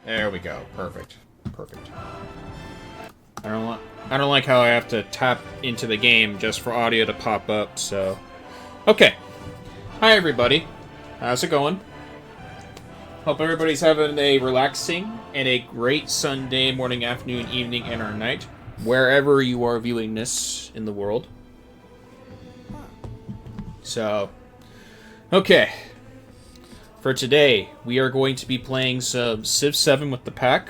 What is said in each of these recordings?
There we go. Perfect. Perfect. I don't like how I have to tap into the game just for audio to pop up, so... Okay. Hi, everybody. How's it going? Hope everybody's having a relaxing and a great Sunday morning, afternoon, evening, and or night, wherever you are viewing this in the world. So, okay. For today, we are going to be playing some Civ 7 with the pack.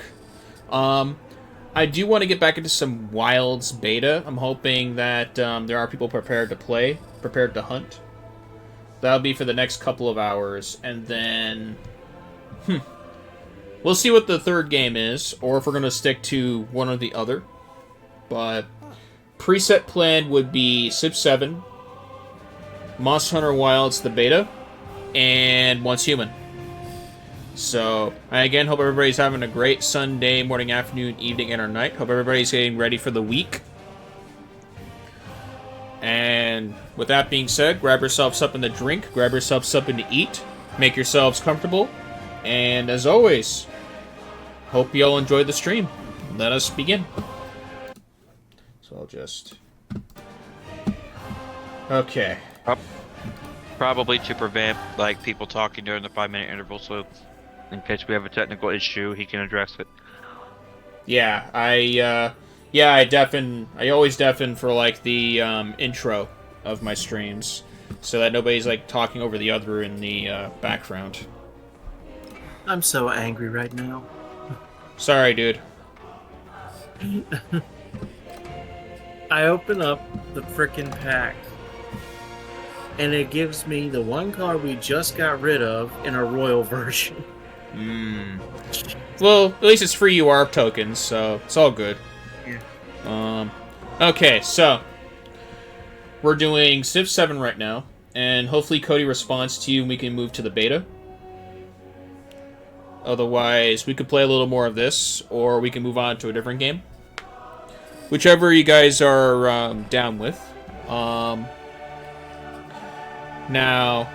I do want to get back into some Wilds beta. I'm hoping that there are people prepared to play, prepared to hunt. That'll be for the next couple of hours, and then... we'll see what the third game is, or if we're going to stick to one or the other. But preset plan would be Civ 7, Monster Hunter Wilds the beta, and Once Human. So, I again hope everybody's having a great Sunday morning, afternoon, evening, and or night. Hope everybody's getting ready for the week. And with that being said, grab yourselves something to drink, grab yourselves something to eat, make yourselves comfortable, and as always, hope you all enjoyed the stream. Let us begin. So I'll just... Okay. Probably to prevent like people talking during the 5-minute interval, so in case we have a technical issue, he can address it. Yeah, I always deafen for like the intro of my streams, so that nobody's like talking over the other in the background. I'm so angry right now. Sorry, dude. I open up the frickin' pack, and it gives me the one card we just got rid of in a royal version. Well, at least it's free UR tokens, so it's all good. Yeah. Okay, so we're doing Civ 7 right now, and hopefully Cody responds to you and we can move to the beta. Otherwise, we could play a little more of this, or we can move on to a different game. Whichever you guys are down with. Now,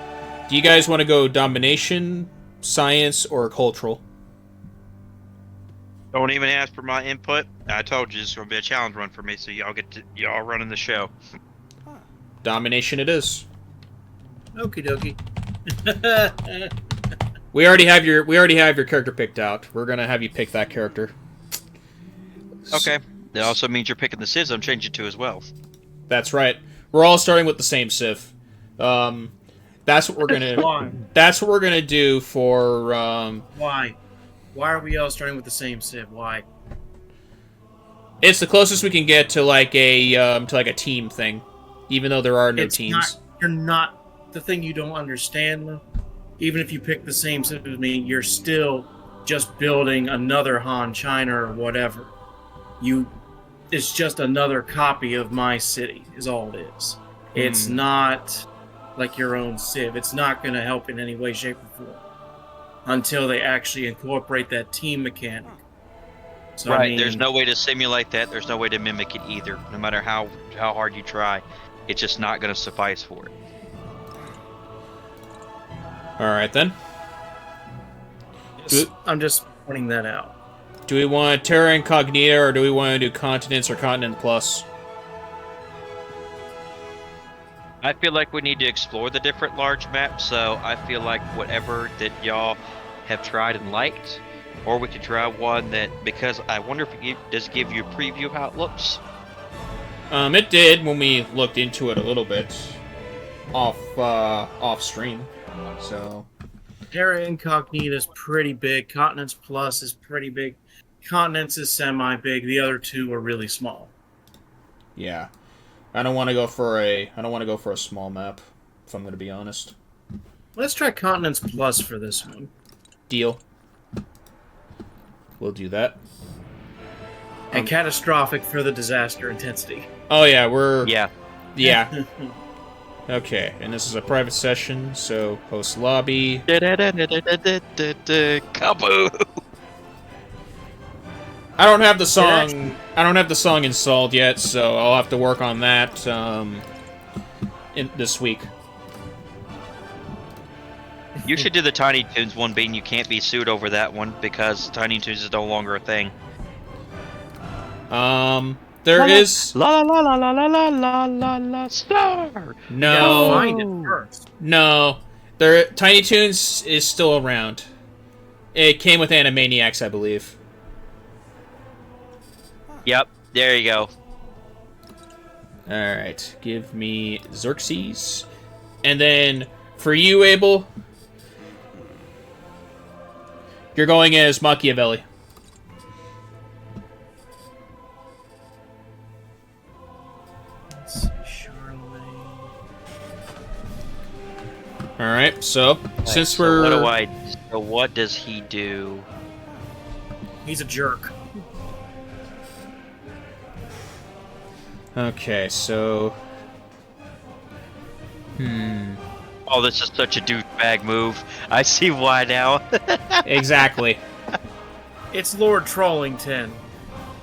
do you guys want to go domination, science, or cultural? Don't even ask for my input. I told you this is gonna be a challenge run for me, so y'all running the show. Domination it is. Okie dokie. We already have your character picked out. We're gonna have you pick that character. Okay. That also means you're picking the Civs I'm changing to as well. That's right. We're all starting with the same Civ. That's what we're gonna. Why? That's what we're gonna do for. Why? Why are we all starting with the same Civ? Why? It's the closest we can get to like a team thing, even though there are no teams. You're not the thing you don't understand, though. Even if you pick the same Civ as me, you're still just building another Han China or whatever. It's just another copy of my city, is all it is. It's not like your own Civ. It's not going to help in any way, shape, or form until they actually incorporate that team mechanic. So, right, I mean, there's no way to simulate that. There's no way to mimic it either. No matter how hard you try, it's just not going to suffice for it. All right then. I'm just pointing that out. Do we want Terra Incognita or do we want to do Continents or Continent Plus? I feel like we need to explore the different large maps, so I feel like whatever that y'all have tried and liked, or we could try one that, because I wonder if it does give you a preview of how it looks. It did when we looked into it a little bit off stream. So Terra Incognita is pretty big. Continents Plus is pretty big. Continents is semi-big. The other two are really small. yeah, I don't want to go for a small map, if I'm going to be honest. Let's try Continents Plus for this one. Deal. We'll do that. And catastrophic for the disaster intensity. Oh yeah, yeah. Okay, and this is a private session, so host lobby. Kaboom! I don't have the song. I don't have the song installed yet, so I'll have to work on that this week. You should do the Tiny Toons one, being you can't be sued over that one because Tiny Toons is no longer a thing. There is la la la la la la la la la star. You gotta find it no, first. no. There, Tiny Toons is still around. It came with Animaniacs, I believe. Yep, there you go. All right, give me Xerxes, and then for you, Abel, you're going as Machiavelli. Let's see, Charlemagne. All right, so since So we're what does he do? He's a jerk. okay, so Oh, this is such a douchebag move. I see why now. exactly. It's Lord Trollington.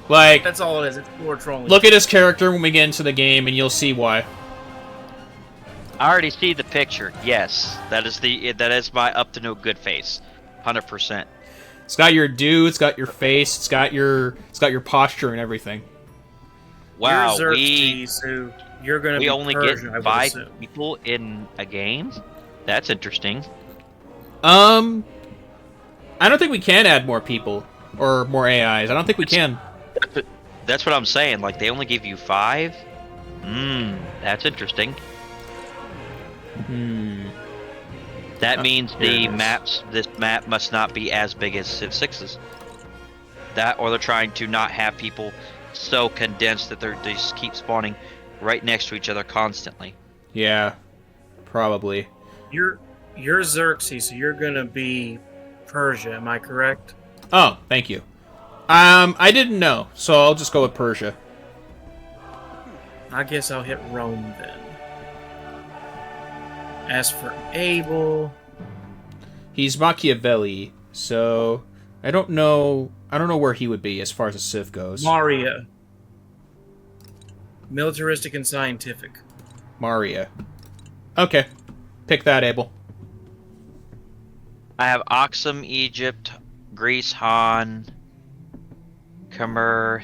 Like, That's all it is. It's Lord Trollington. look at his character when we get into the game, and you'll see why. I already see the picture. Yes, that is my up to no good face, 100%. It's got your do, it's got your face, it's got your posture and everything. Wow, You're we Xerxes, who you're gonna be only Persian, I get would 5 assume. people in a game. That's interesting. I don't think we can add more people or more AIs. I don't think we can. That's what I'm saying. Like they only give you 5. That's interesting. That means this map must not be as big as Civ 6's. That, or they're trying to not have people so condensed that they just keep spawning right next to each other constantly. Yeah, probably. You're Xerxes, so you're gonna be Persia. Am I correct? Oh, thank you. I didn't know, so I'll just go with Persia. I guess I'll hit Rome then. As for Abel, He's Machiavelli, so I don't know where he would be as far as the Civ goes. Maria. Militaristic and scientific. Maria. Okay. Pick that, Abel. I have Oxum, Egypt, Greece, Han, Khmer.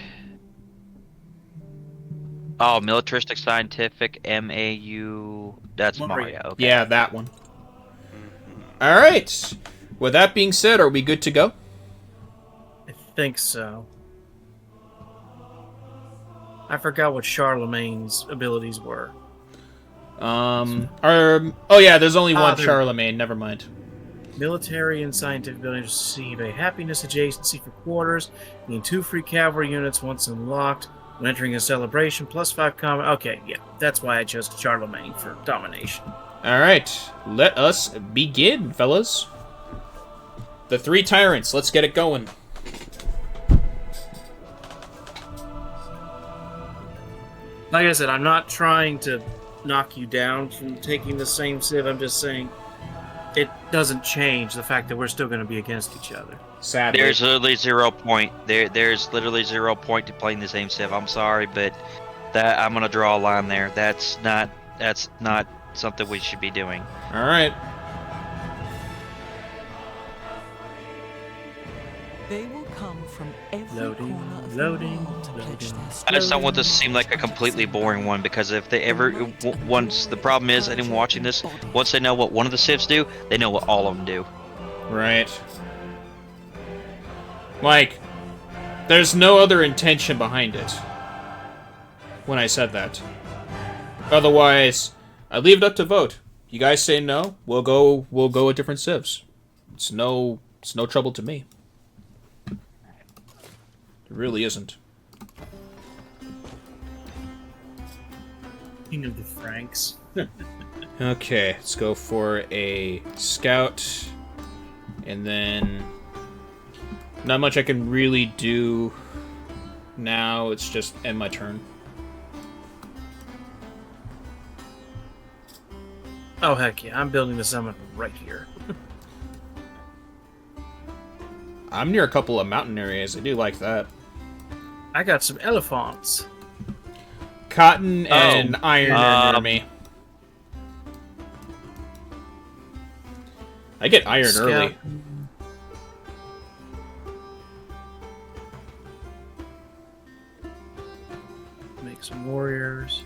Oh, militaristic, scientific, MAU. That's Maria. Okay. Yeah, that one. Alright. With that being said, are we good to go? I think so. I forgot what Charlemagne's abilities were. Oh yeah, there's only one there- Charlemagne, never mind. Military and scientific abilities receive a happiness adjacency for quarters. Gain 2 free cavalry units once unlocked. When entering a celebration, +5 combat. Okay, yeah, that's why I chose Charlemagne for domination. Alright, let us begin, fellas. The 3 Tyrants, let's get it going. Like I said, I'm not trying to knock you down from taking the same civ. I'm just saying it doesn't change the fact that we're still going to be against each other. Sadly. There's literally 0 point. There's literally 0 point to playing the same Civ. I'm sorry, but that I'm gonna draw a line there. That's not something we should be doing. Alright. They will come from every Loading, corner of loading, the world to pledge loading. their I just don't want this to seem like a completely boring one because if they ever once the problem is anyone watching this, once they know what one of the Civs do, they know what all of them do. Right. Like, there's no other intention behind it. When I said that. Otherwise, I leave it up to vote. You guys say no, we'll go with different civs. It's no trouble to me. It really isn't. King of the Franks. Okay, let's go for a scout. And then not much I can really do now. It's just end my turn. Oh, heck yeah. I'm building the summit right here. I'm near a couple of mountain areas. I do like that. I got some elephants. Cotton and iron are near me. I get iron early. Make some warriors.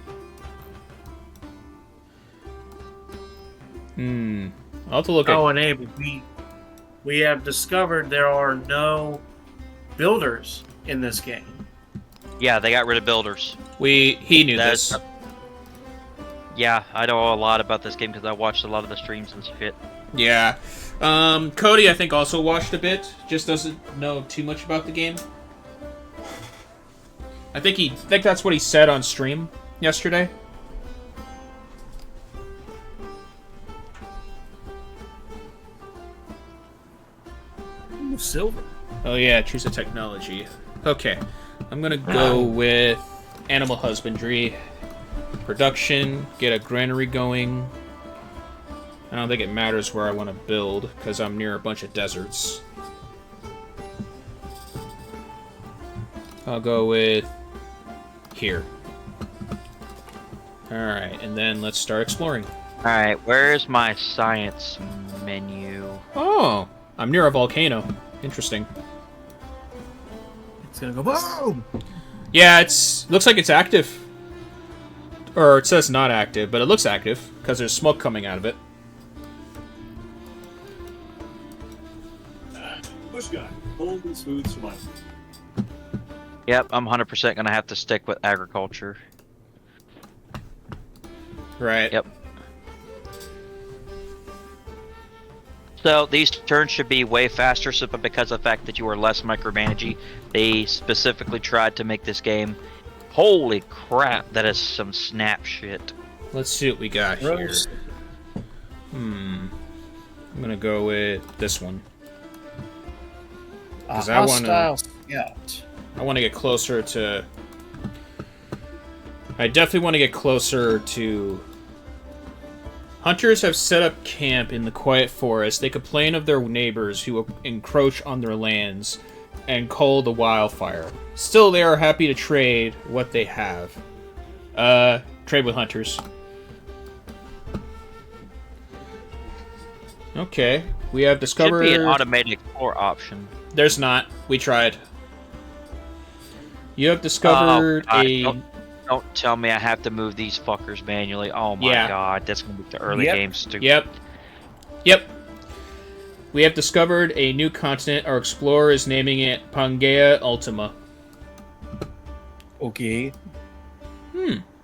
I'll have to look at... Oh, and Abe, we have discovered there are no builders in this game. Yeah, they got rid of builders. He knew this. Yeah, I know a lot about this game because I watched a lot of the streams and shit. Yeah. Cody, I think, also watched a bit. Just doesn't know too much about the game. I think that's what he said on stream yesterday. Ooh, silver. Oh yeah, choose a technology. Okay. I'm gonna go with animal husbandry. Production, get a granary going. I don't think it matters where I want to build, because I'm near a bunch of deserts. I'll go with here. Alright, and then let's start exploring. Alright, where's my science menu? Oh, I'm near a volcano. Interesting. It's gonna go boom! Yeah, looks like it's active. Or it says not active, but it looks active, because there's smoke coming out of it. Push guy, hold these foods for my... Yep, I'm 100% gonna have to stick with agriculture. Right. Yep. So these turns should be way faster, but because of the fact that you are less micromanaging, they specifically tried to make this game. Holy crap, that is some snap shit. Let's see what we got here. I'm gonna go with this one. Because I want to get closer to... I definitely want to get closer to... Hunters have set up camp in the quiet forest. They complain of their neighbors who encroach on their lands and call the wildfire. Still, they are happy to trade what they have. Trade with hunters. Okay, we have discovered... Should be an automated explore option. There's not. We tried. You have discovered Don't tell me I have to move these fuckers manually. Oh my god, that's gonna be the early game stupid. Yep. We have discovered a new continent. Our explorer is naming it Pangea Ultima. Okay.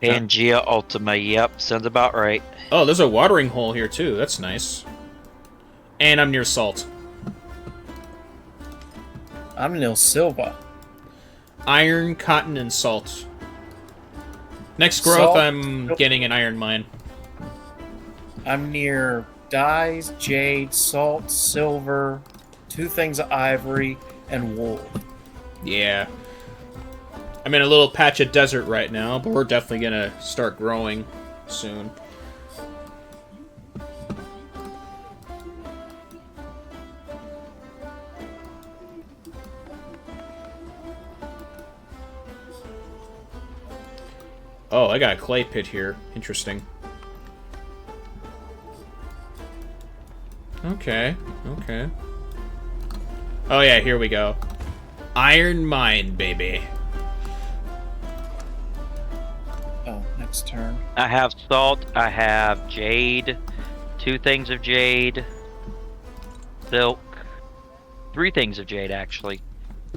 Pangea Ultima, yep, sounds about right. Oh, there's a watering hole here too. That's nice. And I'm near salt. I'm near silver. Iron, cotton, and salt. Next growth, Salt. I'm getting an iron mine. I'm near dyes, jade, salt, silver, 2 things of ivory, and wool. Yeah. I'm in a little patch of desert right now, but we're definitely gonna start growing soon. Oh, I got a clay pit here. Interesting. Okay. Oh yeah, here we go. Iron mine, baby. Oh, next turn. I have salt, I have jade, 2 things of jade, silk, 3 things of jade actually,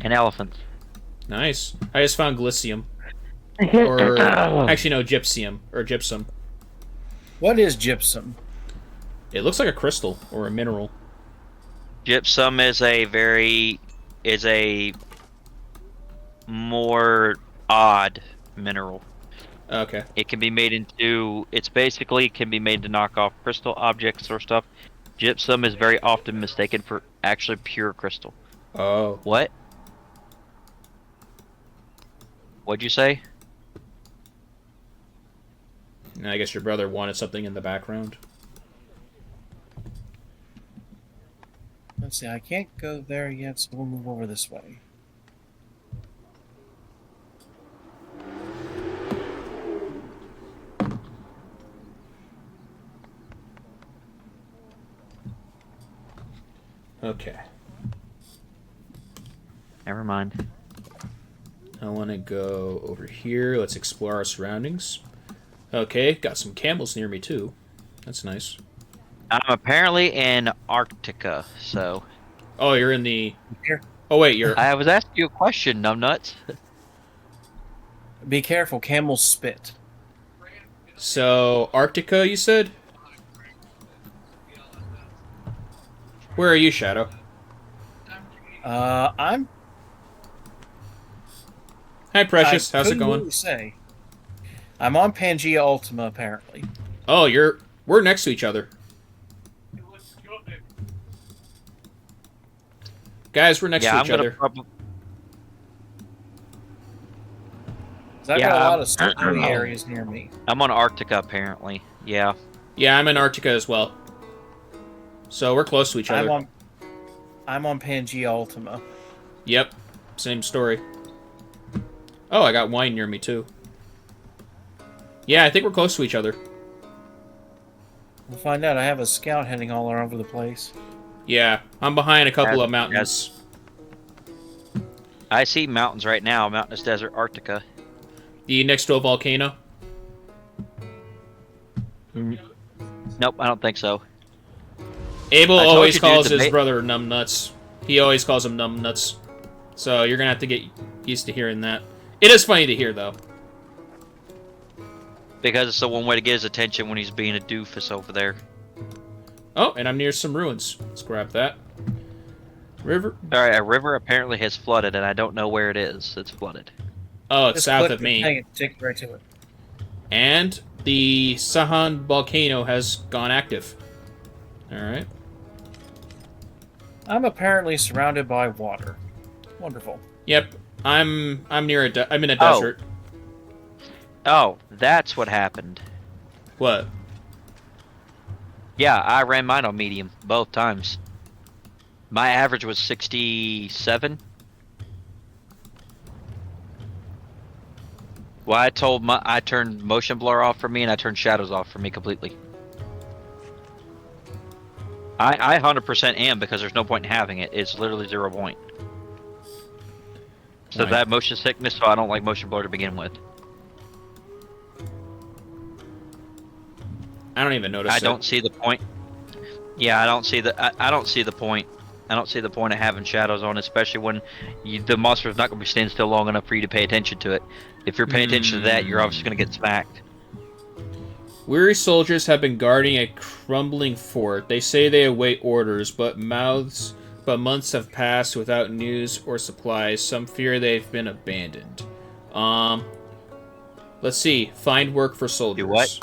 and elephants. Nice. I just found glycium. Or, actually no, gypsum. What is gypsum? It looks like a crystal, or a mineral. Gypsum is a more odd mineral. Okay. It can be made into, can be made to knock off crystal objects or stuff. Gypsum is very often mistaken for actually pure crystal. Oh. What? What'd you say? I guess your brother wanted something in the background. Let's see, I can't go there yet, so we'll move over this way. Okay. Never mind. I want to go over here. Let's explore our surroundings. Okay, got some camels near me too. That's nice. I'm apparently in Arctica, so. Oh, you're in the... Here. Oh, wait, you're... I was asking you a question, numbnuts. Be careful, camels spit. So, Arctica, you said? Where are you, Shadow? I'm. Hi, Precious. I How's it couldn't going? really say. I'm on Pangea Ultima, apparently. Oh, we're next to each other. Guys, we're next to each other. I've Yeah, got a lot of snowy areas near me. I'm on Arctica, apparently. Yeah. Yeah, I'm in Arctica as well. So we're close to each other. I'm on Pangea Ultima. Yep, same story. Oh, I got wine near me too. Yeah, I think we're close to each other. We'll find out. I have a scout heading all over the place. Yeah, I'm behind a couple of mountains. I see mountains right now. Mountainous Desert, Arctica. You next to a volcano? Nope, I don't think so. Abel I told always you, dude, calls the his ba- brother numbnuts. He always calls him numbnuts. So you're gonna have to get used to hearing that. It is funny to hear, though. Because it's the one way to get his attention when he's being a doofus over there. Oh, and I'm near some ruins. Let's grab that. River? Alright, a river apparently has flooded, and I don't know where it is. It's flooded. Oh, it's Just south click of the me. thing and stick right to it. And the Sahan volcano has gone active. Alright. I'm apparently surrounded by water. Wonderful. Yep. I'm near I'm in a desert. Oh, that's what happened. What? Yeah, I ran mine on medium both times. My average was 67. Well, I turned motion blur off for me, and I turned shadows off for me completely. I 100% am, because there's no point in having it. It's literally 0 point. So Right. that motion sickness, so I don't like motion blur to begin with. I don't even notice I it. don't see the point. Yeah, I don't see the point. I don't see the point of having shadows on, especially when the monster's not going to be staying still long enough for you to pay attention to it. If you're paying attention to that, you're obviously going to get smacked. Weary soldiers have been guarding a crumbling fort. They say they await orders, but months have passed without news or supplies. Some fear they've been abandoned. Let's see. Find work for soldiers. Do what?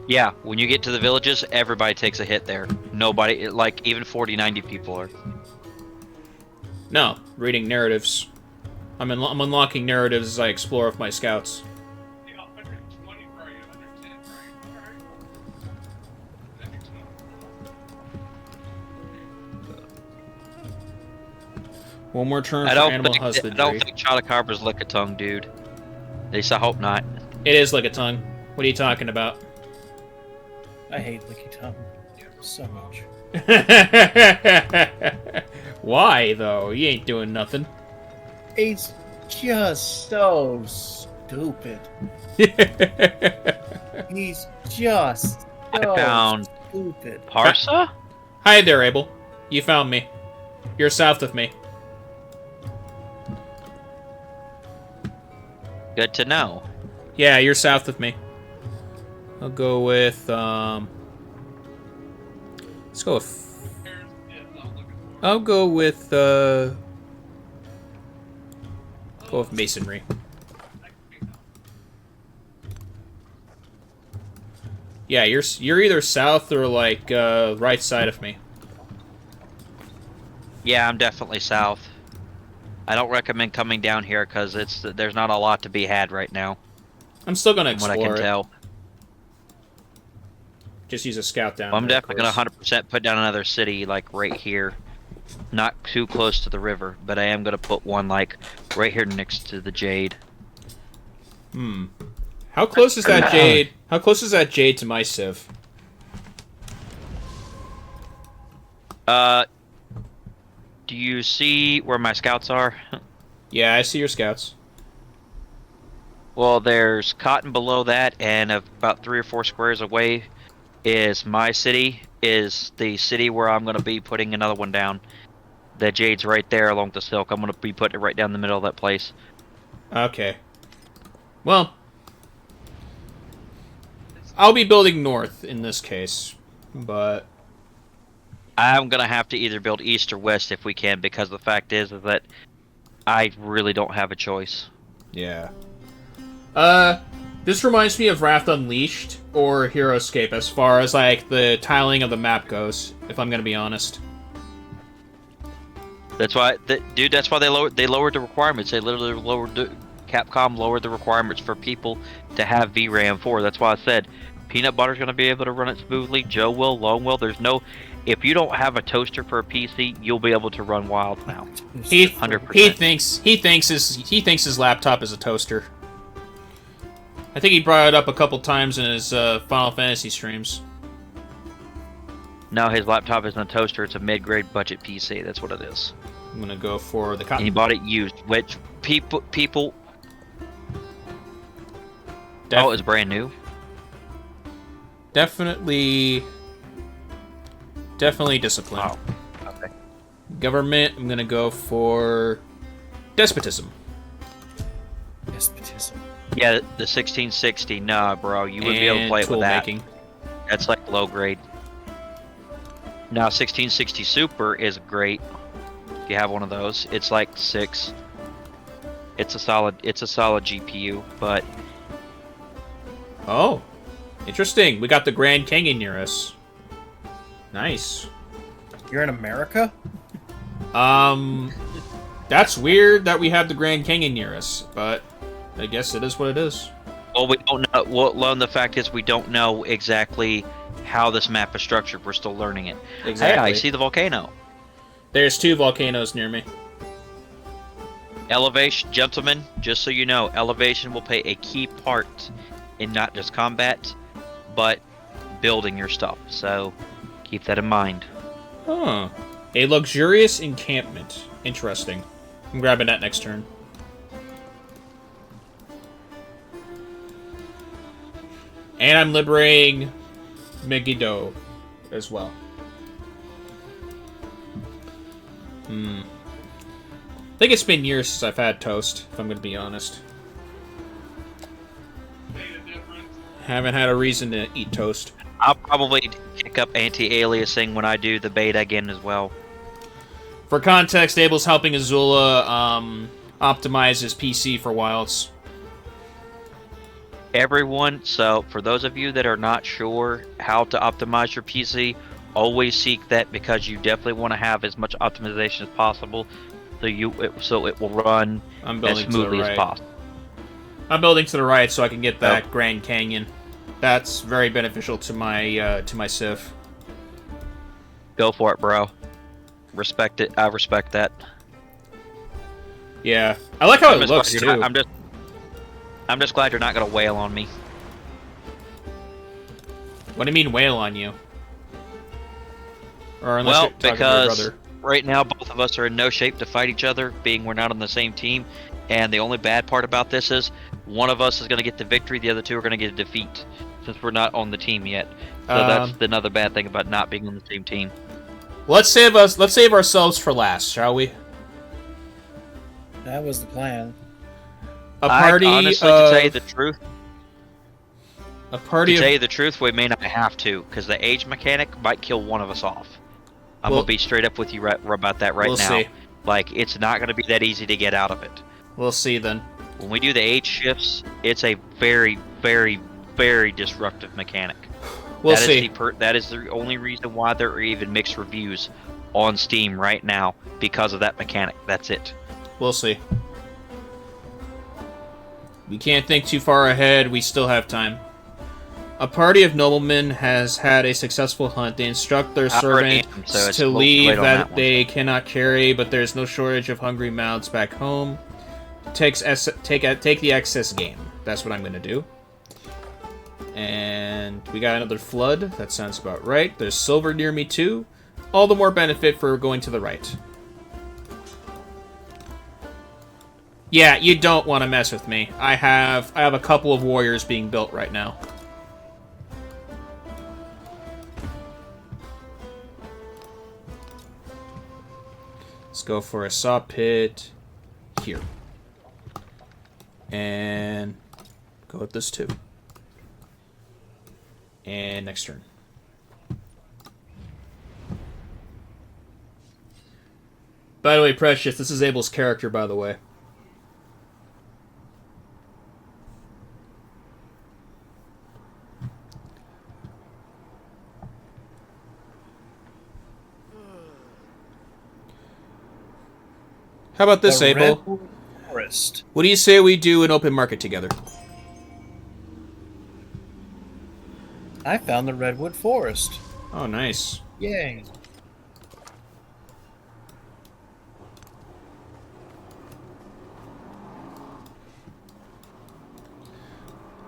Yeah, when you get to the villages, everybody takes a hit there. Nobody, like, even 40, 90 people are. No, reading narratives. I'm unlocking narratives as I explore with my scouts. One more turn for animal I husbandry. don't think Chatacabra's lick a tongue, dude. At least I hope not. It is like a tongue. What are you talking about? I hate Licky Tongue so much. Why, though? You ain't doing nothing. It's just so stupid. He's just I so found stupid. Parsa? Hi there, Abel. You found me. You're south of me. Good to know. Yeah, you're south of me. I'll go with, let's go with... I'll go with, go with masonry. Yeah, you're either south or, like, right side of me. Yeah, I'm definitely south. I don't recommend coming down here because there's not a lot to be had right now. I'm still gonna From what explore I can it. tell. Just use a scout down. Well, I'm there, of definitely gonna course. 100% put down another city like right here, not too close to the river, but I am gonna put one like right here next to the Jade. How close is that jade? How close is that jade to my civ? Do you see where my scouts are? Yeah, I see your scouts. Well, there's cotton below that, and about 3 or 4 squares away is my city. Is the city where I'm going to be putting another one down. The jade's right there along the silk. I'm going to be putting it right down the middle of that place. Okay. Well, I'll be building north in this case, but I'm going to have to either build east or west if we can, because the fact is that I really don't have a choice. yeah. This reminds me of Wrath Unleashed or Heroescape as far as, like, the tiling of the map goes, if I'm gonna be honest. That's why, dude. That's why they lowered the requirements. They literally Capcom lowered the requirements for people to have VRAM 4. That's why I said Peanut Butter's gonna be able to run it smoothly. Joe will, Long will. There's no, if you don't have a toaster for a PC, you'll be able to run Wild now. 100%. He thinks his laptop is a toaster. I think he brought it up a couple times in his Final Fantasy streams. No, his laptop isn't a toaster. It's a mid-grade budget PC. That's what it is. I'm gonna go for the And cotton. he bought it used, which people. Oh, it's brand new. Definitely discipline. Oh, okay. Government, I'm gonna go for despotism. Despotism. Yeah, the 1660. Nah, bro, you wouldn't be able to play it with that. Toolmaking. That's like low grade. Now, 1660 Super is great. If you have one of those, it's like 6. It's a solid GPU, but Oh, interesting. We got the Grand Canyon near us. Nice. You're in America? That's weird that we have the Grand Canyon near us, but I guess it is what it is. well, we don't know. Well, the fact is, we don't know exactly how this map is structured. We're still learning it. Exactly. Hey, I see the volcano. There's 2 volcanoes near me. Elevation, gentlemen, just so you know, elevation will play a key part in not just combat, but building your stuff. So keep that in mind. Huh. A luxurious encampment. Interesting. I'm grabbing that next turn. And I'm liberating Megiddo as well. I think it's been years since I've had toast, if I'm going to be honest. Haven't had a reason to eat toast. I'll probably pick up anti-aliasing when I do the beta again as well. For context, Abel's helping Azula optimize his PC for Wilds. Everyone, so for those of you that are not sure how to optimize your PC, always seek that, because you definitely want to have as much optimization as possible, so it will run as smoothly as possible. I'm building to the right so I can get that Grand Canyon. That's very beneficial to my Civ. Go for it, bro. Respect it. I respect that. Yeah, I like how it looks too. I'm just glad you're not gonna wail on me. What do you mean wail on you? Or unless Well, you're talking to your because brother. right now both of us are in no shape to fight each other, being we're not on the same team. And the only bad part about this is one of us is going to get the victory, the other two are going to get a defeat, since we're not on the team yet. So that's another bad thing about not being on the same team. Let's save ourselves for last, shall we? That was the plan. A party honestly, of... to tell you the truth, A party to of... tell you the truth, we may not have to, because the age mechanic might kill one of us off. I'm Well, gonna be straight up with you about that right we'll now. see. Like, it's not gonna be that easy to get out of it. We'll see then. When we do the age shifts, it's a very, very, very disruptive mechanic. We'll That is see. that is the only reason why there are even mixed reviews on Steam right now, because of that mechanic. That's it. We'll see. We can't think too far ahead. We still have time. A party of noblemen has had a successful hunt. They instruct their I already servants am, so it's to a little leave late on that that one. they cannot carry, but there's no shortage of hungry mouths back home. Take the excess game. That's what I'm gonna do. And we got another flood. That sounds about right. There's silver near me too. all the more benefit for going to the right. Yeah, you don't want to mess with me. I have a couple of warriors being built right now. Let's go for a saw pit here. And go with this too. And next turn. By the way, Precious, this is Abel's character, by the way. How about this, Abel? Redwood Forest. What do you say we do an open market together? I found the Redwood Forest. Oh, nice. Yay.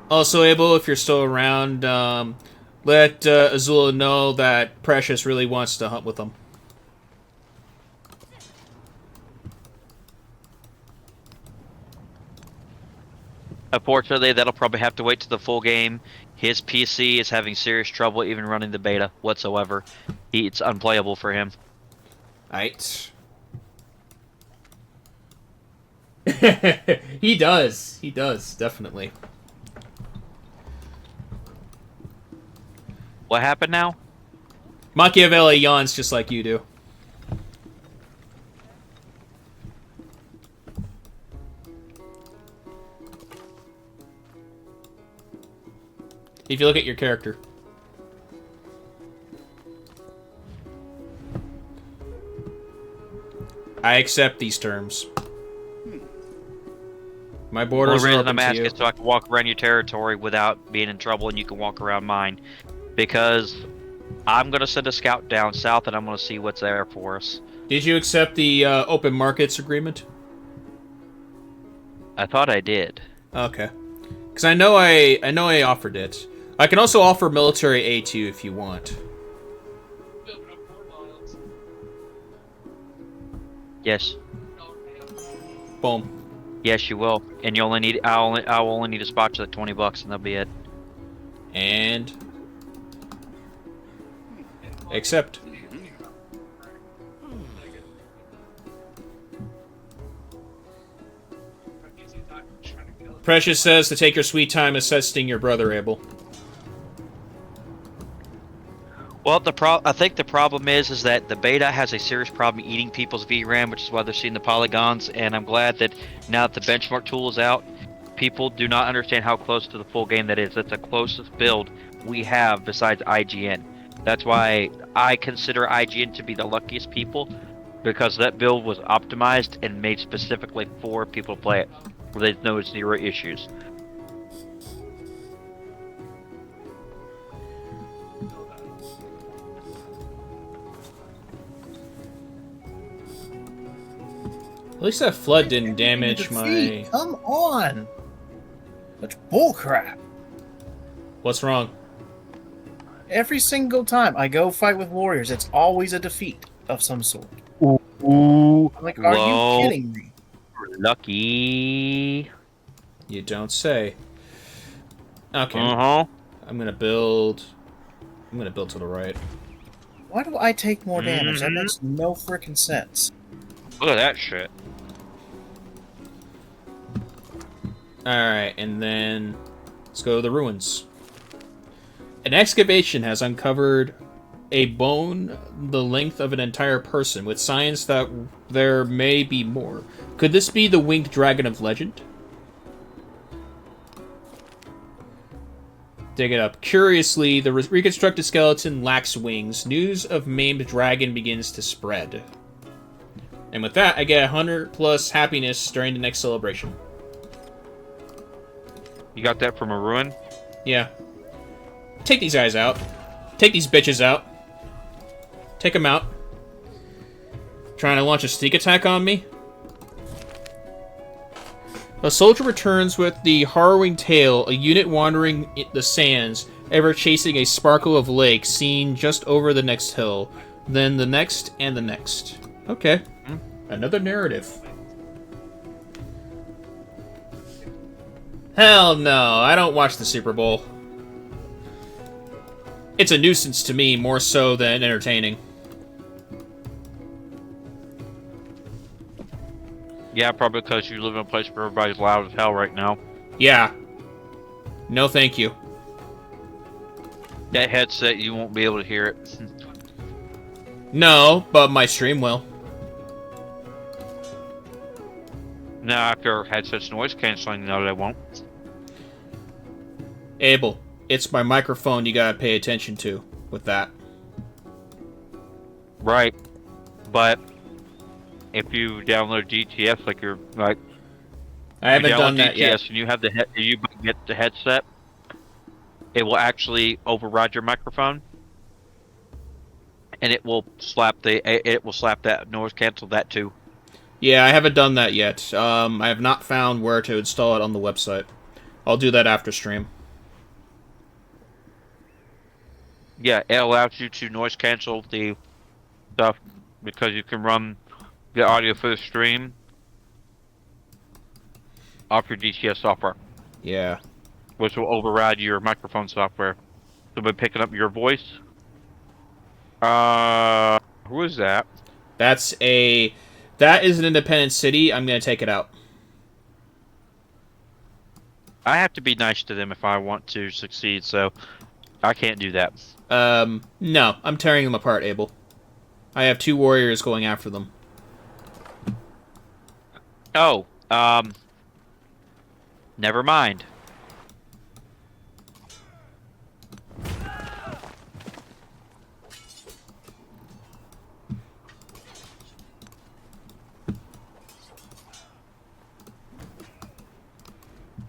Also, Abel, if you're still around, let Azula know that Precious really wants to hunt with them. Unfortunately, that'll probably have to wait to the full game. His PC is having serious trouble even running the beta whatsoever. It's unplayable for him. Right. He does. He does, definitely. What happened now? Machiavelli yawns just like you do. If you look at your character. I accept these terms. My borders The are reason open I'm to asking you. is so I can walk around your territory without being in trouble and you can walk around mine. Because I'm going to send a scout down south and I'm going to see what's there for us. Did you accept the open markets agreement? I thought I did. Okay. Because I know I offered it. I can also offer military aid to you if you want. Yes. Boom. Yes, you will. And you only need I will only need to spot you at $20 and that'll be it. And accept. Precious says to take your sweet time assessing your brother, Abel. Well, I think the problem is that the beta has a serious problem eating people's VRAM, which is why they're seeing the polygons. And I'm glad that now that the benchmark tool is out, people do not understand how close to the full game that is. That's the closest build we have besides IGN. That's why I consider IGN to be the luckiest people, because that build was optimized and made specifically for people to play it, where they know zero issues. At least that flood didn't damage my... Come on! Such bullcrap. What's wrong? Every single time I go fight with warriors, it's always a defeat of some sort. Ooh, I'm like, are you kidding me? Lucky. You don't say. Okay. Uh-huh. I'm gonna build to the right. Why do I take more damage? That makes no freaking sense. Look at that shit. Alright, and then let's go to the ruins. An excavation has uncovered a bone the length of an entire person, with signs that there may be more. Could this be the winged dragon of legend? Dig it up. Curiously, the reconstructed skeleton lacks wings. News of maimed dragon begins to spread. And with that, I get 100 plus happiness during the next celebration. You got that from a ruin? Yeah. Take these guys out. Take these bitches out. Take them out. Trying to launch a sneak attack on me? A soldier returns with the harrowing tale, a unit wandering the sands, ever chasing a sparkle of lake seen just over the next hill. then the next, and the next. Okay. Another narrative. Hell no, I don't watch the Super Bowl. It's a nuisance to me, more so than entertaining. Yeah, probably because you live in a place where everybody's loud as hell right now. Yeah. No thank you. That headset, you won't be able to hear it. No, but my stream will. Now, after our headset's noise canceling, no, they won't. Abel, it's my microphone you gotta pay attention to with that. Right. But if you download GTS, like you're like, I haven't done that GTS yet. and you have you get the headset, it will actually override your microphone, and it will slap that noise cancel that too. Yeah, I haven't done that yet. I have not found where to install it on the website. I'll do that after stream. Yeah, it allows you to noise cancel the stuff because you can run the audio for the stream off your GTS software, Yeah. which will override your microphone software. So by picking up your voice. Who is that? That is an independent city. I'm gonna take it out. I have to be nice to them if I want to succeed, so I can't do that. No, I'm tearing them apart, Abel. I have 2 warriors going after them. Oh, never mind.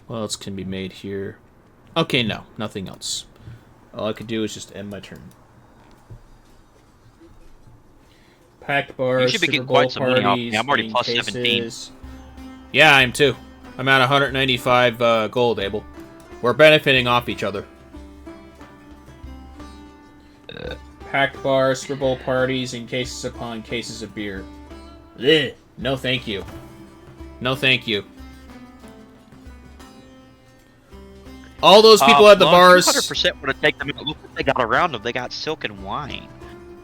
What else can be made here? Okay, no, nothing else. All I could do is just end my turn. Packed bars, You should be Super getting Bowl quite some money off parties, me. I'm already game plus cases. 17. Yeah, I am too. I'm at 195 gold, Abel. We're benefiting off each other. Packed bars, Super Bowl parties, and cases upon cases of beer. Ugh. No thank you. No thank you. All those people at the bars... 100% would have taken them out. Look what they got around them. They got silk and wine.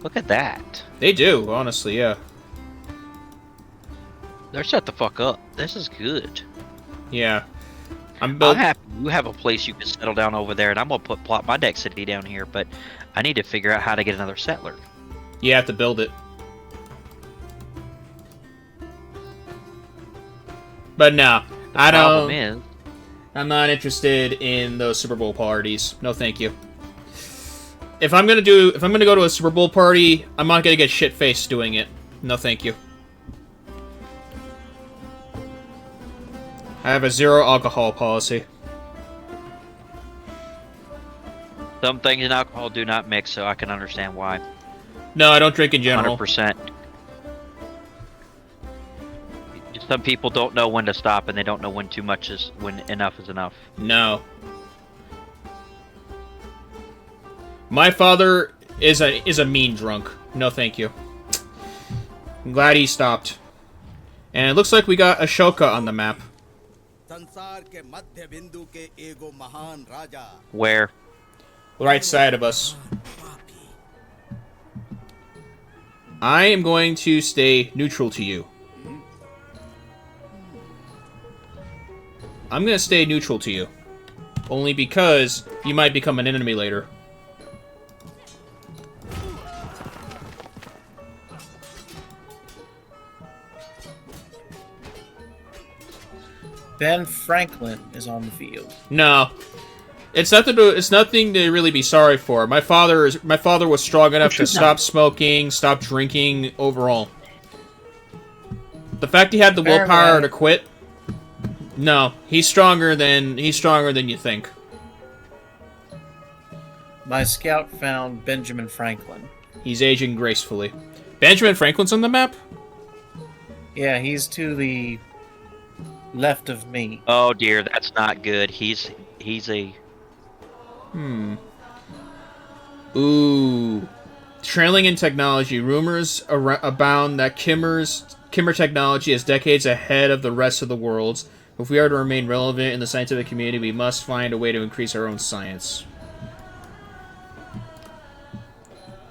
Look at that. They do, honestly, yeah. They're shut the fuck up. This is good. Yeah. I'm happy you have a place you can settle down over there, and I'm gonna plot my next city down here. But I need to figure out how to get another settler. You have to build it. But no, I Problem don't. is, I'm not interested in those Super Bowl parties. No, thank you. If I'm gonna go to a Super Bowl party, I'm not gonna get shit faced doing it. No, thank you. I have a 0 alcohol policy. some things in alcohol do not mix, so I can understand why. No, I don't drink in general. 100%. Some people don't know when to stop, and they don't know when when enough is enough. No. My father is a mean drunk. No, thank you. I'm glad he stopped. And it looks like we got Ashoka on the map. Where? Right side of us. I am going to stay neutral to you. I'm going to stay neutral to you. Only because you might become an enemy later. Ben Franklin is on the field. No. It's nothing to really be sorry for. My father was strong enough to stop smoking, stop drinking overall. The fact he had the willpower to quit. No, he's stronger than you think. My scout found Benjamin Franklin. He's aging gracefully. Benjamin Franklin's on the map? Yeah, he's to the left of me. Oh dear, that's not good. He's a... Ooh. Trailing in technology, rumors abound that Kimmer technology is decades ahead of the rest of the world's. If we are to remain relevant in the scientific community, we must find a way to increase our own science.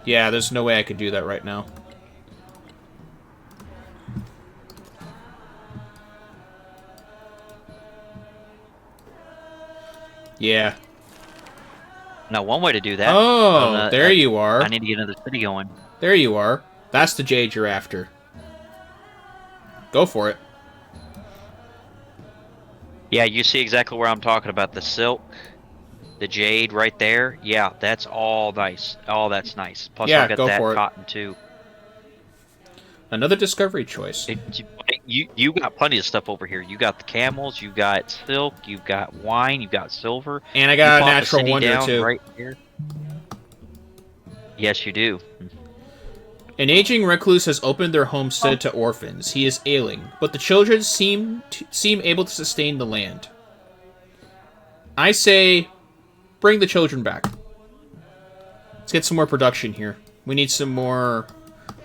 Yeah, there's no way I could do that right now. Yeah. Now, one way to do that. Oh, there you are. I need to get another city going. There you are. That's the jade you're after. Go for it. Yeah, you see exactly where I'm talking about. The silk, the jade right there. Yeah, that's all nice. Oh, that's nice. Plus, Yeah, I got go that for it. cotton too. Another discovery choice. You got plenty of stuff over here. You got the camels, you got silk, you got wine, you got silver. And I got a You pop natural city wonder, down too. Right here. Yes, you do. An aging recluse has opened their homestead to orphans. He is ailing, but the children seem able to sustain the land. I say, bring the children back. Let's get some more production here. We need some more...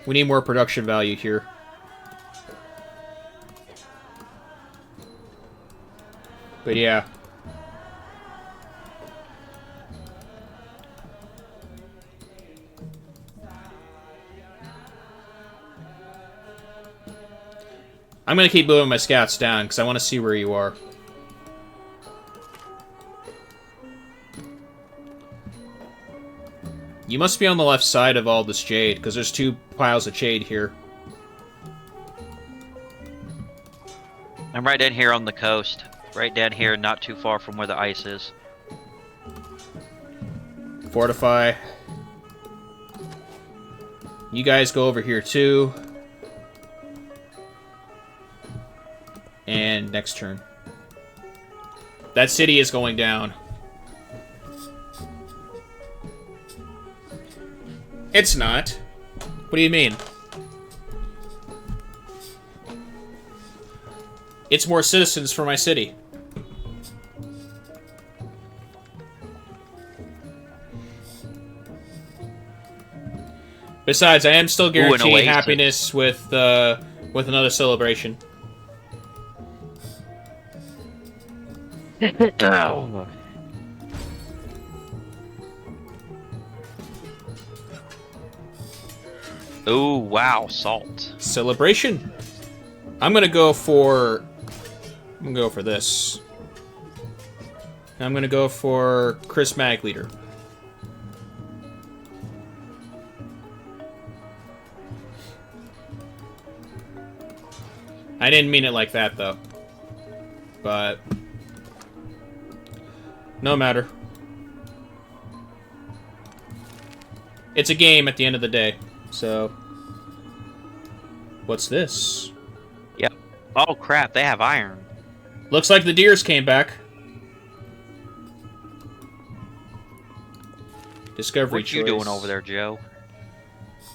We need more production value here. But yeah. I'm going to keep moving my scouts down because I want to see where you are. You must be on the left side of all this jade, because there's two piles of jade here. I'm right down here on the coast. Right down here, not too far from where the ice is. Fortify. You guys go over here too. And next turn. That city is going down. It's not. What do you mean? It's more citizens for my city. Besides, I am still guaranteeing oasis. happiness with another celebration. Oh. Ooh, wow, salt. Celebration. I'm gonna go for this. I'm gonna go for Chris Mag Leader. I didn't mean it like that though. But no matter. It's a game at the end of the day. So, what's this? Yep. Oh crap, they have iron. Looks like the deers came back. Discovery What you choice. doing over there, Joe?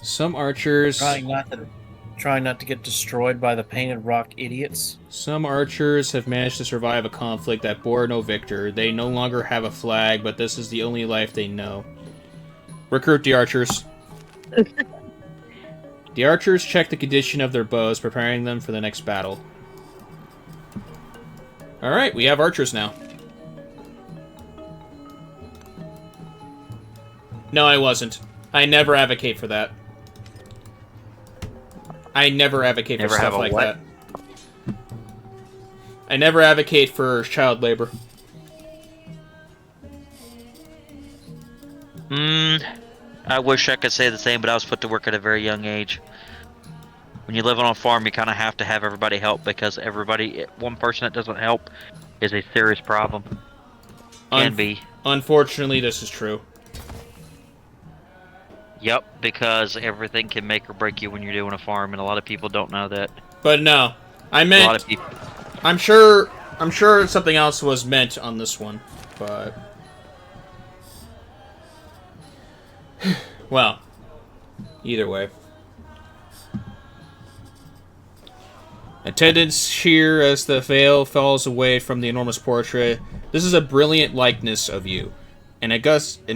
Some archers. Trying not to get destroyed by the painted rock idiots. Some archers have managed to survive a conflict that bore no victor. They no longer have a flag, but this is the only life they know. Recruit the archers. The archers check the condition of their bows, preparing them for the next battle. Alright, we have archers now. No, I wasn't. I never advocate for that. I never advocate for stuff like that. I never advocate for child labor. I wish I could say the same, but I was put to work at a very young age. When you live on a farm, you kind of have to have everybody help, because one person that doesn't help is a serious problem. Can be. Unfortunately, this is true. Yep, because everything can make or break you when you're doing a farm, and a lot of people don't know that. But no, I meant. A lot of people. I'm sure something else was meant on this one, but well, either way. Attendance here as the veil falls away from the enormous portrait. This is a brilliant likeness of you. In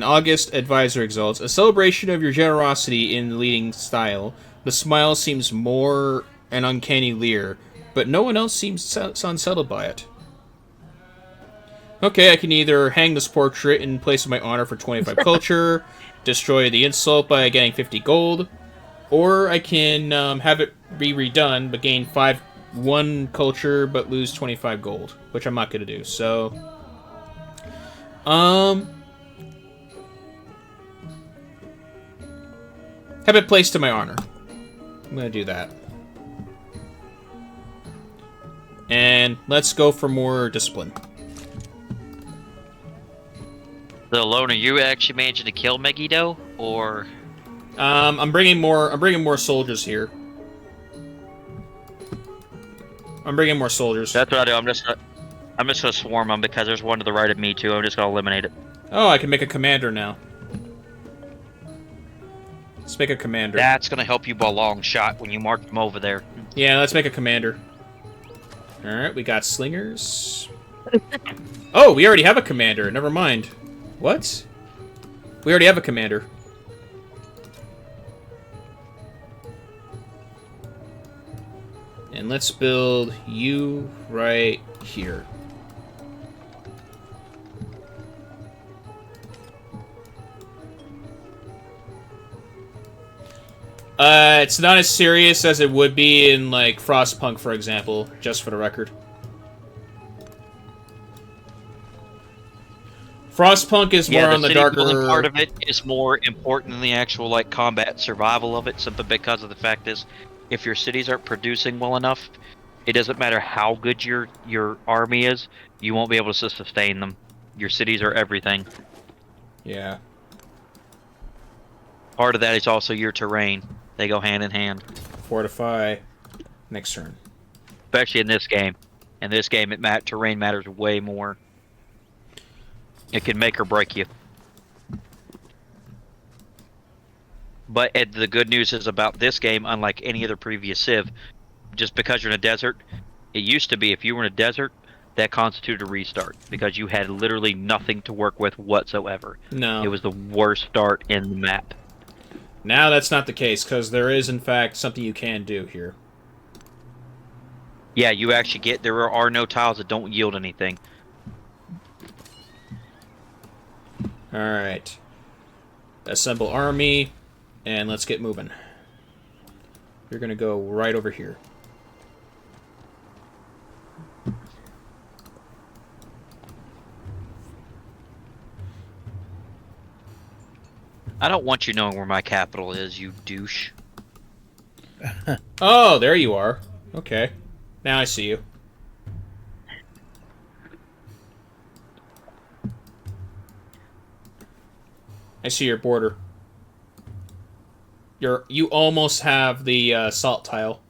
August, advisor exalts a celebration of your generosity in leading style. The smile seems more an uncanny leer, but no one else seems unsettled by it. Okay, I can either hang this portrait in place of my honor for 25 culture, destroy the insult by getting 50 gold, or I can have it be redone but gain 1 culture but lose 25 gold, which I'm not going to do. So, have it placed to my honor. I'm going to do that. And let's go for more discipline. So, Lone, are you actually managing to kill Megiddo, or? I'm bringing more soldiers here. I'm bringing more soldiers. That's what I do. I'm just gonna swarm them because there's one to the right of me too. I'm just gonna eliminate it. Oh, I can make a commander now. Let's make a commander. That's gonna help you by a long shot when you march them over there. Yeah, let's make a commander. Alright, we got slingers. Oh, we already have a commander. Never mind. What? We already have a commander. And let's build you right here. It's not as serious as it would be in, like, Frostpunk, for example, just for the record. Frostpunk is more on the darker... Yeah, the city building part of it is more important than the actual, like, combat survival of it, simply because of the fact is, if your cities aren't producing well enough, it doesn't matter how good your army is, you won't be able to sustain them. Your cities are everything. Yeah. Part of that is also your terrain. They go hand in hand. Fortify. Next turn. Especially in this game. In this game, terrain matters way more. It can make or break you. But the good news is about this game, unlike any other previous Civ, just because you're in a desert, it used to be if you were in a desert, that constituted a restart because you had literally nothing to work with whatsoever. No. It was the worst start in the map. Now that's not the case, because there is, in fact, something you can do here. Yeah, you actually there are no tiles that don't yield anything. Alright. Assemble army, and let's get moving. You're gonna go right over here. I don't want you knowing where my capital is, you douche. Oh, there you are. Okay. Now I see you. I see your border. You almost have the salt tile.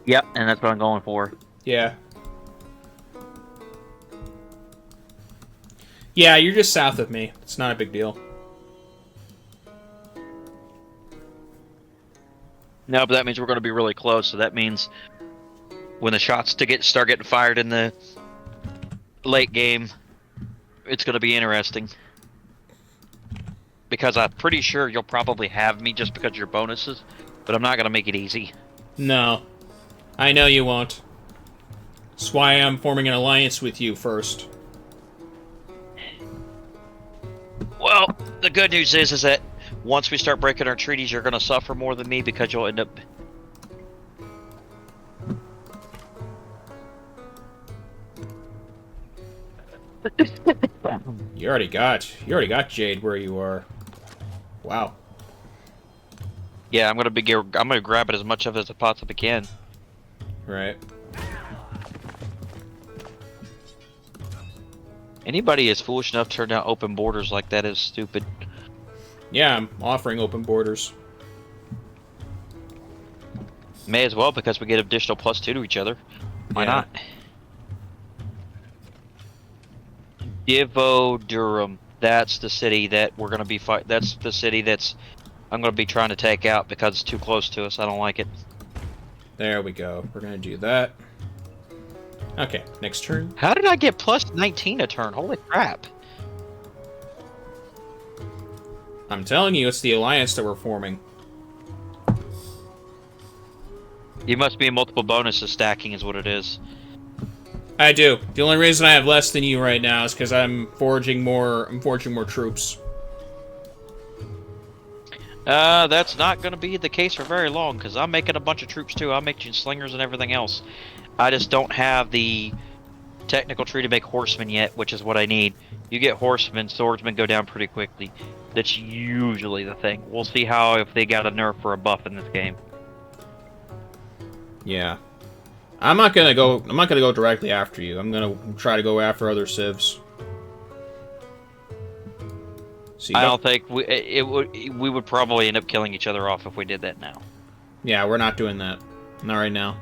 Yep, and that's what I'm going for. Yeah. Yeah, you're just south of me. It's not a big deal. No, but that means we're going to be really close. So that means when the shots start getting fired in the late game, it's going to be interesting. Because I'm pretty sure you'll probably have me just because of your bonuses, but I'm not going to make it easy. No. I know you won't. That's why I'm forming an alliance with you first. Well, the good news is that once we start breaking our treaties, you're going to suffer more than me because you'll end up... You already got Jade where you are. Wow. Yeah, I'm going to grab it as much of it as I possibly can. Right. Anybody is foolish enough to turn down open borders like that is stupid. Yeah, I'm offering open borders. May as well, because we get additional +2 to each other. Why not? Divo Durham. That's the city that we're gonna be fight. That's the city that's I'm gonna be trying to take out because it's too close to us. I don't like it. There we go. We're gonna do that. Okay, next turn. How did I get +19 a turn? Holy crap! I'm telling you, it's the alliance that we're forming. You must be in multiple bonuses stacking is what it is. I do. The only reason I have less than you right now is because I'm forging more. I'm forging more troops. That's not going to be the case for very long, because I'm making a bunch of troops too. I'm making slingers and everything else. I just don't have the technical tree to make horsemen yet, which is what I need. You get horsemen, swordsmen go down pretty quickly. That's usually the thing. We'll see how if they got a nerf or a buff in this game. Yeah. I'm not gonna go directly after you. I'm gonna try to go after other civs. So I don't think we would probably end up killing each other off if we did that now. Yeah, we're not doing that. Not right now.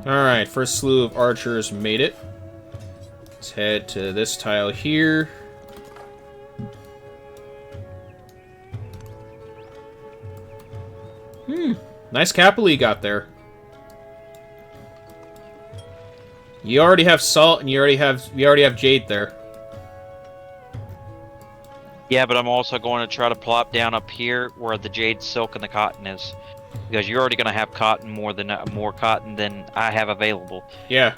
Alright, first slew of archers made it. Let's head to this tile here. Nice capital you got there. You already have salt and we already have jade there. Yeah, but I'm also going to try to plop down up here where the jade, silk, and the cotton is, because you're already going to have cotton more cotton than I have available. Yeah,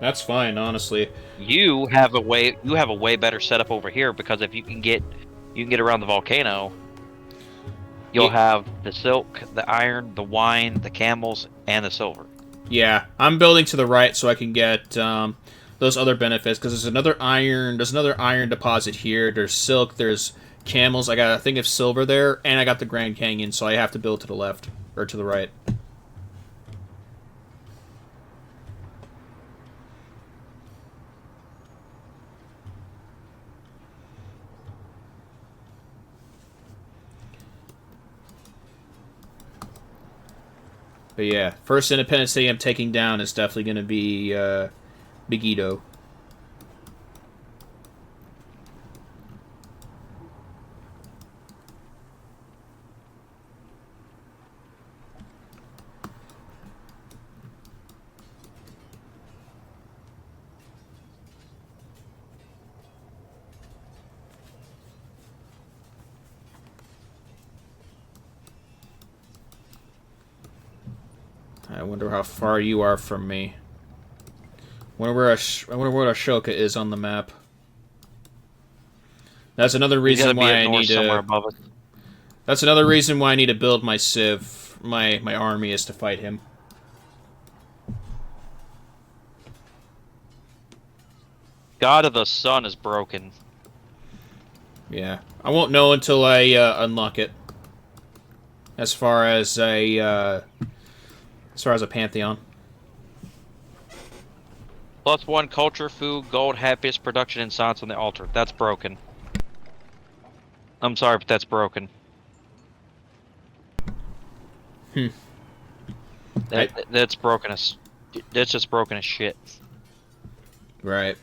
that's fine, honestly. You have a way better setup over here, because if you can get around the volcano, you'll have the silk, the iron, the wine, the camels, and the silver. Yeah, I'm building to the right so I can get those other benefits, because there's another iron deposit here. There's silk, there's camels. I got a thing of silver there, and I got the Grand Canyon, so I have to build to the left or to the right. But yeah, first independent city I'm taking down is definitely going to be Big Edo. I wonder how far you are from me. I wonder where Ashoka is on the map. That's another reason why I need to. That's another reason why I need to build my civ. My army is to fight him. God of the Sun is broken. Yeah, I won't know until I unlock it. As far as a pantheon. +1 culture, food, gold, happiness, production, and science on the altar. That's broken. I'm sorry, but that's broken. That's broken as. That's just broken as shit. Right.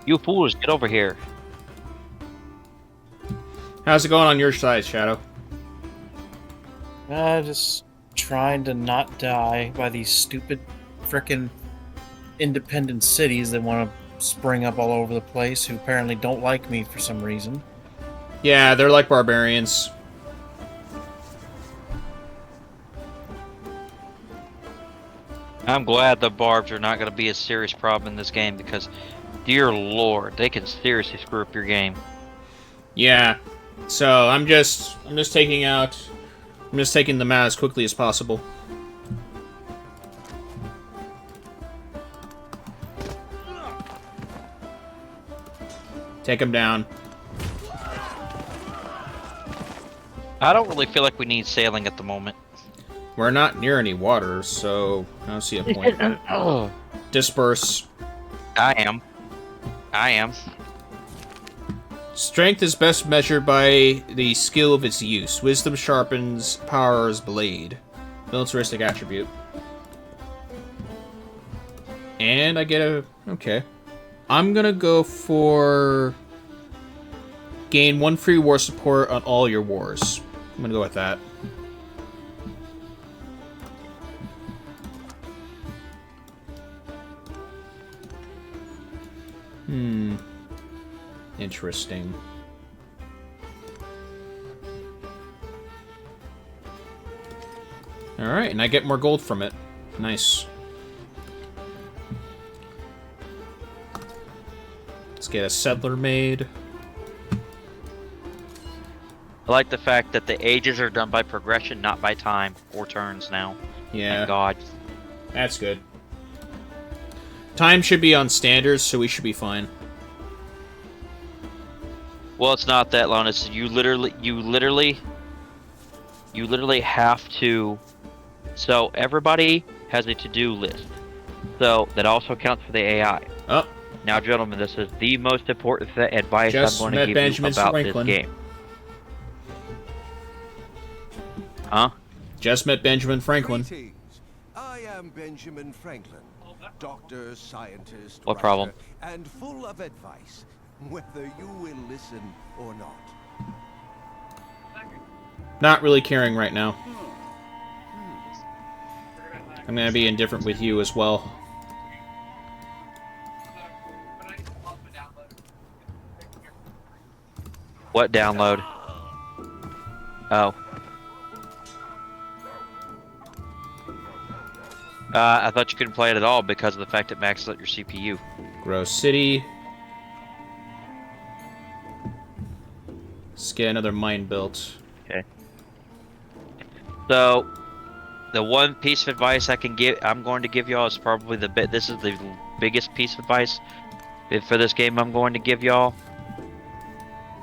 You fools, get over here. How's it going on your side, Shadow? Just trying to not die by these stupid frickin' independent cities that want to spring up all over the place, who apparently don't like me for some reason. Yeah, they're like barbarians. I'm glad the barbs are not going to be a serious problem in this game because, dear lord, they can seriously screw up your game. Yeah. So I'm just taking them out as quickly as possible. Take them down. I don't really feel like we need sailing at the moment. We're not near any water, so I don't see a point. Disperse. I am. Strength is best measured by the skill of its use. Wisdom sharpens power's blade. Militaristic attribute. And I get a... Okay. I'm gonna go for... Gain 1 free war support on all your wars. I'm gonna go with that. Interesting. Alright, and I get more gold from it. Nice. Let's get a settler made. I like the fact that the ages are done by progression, not by time or turns now. Yeah. Thank God. That's good. Time should be on standards, so we should be fine. Well, it's not that long. It's you literally have to. So everybody has a to-do list. So that also counts for the AI. Oh. Now, gentlemen, this is the most important advice Just I'm going to met give Benjamin you about Franklin. this game. Huh? Just met Benjamin Franklin. Greetings. I am Benjamin Franklin, doctor, scientist, What writer, problem? and full of advice, whether you will listen or not. Not really caring right now. I'm gonna be indifferent with you as well. What download? Oh. I thought you couldn't play it at all because of the fact it maxes out your CPU. Grow City. Let's get another mine built. Okay. So, the one piece of advice I'm going to give y'all is probably this is the biggest piece of advice for this game I'm going to give y'all.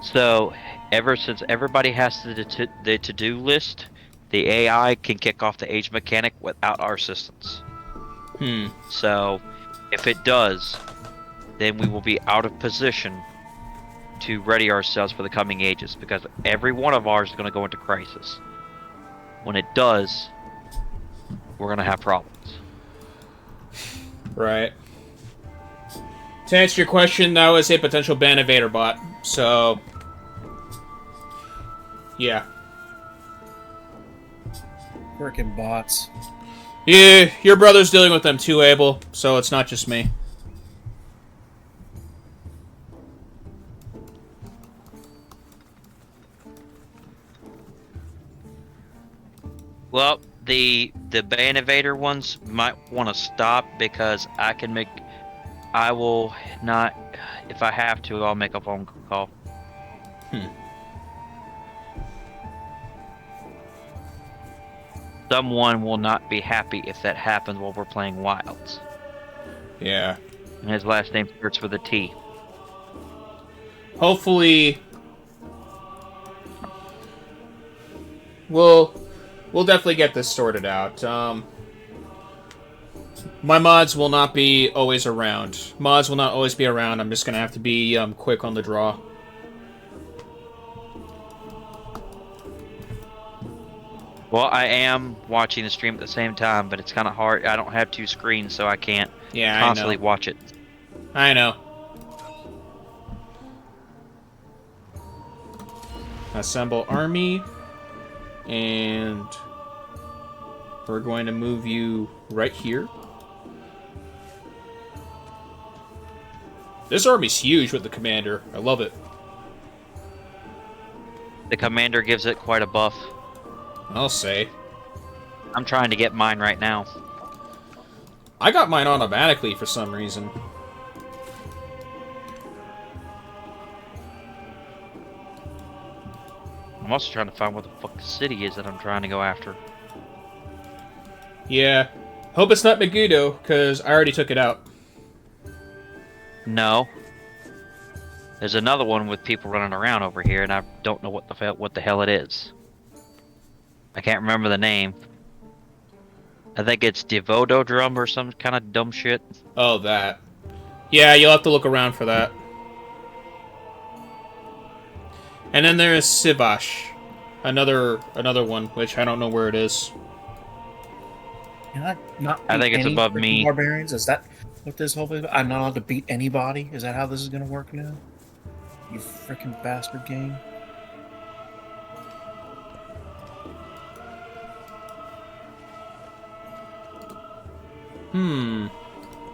So, since everybody has the to-do list, the AI can kick off the age mechanic without our assistance. So, if it does, then we will be out of position to ready ourselves for the coming ages, because every one of ours is going to go into crisis. When it does, we're going to have problems. Right. To answer your question, that was a potential ban evader bot. So, yeah. Frickin' bots. Yeah, your brother's dealing with them too, Abel, so it's not just me. Well, the ban evader ones might want to stop because I will not, if I have to, I'll make a phone call. Someone will not be happy if that happens while we're playing Wilds. Yeah. And his last name starts with a T. Hopefully, we'll definitely get this sorted out. My mods will not be always around. Mods will not always be around. I'm just gonna have to be quick on the draw. Well, I am watching the stream at the same time, but it's kind of hard. I don't have two screens, so I can't constantly watch it. I know. Assemble army. And we're going to move you right here. This army's huge with the commander. I love it. The commander gives it quite a buff. I'll say. I'm trying to get mine right now. I got mine automatically for some reason. I'm also trying to find what the fuck the city is that I'm trying to go after. Yeah. Hope it's not Megiddo, because I already took it out. No. There's another one with people running around over here, and I don't know what the hell it is. I can't remember the name. I think it's Devododrum or some kind of dumb shit. Oh, that. Yeah, you'll have to look around for that. And then there is Sivash. Another one, which I don't know where it is. Can I not I beat think it's any above freaking me. Barbarians? Is that what this whole thing? I'm not allowed to beat anybody? Is that how this is gonna work now? You freaking bastard game.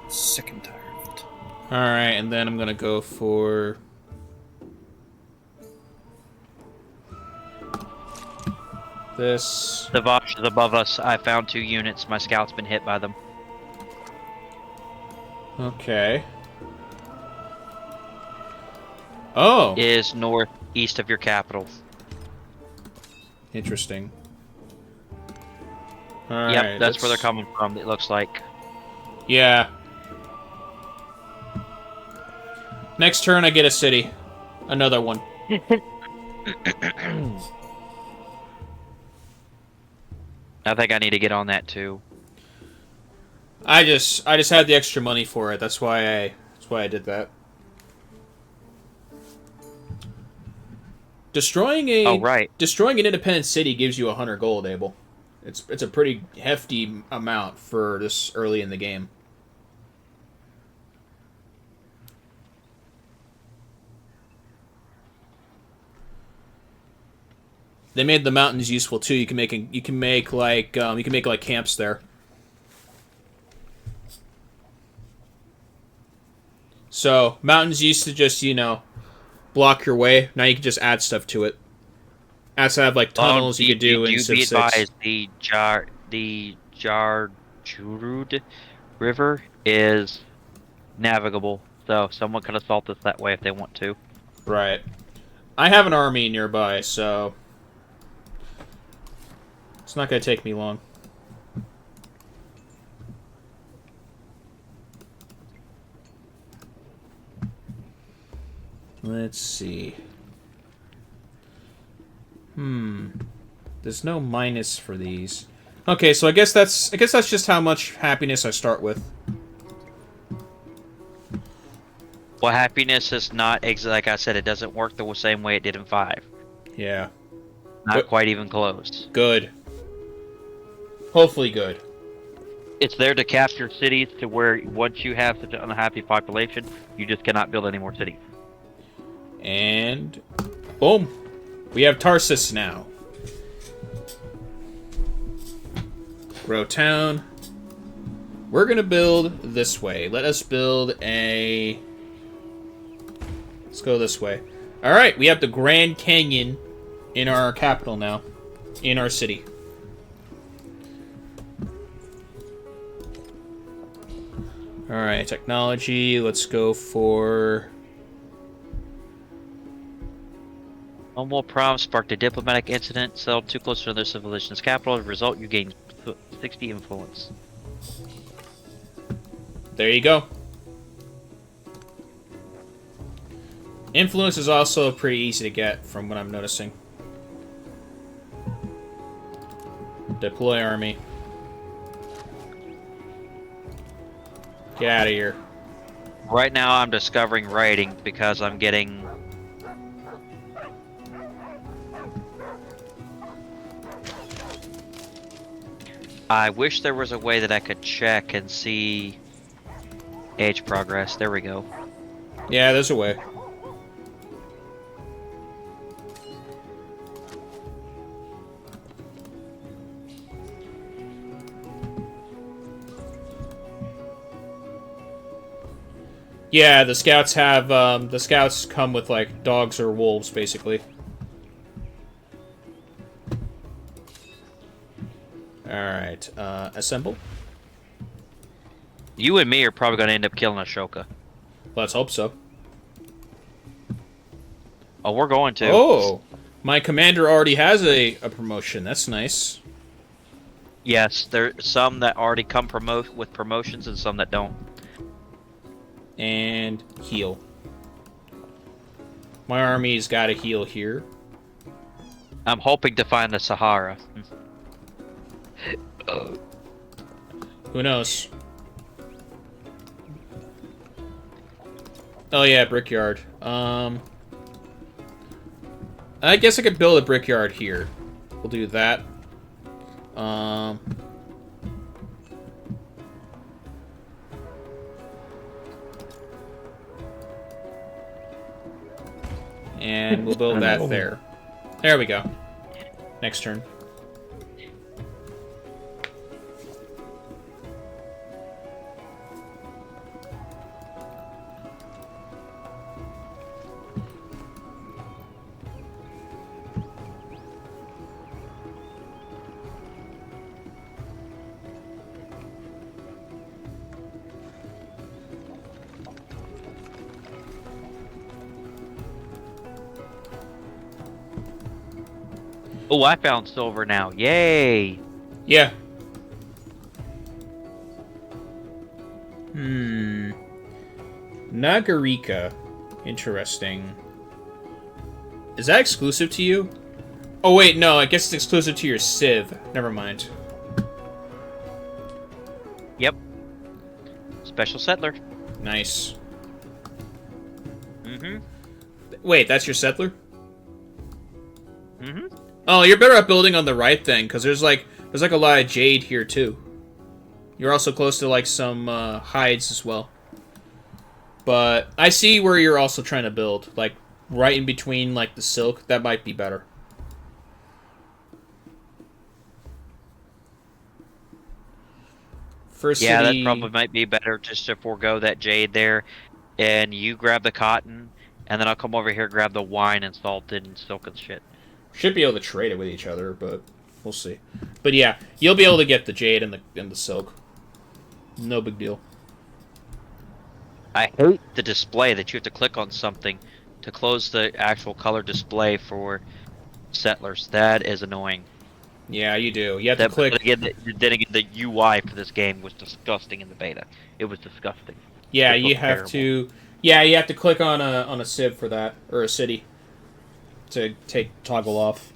Sick and tired of it. Alright, and then I'm gonna go for... this. The Vosh is above us. I found 2 units. My scout's been hit by them. Okay. Oh! Is northeast of your capital. Interesting. Yep, Alright, that's where they're coming from, it looks like. Yeah. Next turn, I get a city. Another one. I think I need to get on that too. I just had the extra money for it. That's why I did that. Destroying an independent city gives you 100 gold, Abel. It's a pretty hefty amount for this early in the game. They made the mountains useful too. You can make like camps there. So mountains used to just block your way. Now you can just add stuff to it. Also have like tunnels you could do in Civ 6. The Jarjurud River is navigable, so someone can assault us that way if they want to. Right. I have an army nearby, so it's not going to take me long. Let's see. There's no minus for these. Okay, so I guess that's just how much happiness I start with. Well, happiness is not like I said. It doesn't work the same way it did in 5. Yeah. Not quite even close. Good. Hopefully good. It's there to capture cities to where once you have such an unhappy population, you just cannot build any more cities. And boom, we have Tarsus now. Grow town. We're gonna build this way. Let us build a... Let's go this way. Alright, we have the Grand Canyon in our capital now. In our city. Alright, technology. Let's go for... One prom sparked a diplomatic incident, settled too close to another civilization's capital. As a result, you gain 60 influence. There you go. Influence is also pretty easy to get, from what I'm noticing. Deploy army. Get out of here. Right now, I'm discovering raiding because I'm getting... I wish there was a way that I could check and see age progress. There we go. Yeah, there's a way. Yeah, the scouts have, the scouts come with, like, dogs or wolves, basically. Alright, assemble. You and me are probably going to end up killing Ashoka. Let's hope so. Oh, we're going to. Oh! My commander already has a promotion. That's nice. Yes, there's some that already come with promotions and some that don't. And heal. My army's got to heal here. I'm hoping to find the Sahara. Who knows? Oh yeah, brickyard. I guess I could build a brickyard here. We'll do that. And we'll build that there. There we go. Next turn. Oh, I found silver now. Yay! Yeah. Nagarika. Interesting. Is that exclusive to you? Oh wait, no, I guess it's exclusive to your Civ. Never mind. Yep. Special settler. Nice. Mm-hmm. Wait, that's your settler? Mm-hmm. Oh, you're better at building on the right then, because there's like a lot of jade here too. You're also close to like some hides as well. But I see where you're also trying to build, like right in between like the silk. That might be better. First Yeah, city... that probably might be better just to forego that jade there, and you grab the cotton, and then I'll come over here grab the wine and salted and silk and shit. Should be able to trade it with each other, but we'll see. But yeah, you'll be able to get the jade and the silk. No big deal. I hate the display that you have to click on something to close the actual color display for settlers. That is annoying. Yeah, you do. You have to click. Then again, the UI for this game was disgusting in the beta. It was disgusting. Yeah, It you looked have terrible. to. Yeah, you have to click on a civ for that, or a city, to toggle off.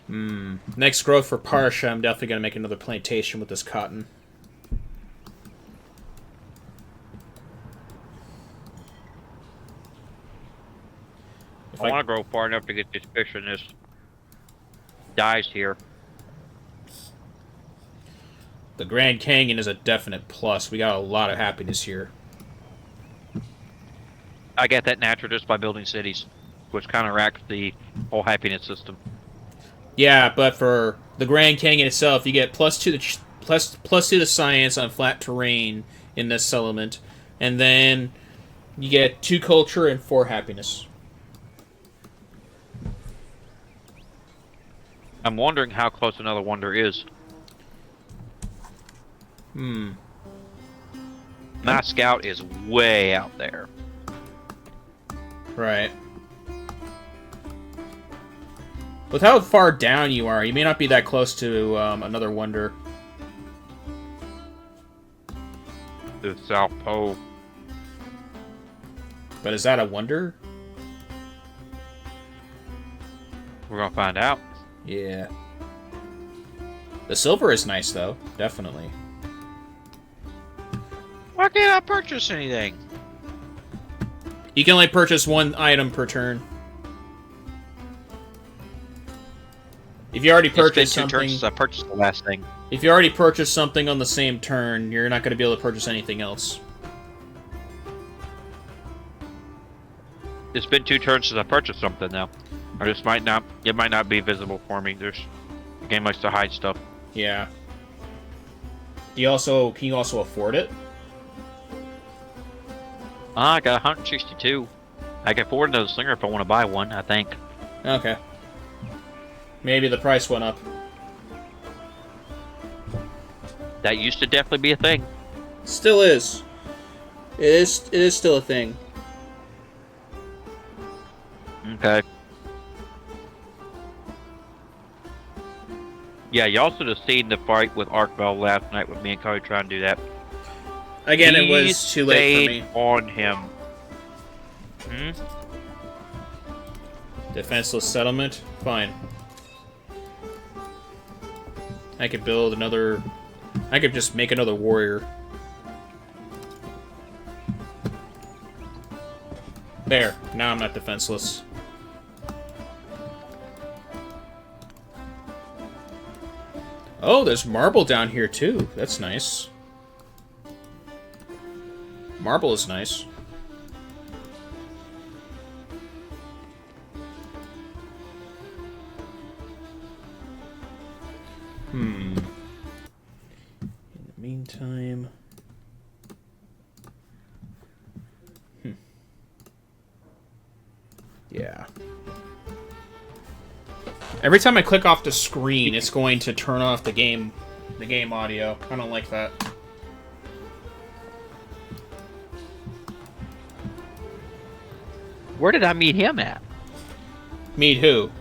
Next growth for Parsha, I'm definitely gonna make another plantation with this cotton. I want to grow far enough to get this fish and this dies here. The Grand Canyon is a definite plus. We got a lot of happiness here. I get that natural just by building cities, which counteracts the whole happiness system. Yeah, but for the Grand Canyon itself, you get plus two to science on flat terrain in this settlement, and then you get 2 culture and 4 happiness. I'm wondering how close another wonder is. My scout is way out there. Right. With how far down you are, you may not be that close to another wonder. The South Pole. But is that a wonder? We're gonna find out. Yeah. The silver is nice, though. Definitely. Why can't I purchase anything? You can only purchase 1 item per turn. If you already purchased It's been 2 turns something, since I purchased the last thing. if you already purchased something on the same turn, you're not going to be able to purchase anything else. It's been 2 turns since I purchased something now. Or this might not. It might not be visible for me. The game likes to hide stuff. Yeah. Can you also afford it? I got 162. I can afford another slinger if I want to buy one, I think. Okay. Maybe the price went up. That used to definitely be a thing. Still is. It is still a thing. Okay. Yeah, y'all should have seen the fight with Arkbell last night with me and Cody trying to do that. Again, it He was too late for me. stayed on him. Hmm? Defenseless settlement? Fine. I could build another... I could just make another warrior. There. Now I'm not defenseless. Oh, there's marble down here, too. That's nice. Marble is nice. In the meantime... Yeah. Every time I click off the screen, it's going to turn off the game audio. I don't like that. Where did I meet him at? Meet who?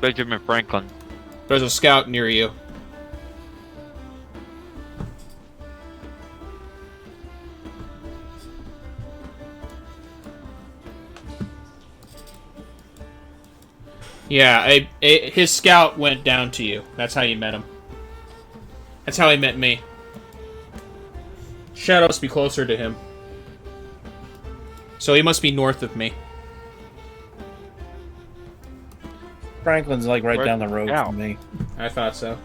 Benjamin Franklin. There's a scout near you. Yeah, his scout went down to you. That's how you met him. That's how he met me. Shadow must be closer to him. So he must be north of me. Franklin's like right Where- down the road Ow. from me. I thought so.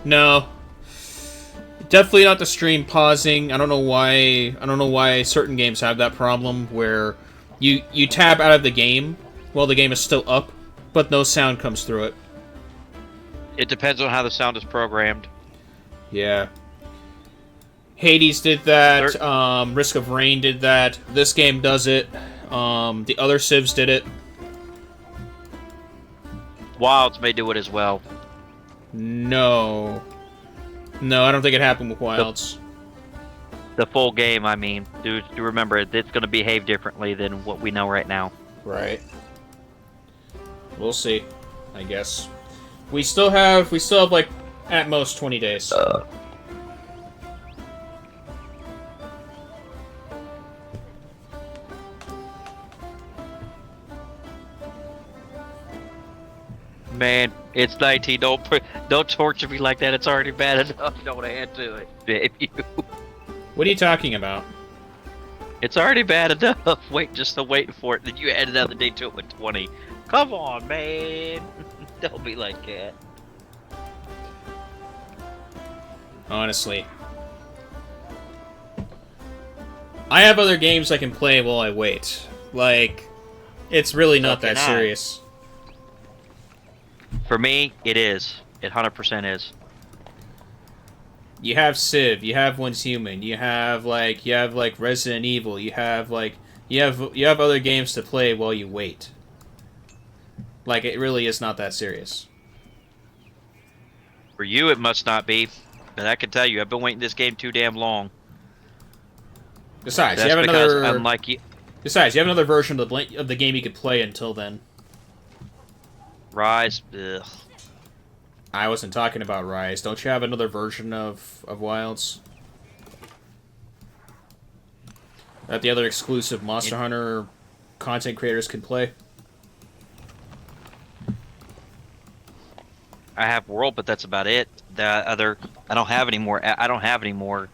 No. Definitely not the stream pausing. I don't know why certain games have that problem where you tab out of the game while the game is still up, but no sound comes through it. It depends on how the sound is programmed. Yeah. Hades did that. Risk of Rain did that. This game does it. The other Civs did it. Wilds may do it as well. No. No, I don't think it happened with Wilds. The full game, I mean. Do remember, it's going to behave differently than what we know right now. Right. We'll see, I guess. We still have like at most 20 days. Man, it's 19. Don't torture me like that. It's already bad enough. Don't add to it, baby. What are you talking about? It's already bad enough. Just waiting for it. Then you add another day to it with 20. Come on, man. Don't be like that. Honestly. I have other games I can play while I wait. Like, it's really not that serious. For me, it is. It 100% is. You have Civ, you have Once Human, you have Resident Evil, you have other games to play while you wait. Like, it really is not that serious. For you, it must not be. But I can tell you, I've been waiting this game too damn long. Besides, That's you have because, another. unlike you, Besides, you have another version of the game you could play until then. Rise. Ugh. I wasn't talking about Rise. Don't you have another version of Wilds? That the other exclusive Monster Hunter content creators can play? I have World, but that's about it. The other, I don't have any more. I don't have any more.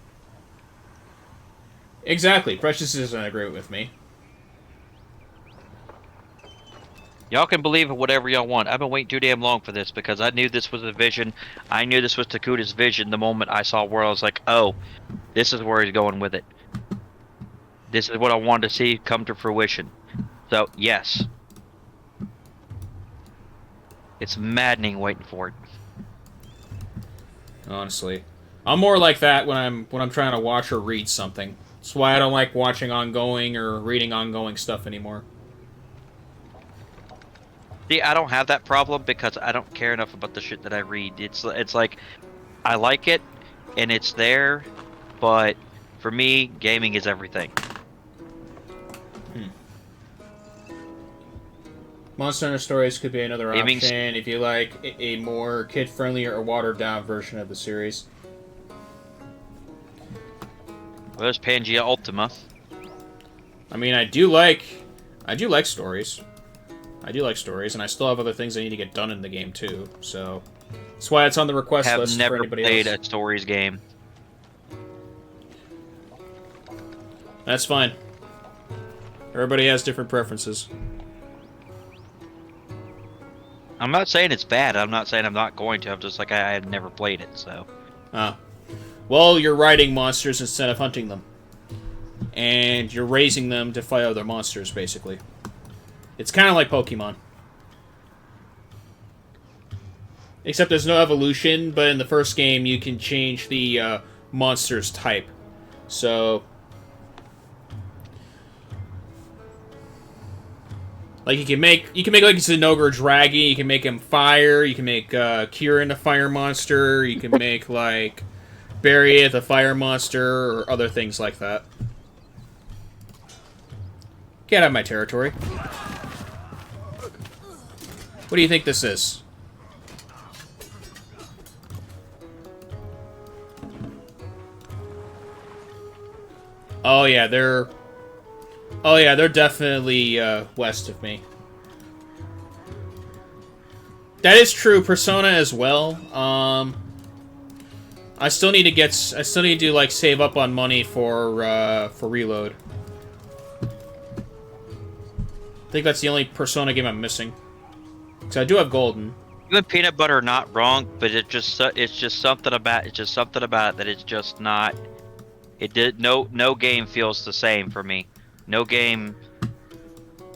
Exactly. Precious isn't agreeing with me. Y'all can believe in whatever y'all want. I've been waiting too damn long for this because I knew this was a vision. I knew this was Takuta's vision the moment I saw World. I was like, oh, this is where he's going with it. This is what I wanted to see come to fruition. So, yes. It's maddening waiting for it. Honestly. I'm more like that when I'm trying to watch or read something. That's why I don't like watching ongoing or reading ongoing stuff anymore. See, I don't have that problem because I don't care enough about the shit that I read. It's like I like it and it's there, but for me, gaming is everything. Monster Hunter Stories could be another Gaming's- option if you like a more kid-friendly or watered-down version of the series. Well, there's Pangea Ultima. I mean, I do like stories. I do like stories, and I still have other things I need to get done in the game too. So that's why it's on the request Have list never for anybody played else. a stories game. That's fine. Everybody has different preferences. I'm not saying it's bad. I'm not saying I'm not going to. I'm just like I had never played it, so. Ah. Well, you're riding monsters instead of hunting them. And you're raising them to fight other monsters, basically. It's kind of like Pokemon. Except there's no evolution, but in the first game you can change the monster's type. So... like, you can make like Zinogre Draggy, you can make him fire, you can make Kieran a fire monster, you can make, like, Barrieth a fire monster, or other things like that. Get out of my territory. What do you think this is? Oh yeah, they're definitely west of me. That is true. Persona as well. I still need to like save up on money for Reload. I think that's the only Persona game I'm missing. Because I do have Golden. You and Peanut Butter are not wrong, but it's just something about it that it's just not. It did no game feels the same for me. No game,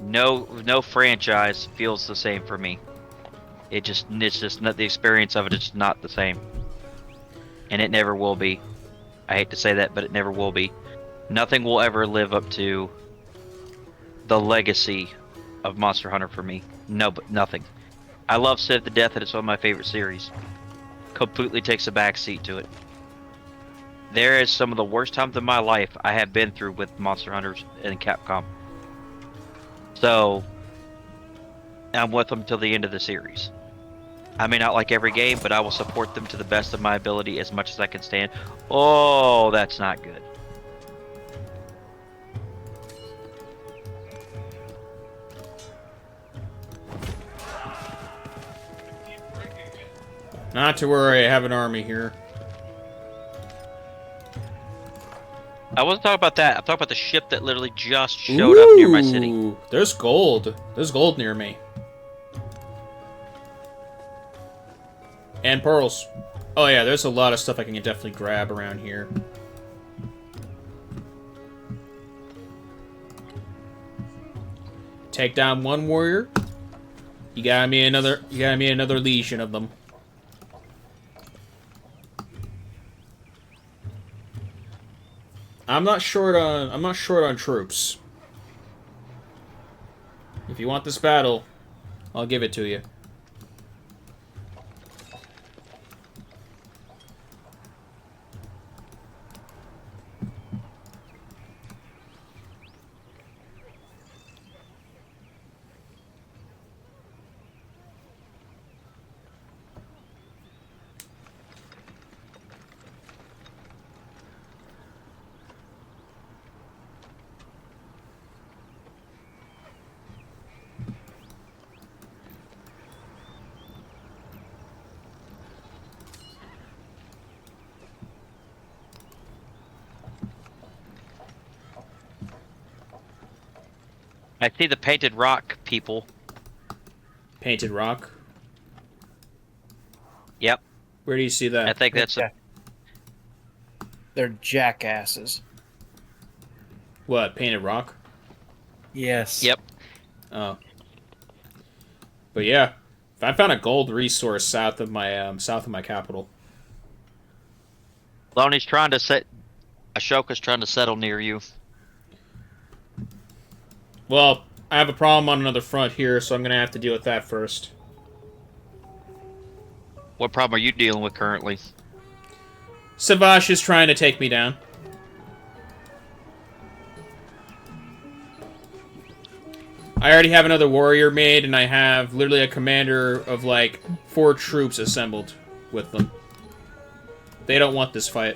no franchise feels the same for me. It's just not the experience of it. It's not the same, and it never will be. I hate to say that, but it never will be. Nothing will ever live up to the legacy of Monster Hunter for me. No, but nothing. I love Civ to death, and it's one of my favorite series. Completely takes a back seat to it. There is some of the worst times in my life I have been through with Monster Hunters and Capcom. So, I'm with them till the end of the series. I may not like every game, but I will support them to the best of my ability as much as I can stand. Oh, that's not good. Not to worry, I have an army here. I wasn't talking about that. I'm talking about the ship that literally just showed up near my city. Ooh, there's gold. There's gold near me. And pearls. Oh yeah, there's a lot of stuff I can definitely grab around here. Take down one warrior. You got me another legion of them. I'm not short on troops. If you want this battle, I'll give it to you. I see the painted rock people. Painted rock? Yep. Where do you see that? I think that's a, They're jackasses. What, painted rock? Yes. yep. Oh. But yeah, I found a gold resource south of my capital. Lonnie's trying to set. Ashoka's trying to settle near you. Well, I have a problem on another front here, so I'm gonna have to deal with that first. What problem are you dealing with currently? Savash is trying to take me down. I already have another warrior made, and I have literally a commander of, like, 4 troops assembled with them. They don't want this fight.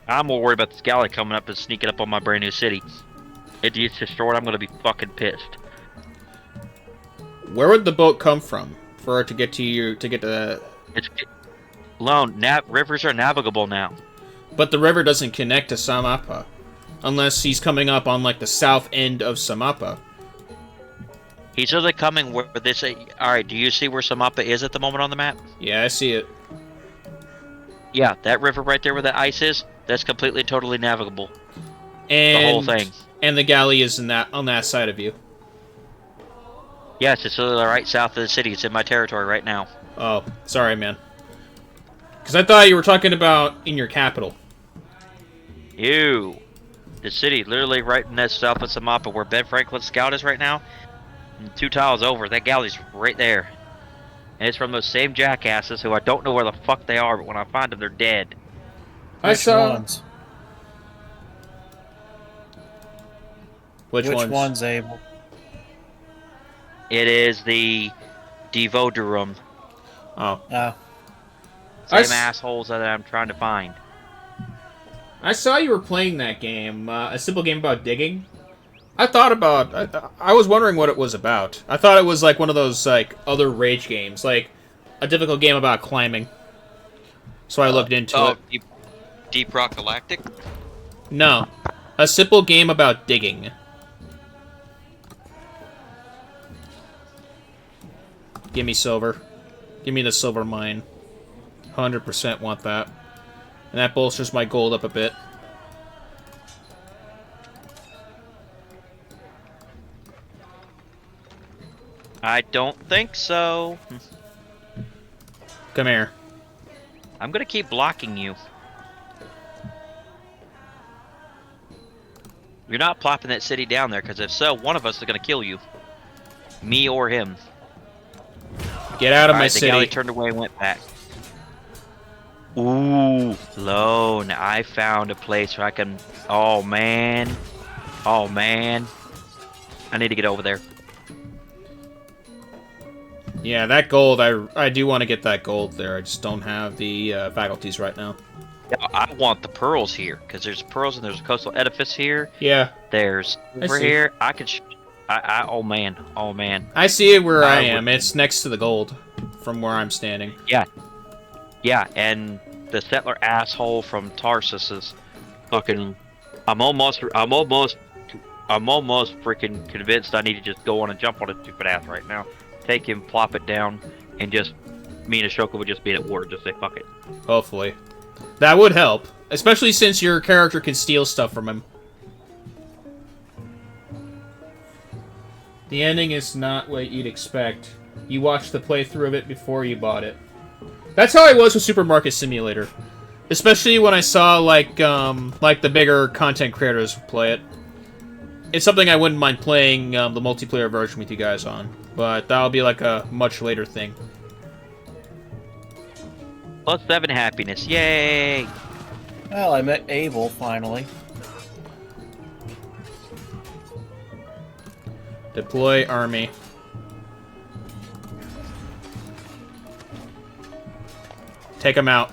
I'm more worried about this galley coming up and sneaking up on my brand new city. If it gets destroyed, I'm gonna be fucking pissed. Where would the boat come from for it to get to you, to get to the... It's rivers are navigable now. But the river doesn't connect to Samapa. Unless he's coming up on, like, the south end of Samapa. He's either coming where this... Alright, do you see where Samapa is at the moment on the map? Yeah, I see it. Yeah, that river right there where the ice is, that's completely totally navigable. And, the whole thing. And the galley is in that on that side of you. Yes, it's literally right south of the city. It's in my territory right now. Oh, sorry, man. Because I thought you were talking about in your capital. Ew. The city, literally right in that south of Samapa, where Ben Franklin's scout is right now. And 2 tiles over, that galley's right there. And it's from those same jackasses who I don't know where the fuck they are, but when I find them, they're dead. Which ones? Which one's Abel? It is the Devodurum. Oh. Same assholes that I'm trying to find. I saw you were playing that game, a simple game about digging. I was wondering what it was about. I thought it was like one of those, like, other Rage games, like a difficult game about climbing. So I looked into it. Deep Rock Galactic? No. A simple game about digging. Give me silver. Give me the silver mine. 100% want that. And that bolsters my gold up a bit. I don't think so. Come here. I'm gonna keep blocking you. You're not plopping that city down there, because if so, one of us is gonna kill you. Me or him. Get out of my The city. galley turned away and went back. Ooh, Lone. I found a place where I can... Oh, man. Oh, man. I need to get over there. Yeah, that gold, I do want to get that gold there. I just don't have the faculties right now. Yeah, I want the pearls here, because there's pearls and there's a coastal edifice here. Yeah. There's over here. I could... oh, man. Oh, man. I see it where I am. It's next to the gold from where I'm standing. Yeah. Yeah, and the settler asshole from Tarsus is fucking... I'm almost freaking convinced I need to just go on and jump on his stupid ass right now. Take him, plop it down, and just... Me and Ashoka would just be at war, just say fuck it. Hopefully. That would help. Especially since your character can steal stuff from him. The ending is not what you'd expect. You watched the playthrough of it before you bought it. That's how I was with Supermarket Simulator. Especially when I saw, like the bigger content creators play it. It's something I wouldn't mind playing the multiplayer version with you guys on. But that'll be like a much later thing. +7 happiness, yay! Well, I met Abel, finally. Deploy army. Take him out.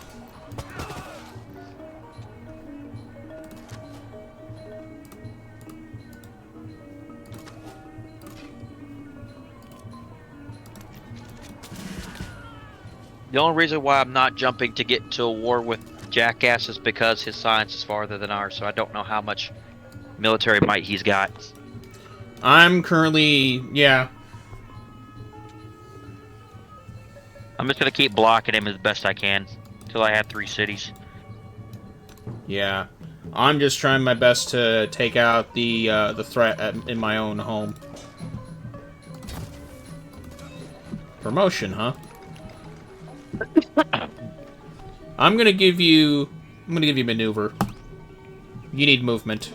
The only reason why I'm not jumping to get into a war with Jackass is because his science is farther than ours, so I don't know how much military might he's got. I'm currently... yeah. I'm just gonna keep blocking him as best I can until I have 3 cities. Yeah. I'm just trying my best to take out the threat in my own home. Promotion, huh? I'm gonna give you I'm gonna give you maneuver. You need movement.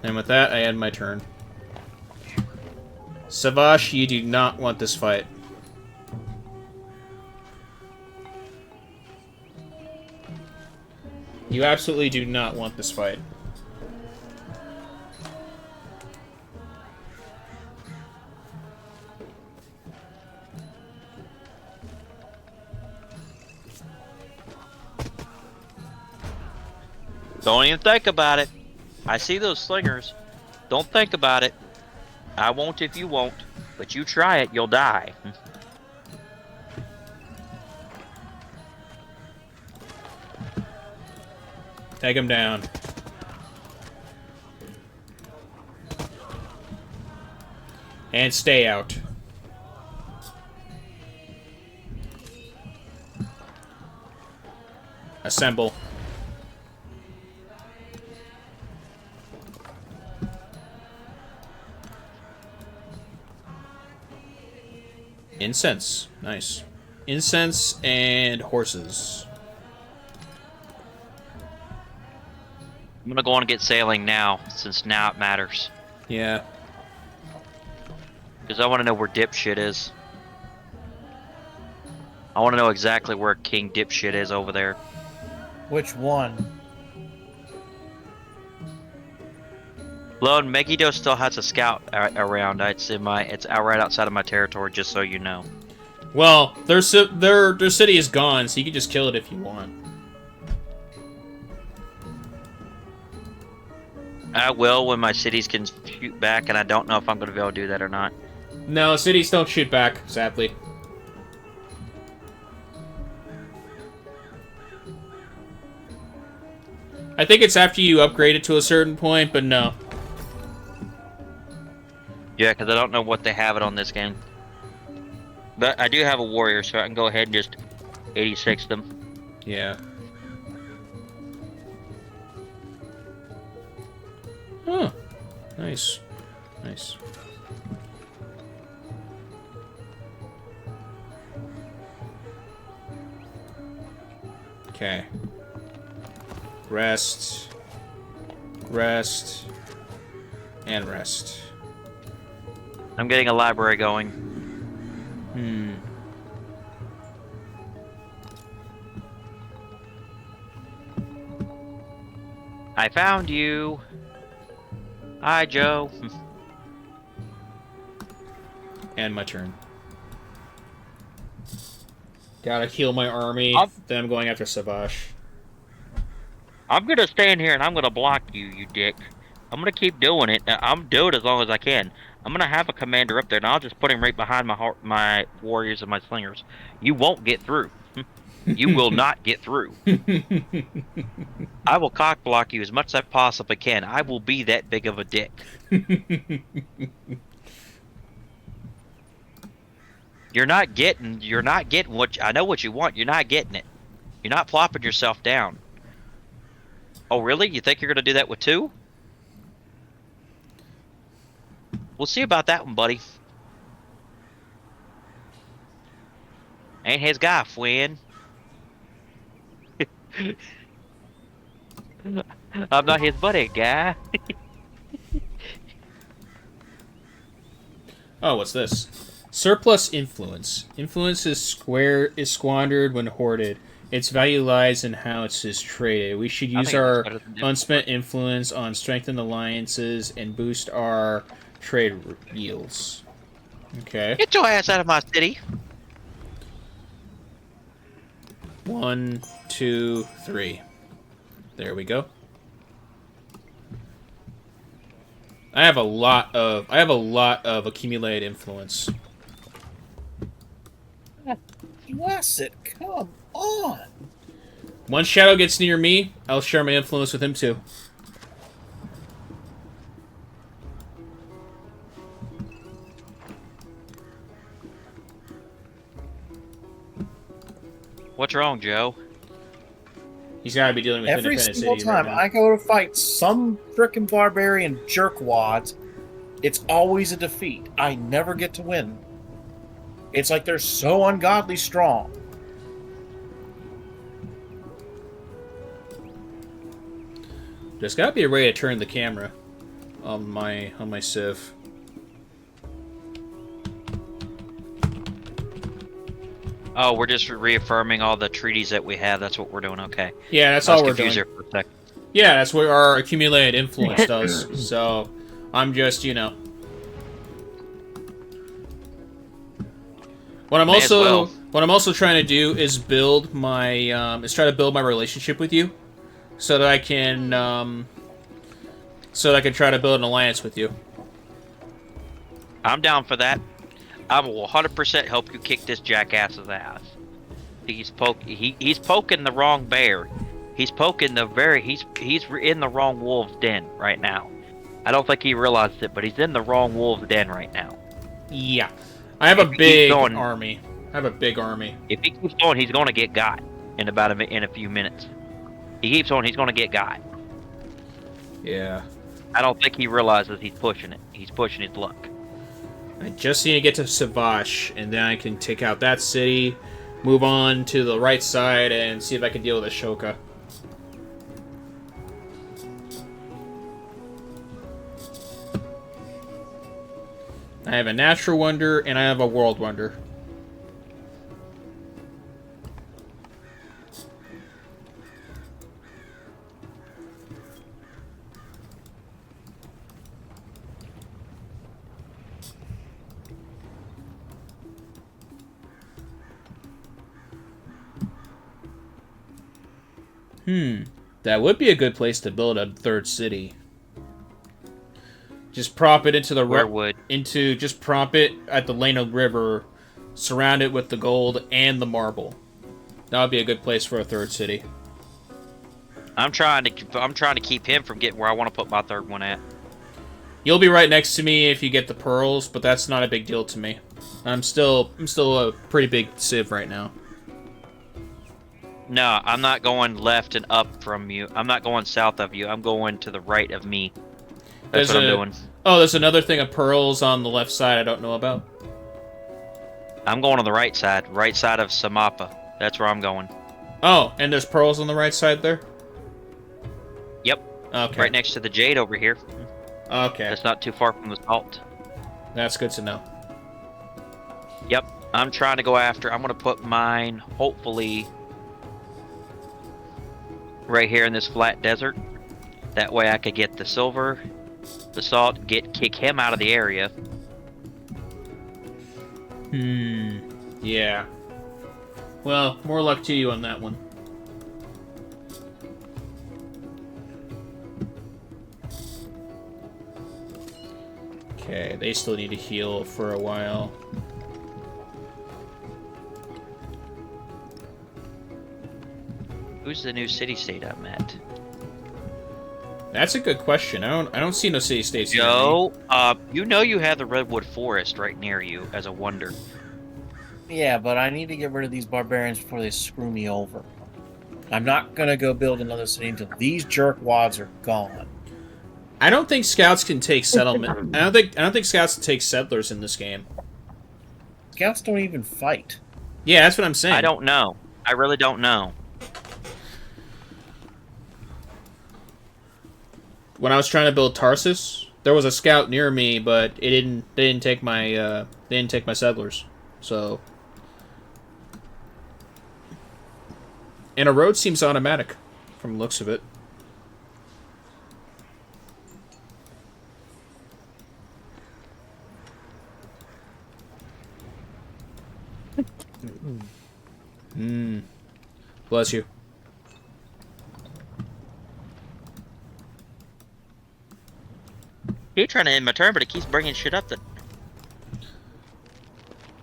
And with that, I end my turn. Savash, you do not want this fight. You absolutely do not want this fight. Don't even think about it. I see those slingers. Don't think about it. I won't if you won't. But you try it, you'll die. Take him down. And stay out. Assemble. Incense. Nice. Incense and horses. I'm gonna go on and get sailing now, since now it matters. Yeah. Because I want to know where dipshit is. I want to know exactly where King Dipshit is over there. Which one? Lone Megiddo still has a scout around. It's out right outside of my territory, just so you know. Well, their city is gone, so you can just kill it if you want. I will when my cities can shoot back, and I don't know if I'm going to be able to do that or not. No, cities don't shoot back, sadly. I think it's after you upgrade it to a certain point, but no. Yeah, because I don't know what they have it on this game. But I do have a warrior, so I can go ahead and just 86 them. Yeah. Huh. Nice. Nice. Okay. Rest. Rest. And rest. I'm getting a library going. I found you. Hi, Joe. And my turn. Gotta heal my army. Then I'm going after Savash. I'm gonna stand here and I'm gonna block you, you dick. I'm gonna keep doing it. I'm doing it as long as I can. I'm gonna have a commander up there, and I'll just put him right behind my warriors and my slingers. You won't get through. You will not get through. I will cock block you as much as I possibly can. I will be that big of a dick. You're not getting what I know what you want. You're not getting it. You're not plopping yourself down. Oh, really? You think you're gonna do that with two? We'll see about that one, buddy. Ain't his guy, Flynn. I'm not his buddy, guy. Oh, what's this? Surplus influence. Influence is squandered when hoarded. Its value lies in how it is traded. We should use our unspent influence on strengthen alliances and boost our trade yields. Okay. Get your ass out of my city. 1, 2, 3. There we go. I have a lot of accumulated influence. Blessed, come on! Once Shadow gets near me, I'll share my influence with him too. What's wrong, Joe? He's gotta be dealing with Every Independent single City right time now. I go to fight some frickin' barbarian jerkwads, it's always a defeat. I never get to win. It's like they're so ungodly strong. There's gotta be a way to turn the camera on my Civ. Oh, we're just reaffirming all the treaties that we have. That's what we're doing. Okay. Yeah, that's I was all we're confused doing. there for a second. Yeah, that's what our accumulated influence does. So, I'm just, you know. What I'm May as well. also trying to do is build my try to build my relationship with you, so that I can try to build an alliance with you. I'm down for that. I will 100% help you kick this jackass's ass. He's poking the wrong bear. He's poking he's in the wrong wolf's den right now. I don't think he realized it, but he's in the wrong wolf's den right now. Yeah, I have a big army. I have a big army. If he keeps going, he's going to get got in a few minutes. He keeps on, he's going to get got. Yeah. I don't think he realizes he's pushing it. He's pushing his luck. I just need to get to Savash, and then I can take out that city, move on to the right side, and see if I can deal with Ashoka. I have a natural wonder, and I have a world wonder. That would be a good place to build a third city. Just prop it into the just prop it at the Lena River, surround it with the gold and the marble. That would be a good place for a third city. I'm trying to keep him from getting where I want to put my third one at. You'll be right next to me if you get the pearls, but that's not a big deal to me. I'm still a pretty big civ right now. No, I'm not going left and up from you. I'm not going south of you. I'm going to the right of me. That's what I'm doing. Oh, there's another thing of pearls on the left side I don't know about. I'm going on the right side of Samapa. That's where I'm going. Oh, and there's pearls on the right side there? Yep. Okay. Right next to the jade over here. Okay. That's not too far from the salt. That's good to know. Yep. I'm trying to go after. I'm going to put mine, hopefully, right here in this flat desert. That way I could get the silver, the salt, kick him out of the area. Yeah. Well, more luck to you on that one. Okay, they still need to heal for a while. Who's the new city-state I'm at? That's a good question. I don't see no city-states. Joe, you know you have the Redwood Forest right near you as a wonder. Yeah, but I need to get rid of these barbarians before they screw me over. I'm not gonna go build another city until these jerkwads are gone. I don't think scouts can take settlement. I don't think scouts can take settlers in this game. Scouts don't even fight. Yeah, that's what I'm saying. I don't know. I really don't know. When I was trying to build Tarsus, there was a scout near me, but they didn't take my settlers. So, and a road seems automatic from the looks of it. Bless you. You're trying to end my turn, but it keeps bringing shit up that...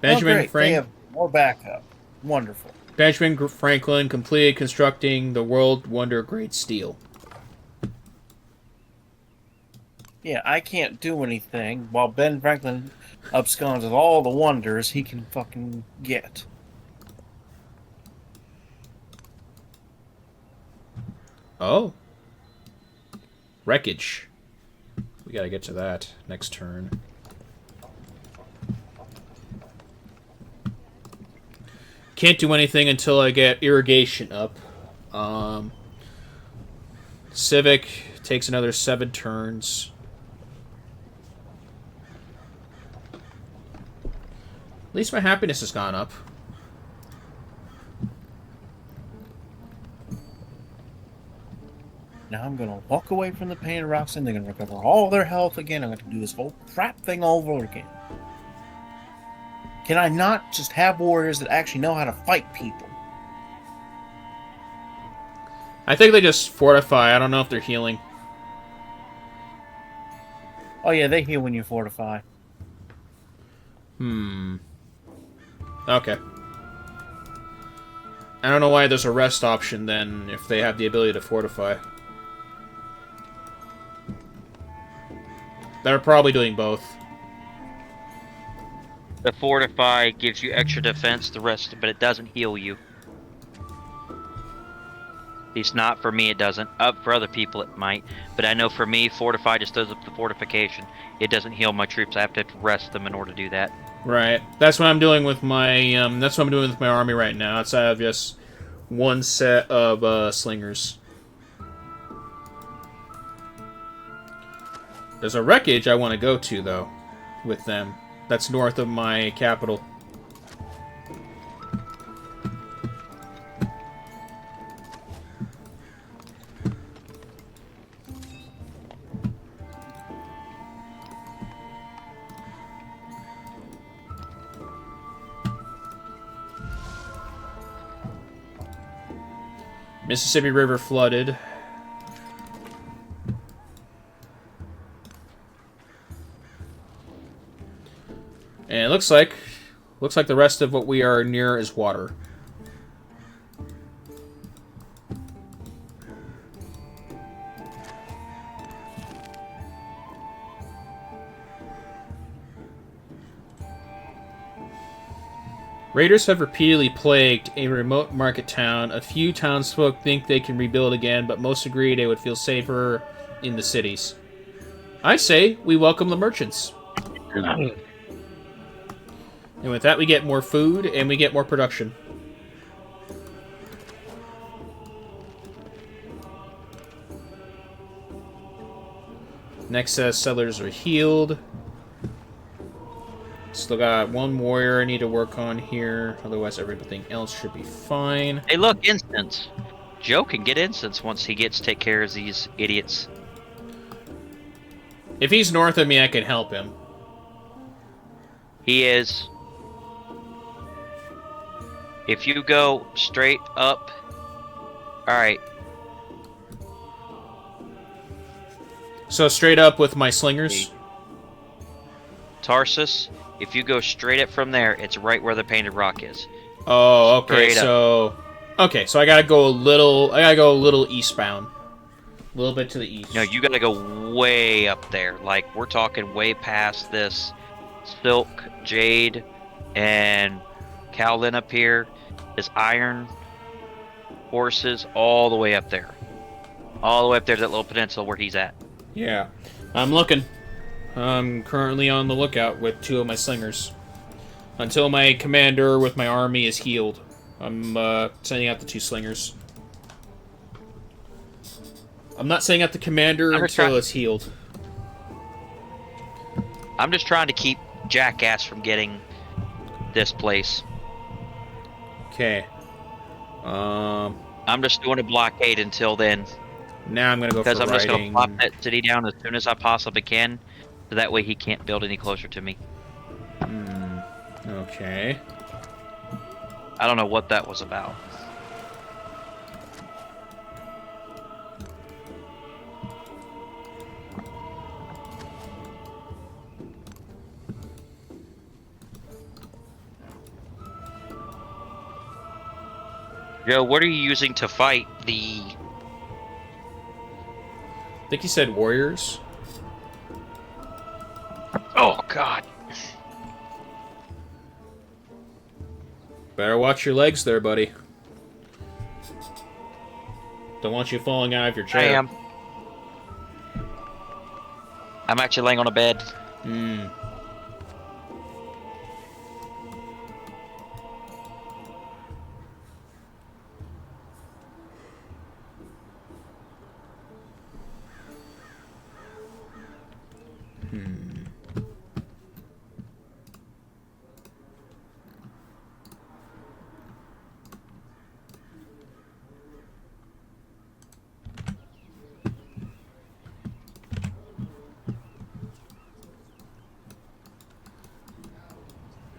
Benjamin They Franklin. have more backup. Wonderful. Benjamin Franklin completed constructing the World Wonder Great Steel. Yeah, I can't do anything while Ben Franklin absconds with all the wonders he can fucking get. Oh. Wreckage. We gotta get to that next turn. can't do anything until I get irrigation up. Civic takes another 7 turns. At least my happiness has gone up. Now I'm gonna walk away from the painted rocks and they're gonna recover all their health again. I'm gonna do this whole crap thing all over again. Can I not just have warriors that actually know how to fight people? I think they just fortify. I don't know if they're healing. Oh yeah, they heal when you fortify. Okay. I don't know why there's a rest option then, if they have the ability to fortify. They're probably doing both. The fortify gives you extra defense, the rest, but it doesn't heal you. At least not for me, it doesn't. For other people, it might. But I know for me, fortify just does up the fortification. It doesn't heal my troops. I have to rest them in order to do that. Right. That's what I'm doing with my. That's what I'm doing with my army right now. It's I have just one set of slingers. There's a wreckage I want to go to though, with them. That's north of my capital. Mississippi River flooded. And it looks like the rest of what we are near is water. Raiders have repeatedly plagued a remote market town. A few townsfolk think they can rebuild again, but most agree they would feel safer in the cities. I say we welcome the merchants. And with that, we get more food and we get more production. Next says settlers are healed. Still got one warrior I need to work on here. Otherwise, everything else should be fine. Hey, look, instance. Joe can get instance once he gets to take care of these idiots. If he's north of me, I can help him. He is. If you go straight up... Alright. So straight up with my slingers? Tarsus, if you go straight up from there, it's right where the painted rock is. Oh, okay, Straight so... Okay, so I gotta go a little eastbound. A little bit to the east. No, you gotta go way up there. Like, we're talking way past this silk, jade, and Cowlin up here. This iron, horses, all the way up there. All the way up there to that little peninsula where he's at. Yeah, I'm looking. I'm currently on the lookout with 2 of my slingers. Until my commander with my army is healed, I'm sending out the 2 slingers. I'm not sending out the commander until it's healed. I'm just trying to keep Jackass from getting this place. Okay. I'm just doing a blockade until then. Now I'm gonna go for Because I'm just gonna riding. plop that city down as soon as I possibly can, so that way he can't build any closer to me. Okay. I don't know what that was about. Joe, what are you using to fight the... I think he said warriors. Oh, God. Better watch your legs there, buddy. Don't want you falling out of your chair. I am. I'm actually laying on a bed.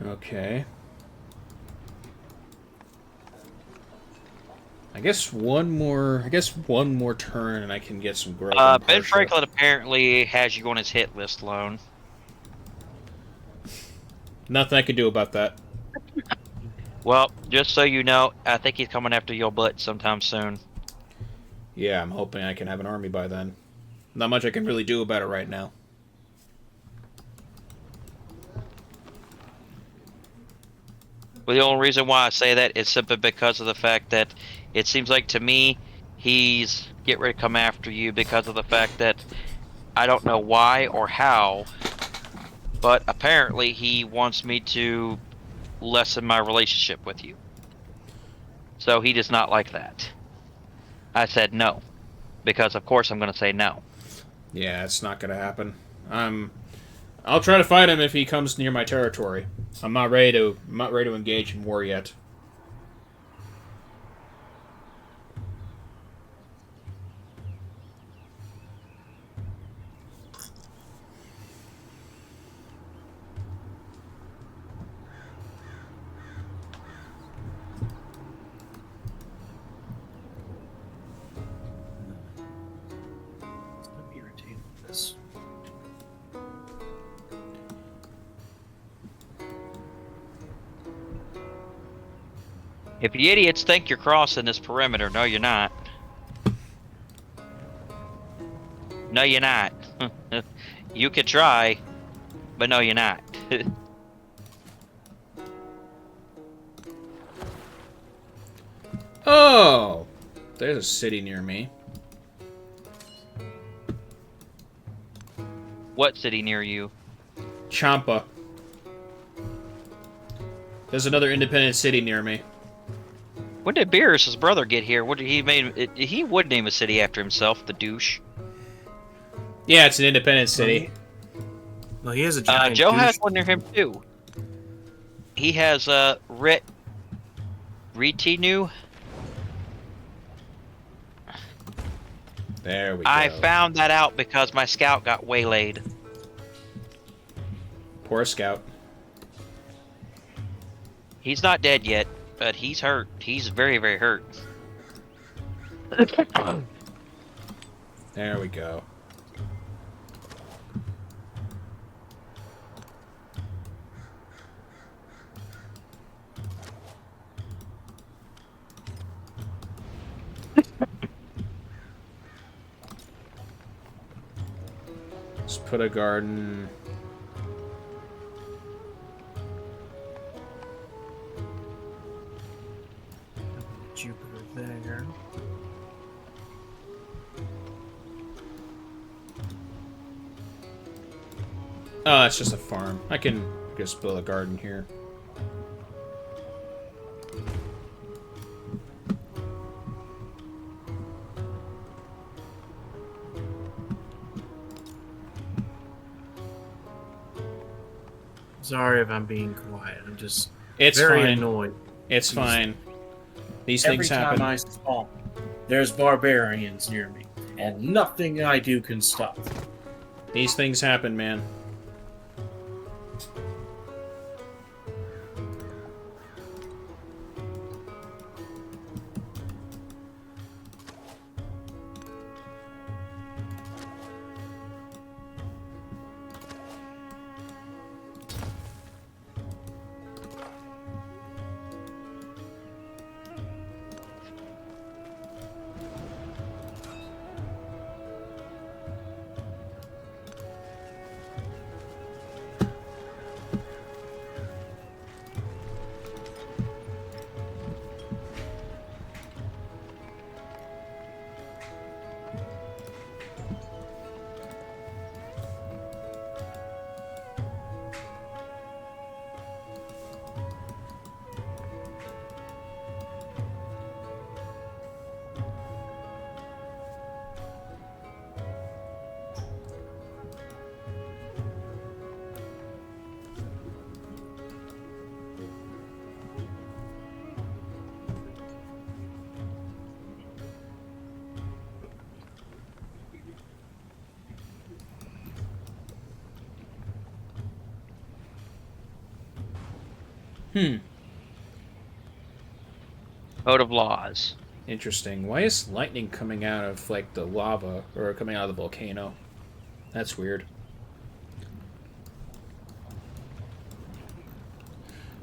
Okay. I guess one more turn and I can get some growth. on Ben Parsha. Franklin apparently has you on his hit list, Lone. Nothing I can do about that. Well, just so you know, I think he's coming after your butt sometime soon. Yeah, I'm hoping I can have an army by then. Not much I can really do about it right now. But the only reason why I say that is simply because of the fact that it seems like to me he's get ready to come after you because of the fact that I don't know why or how, but apparently he wants me to lessen my relationship with you. So he does not like that. I said no, because of course I'm going to say no. Yeah, it's not gonna happen. I'll try to fight him if he comes near my territory. I'm not ready to engage in war yet. I'm irritated with this. If you idiots think you're crossing this perimeter, no you're not. No you're not. You could try, but no you're not. Oh! There's a city near me. What city near you? Champa. There's another independent city near me. When did Beerus' brother get here? What did he made? He would name a city after himself, the douche. Yeah, it's an independent city. Well, he has a giant Joe douche. has one near him too. He has Ritinu. There we go. I found that out because my scout got waylaid. Poor scout. He's not dead yet, but he's hurt. He's very, very hurt. There we go. Let's put a garden. Jupiter there. Oh, it's just a farm. I can just build a garden here. Sorry if I'm being quiet. I'm just It's very fine. annoyed. It's fine. These Every things time happen. I spawn, there's barbarians near me, and nothing I do can stop them. These things happen, man. Hmm. Code of laws. Interesting. Why is lightning coming out of, like, the lava, or coming out of the volcano? That's weird.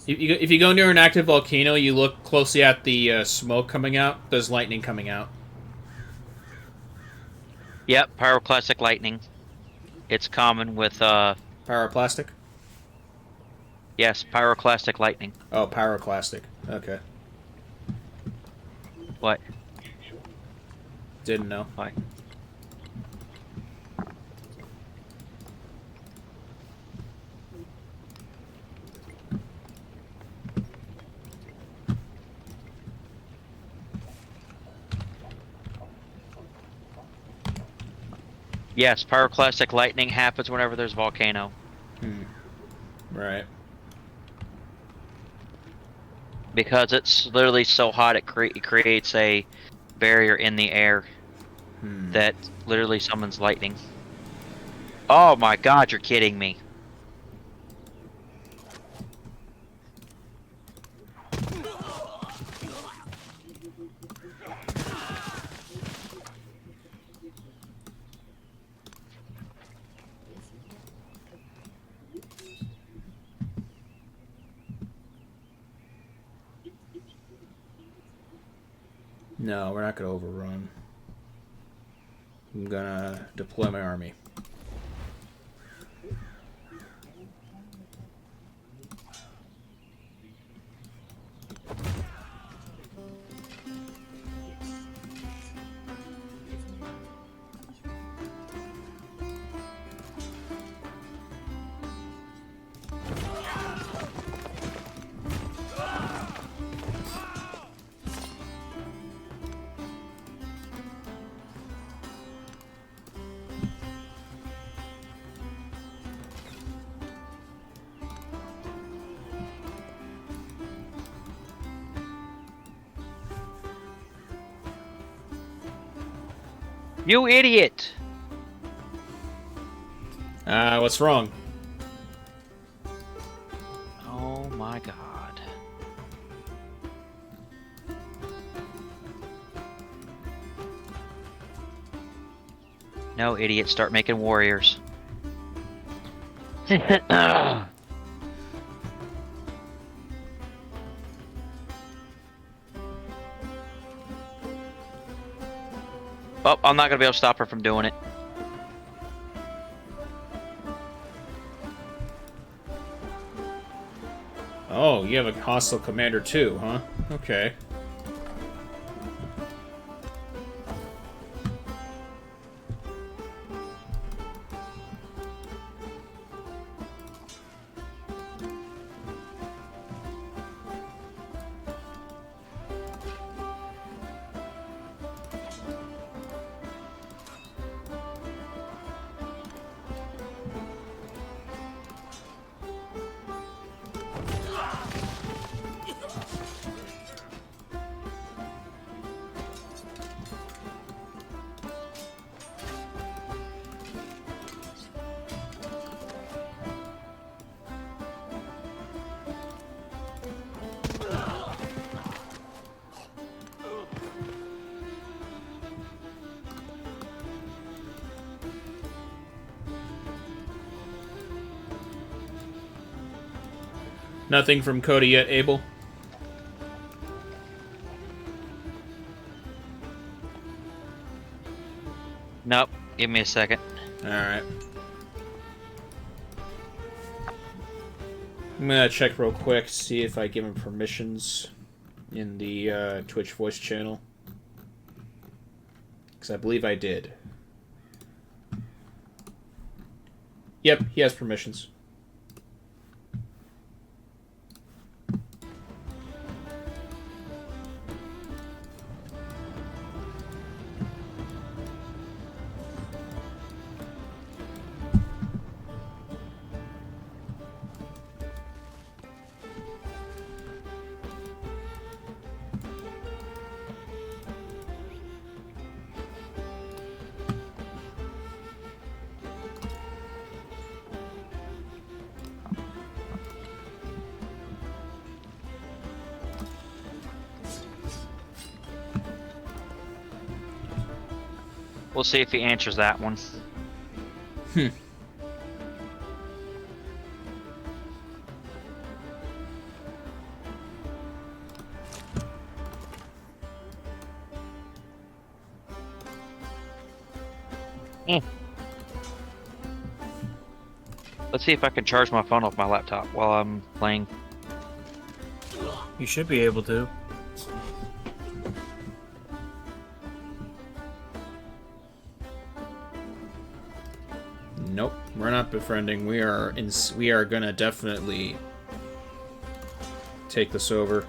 If you go near an active volcano, you look closely at the smoke coming out, there's lightning coming out. Yep, pyroclastic lightning. It's common with Pyroclastic? yes, pyroclastic lightning. Oh, pyroclastic. Okay. What? Didn't know. Why? Yes, pyroclastic lightning happens whenever there's a volcano. Right. Because it's literally so hot, it creates a barrier in the air that literally summons lightning. Oh my god, you're kidding me. No, we're not going to overrun. I'm going to deploy my army. You idiot! What's wrong? Oh my god. No, idiot, start making warriors. Oh, I'm not gonna be able to stop her from doing it. Oh, you have a hostile commander too, huh? Okay. Nothing from Cody yet, Abel? Nope. Give me a second. Alright. I'm gonna check real quick, see if I give him permissions in the Twitch voice channel. Because I believe I did. Yep, he has permissions. We'll see if he answers that one. Let's see if I can charge my phone off my laptop while I'm playing. You should be able to. Nope, we're not befriending. We are gonna definitely take this over.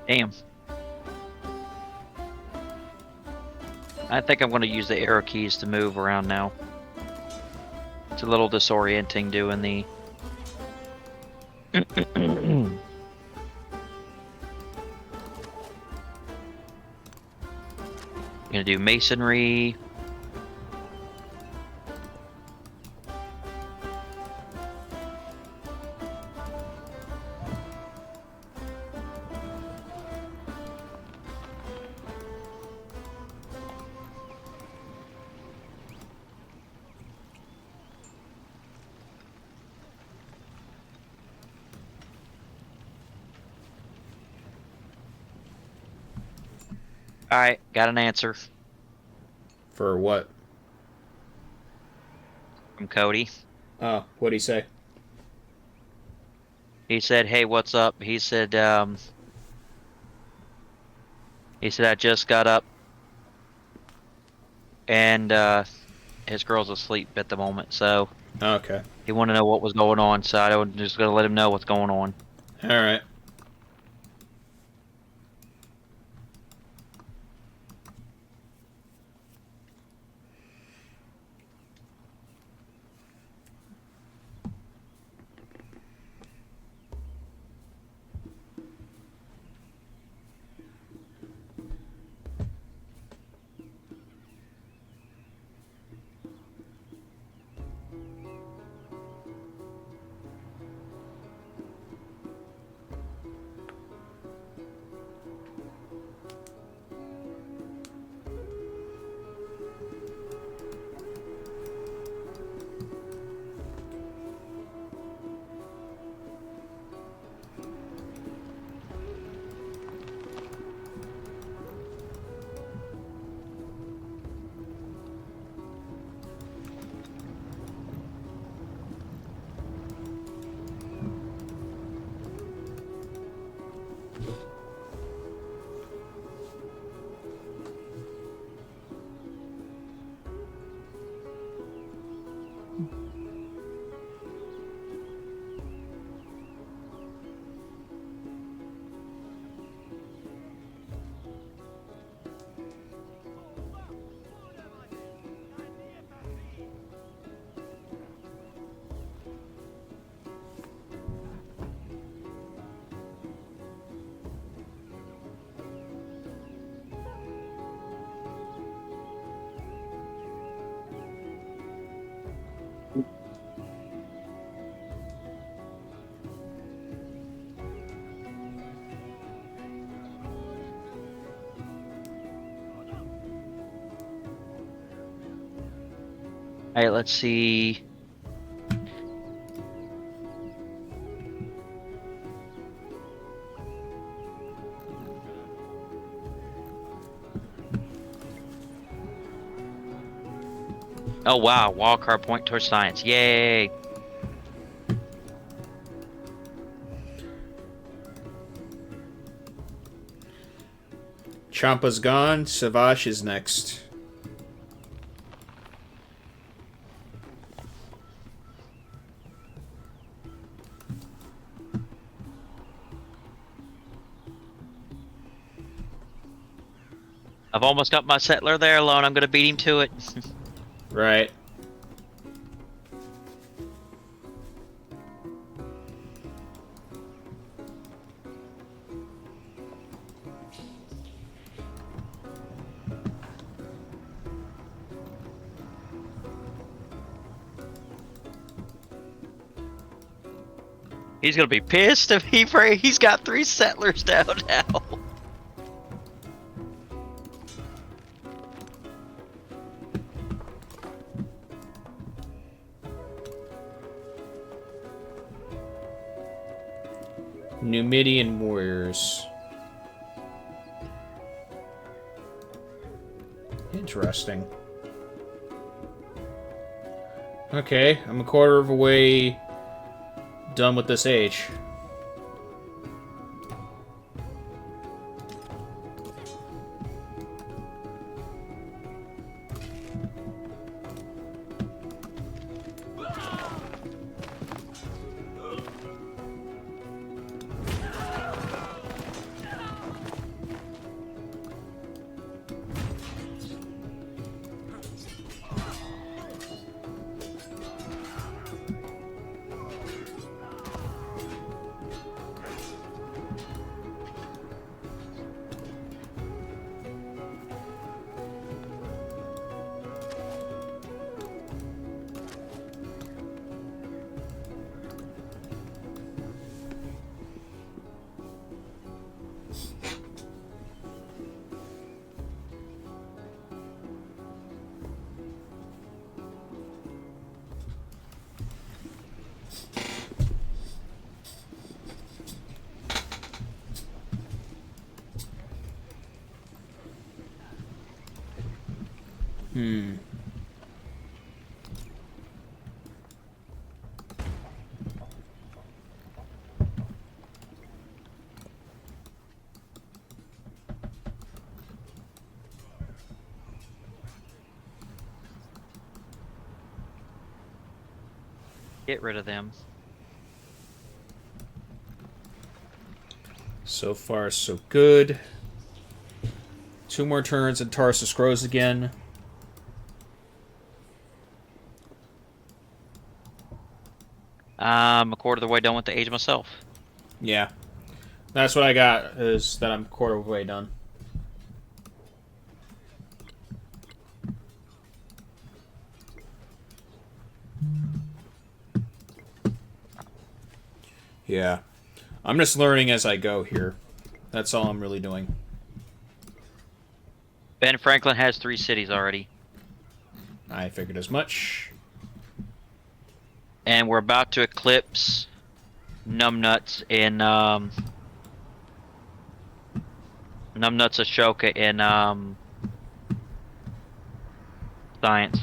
Damn. I think I'm going to use the arrow keys to move around now. It's a little disorienting doing the... Gonna do masonry. Alright, got an answer For what? from Cody. Oh, what'd he say? He said, "Hey, what's up?" He said, I just got up and his girl's asleep at the moment, so Okay. he wanted to know what was going on, so I was just gonna let him know what's going on. Alright. Alright, let's see. Oh wow, wildcard point towards science. Yay! Champa's gone. Savage is next. I've almost got my settler there alone. I'm gonna beat him to it. Right. He's gonna be pissed if he's got 3 settlers down now. Numidian warriors. Interesting. Okay, I'm a quarter of a way done with this age. Get rid of them. So far, so good. 2 more turns and Tarsus grows again. I'm a quarter of the way done with the age myself. Yeah. That's what I got, is that I'm a quarter of the way done. Yeah. I'm just learning as I go here. That's all I'm really doing. Ben Franklin has 3 cities already. I figured as much. And we're about to eclipse Numbnuts in Numbnuts Ashoka in science.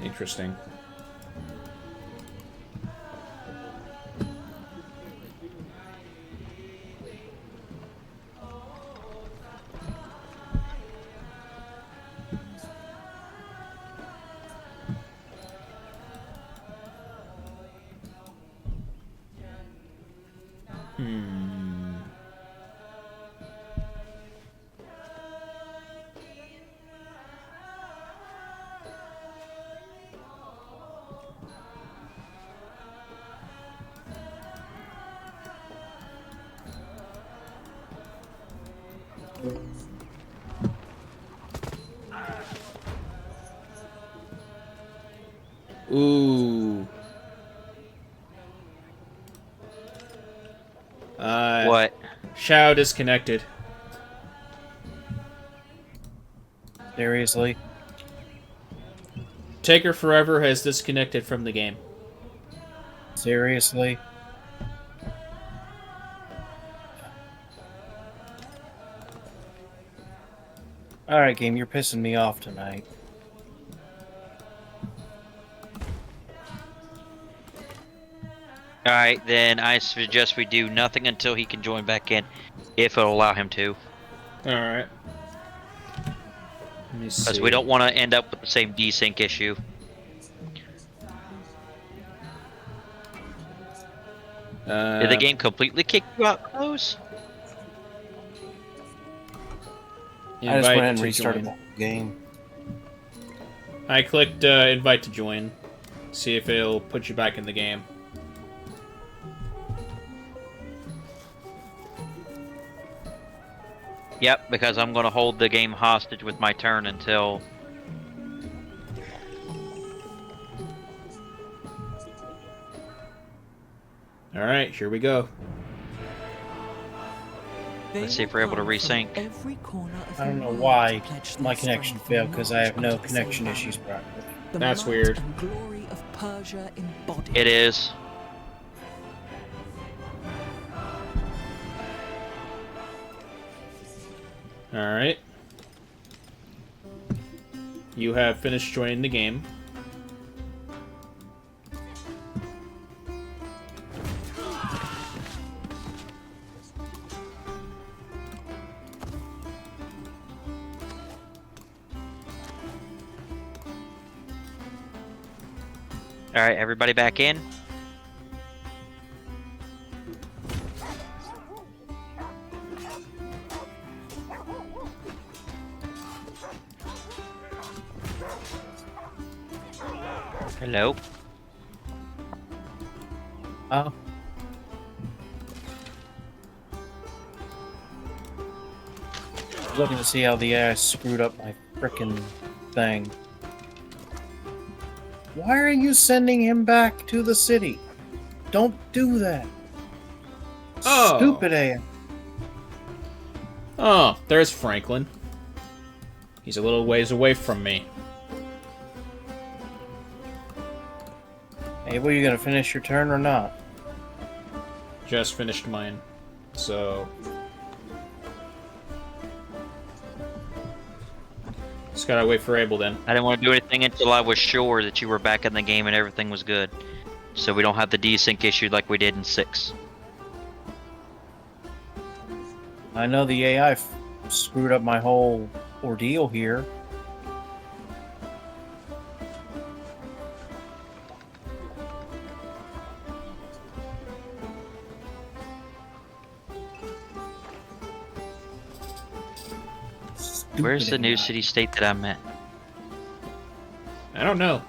Interesting. Ooh. What? Shao disconnected. Seriously? Taker Forever has disconnected from the game. Seriously? Alright, game, you're pissing me off tonight. Alright, then I suggest we do nothing until he can join back in, if it'll allow him to. Alright. Let me see. Because we don't want to end up with the same desync issue. Did the game completely kick you out, Rose? I just went ahead and to restarted join. the game. I clicked invite to join. See if it'll put you back in the game. Yep, because I'm going to hold the game hostage with my turn until... Alright, here we go. Let's see if we're able to resync. I don't know why my connection failed, because I have no connection issues practically. That's weird. It is. Alright. You have finished joining the game. Alright, everybody back in? Hello? Oh. Looking to see how the AI screwed up my frickin' thing. Why are you sending him back to the city? Don't do that. Oh. Stupid AI. Oh, there's Franklin. He's a little ways away from me. Hey, well, you gonna finish your turn or not? Just finished mine. So... just gotta wait for Abel then. I didn't want to do anything until I was sure that you were back in the game and everything was good. So we don't have the desync issue like we did in 6. I know the AI screwed up my whole ordeal here. Where's the Stupid new AI. city-state that I'm at? I don't know.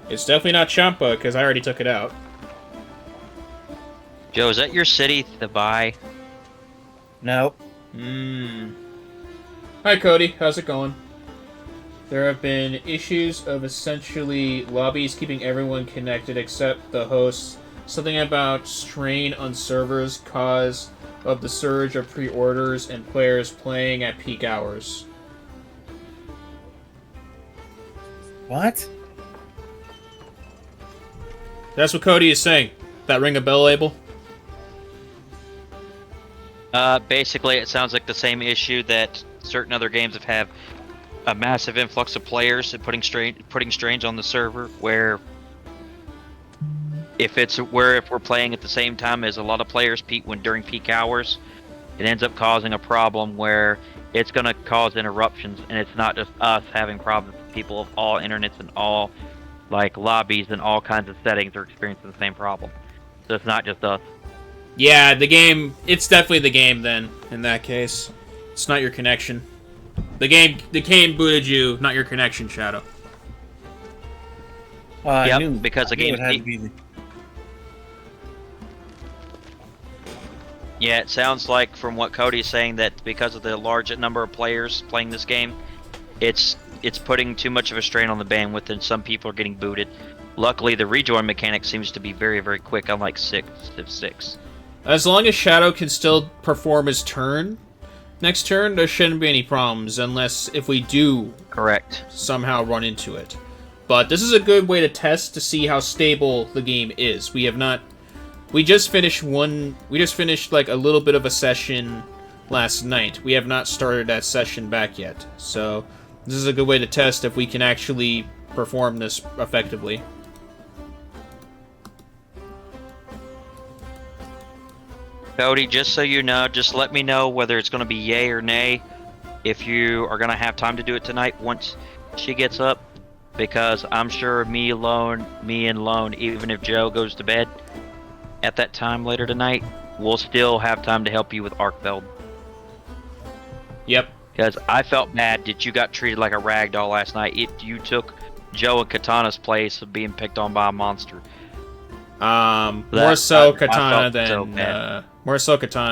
It's definitely not Champa, because I already took it out. Joe, is that your city, the buy? Nope. Hi Cody, how's it going? There have been issues of essentially lobbies keeping everyone connected except the hosts. Something about strain on servers cause of the surge of pre-orders and players playing at peak hours. What? That's what Cody is saying. That ring a bell label? Basically, it sounds like the same issue that certain other games have had. A massive influx of players and putting strains on the server, where if we're playing at the same time as a lot of players during peak hours, it ends up causing a problem where it's going to cause interruptions, and it's not just us having problems. People of all internets and all like lobbies and all kinds of settings are experiencing the same problem. So it's not just us. Yeah, the game... it's definitely the game then, in that case. It's not your connection. The game booted you, not your connection, Shadow. Yep, because the game... Yeah, it sounds like from what Cody's saying that because of the large number of players playing this game, it's putting too much of a strain on the bandwidth and some people are getting booted. Luckily, the rejoin mechanic seems to be very, very quick, unlike 6. As long as Shadow can still perform his turn, next turn, there shouldn't be any problems, unless if we do Correct. somehow run into it. But this is a good way to test to see how stable the game is. We just finished like a little bit of a session last night. We have not started that session back yet. So this is a good way to test if we can actually perform this effectively. Cody, just so you know, just let me know whether it's going to be yay or nay if you are going to have time to do it tonight once she gets up, because I'm sure me and Lone, even if Joe goes to bed at that time later tonight, we'll still have time to help you with arc build. Yep. Because I felt bad that you got treated like a ragdoll last night. You took Joe and Katana's place of being picked on by a monster. More so Katana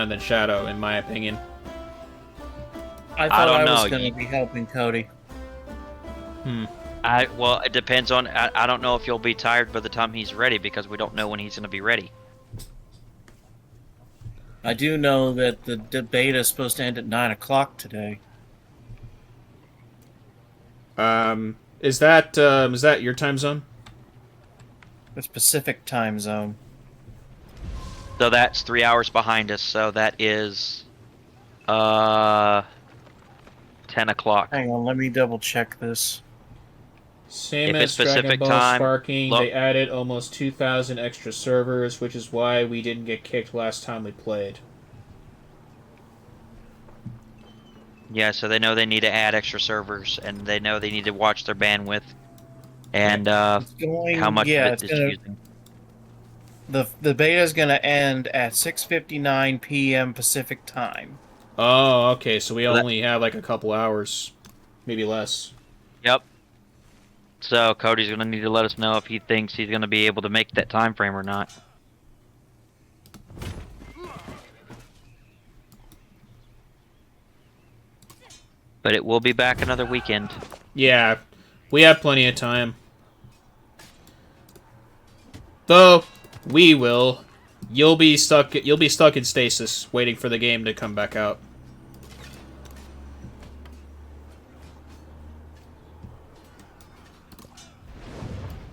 than Shadow, in my opinion. I thought I was know. going to be helping Cody. Well, it depends on. I don't know if you'll be tired by the time he's ready, because we don't know when he's going to be ready. I do know that the beta is supposed to end at 9 o'clock today. Is that your time zone? It's Pacific time zone. So that's 3 hours behind us. So that is 10 o'clock. Hang on, let me double check this. Same If as it's Pacific Dragon Ball time, Sparking, look- they added almost 2,000 extra servers, which is why we didn't get kicked last time we played. Yeah, so they know they need to add extra servers, and they know they need to watch their bandwidth, and how much of it is using. The beta is going to end at 6:59 p.m. Pacific time. Oh, okay, so we only have like a couple hours, maybe less. Yep. So Cody's going to need to let us know if he thinks he's going to be able to make that time frame or not. But it will be back another weekend. Yeah, we have plenty of time. Though we will, you'll be stuck in stasis, waiting for the game to come back out.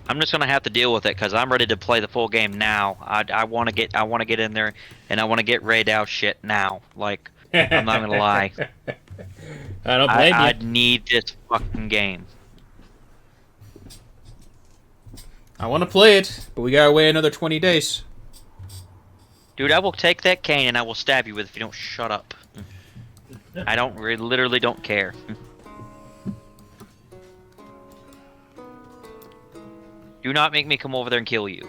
I'm just gonna have to deal with it because I'm ready to play the full game now. I want to get in there and I want to get raid out shit now. Like, I'm not gonna lie. I don't blame you. I need this fucking game. I want to play it, but we gotta wait another 20 days. Dude, I will take that cane and I will stab you with it if you don't shut up. I literally don't care. Do not make me come over there and kill you.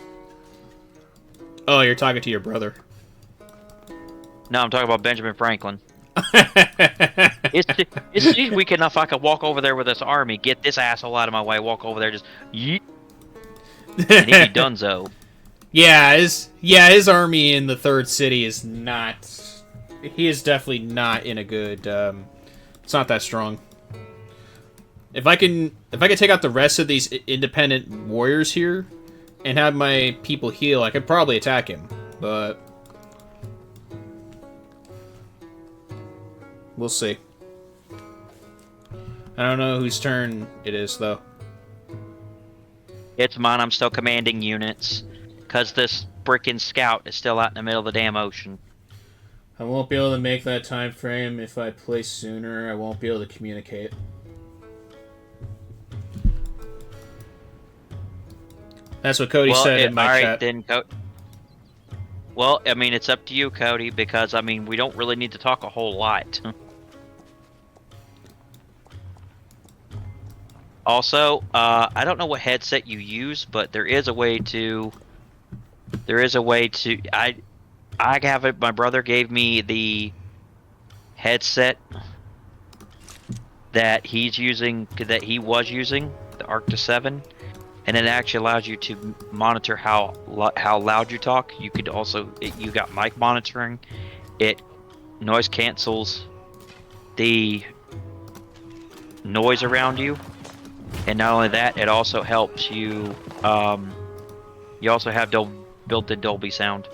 Oh, you're talking to your brother. No, I'm talking about Benjamin Franklin. It's weak enough I could walk over there with this army, get this asshole out of my way, walk over there, just yeet, and he'd be donezo. Yeah, his army in the third city is not. He is definitely not in a good. It's not that strong. If I can take out the rest of these independent warriors here, and have my people heal, I could probably attack him. But we'll see. I don't know whose turn it is though. It's mine. I'm still commanding units, cause this frickin' scout is still out in the middle of the damn ocean. I won't be able to make that time frame if I play sooner. I won't be able to communicate. That's what Cody said in my chat. Then, well, I mean, it's up to you, Cody, because, I mean, we don't really need to talk a whole lot. Also, I don't know what headset you use, but there is a way to... I have it. My brother gave me the headset that he was using, the Arctis 7. And it actually allows you to monitor how loud you talk. You could also, you got mic monitoring. It noise cancels the noise around you, and not only that, it also helps you. You also have built-in Dolby sound.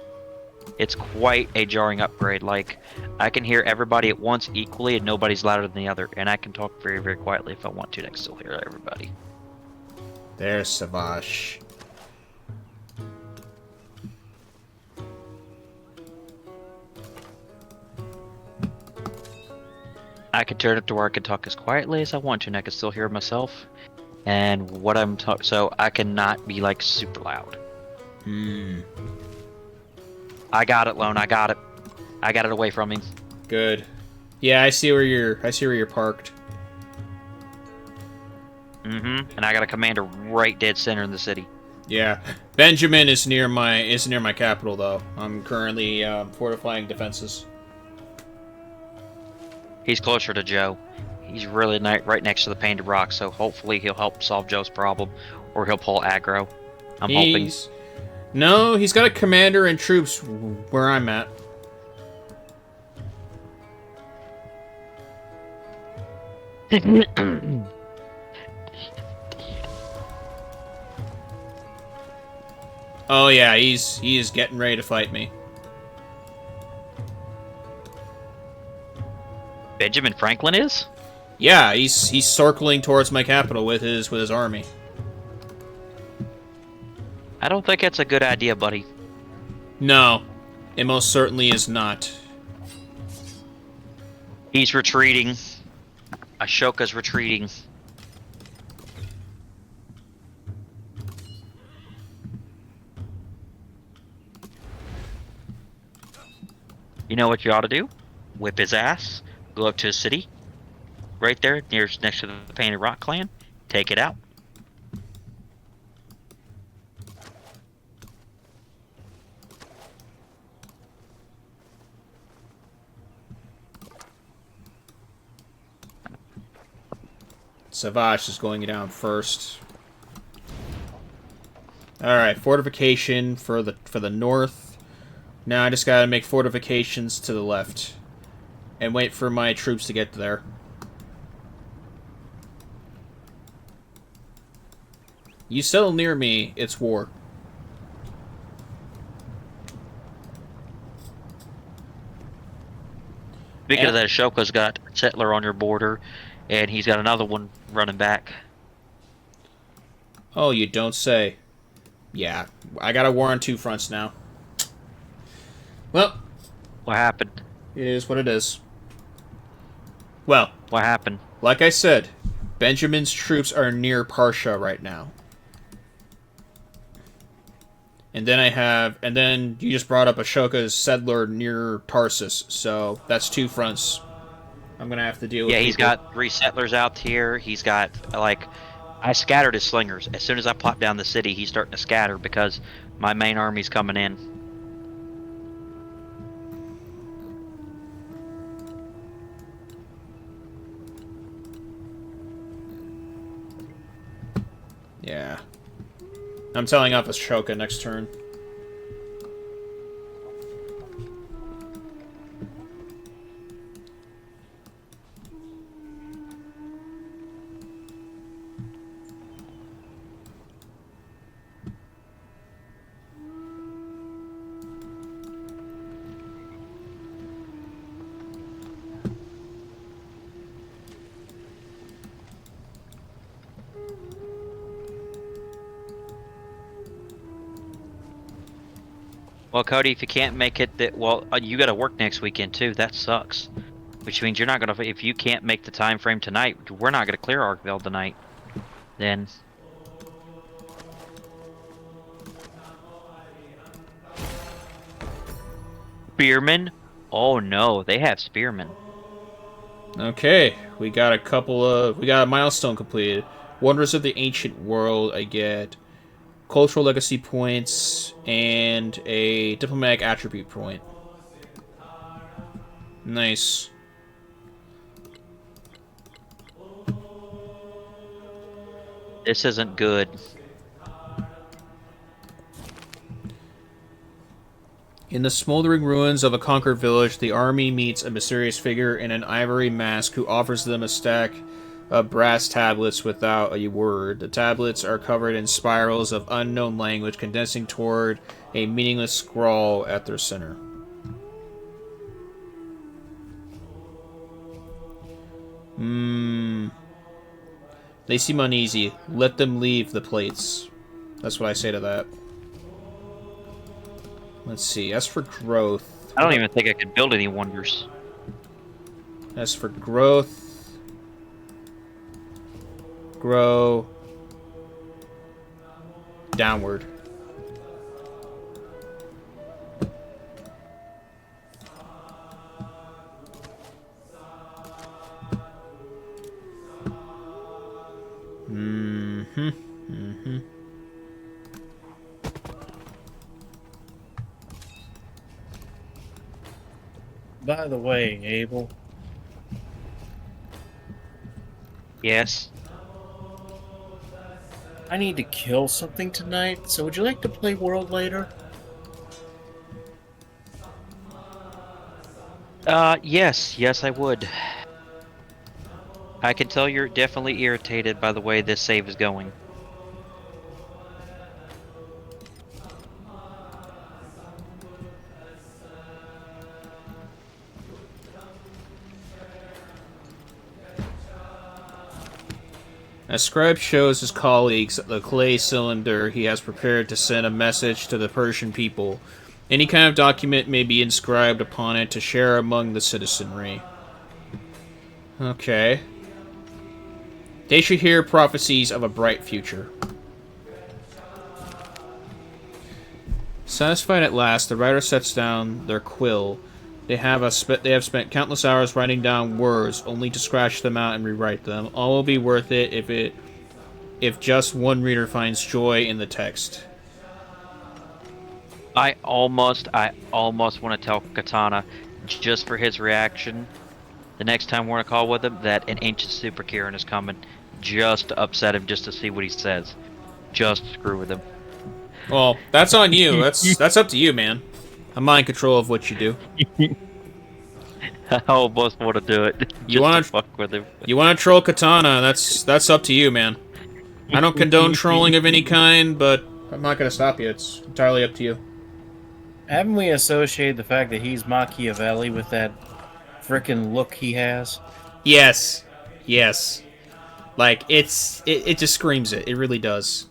It's quite a jarring upgrade. Like, I can hear everybody at once equally, and nobody's louder than the other. And I can talk very, very quietly if I want to, and I can still hear everybody. There's Savage. I can turn it to where I can talk as quietly as I want to, and I can still hear myself. And what I'm talking, so I cannot be like super loud. I got it, Lone. I got it. I got it away from him. Good. Yeah, I see where you're parked. And I got a commander right dead center in the city. Yeah. Benjamin is near my capital though. I'm currently fortifying defenses. He's closer to Joe. He's really right next to the Painted Rock, so hopefully he'll help solve Joe's problem, or he'll pull aggro. I'm hoping. No, he's got a commander and troops where I'm at. Oh yeah, he is getting ready to fight me. Benjamin Franklin is? Yeah, he's circling towards my capital with his army. I don't think that's a good idea, buddy. No, it most certainly is not. He's retreating. Ashoka's retreating. You know what you ought to do? Whip his ass, go up to his city, right there, next to the Painted Rock clan, take it out. Savage is going down first. Alright, fortification for the north. Now I just gotta make fortifications to the left. And wait for my troops to get there. You settle near me, it's war. Speaking of that, Ashoka's got a settler on your border, and he's got another one running back. Oh, you don't say. Yeah, I got a war on two fronts now. Well, What happened? it is what it is. Well, What happened? like I said, Benjamin's troops are near Parsha right now. And then you just brought up Ashoka's settler near Tarsus, so that's two fronts I'm gonna have to deal with. Yeah, he's got 3 settlers out here. He's got, like, I scattered his slingers. As soon as I plop down the city, he's starting to scatter because my main army's coming in. Yeah. I'm telling off Ashoka next turn. Well, Cody, if you can't make it, you got to work next weekend too. That sucks. Which means you're not gonna. If you can't make the time frame tonight, we're not gonna clear Arkville tonight. Then. Spearmen? Oh no, they have spearmen. Okay, we got a milestone completed. Wonders of the Ancient World, I get cultural legacy points and a diplomatic attribute point. Nice. This isn't good. In the smoldering ruins of a conquered village, the army meets a mysterious figure in an ivory mask who offers them a stack of brass tablets without a word. The tablets are covered in spirals of unknown language, condensing toward a meaningless scrawl at their center. They seem uneasy. Let them leave the plates. That's what I say to that. Let's see. As for growth... I don't even think I could build any wonders. As for growth... Grow... Downward. By the way, Abel, Yes. I need to kill something tonight, so would you like to play World later? Yes, I would. I can tell you're definitely irritated by the way this save is going. As Scribe shows his colleagues the clay cylinder he has prepared to send a message to the Persian people, any kind of document may be inscribed upon it to share among the citizenry. Okay. They should hear prophecies of a bright future. Satisfied at last, the writer sets down their quill. They have spent countless hours writing down words, only to scratch them out and rewrite them. All will be worth it if just one reader finds joy in the text. I almost want to tell Katana, just for his reaction, the next time we're on a call with him, that an ancient super Kieran is coming, just to upset him, just to see what he says. Just screw with him. Well, that's on you. That's up to you, man. I'm not in control of what you do. I almost want to do it. You want to fuck with him? You want to troll Katana? That's up to you, man. I don't condone trolling of any kind, but I'm not going to stop you. It's entirely up to you. Haven't we associated the fact that he's Machiavelli with that frickin' look he has? Yes. Like it just screams it. It really does.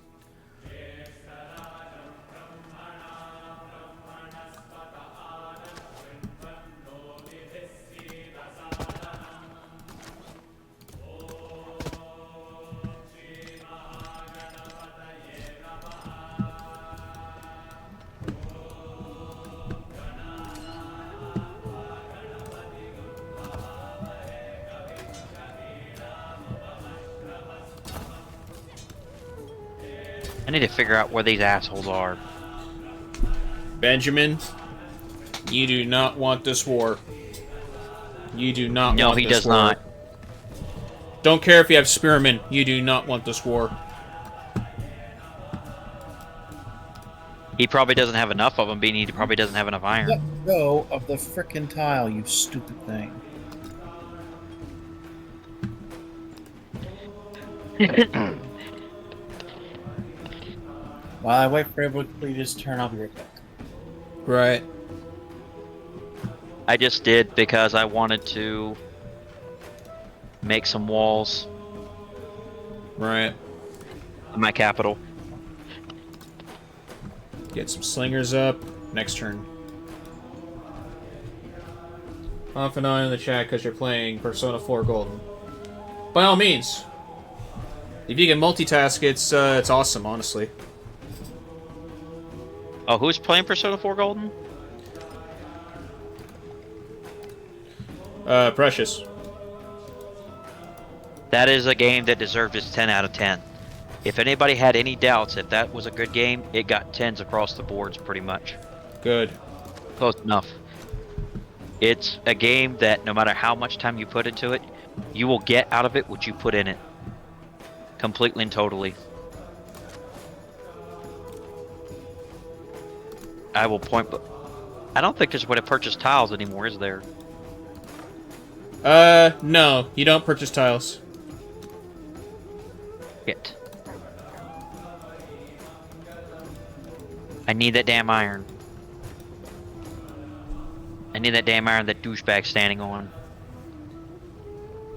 I need to figure out where these assholes are. Benjamin, you do not want this war. You do not No, want he this does war. not. Don't care if you have spearmen. You do not want this war. He probably doesn't have enough of them, being he probably doesn't have enough iron. Let go of the frickin' tile, you stupid thing. While I wait for everybody to please turn off your back. Right. I just did because I wanted to make some walls Right. in my capital. Get some slingers up. Next turn. Off and on in the chat because you're playing Persona 4 Golden. By all means. If you can multitask, it's awesome, honestly. Oh, who's playing Persona 4 Golden? Precious. That is a game that deserved its 10 out of 10. If anybody had any doubts if that was a good game, it got 10s across the boards pretty much. Good. Close enough. It's a game that no matter how much time you put into it, you will get out of it what you put in it. Completely and totally. I will point, but I don't think there's a way to purchase tiles anymore, is there? No, you don't purchase tiles. Shit. I need that damn iron. I need that damn iron that douchebag's standing on.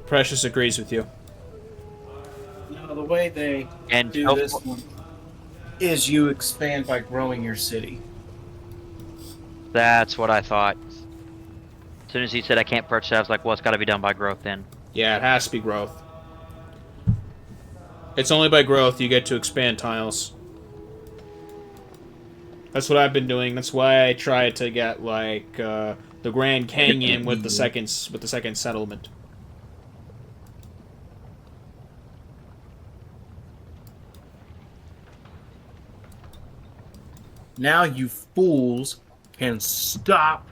Precious agrees with you. No, the way they And do oh, this one is you expand by growing your city. that's what I thought. As soon as he said I can't purchase it, I was like, well, it's got to be done by growth then. Yeah, it has to be growth. It's only by growth you get to expand tiles. That's what I've been doing. That's why I try to get like the Grand Canyon with the second settlement. Now you fools can stop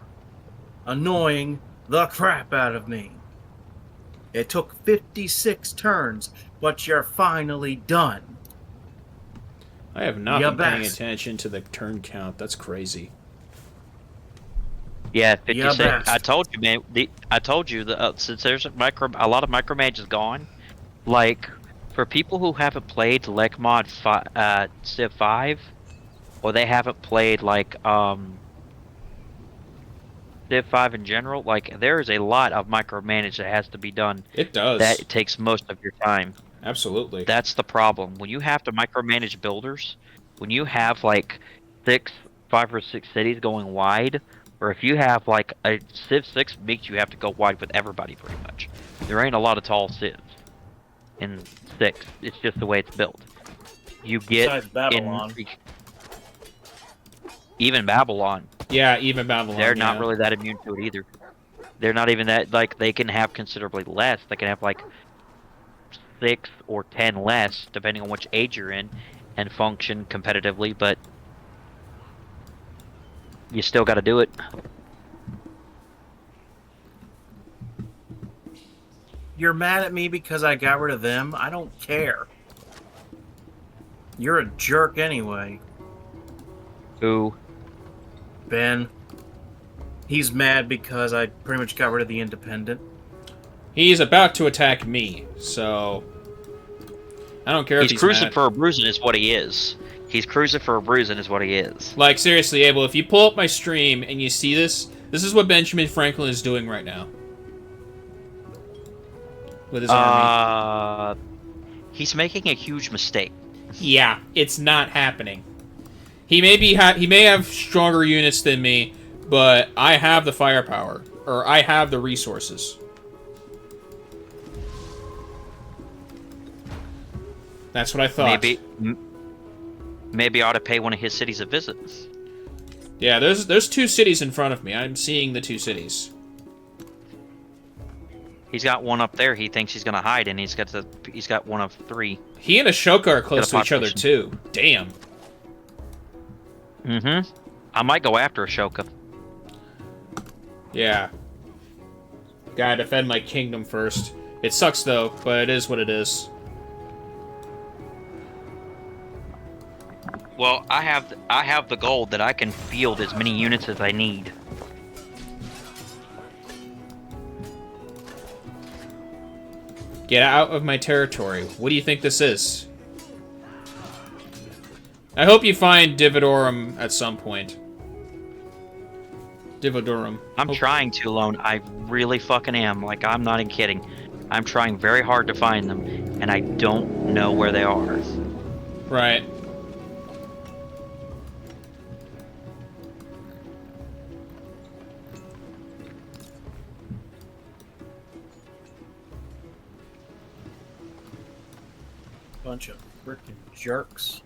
annoying the crap out of me. It took 56 turns, but you're finally done. I have not Yeah, been paying best. attention to the turn count. That's crazy. Yeah, Yeah, 56. best. I told you, man. I told you that since there's a lot of micro mages gone, like for people who haven't played LegMod Civ 5, or they haven't played like Civ 5 in general, like there is a lot of micromanage that has to be done. It does. That takes most of your time. Absolutely. That's the problem. When you have to micromanage builders, when you have like 5 or 6 cities going wide, or if you have like a Civ 6 makes you have to go wide with everybody pretty much. There ain't a lot of tall Civs in 6. It's just the way it's built. You get Besides Babylon. Even Babylon. Yeah, even Babylon. They're not really that immune to it either. They're not even that, like, they can have considerably less. They can have, like, 6 or 10 less, depending on which age you're in, and function competitively, but you still gotta do it. You're mad at me because I got rid of them? I don't care. You're a jerk anyway, Who? Ben. He's mad because I pretty much got rid of the independent. He's about to attack me, so I don't care if He's he's cruising mad. for a bruising is what he is. He's cruising for a bruising is what he is. Like, seriously, Abel, if you pull up my stream and you see this, this is what Benjamin Franklin is doing right now. With his army. He's making a huge mistake. Yeah, it's not happening. He may have stronger units than me, but I have the firepower. Or I have the resources. That's what I thought. Maybe I ought to pay one of his cities a visit. Yeah, there's 2 cities in front of me. I'm seeing the 2 cities. He's got one up there. He thinks he's gonna hide, and he's got one of 3. He and Ashoka are close to Got a each other too. Damn. Mm-hmm. I might go after Ashoka. Yeah. Gotta defend my kingdom first. It sucks though, but it is what it is. Well, I have the goal that I can field as many units as I need. Get out of my territory. What do you think this is? I hope you find Divodurum at some point. Divodurum. I'm trying to, Lone. I really fucking am. Like, I'm not even kidding. I'm trying very hard to find them, and I don't know where they are. Right. Bunch of freaking jerks.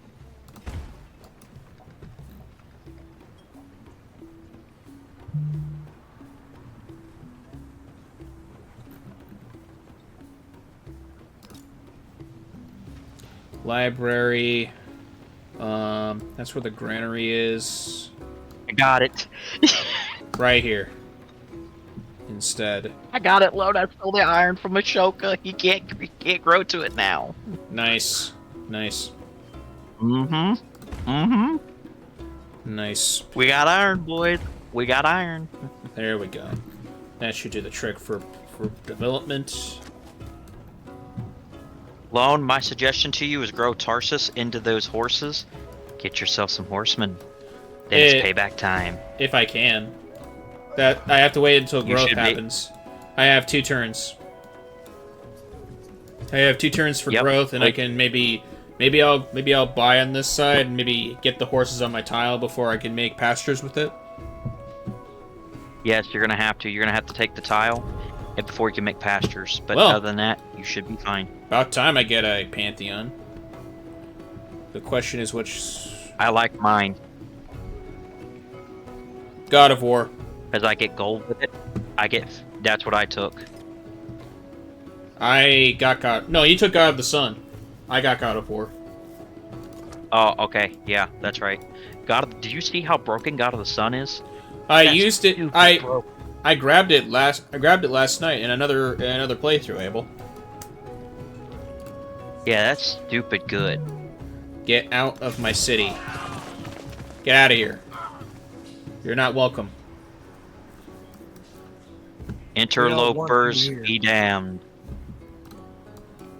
Library. That's where the granary is. I got it. Right here. Instead. I got it, Lone. I stole the iron from Ashoka. He can't grow to it now. Nice. Nice. Mm-hmm. Mm-hmm. Nice. We got iron, boys. We got iron. There we go. That should do the trick for development. Lone, my suggestion to you is grow Tarsus into those horses. Get yourself some horsemen. Then it's payback time. If I can. That I have to wait until growth should be- happens. I have 2 turns. I have 2 turns for Yep. growth, and I can maybe I'll buy on this side and maybe get the horses on my tile before I can make pastures with it. Yes, you're gonna have to. You're gonna have to take the tile before you can make pastures. But Well- other than that, you should be fine. About time I get a Pantheon. The question is which I like mine God of War. because I get gold with it. That's what I took. I got God. No, you took God of the Sun. I got God of War. Oh, okay. Yeah, that's right. Did you see how broken God of the Sun is? I That's used it. stupid I broke. I grabbed it last night in another playthrough, Abel. Yeah, that's stupid good. Get out of my city. Get out of here. You're not welcome. Interlopers here. be damned.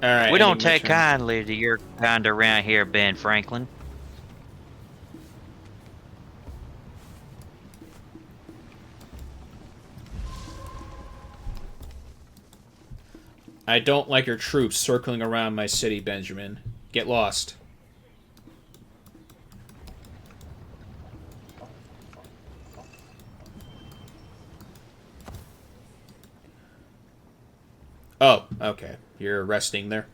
Alright. We don't take kindly to your kind around here, Ben Franklin. I don't like your troops circling around my city, Benjamin. Get lost. Oh, okay. You're resting there.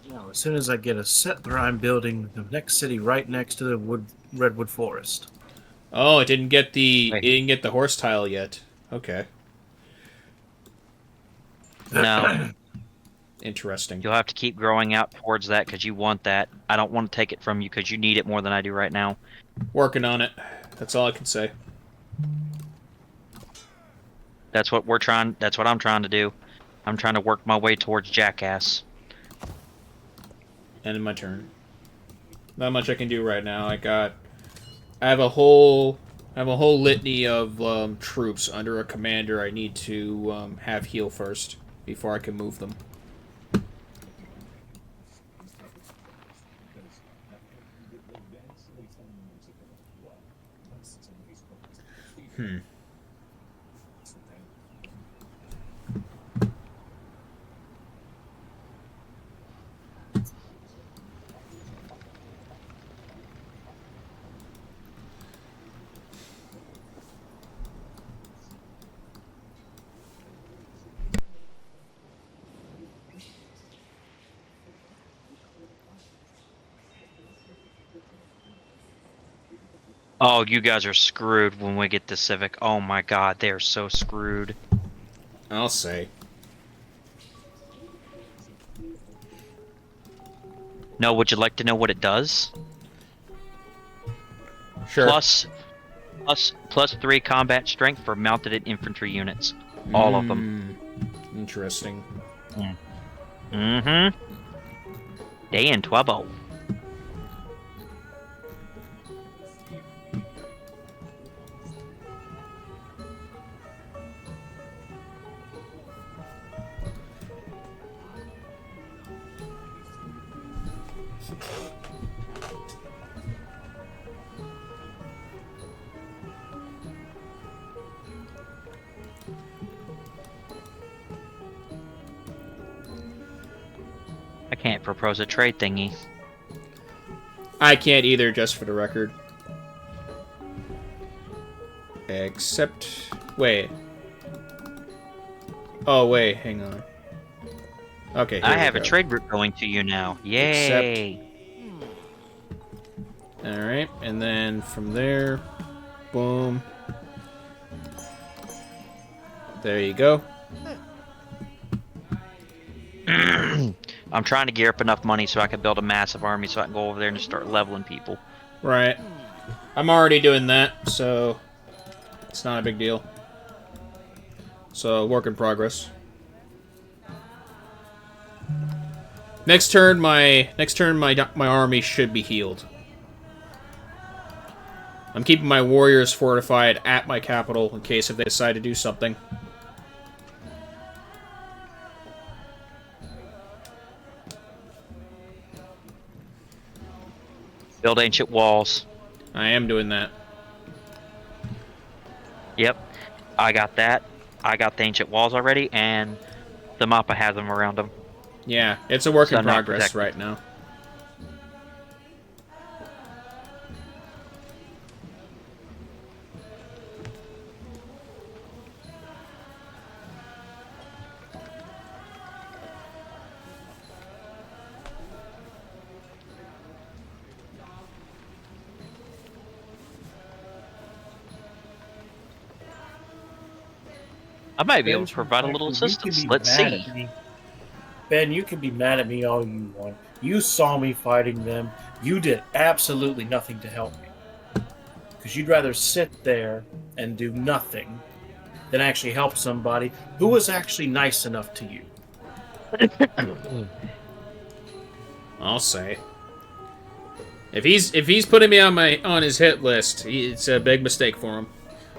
Now, as soon as I get a settler, I'm building the next city right next to the redwood forest. Oh, it didn't get the horse tile yet. Okay. No, Interesting. you'll have to keep growing out towards that because you want that. I don't want to take it from you because you need it more than I do right now. Working on it. That's all I can say. That's what I'm trying to do. I'm trying to work my way towards Jackass. End of my turn. Not much I can do right now. I have a whole litany of troops under a commander I need to have heal first before I can move them. Oh, you guys are screwed when we get the Civic. Oh my god, they are so screwed. I'll say. No, would you like to know what it does? Sure. Plus 3 combat strength for mounted infantry units. All of them. Interesting. Mm-hmm. They in trouble. I can't propose a trade thingy. I can't either, just for the record. Except... Wait. Oh, wait, hang on. Okay, here I we have a go. trade route going to you now. Yay! Alright, and then from there... Boom. There you go. I'm trying to gear up enough money so I can build a massive army so I can go over there and just start leveling people. Right. I'm already doing that, so... It's not a big deal. So, work in progress. Next turn, my army should be healed. I'm keeping my warriors fortified at my capital in case if they decide to do something. Build ancient walls. I am doing that. Yep. I got that. I got the ancient walls already, and the Mappa has them around them. Yeah, it's a work So in not progress protected. right now. I might be able to Benjamin provide a little Franklin, you can assistance. be Let's mad see. at me. Ben, you can be mad at me all you want. You saw me fighting them. You did absolutely nothing to help me. Because you'd rather sit there and do nothing than actually help somebody who was actually nice enough to you. I'll say. If he's putting me on his hit list, it's a big mistake for him.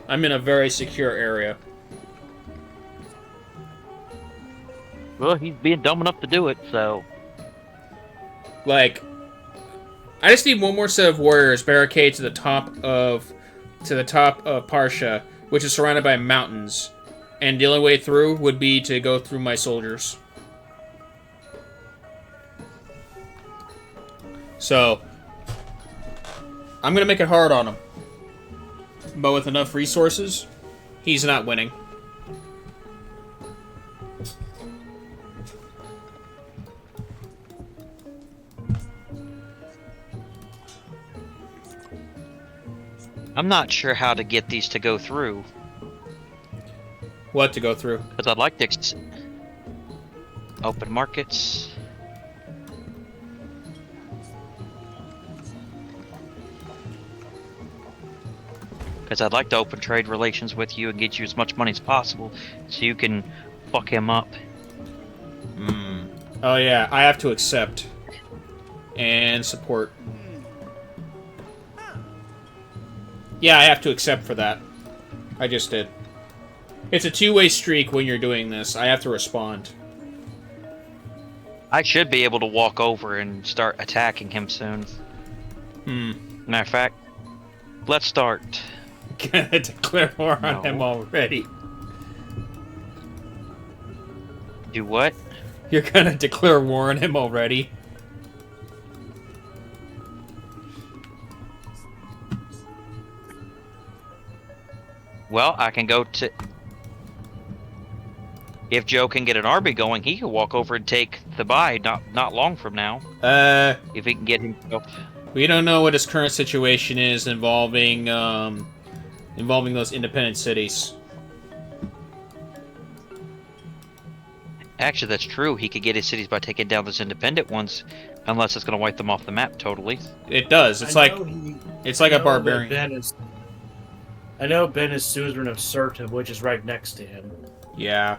I'm in a very secure area. Well, he's being dumb enough to do it, so... Like, I just need one more set of warriors barricade to the top of Parsha, which is surrounded by mountains, and the only way through would be to go through my soldiers. So, I'm gonna make it hard on him, but with enough resources, he's not winning. I'm not sure how to get these to go through. What to go through? Because I'd like to... Open markets. Because I'd like to open trade relations with you and get you as much money as possible so you can fuck him up. Oh yeah, I have to accept and support. Yeah, I have to accept for that. I just did. It's a two-way streak when you're doing this. I have to respond. I should be able to walk over and start attacking him soon. Matter of fact, let's start. Gonna declare war on him already. Do what? You're gonna declare war on him already? Well, I can go to... If Joe can get an army going, he can walk over and take the buy not long from now. If he can get himself... We don't know what his current situation is involving those independent cities. Actually, that's true. He could get his cities by taking down those independent ones, unless it's going to wipe them off the map totally. It does. It's like a barbarian. I know Ben is suzerain of Serta, which is right next to him. Yeah.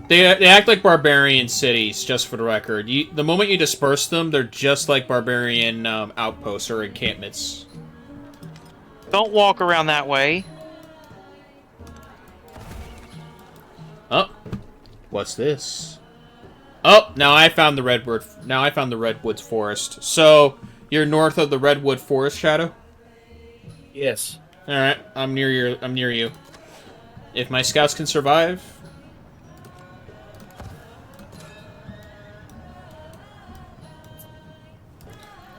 They act like barbarian cities, just for the record. The moment you disperse them, they're just like barbarian outposts or encampments. Don't walk around that way. Oh. What's this? Oh, now I found the redwood. Now I found the redwoods forest. So you're north of the redwood forest, Shadow? Yes. All right, I'm near you. If my scouts can survive.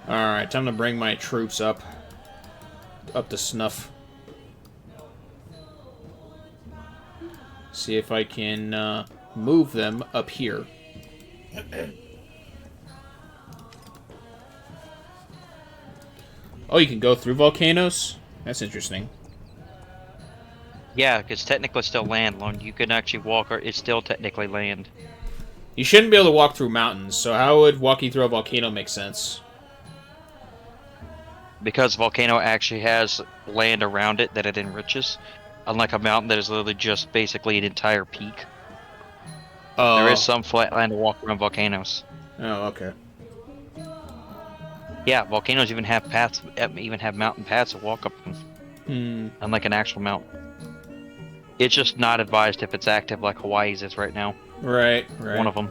All right, time to bring my troops up to snuff. See if I can move them up here. Oh, you can go through volcanoes? That's interesting. Yeah, because technically it's still land. You can actually walk, or it's still technically land. You shouldn't be able to walk through mountains, so how would walking through a volcano make sense? Because volcano actually has land around it that it enriches, unlike a mountain that is literally just basically an entire peak. There is some flat land to walk around volcanoes. Oh, okay. Yeah, volcanoes even have paths, even have mountain paths to walk up them. Unlike an actual mountain. It's just not advised if it's active like Hawaii's is right now. Right. One of them.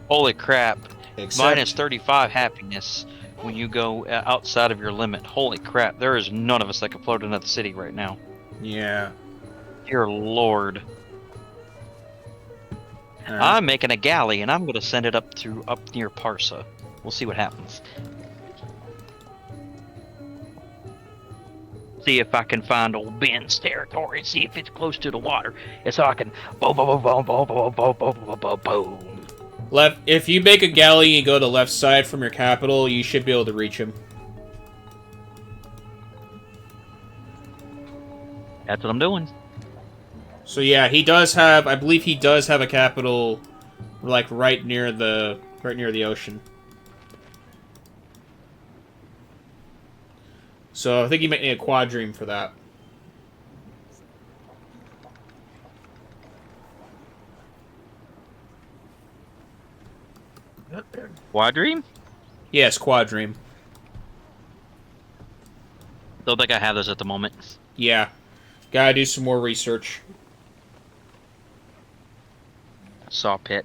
Holy crap. Except, Minus 35 happiness when you go outside of your limit. Holy crap. There is none of us that can float into the city right now. yeah. Dear Lord. Alright. I'm making a galley and I'm going to send it up near Parsa. We'll see what happens. See if I can find old Ben's territory. See if it's close to the water. And so I can boom, boom, boom, boom, boom, boom, boom, boom, boom, boom. Left. If you make a galley and go to the left side from your capital, you should be able to reach him. That's what I'm doing. So yeah, he does have. I believe he does have a capital, like right near the ocean. So I think he might need a quadrime for that. Quadrime? Yes, quadrime. Don't think I have those at the moment. Yeah, gotta do some more research. Saw pit.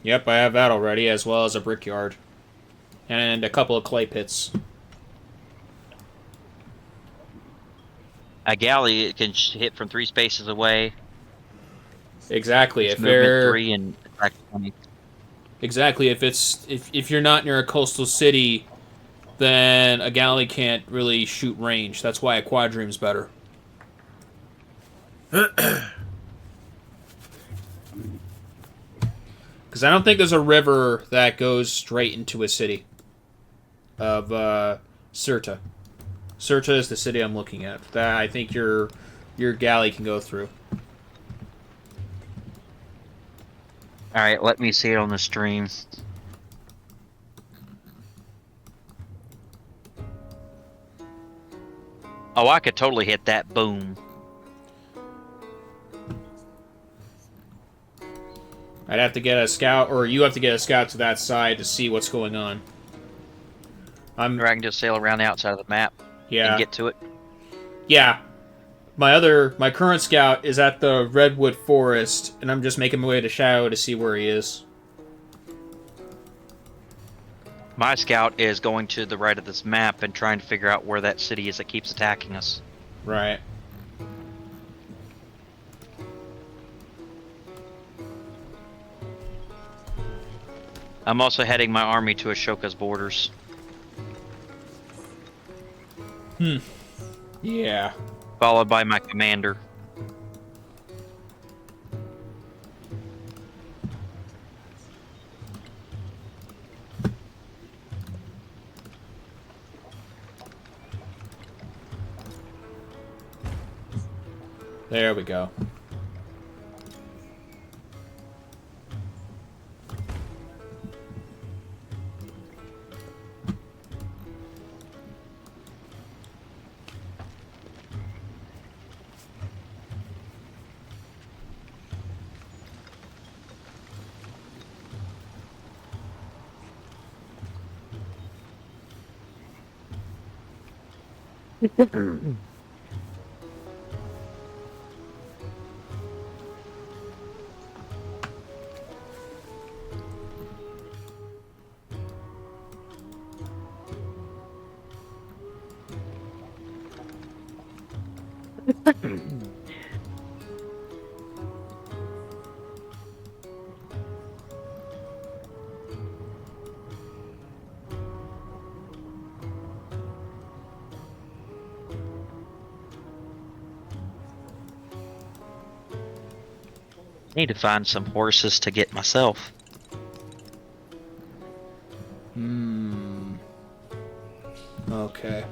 Yep, I have that already, as well as a brickyard. And a couple of clay pits. A galley it can hit from 3 spaces away. Exactly. It's If movement they're 3 and attack 20. exactly if you're not near a coastal city, then a galley can't really shoot range. That's why a quadrime's better. Because I don't think there's a river that goes straight into a city of Cirta. Cirta is the city I'm looking at. That I think your galley can go through. Alright, let me see it on the stream. Oh, I could totally hit that. Boom. I'd have to get a scout, or you have to get a scout to that side to see what's going on. Or I can just sail around the outside of the map and get to it. Yeah. My current scout is at the Redwood Forest, and I'm just making my way to Shadow to see where he is. My scout is going to the right of this map and trying to figure out where that city is that keeps attacking us. Right. I'm also heading my army to Ashoka's borders. Yeah. Followed by my commander. There we go. Need to find some horses to get myself. Okay.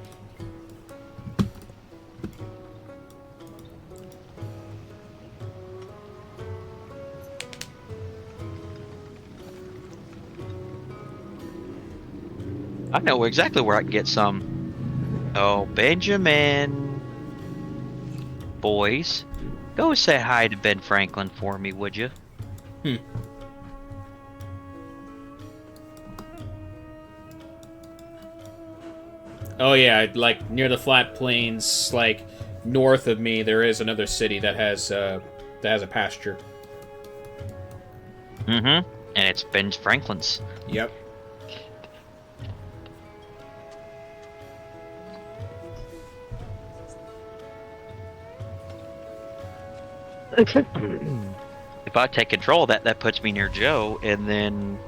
I know exactly where I can get some. Oh, Benjamin. Boys, go say hi to Ben Franklin for me, would you? Oh yeah, like near the flat plains, like north of me, there is another city that has a pasture. Mm-hmm. And it's Ben Franklin's. Yep. If I take control of that, that puts me near Joe, and then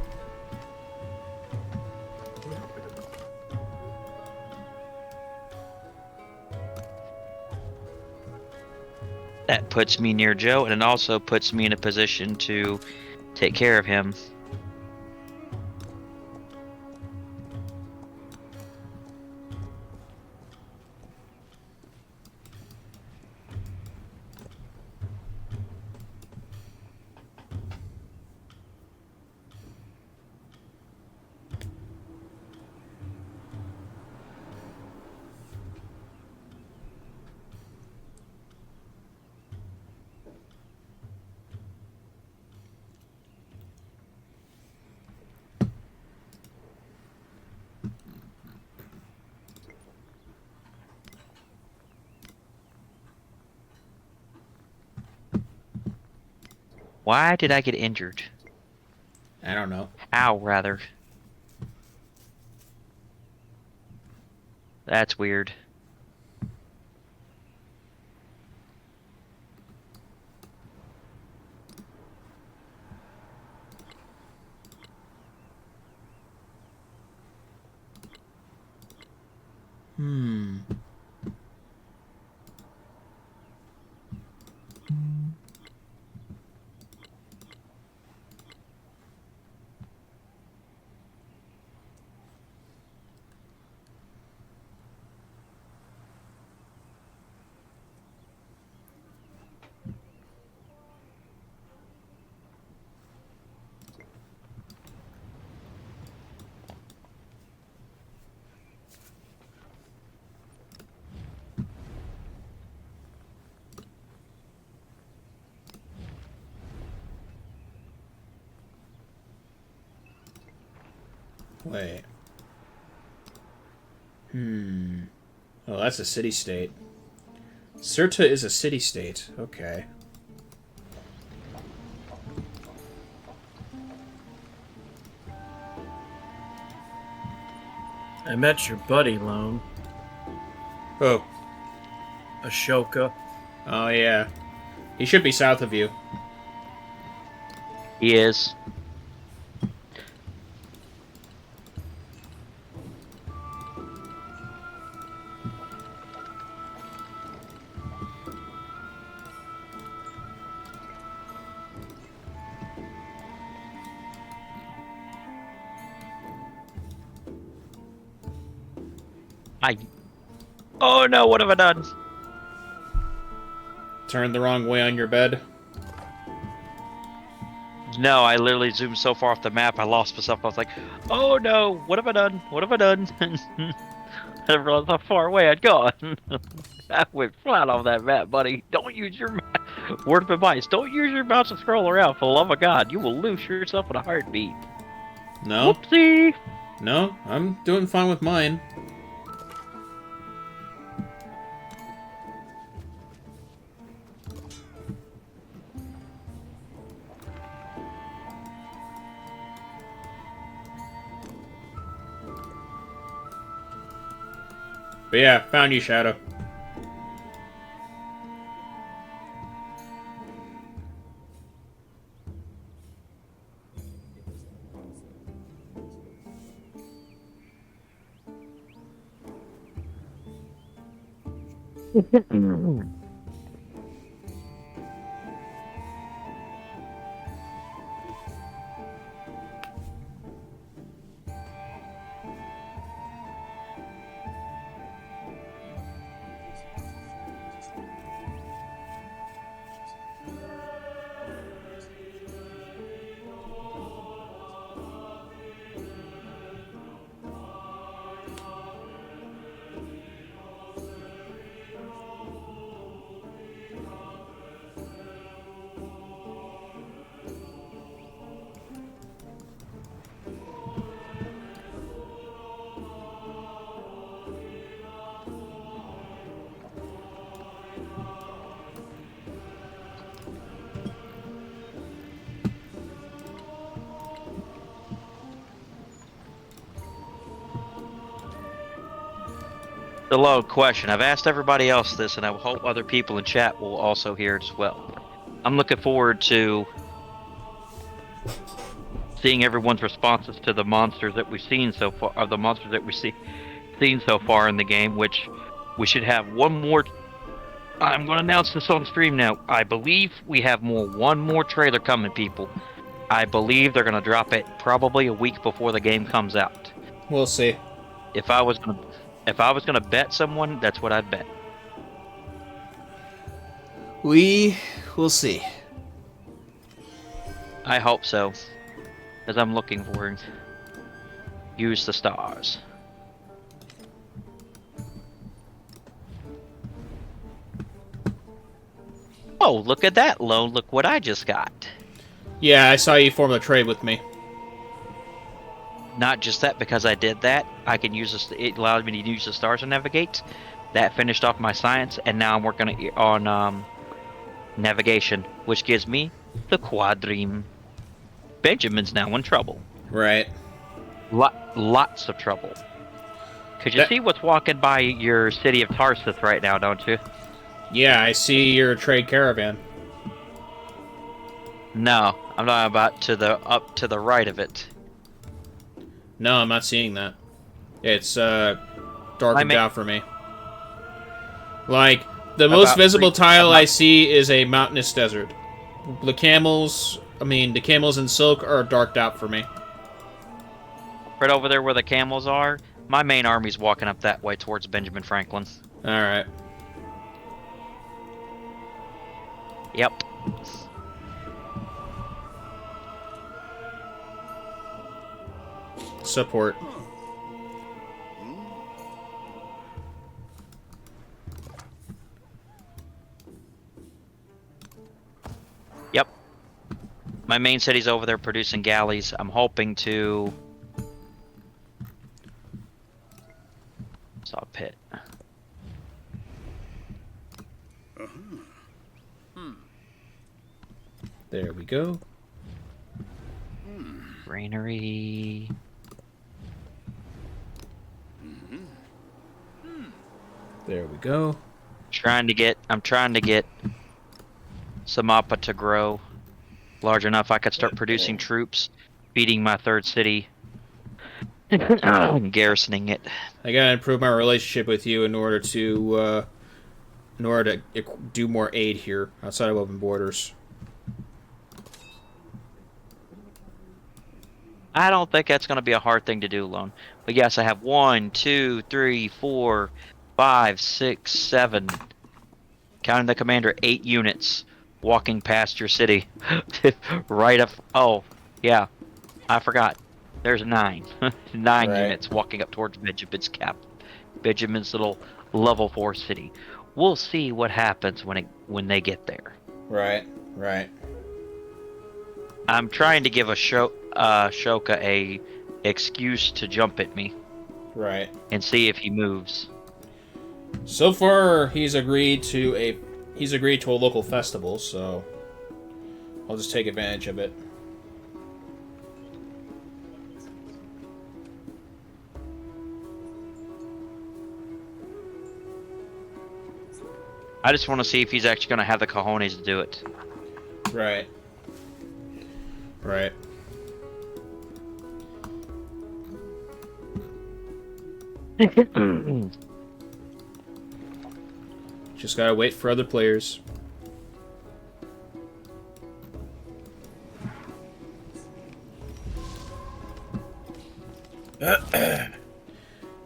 that puts me near Joe, and it also puts me in a position to take care of him. Why did I get injured? I don't know. Ow, rather. That's weird. Hmm. Wait. Oh, that's a city-state. Sirta is a city-state. Okay. I met your buddy, Lone. Oh. Ashoka. Oh, yeah. He should be south of you. He is. Oh no, what have I done? Turned the wrong way on your bed. No, I literally zoomed so far off the map, I lost myself. I was like, oh no, what have I done? What have I done? I realized how far away I'd gone. I went flat off that map, buddy. Don't use your word of advice. Don't use your mouse to scroll around. For the love of God, you will lose yourself in a heartbeat. No? Whoopsie! No, I'm doing fine with mine. But yeah, found you, Shadow. the low question. I've asked everybody else this, and I hope other people in chat will also hear it as well. I'm looking forward to seeing everyone's responses to the monsters that we've seen so far, of the monsters that we've seen so far in the game, which we should have one more. I'm going to announce this on stream now. I believe we have one more trailer coming, people. I believe they're going to drop it probably a week before the game comes out. We'll see. If I was gonna bet someone, that's what I'd bet. We will see. I hope so, as I'm looking for use the stars. Oh, look at that, Lone. Look what I just got. Yeah, I saw you form a trade with me. Not just that, because I did that, I can use this. It allowed me to use the stars to navigate. That finished off my science, and now I'm working on navigation, which gives me the quadrime. Benjamin's now in trouble. Right. Lots of trouble. Could you see what's walking by your city of Tarsus right now, don't you? Yeah, I see your trade caravan. No, I'm not about up to the right of it. No, I'm not seeing that. It's darkened out for me. Like, the most visible tile I see is a mountainous desert. The camels in silk are darked out for me. Right over there where the camels are, my main army's walking up that way towards Benjamin Franklin. Alright. Yep. Support. Yep. My main city's over there producing galleys. I'm hoping to... Saw a pit. There we go. Granary. There we go. I'm trying to get Samapa to grow large enough I could start producing troops, feeding my third city, garrisoning it. I gotta improve my relationship with you in order to do more aid here outside of open borders. I don't think that's going to be a hard thing to do, Lone. But yes, I have 1, 2, 3, 4, 5, 6, 7. Counting the commander, 8 units walking past your city. Right up. Oh, yeah. I forgot. There's 9. 9 Right. units walking up towards Benjamin's little level 4 city. We'll see what happens when they get there. Right. Right. I'm trying to give Shoka a excuse to jump at me. Right. And see if he moves. So far, he's agreed to a local festival, so I'll just take advantage of it. I just want to see if he's actually going to have the cojones to do it. Right. Right. Just gotta wait for other players.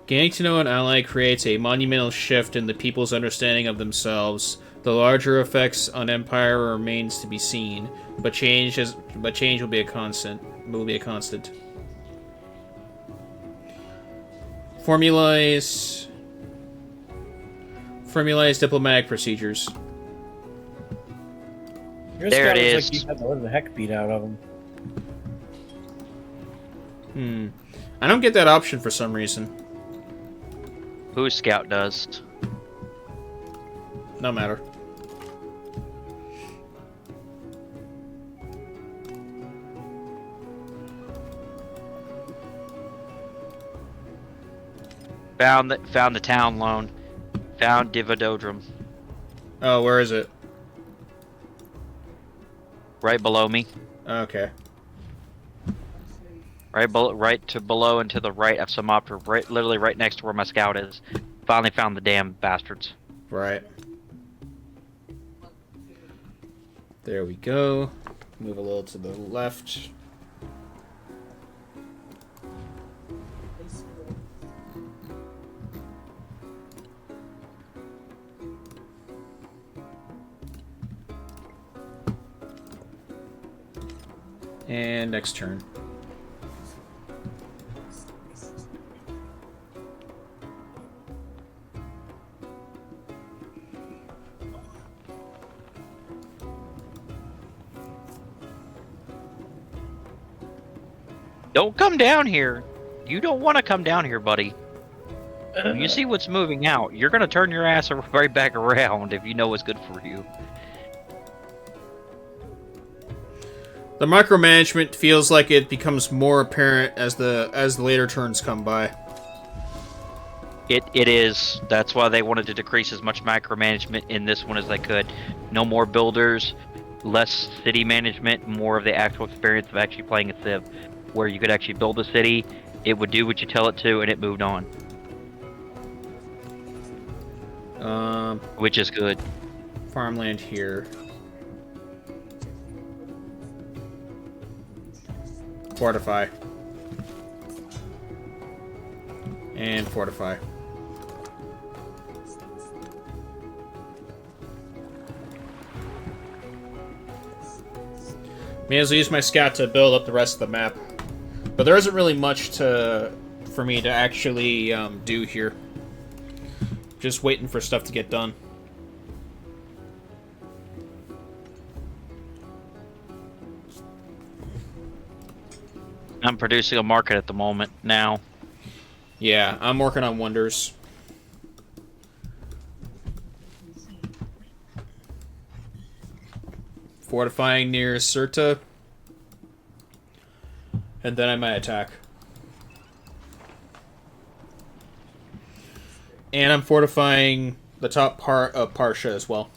Getting to know an ally creates a monumental shift in the people's understanding of themselves. The larger effects on Empire remains to be seen, but change will be a constant. Formalize diplomatic procedures. Your There scout it looks is. like you had to let the heck beat out of him. I don't get that option for some reason. Whose scout does? No matter. Found the town loan. Found Divododrum Oh, where is it? right below me. Okay. Right to below and to the right of Sumatra, literally right next to where my scout is. Finally found the damn bastards. Right. There we go. Move a little to the left. And next turn. Don't come down here. You don't want to come down here, buddy. When you see what's moving out, you're gonna turn your ass right back around if you know what's good for you. The micromanagement feels like it becomes more apparent as the later turns come by. It is. That's why they wanted to decrease as much micromanagement in this one as they could. No more builders, less city management, more of the actual experience of actually playing a Civ, where you could actually build a city, it would do what you tell it to, and it moved on. Which is good. Farmland here. Fortify. And fortify. May as well use my scout to build up the rest of the map. But there isn't really much for me to actually do here. Just waiting for stuff to get done. I'm producing a market at the moment now. Yeah, I'm working on wonders. Fortifying near Sirta. And then I might attack. And I'm fortifying the top part of Parsha as well.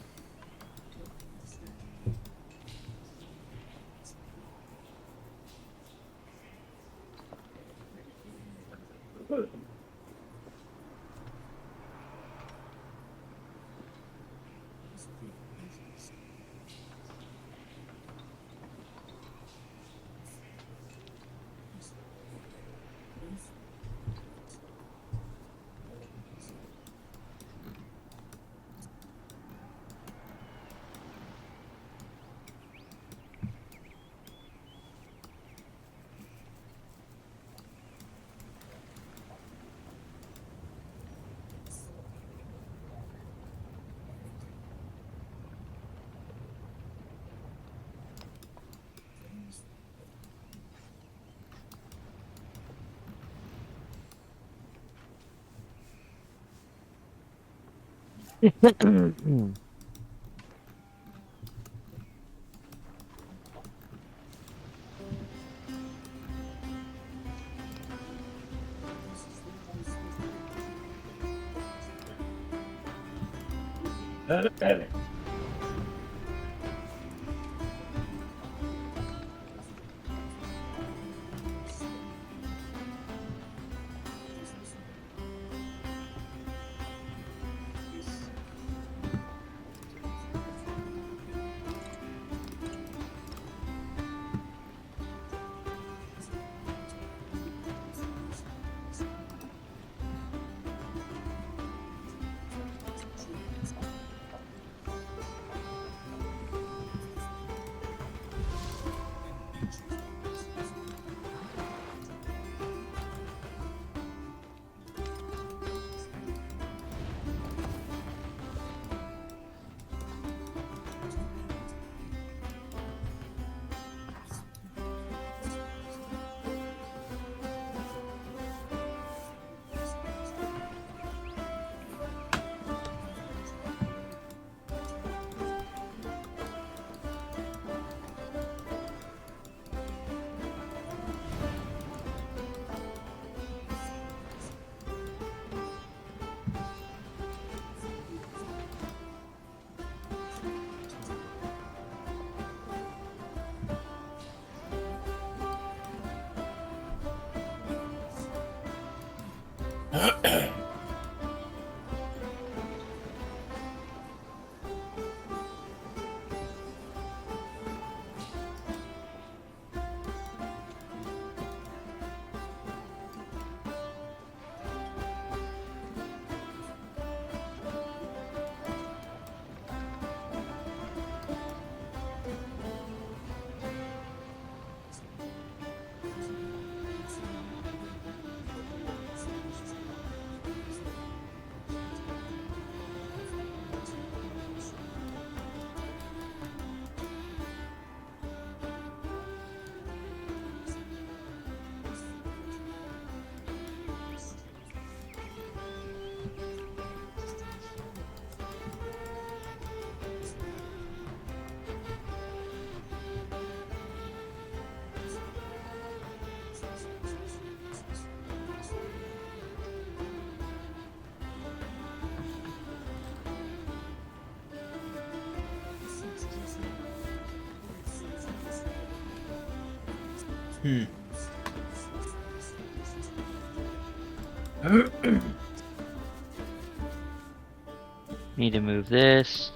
Need to move this.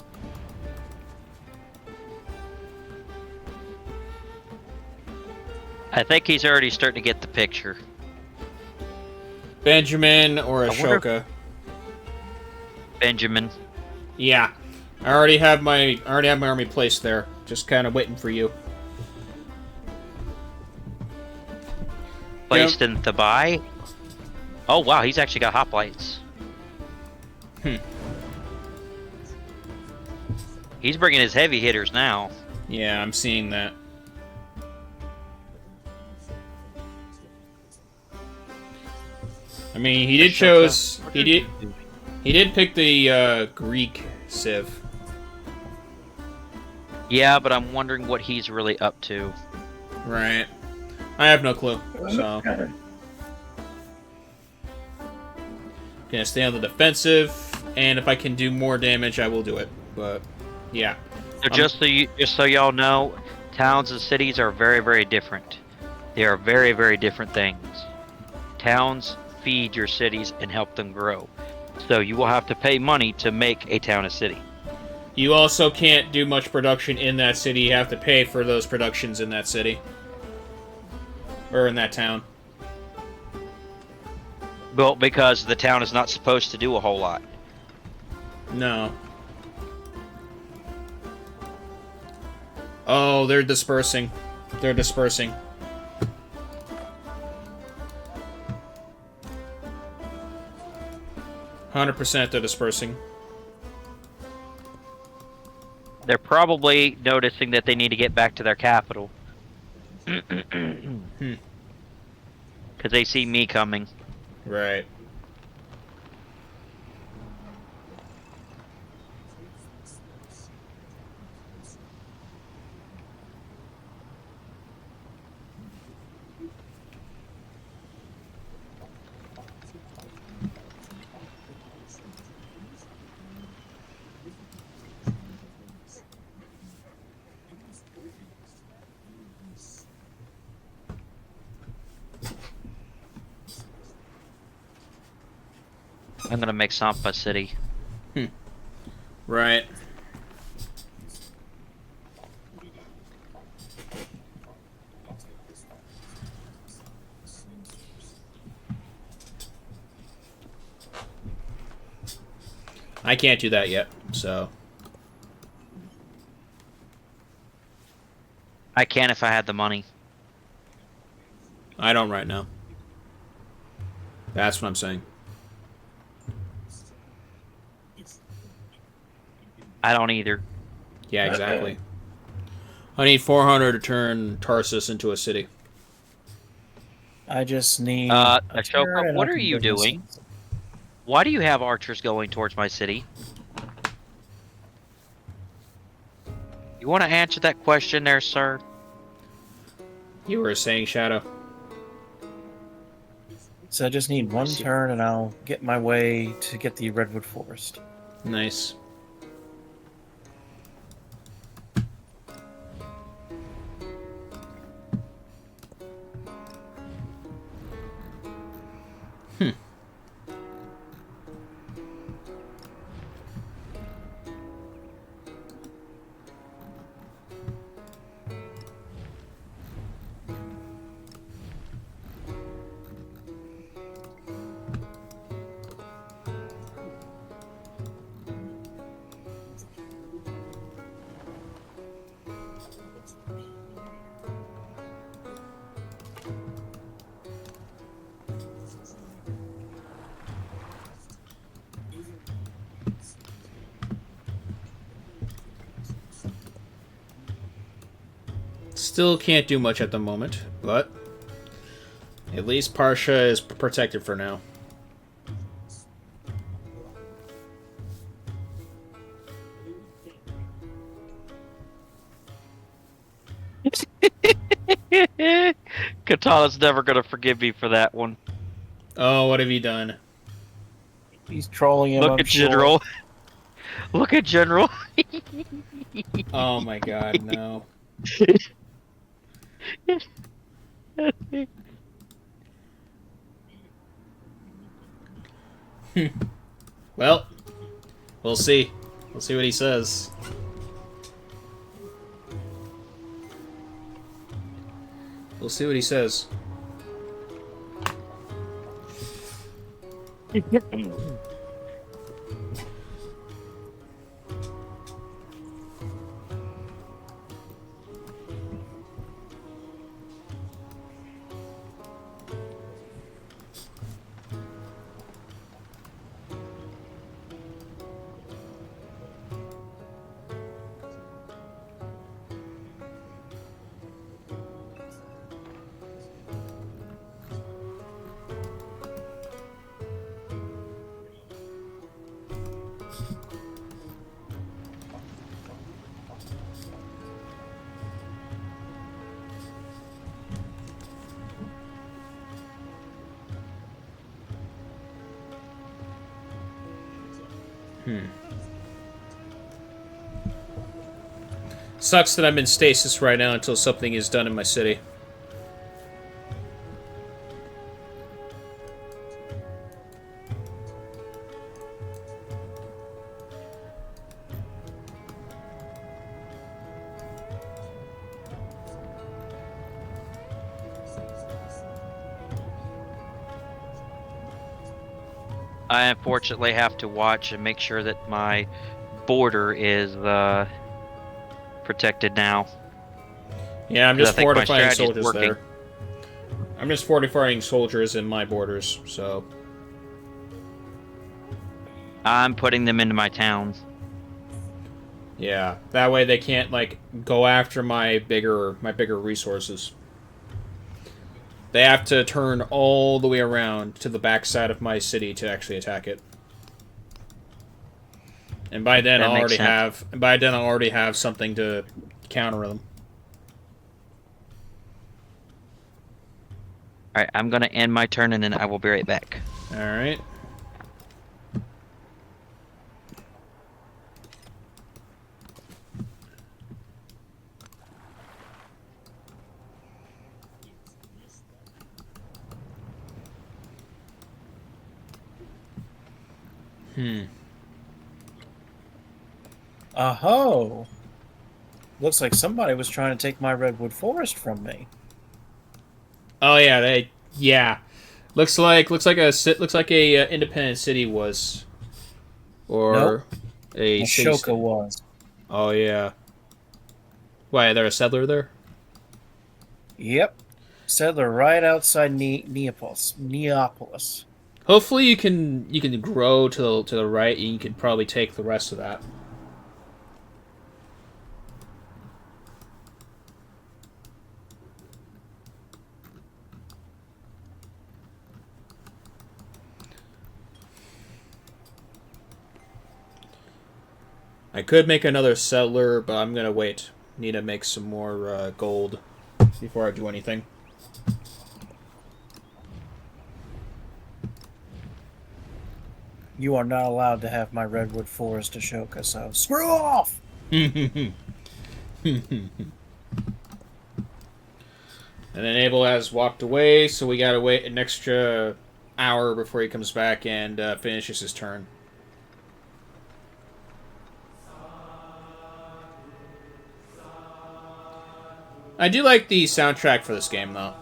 I think he's already starting to get the picture. Benjamin or I wonder Ashoka? Benjamin. Yeah. I already have my army placed there. Just kind of waiting for you. Placed in Thabai. Oh wow, he's actually got hoplites. He's bringing his heavy hitters now. Yeah, I'm seeing that. I mean, he did pick the Greek Civ. Yeah, but I'm wondering what he's really up to. Right. I have no clue. So gonna stay on the defensive, and if I can do more damage, I will do it. But yeah. So just so y'all know, towns and cities are very, very different. They are very, very different things. Towns feed your cities and help them grow. So you will have to pay money to make a town a city. You also can't do much production in that city. You have to pay for those productions in that city. Or in that town. Well, because the town is not supposed to do a whole lot. No. Oh, they're dispersing. They're dispersing. %, they're dispersing. They're probably noticing that they need to get back to their capital. Because they see me coming. Right. I'm gonna make Sampa City. Right. I can't do that yet, so. I can if I had the money. I don't right now. That's what I'm saying. I don't either. Yeah, exactly. I need 400 to turn Tarsus into a city. I just need. a turn Ashoka, and what I are can you build doing? myself. Why do you have archers going towards my city? You want to answer that question there, sir? You were saying, Shadow. So I just need one turn and I'll get my way to get the Redwood Forest. Nice. Still can't do much at the moment, but at least Parsha is protected for now. Katana's never gonna forgive me for that one. Oh, what have you done? He's trolling him. Look I'm at sure. General. Look at General. Oh my god, no. Well, we'll see. We'll see what he says. We'll see what he says. Sucks that I'm in stasis right now until something is done in my city. I unfortunately have to watch and make sure that my border is protected now. Yeah, I'm 'Cause I just think my fortifying strategy's soldiers working. there. I'm just fortifying soldiers in my borders, so... I'm putting them into my towns. Yeah, that way they can't, like, go after my bigger resources. They have to turn all the way around to the backside of my city to actually attack it. And by then That I'll makes already have something to counter them. Alright, I'm gonna end my turn and then I will be right back. Alright. Aho! Looks like somebody was trying to take my redwood forest from me. Oh yeah, yeah. Looks like a independent city was, or a city Ashoka state. was. Oh yeah. Why, are there a settler there? Yep. Settler right outside Neapolis. Hopefully you can grow to the right, and you can probably take the rest of that. I could make another settler, but I'm gonna wait. Need to make some more gold before I do anything. You are not allowed to have my redwood forest, Ashoka, so screw off! And then Abel has walked away, so we gotta wait an extra hour before he comes back and finishes his turn. I do like the soundtrack for this game, though.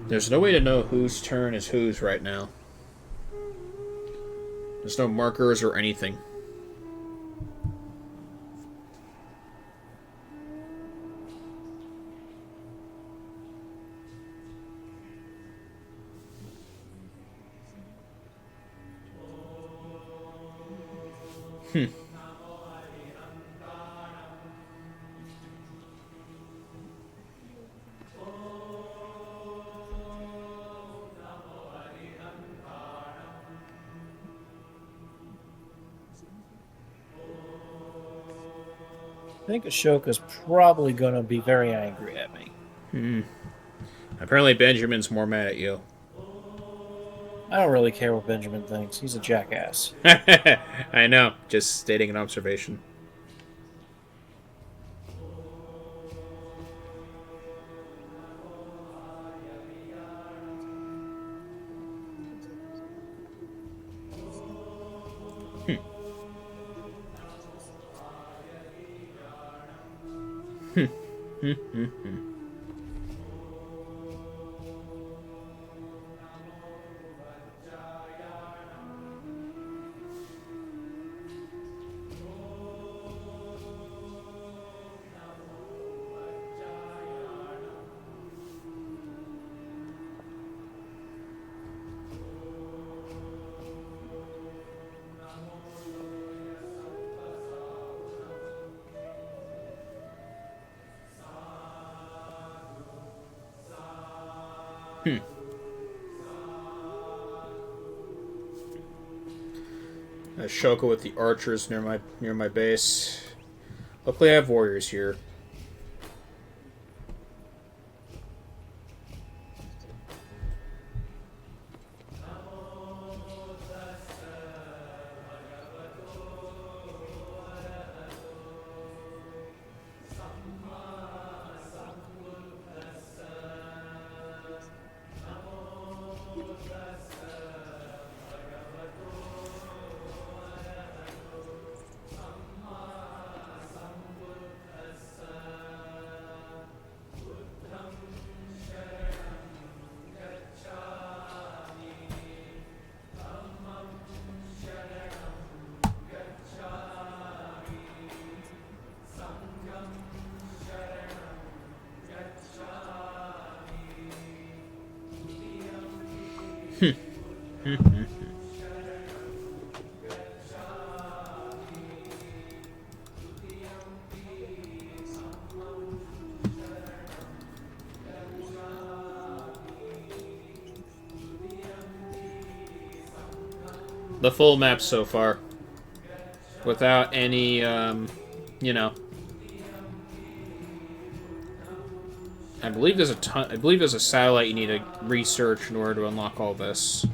There's no way to know whose turn is whose right now. There's no markers or anything. I think Ashoka's probably going to be very angry at me. Apparently Benjamin's more mad at you. I don't really care what Benjamin thinks. He's a jackass. I know, just stating an observation. Ashoka with the archers near my base. Luckily I have warriors here. The full map so far. Without any, you know. I believe there's a satellite you need to research in order to unlock all this.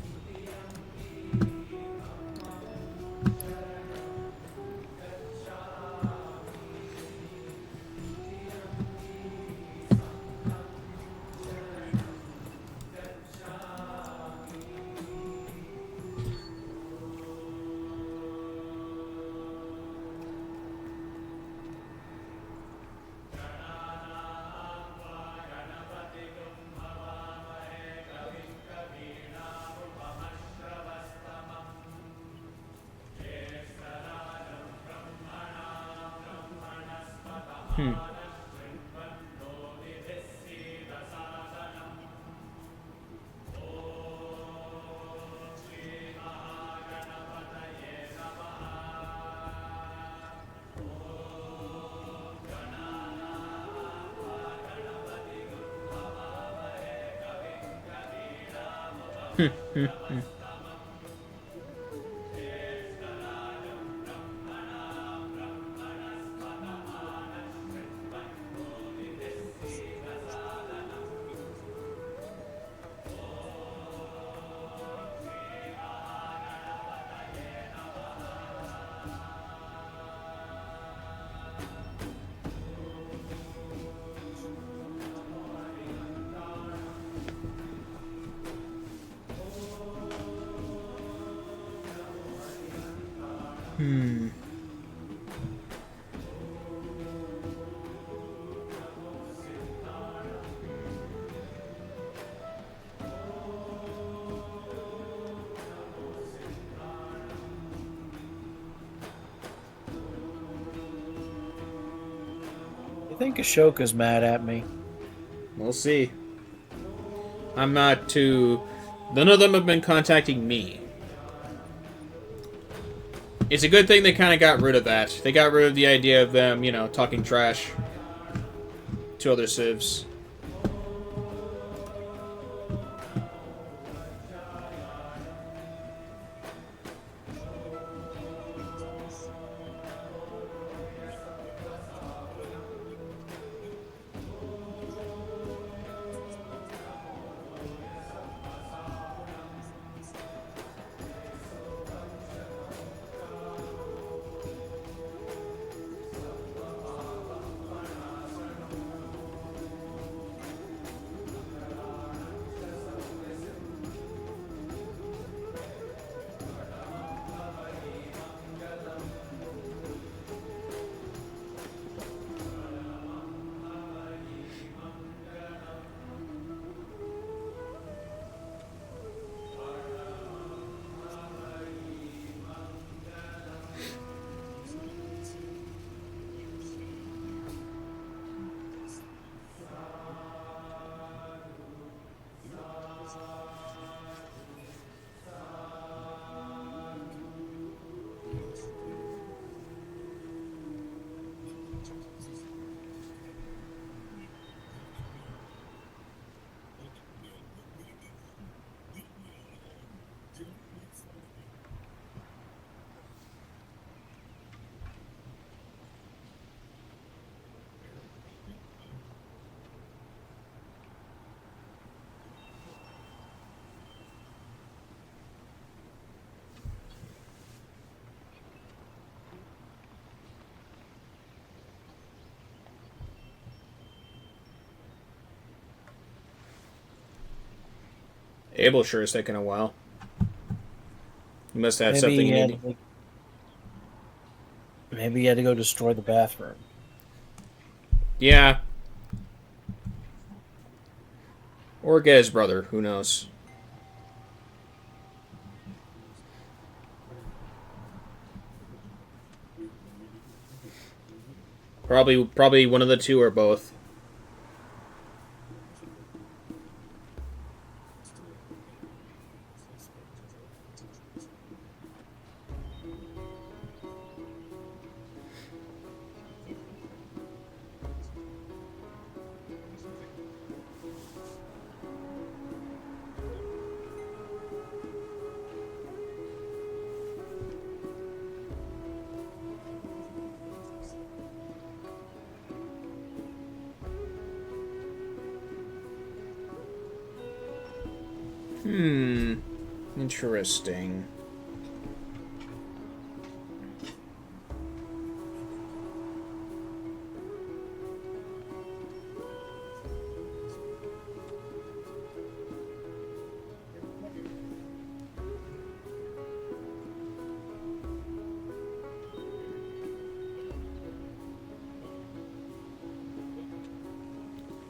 think Ashoka's mad at me. We'll see. I'm not too... None of them have been contacting me. It's a good thing they kind of got rid of that. They got rid of the idea of them, you know, talking trash to other civs. Abel sure is taking a while. You must have something you need. Maybe he had to go destroy the bathroom. Yeah. Or get his brother, who knows. Probably one of the two or both. Interesting.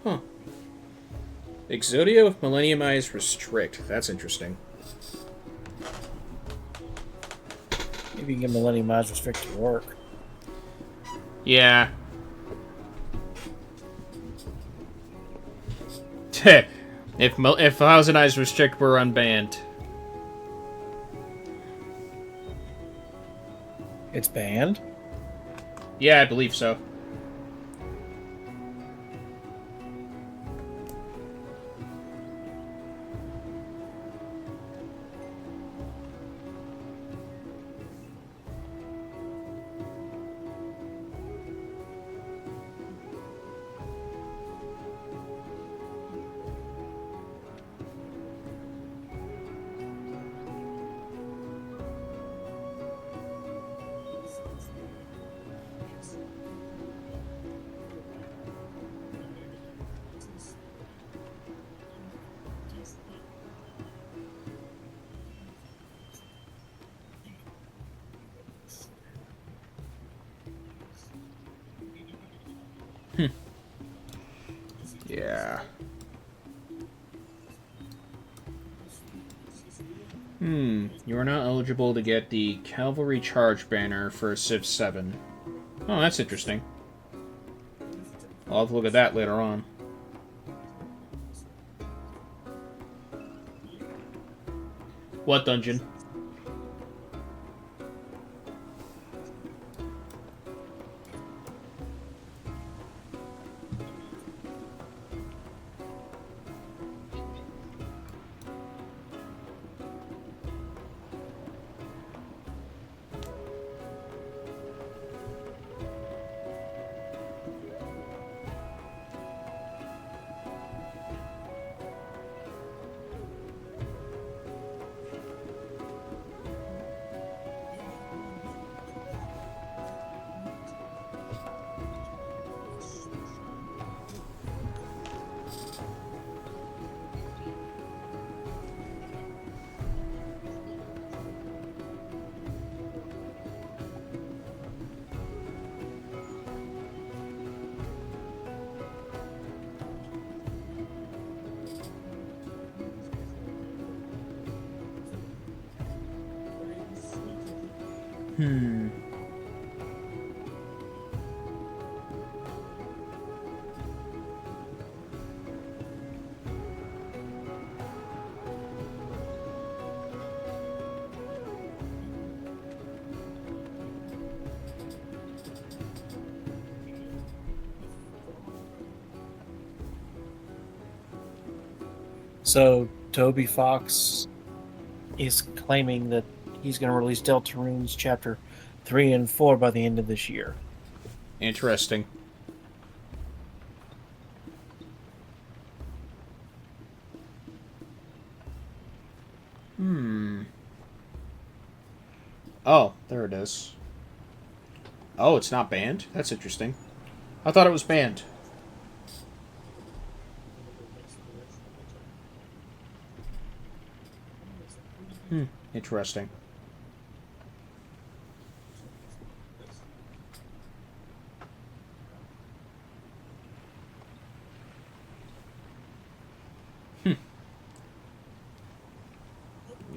Huh. Exodia with Millennium Eyes Restrict. That's interesting. Maybe you can get Millennium Eyes Restrict to work. Yeah. if Thousand Eyes Restrict were unbanned. It's banned? Yeah, I believe so. Yeah. You are not eligible to get the Cavalry Charge banner for Civ 7. Oh, that's interesting. I'll have to look at that later on. What dungeon? So Toby Fox is claiming that he's going to release Deltarunes Chapter 3 and 4 by the end of this year. Interesting. Oh, there it is. Oh, it's not banned? That's interesting. I thought it was banned. Interesting.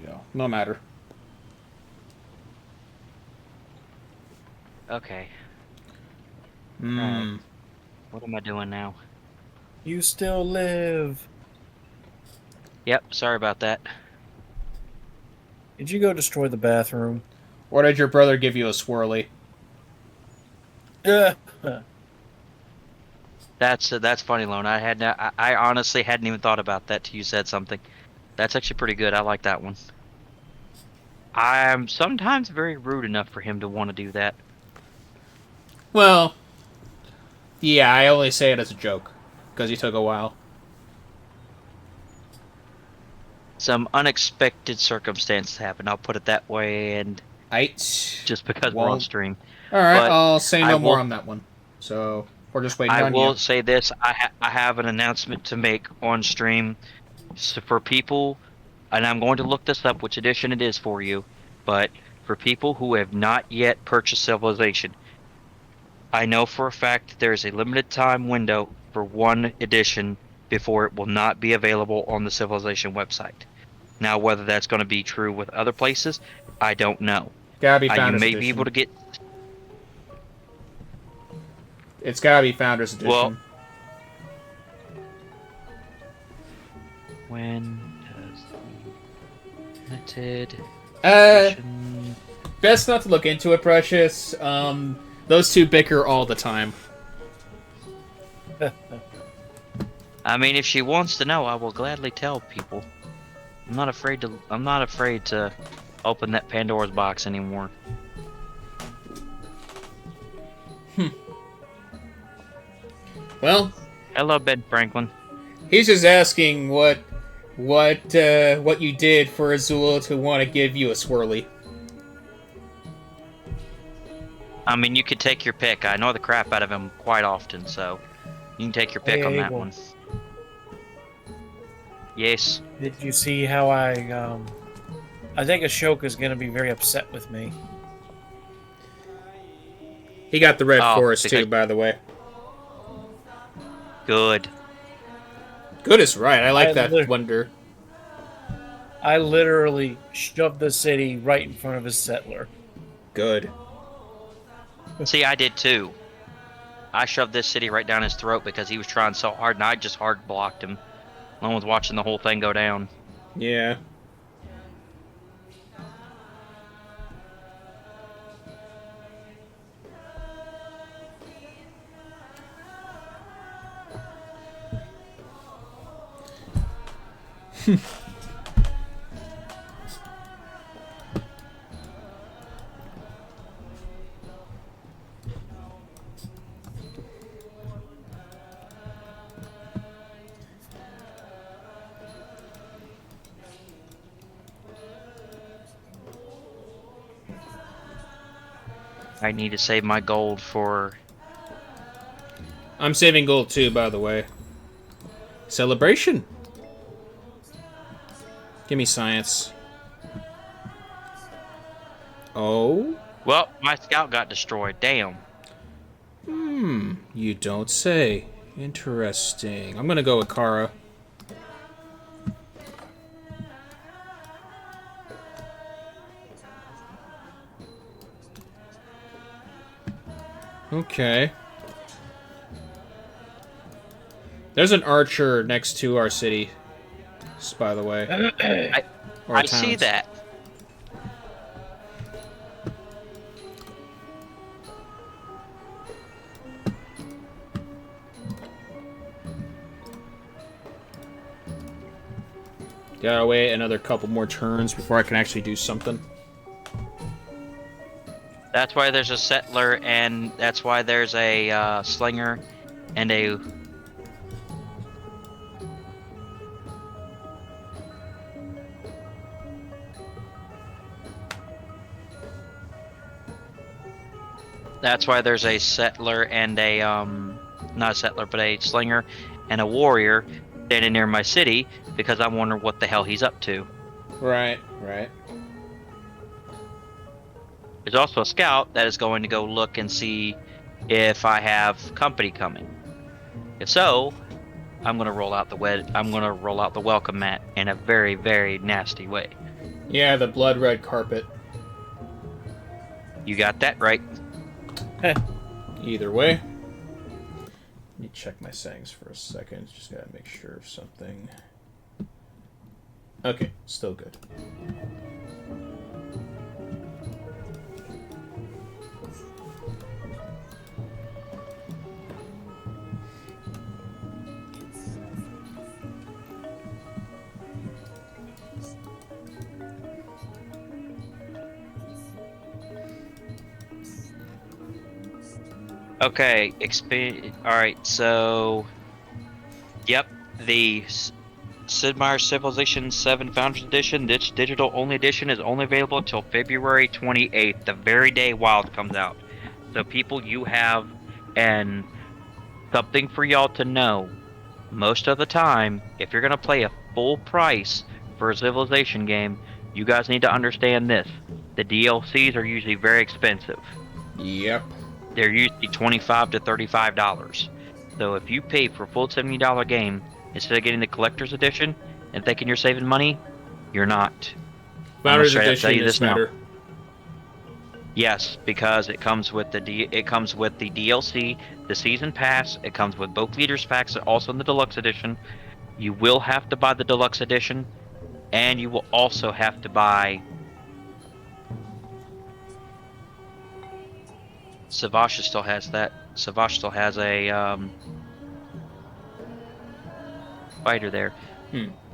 Yeah, no matter. Okay. Hmm. What am I doing now? You still live. Yep, sorry about that. Did you go destroy the bathroom? Or did your brother give you a swirly? That's funny, Lone. I honestly hadn't even thought about that till you said something. That's actually pretty good. I like that one. I'm sometimes very rude enough for him to want to do that. Well, yeah, I only say it as a joke, because he took a while. Some unexpected circumstances happened, I'll put it that way, and just because we're on stream. Alright, But I'll say no more will- on that one. So, we're just waiting I on will you. say this, I have an announcement to make on stream so for people, and I'm going to look this up, which edition it is for you, but for people who have not yet purchased Civilization, I know for a fact there's a limited time window for one edition before it will not be available on the Civilization website. Now, whether that's going to be true with other places, I don't know. Gotta be You Founders may Edition. be able to get... It's gotta be Founders Edition. Well, when does the limited edition... Best not to look into it, Precious. Those two bicker all the time. I mean, if she wants to know, I will gladly tell people. I'm not afraid to open that Pandora's box anymore. Well, Hello, Ben Franklin. he's just asking what you did for Azul to want to give you a swirly. I mean, you could take your pick. I know the crap out of him quite often, so you can take your pick on that one. Yes. Did you see how I think Ashoka's gonna be very upset with me. He got the red Oh, forest because- too, by the way. Good. Good is right. I like I that lit- wonder. I literally shoved the city right in front of his settler. Good. See, I did too. I shoved this city right down his throat because he was trying so hard, and I just hard blocked him. No one was watching the whole thing go down. Yeah. I need to save my gold for... I'm saving gold too, by the way. Celebration. Give me science. Oh? Well, my scout got destroyed. Damn. You don't say. Interesting. I'm gonna go with Kara. Okay. There's an archer next to our city, by the way. I see that. Gotta wait another couple more turns before I can actually do something. That's why there's a settler, and that's why there's a slinger and a... That's why there's a settler and a, not a settler, but a slinger and a warrior standing near my city, because I'm wondering what the hell he's up to. Right, right. There's also a scout that is going to go look and see if I have company coming. If so, I'm gonna roll out the welcome mat in a very, very nasty way. Yeah, the blood red carpet. You got that right. Either way. Let me check my settings for a second. Just gotta make sure of something. Okay, still good. Okay, Alright, so... Yep, the Sid Meier's Civilization 7 Founders Edition, this digital-only edition, is only available until February 28th, the very day WoW comes out. So people, you have... And something for y'all to know. Most of the time, if you're going to play a full price for a Civilization game, you guys need to understand this. The DLCs are usually very expensive. Yep. They're usually $25 to $35. So if you pay for a full $70 game instead of getting the collector's edition and thinking you're saving money, you're not. Founders edition is better. Yes, because it comes with the DLC, the season pass. It comes with both leaders packs, also in the deluxe edition. You will have to buy the deluxe edition, and you will also have to buy... Savasha still has that. Savasha still has a fighter there.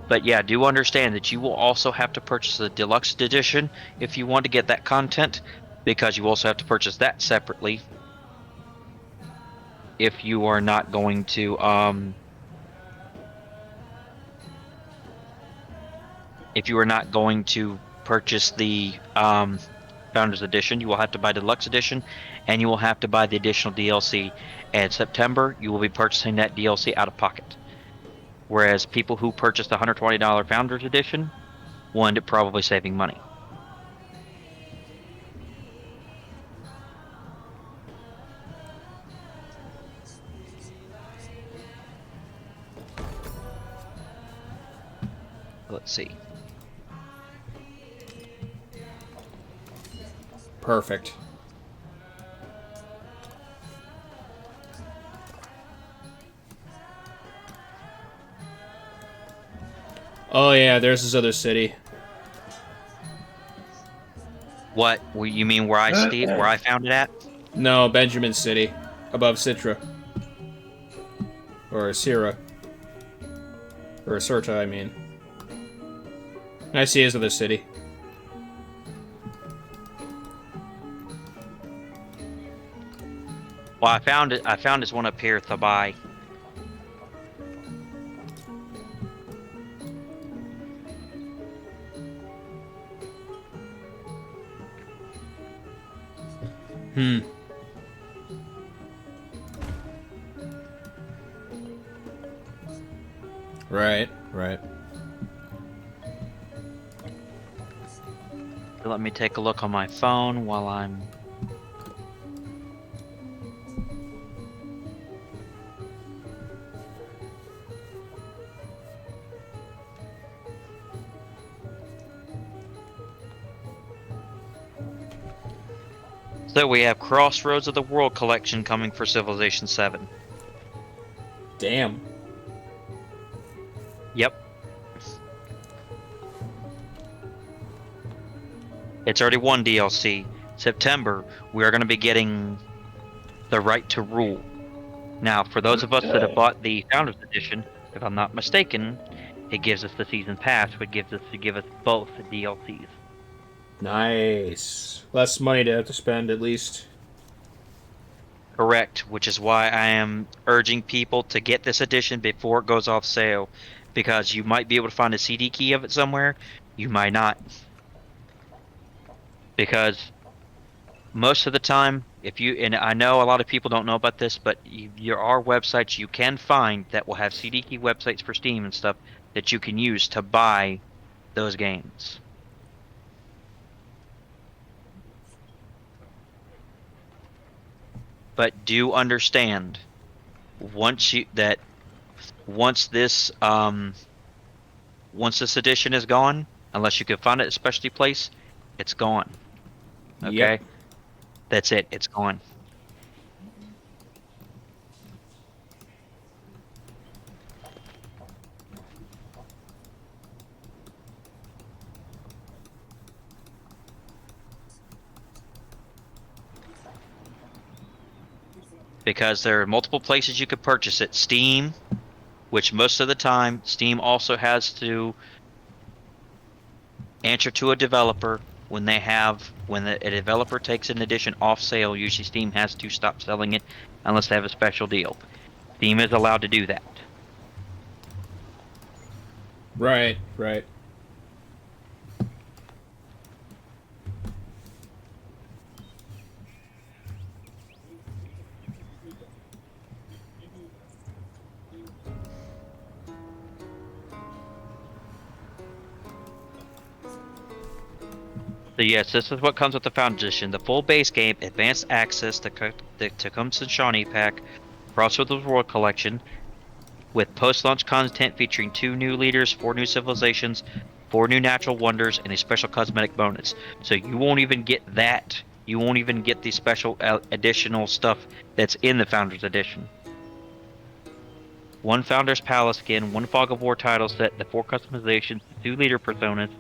But yeah, do understand that you will also have to purchase the deluxe edition if you want to get that content, because you also have to purchase that separately if you are not going to purchase the Founders Edition. You will have to buy the Deluxe Edition, and you will have to buy the additional DLC. And in September, you will be purchasing that DLC out of pocket. Whereas people who purchased the $120 Founders Edition will end up probably saving money. Let's see. Perfect. Oh yeah, there's this other city. What? You mean where where I found it at? No, Benjamin City, above Citra, or Sira, or Cirta, I mean. I see his other city. Well, I found it. I found this one up here, Thabai. Hmm. Right, right. Let me take a look on my phone while I'm... So we have Crossroads of the World collection coming for Civilization 7. Damn. Yep. It's already one DLC. September, we are going to be getting the Right to Rule. Now, for those of us that have bought the Founders Edition, if I'm not mistaken, it gives us the Season Pass, which gives us both the DLCs. Nice. Less money to have to spend, at least. Correct, which is why I am urging people to get this edition before it goes off sale, because you might be able to find a CD key of it somewhere, you might not. Because most of the time, if you, and I know a lot of people don't know about this, but there are websites you can find that will have CD key websites for Steam and stuff that you can use to buy those games. But do understand, once this edition is gone, unless you can find it at a specialty place, it's gone. Okay? Yep. That's it, it's gone. Because there are multiple places you could purchase it. Steam, which most of the time, Steam also has to answer to a developer when a developer takes an edition off sale. Usually Steam has to stop selling it unless they have a special deal. Steam is allowed to do that. Right, right. So yes, this is what comes with the Founders Edition. The full base game, advanced access, the Tecumseh Shawnee pack, Crossroads of the World collection, with post-launch content featuring 2 new leaders, 4 new civilizations, 4 new natural wonders, and a special cosmetic bonus. So you won't even get that. You won't even get the special additional stuff that's in the Founders Edition. 1 Founders Palace skin, 1 Fog of War title set, the 4 customizations, 2 leader personas,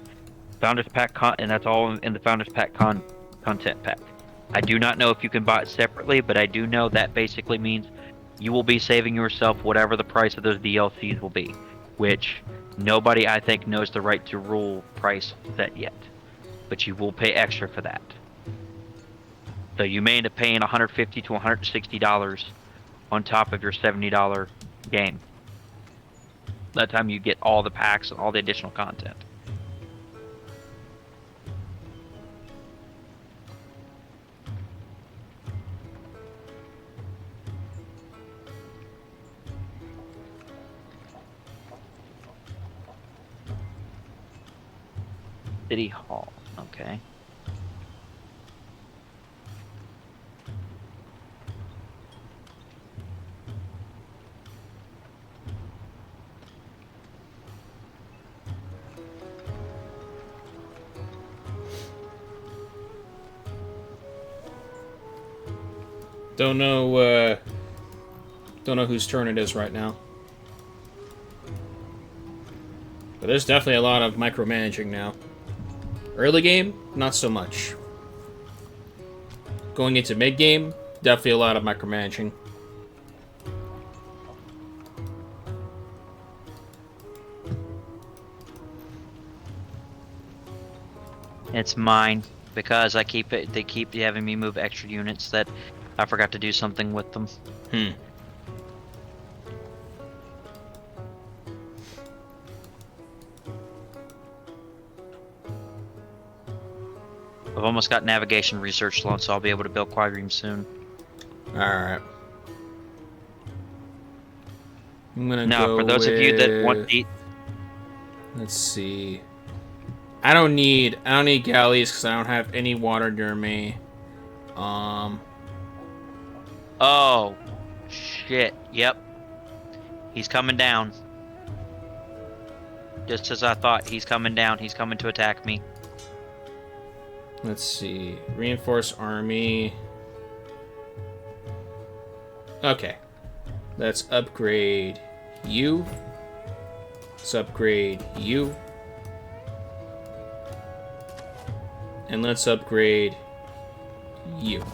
Founders Pack and that's all in the Founders Pack content pack. I do not know if you can buy it separately, but I do know that basically means you will be saving yourself whatever the price of those DLCs will be, which nobody I think knows the Right to Rule price set yet, but you will pay extra for that. So you may end up paying $150 to $160 on top of your $70 game. By the time you get all the packs and all the additional content. City Hall, okay. Don't know whose turn it is right now. But there's definitely a lot of micromanaging now. Early game, not so much. Going into mid game, definitely a lot of micromanaging. It's mine because they keep having me move extra units that I forgot to do something with them. I've almost got navigation research loan, so I'll be able to build quadriums soon. Alright. I'm gonna Now, go for those of you that want the... Let's see. I don't need galleys because I don't have any water near me. Oh, shit. Yep. He's coming down. Just as I thought, he's coming down. He's coming to attack me. Let's see. Reinforce army. Okay. Let's upgrade you. Let's upgrade you. And let's upgrade you.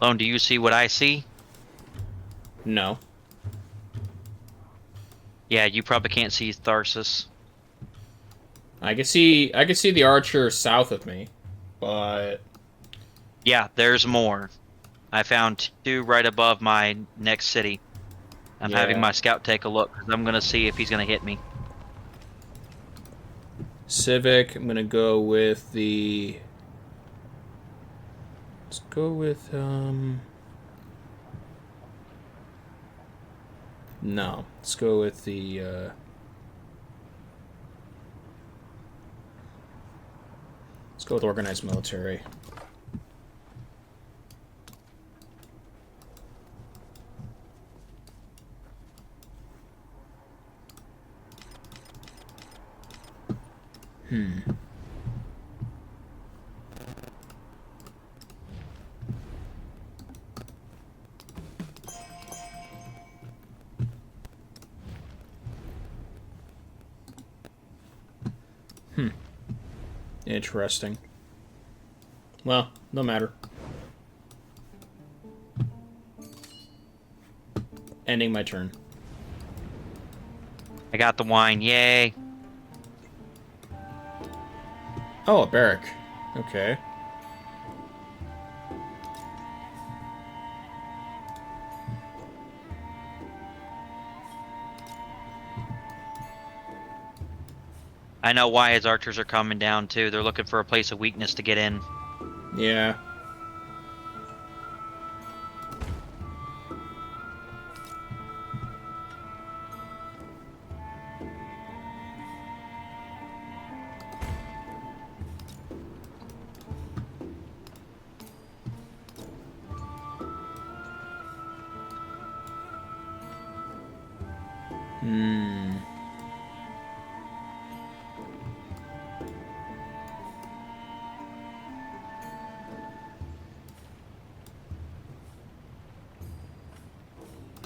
Lone, do you see what I see? No. Yeah, you probably can't see Tharsis. I can see the archer south of me, but Yeah, there's more. I found 2 right above my next city. I'm having my scout take a look because I'm gonna see if he's gonna hit me. Civic, I'm gonna go with the... Let's go with, No, let's go with the, Let's go with organized military. Interesting. Well, no matter. Ending my turn. I got the wine, yay! Oh, a barrack. Okay. I know why his archers are coming down too. They're looking for a place of weakness to get in. Yeah.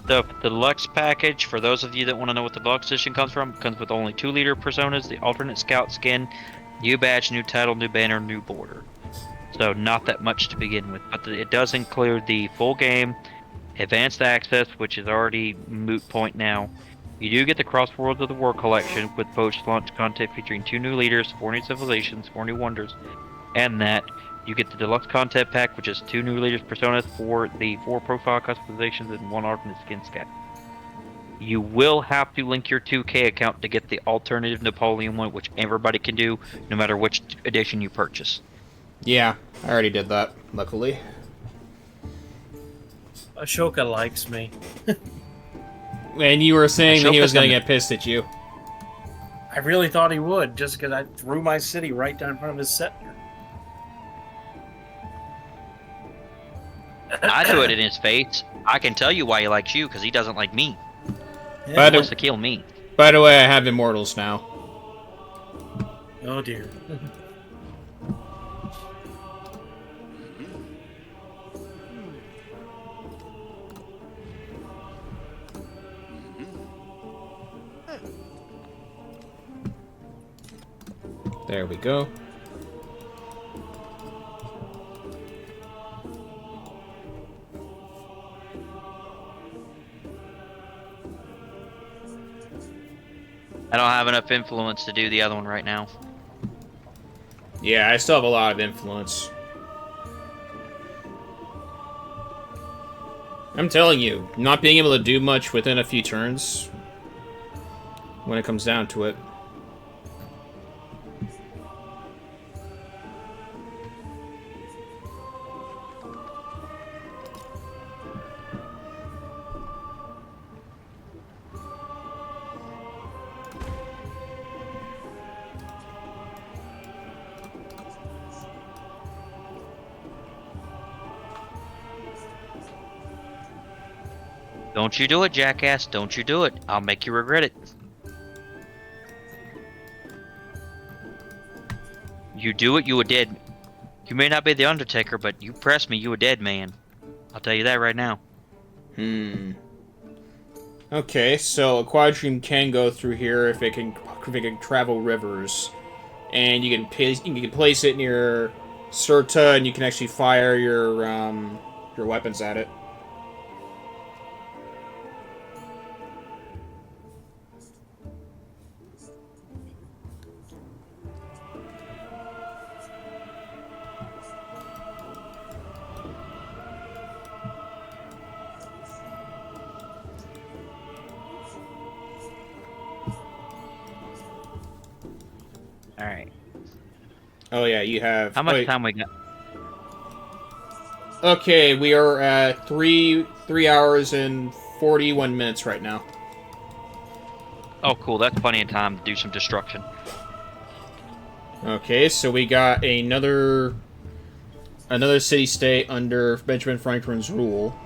The deluxe package, for those of you that want to know what the deluxe edition comes from, comes with only 2 leader personas, the alternate scout skin, new badge, new title, new banner, new border. So not that much to begin with, but it does include the full game, advanced access, which is already moot point now. You do get the Crossworlds of the War collection with post-launch content featuring 2 new leaders, 4 new civilizations, 4 new wonders, and that. You get the deluxe content pack, which is 2 new leaders personas for the 4 profile customizations and 1 alternate skin scat. You will have to link your 2K account to get the alternative Napoleon one, which everybody can do, no matter which edition you purchase. Yeah, I already did that, luckily. Ashoka likes me. And you were saying that he was Ashoka's going to gonna- get pissed at you. I really thought he would, just because I threw my city right down in front of his scepter. I threw it in his face. I can tell you why he likes you, because he doesn't like me. He By wants the, to kill me. by the way, I have immortals now. Oh dear. There we go. I don't have enough influence to do the other one right now. Yeah, I still have a lot of influence. I'm telling you, not being able to do much within a few turns when it comes down to it. Don't you do it, jackass. Don't you do it. I'll make you regret it. You do it, you a dead. You may not be the Undertaker, but you press me, you a dead man. I'll tell you that right now. Okay, so a quadrime can go through here if it can travel rivers, and you can place it near Cirta, and you can actually fire your weapons at it. All right. Oh yeah, you have. How much time we got? Okay, we are at 3 hours and 41 minutes right now. Oh, cool. That's plenty of time to do some destruction. Okay, so we got another city-state under Benjamin Franklin's rule.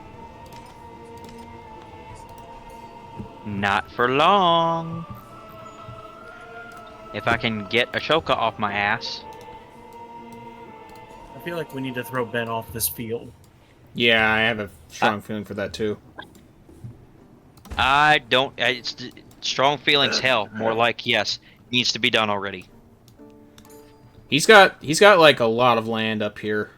Not for long. If I can get Ashoka off my ass. I feel like we need to throw Ben off this field. Yeah, I have a strong feeling for that too. I don't. It's strong feelings. Hell, more like yes, needs to be done already. He's got like a lot of land up here.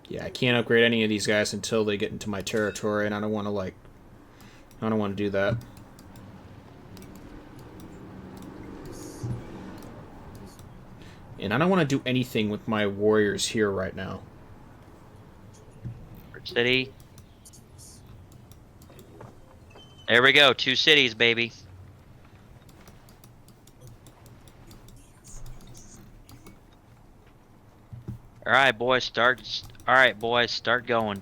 Yeah, I can't upgrade any of these guys until they get into my territory, and I don't want to do that. And I don't want to do anything with my warriors here right now. City. There we go. 2 cities, baby. All right, boys. All right, boys. Start going.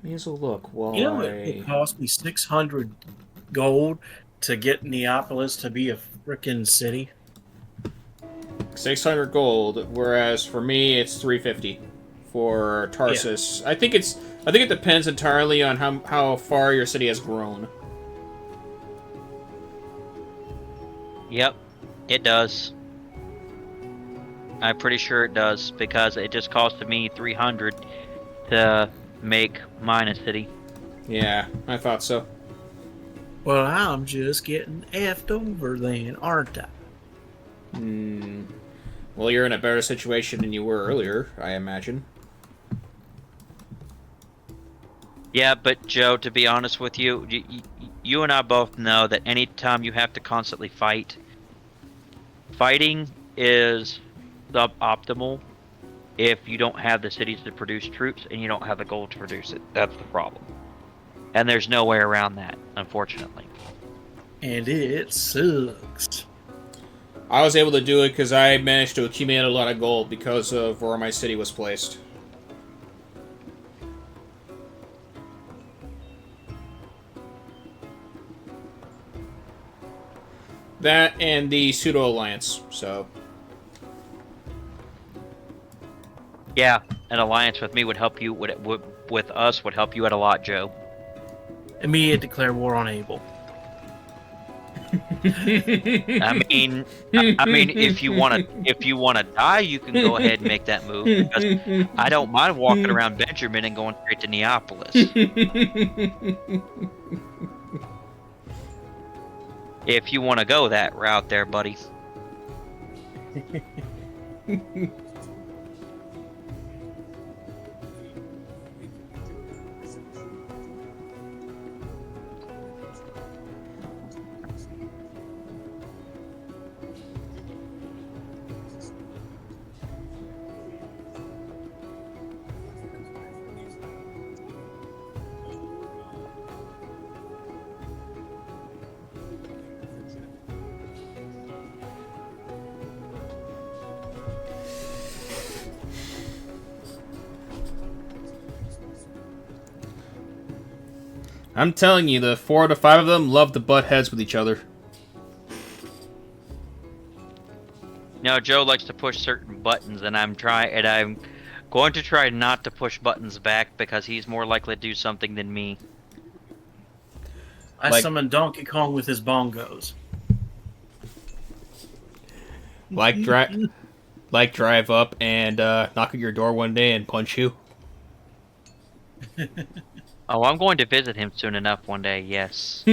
Here's a look. While You know, it cost me 600 gold to get Neapolis to be a freaking city. 600 gold, whereas for me it's 350 for Tarsus. I think it depends entirely on how far your city has grown. Yep, it does. I'm pretty sure it does because it just costed me 300 to make mine a city. Yeah, I thought so. Well, I'm just getting effed over then, aren't I? Well, you're in a better situation than you were earlier, I imagine. Yeah, but Joe, to be honest with you, you and I both know that anytime you have to constantly fight, fighting is suboptimal if you don't have the cities to produce troops and you don't have the gold to produce it. That's the problem. And there's no way around that, unfortunately. And it sucks. I was able to do it because I managed to accumulate a lot of gold because of where my city was placed. That and the pseudo-alliance, so... Yeah, an alliance with me would help you, with us would help you out a lot, Joe. Immediate declare war on Abel. I mean, if you wanna die, you can go ahead and make that move. Because I don't mind walking around Benjamin and going straight to Neapolis. If you want to go that route, there, buddy. I'm telling you, the 4 to 5 of them love to butt heads with each other. No, Joe likes to push certain buttons, and I'm going to try not to push buttons back because he's more likely to do something than me. I summoned Donkey Kong with his bongos. Like drive up and knock at your door one day and punch you. Oh, I'm going to visit him soon enough one day, yes.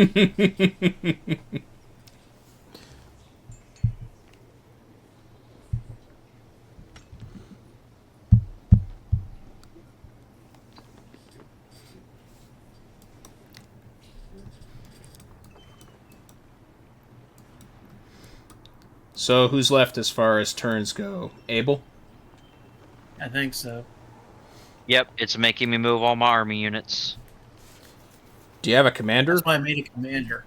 So who's left as far as turns go? Abel? I think so. Yep, it's making me move all my army units. Do you have a commander? That's why I made a commander.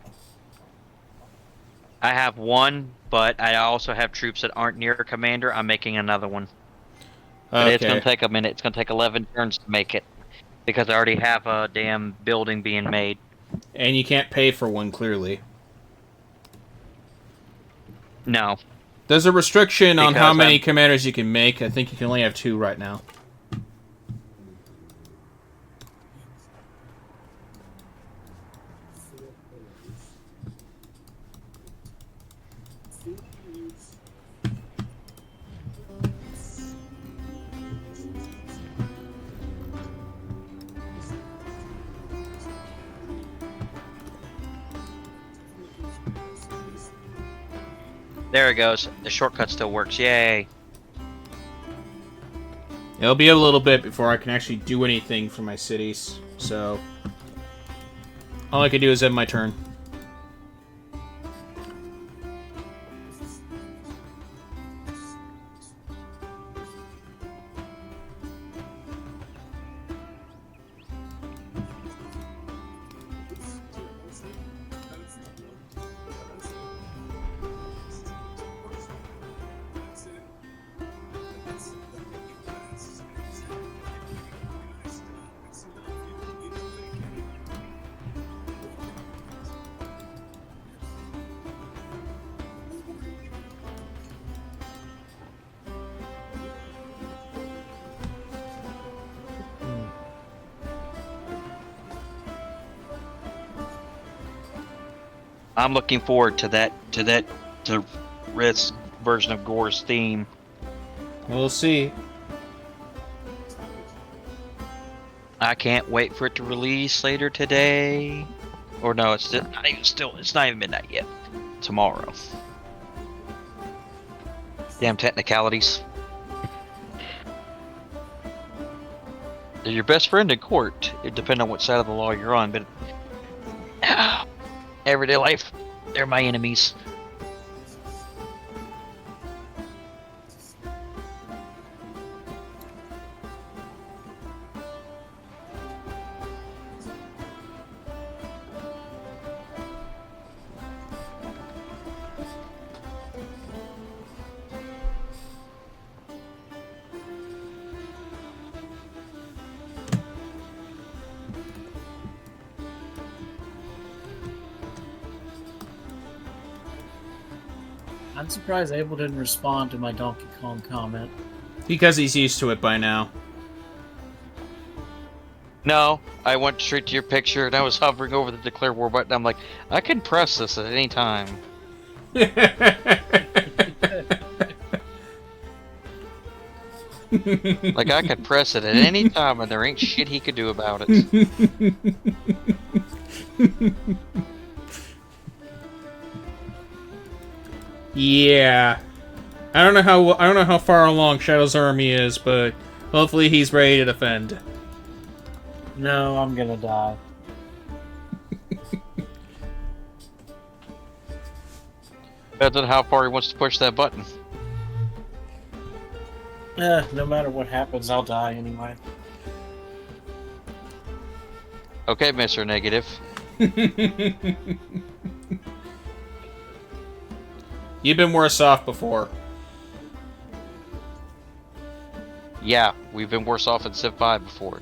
I have one, but I also have troops that aren't near a commander. I'm making another one. But Okay. it's going to take a minute. It's going to take 11 turns to make it. Because I already have a damn building being made. And you can't pay for one, clearly. No. There's a restriction on how Because many commanders you can make. I think you can only have 2 right now. There it goes. The shortcut still works. Yay. It'll be a little bit before I can actually do anything for my cities, so... all I can do is end my turn. I'm looking forward to to Risk version of Gore's theme. We'll see. I can't wait for it to release later today. Or no, it's it's not even midnight yet. Tomorrow. Damn technicalities. They're your best friend in court. It depends on what side of the law you're on, but everyday life, they're my enemies. I'm surprised Abel didn't respond to my Donkey Kong comment. Because he's used to it by now. No, I went straight to your picture and I was hovering over the declare war button. I'm like, I can press this at any time. Like I could press it at any time and there ain't shit he could do about it. Yeah. I don't know how far along Shadow's army is, but hopefully he's ready to defend. No, I'm gonna die. Depends on how far he wants to push that button. No matter what happens, I'll die anyway. Okay, Mr. Negative. You've been worse off before. Yeah, we've been worse off in Civ 5 before.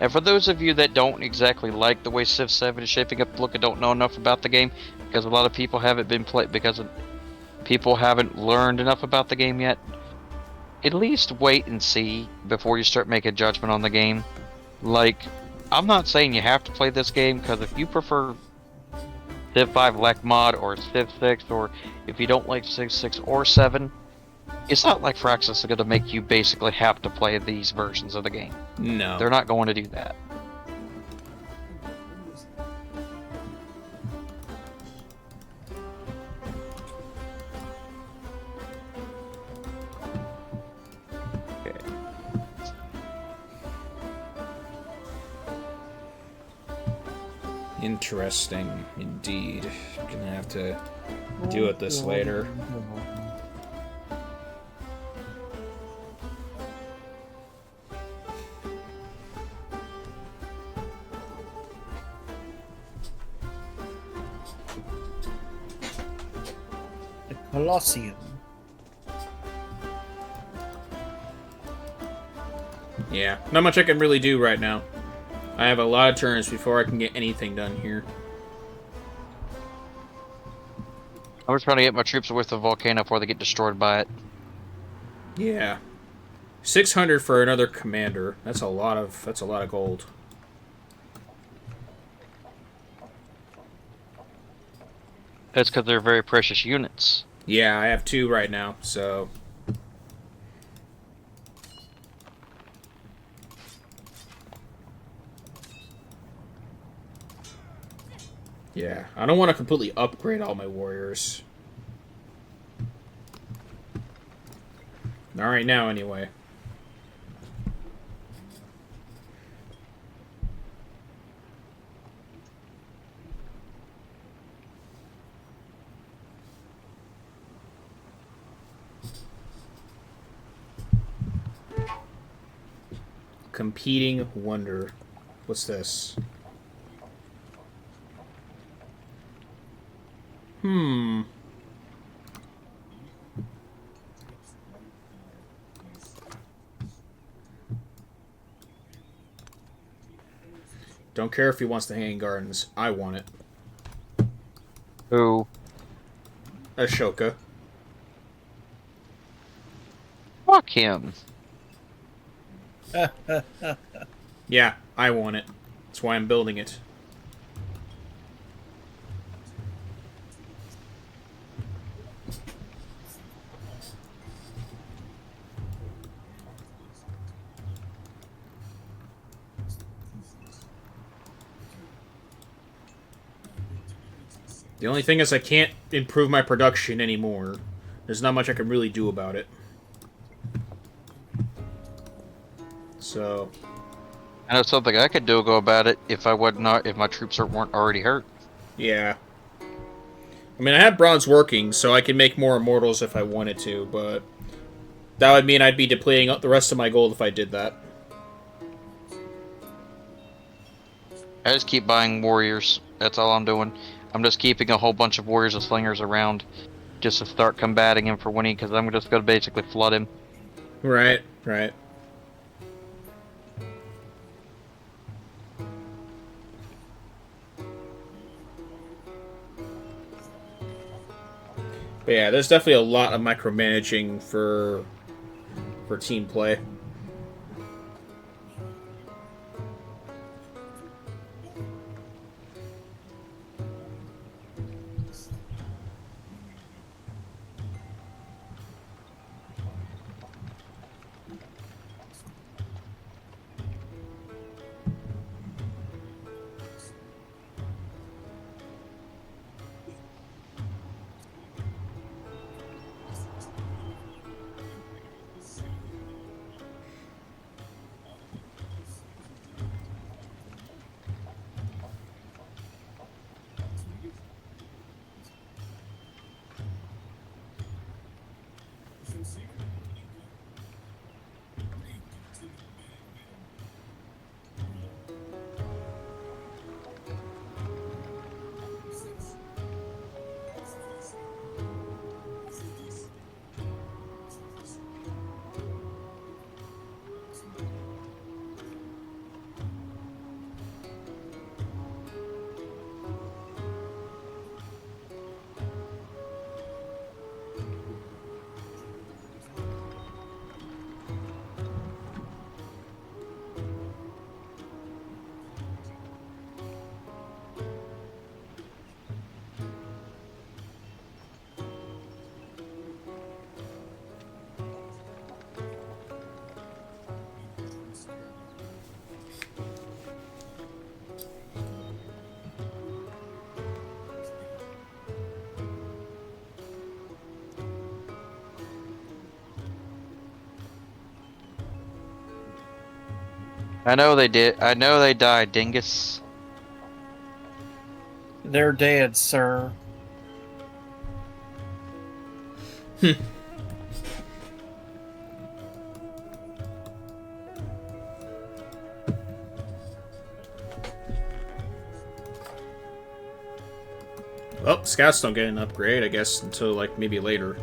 And for those of you that don't exactly like the way Civ 7 is shaping up to look and don't know enough about the game, because a lot of people haven't been people haven't learned enough about the game yet, at least wait and see before you start making a judgment on the game. Like, I'm not saying you have to play this game, because if you prefer Civ 5 Lec Mod or Civ 6, or if you don't like Civ 6 or 7, it's not like Firaxis is going to make you basically have to play these versions of the game. No. They're not going to do that. Okay. Interesting, indeed. Gonna have to deal with this later. The Colosseum. Yeah, not much I can really do right now. I have a lot of turns before I can get anything done here. I'm just trying to get my troops away from the volcano before they get destroyed by it. Yeah. 600 for another commander. That's a lot of gold. That's because they're very precious units. Yeah, I have 2 right now, so... Yeah, I don't want to completely upgrade all my warriors. Not right now, anyway. Competing wonder. What's this? Don't care if he wants the Hanging Gardens. I want it. Who? Ashoka. Fuck him. Yeah, I want it. That's why I'm building it. The only thing is I can't improve my production anymore. There's not much I can really do about it. So... I know something I could do go about it if if my troops weren't already hurt. Yeah. I mean, I have bronze working, so I can make more immortals if I wanted to, but that would mean I'd be depleting the rest of my gold if I did that. I just keep buying warriors. That's all I'm doing. I'm just keeping a whole bunch of warriors and slingers around just to start combating him for when because I'm just going to basically flood him. Right, right. But yeah, there's definitely a lot of micromanaging for team play. I know they did. I know they died, dingus. They're dead, sir. Well, scouts don't get an upgrade, I guess, until, like, maybe later.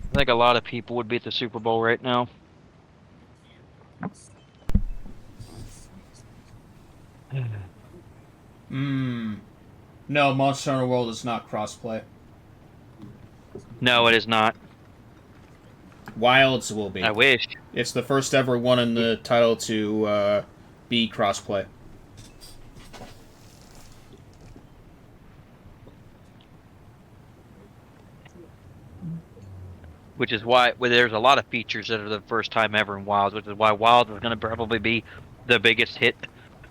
I think a lot of people would be at the Super Bowl right now. No, Monster Hunter World is not crossplay. No, it is not. Wilds will be. I wish. It's the first ever one in the title to be crossplay. Which is why there's a lot of features that are the first time ever in Wilds, which is why Wilds is going to probably be the biggest hit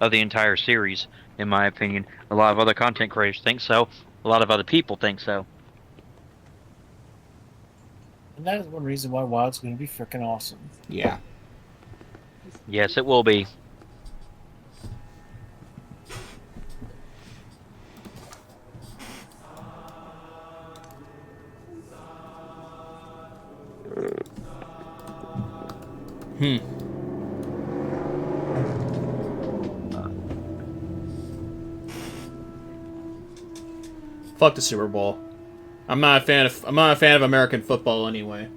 of the entire series, in my opinion. A lot of other content creators think so. A lot of other people think so. And that is one reason why WoW's going to be freaking awesome. Yeah. Yes, it will be. Fuck the Super Bowl. I'm not a fan of American football anyway.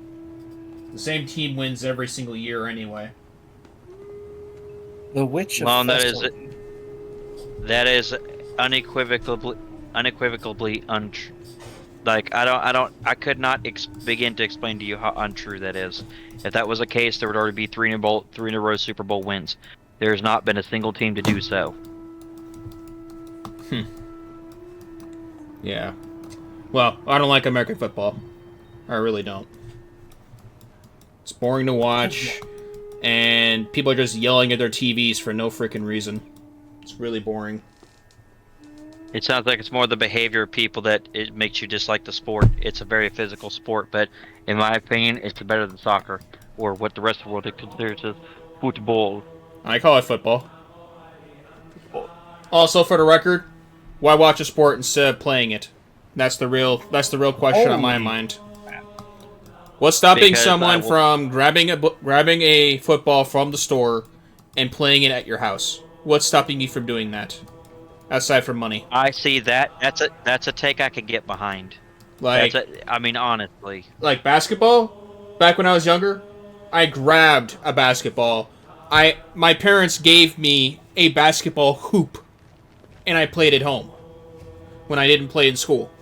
The same team wins every single year anyway. The Witch of Well, Thessaly. that is unequivocally untrue. Like I could not begin to explain to you how untrue that is. If that was the case, there would already be three in a row Super Bowl wins. There has not been a single team to do so. Yeah. Well, I don't like American football. I really don't. It's boring to watch, and people are just yelling at their TVs for no freaking reason. It's really boring. It sounds like it's more the behavior of people that it makes you dislike the sport. It's a very physical sport, but in my opinion, it's better than soccer, or what the rest of the world considers as football. I call it football. Also, for the record, why watch a sport instead of playing it? That's the real question on my mind. What's stopping Because someone from grabbing a football from the store and playing it at your house? What's stopping you from doing that? Aside from money. I see that. That's a take I could get behind. Like, I mean, honestly. like basketball? Back when I was younger, I grabbed a basketball. My parents gave me a basketball hoop, and I played at home when I didn't play in school.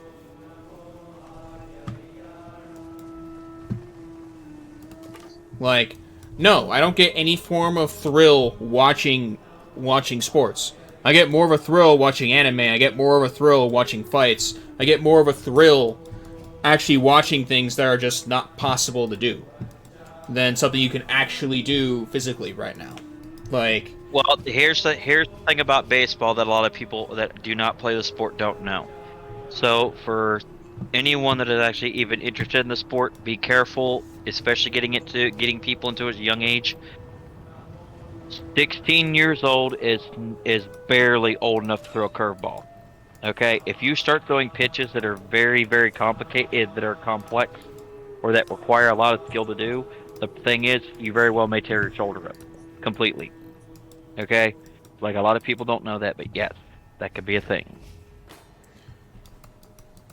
Like, no, I don't get any form of thrill watching sports. I get more of a thrill watching anime. I get more of a thrill watching fights. I get more of a thrill actually watching things that are just not possible to do than something you can actually do physically right now. Like, Well, here's the thing about baseball that a lot of people that do not play the sport don't know. So for anyone that is actually even interested in the sport, be careful, especially getting people into a young age. 16 years old is barely old enough to throw a curveball. Okay, if you start throwing pitches that are very, very complicated, that are complex, or that require a lot of skill to do, the thing is, you very well may tear your shoulder up completely. Okay, like a lot of people don't know that, but yes, that could be a thing.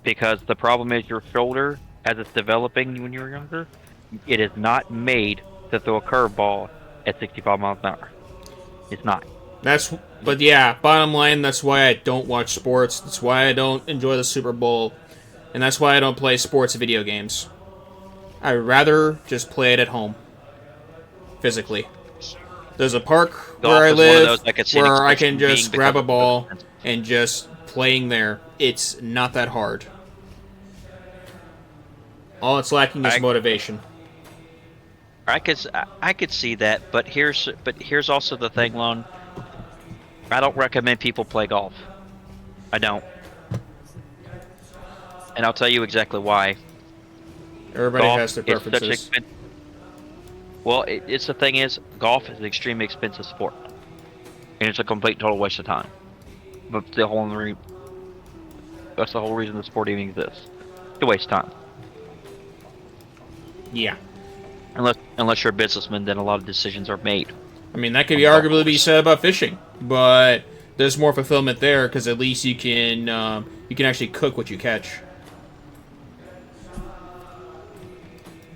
Because the problem is your shoulder, as it's developing when you're younger, it is not made to throw a curveball at 65 miles an hour. It's not. but yeah, bottom line, that's why I don't watch sports. That's why I don't enjoy the Super Bowl. And that's why I don't play sports video games. I'd rather just play it at home. Physically. There's a park where I live where I can just grab a ball and just playing there. It's not that hard. All it's lacking is motivation. I could see that, but here's also the thing, Lon. I don't recommend people play golf. I don't. And I'll tell you exactly why. Everybody Golf has their is preferences. it's the thing is, golf is an extremely expensive sport, and it's a complete total waste of time. But that's the whole reason the sport even exists. It's a waste of time. Yeah. Unless you're a businessman, then a lot of decisions are made. I mean, that could be arguably be said about fishing, but there's more fulfillment there because at least you can actually cook what you catch.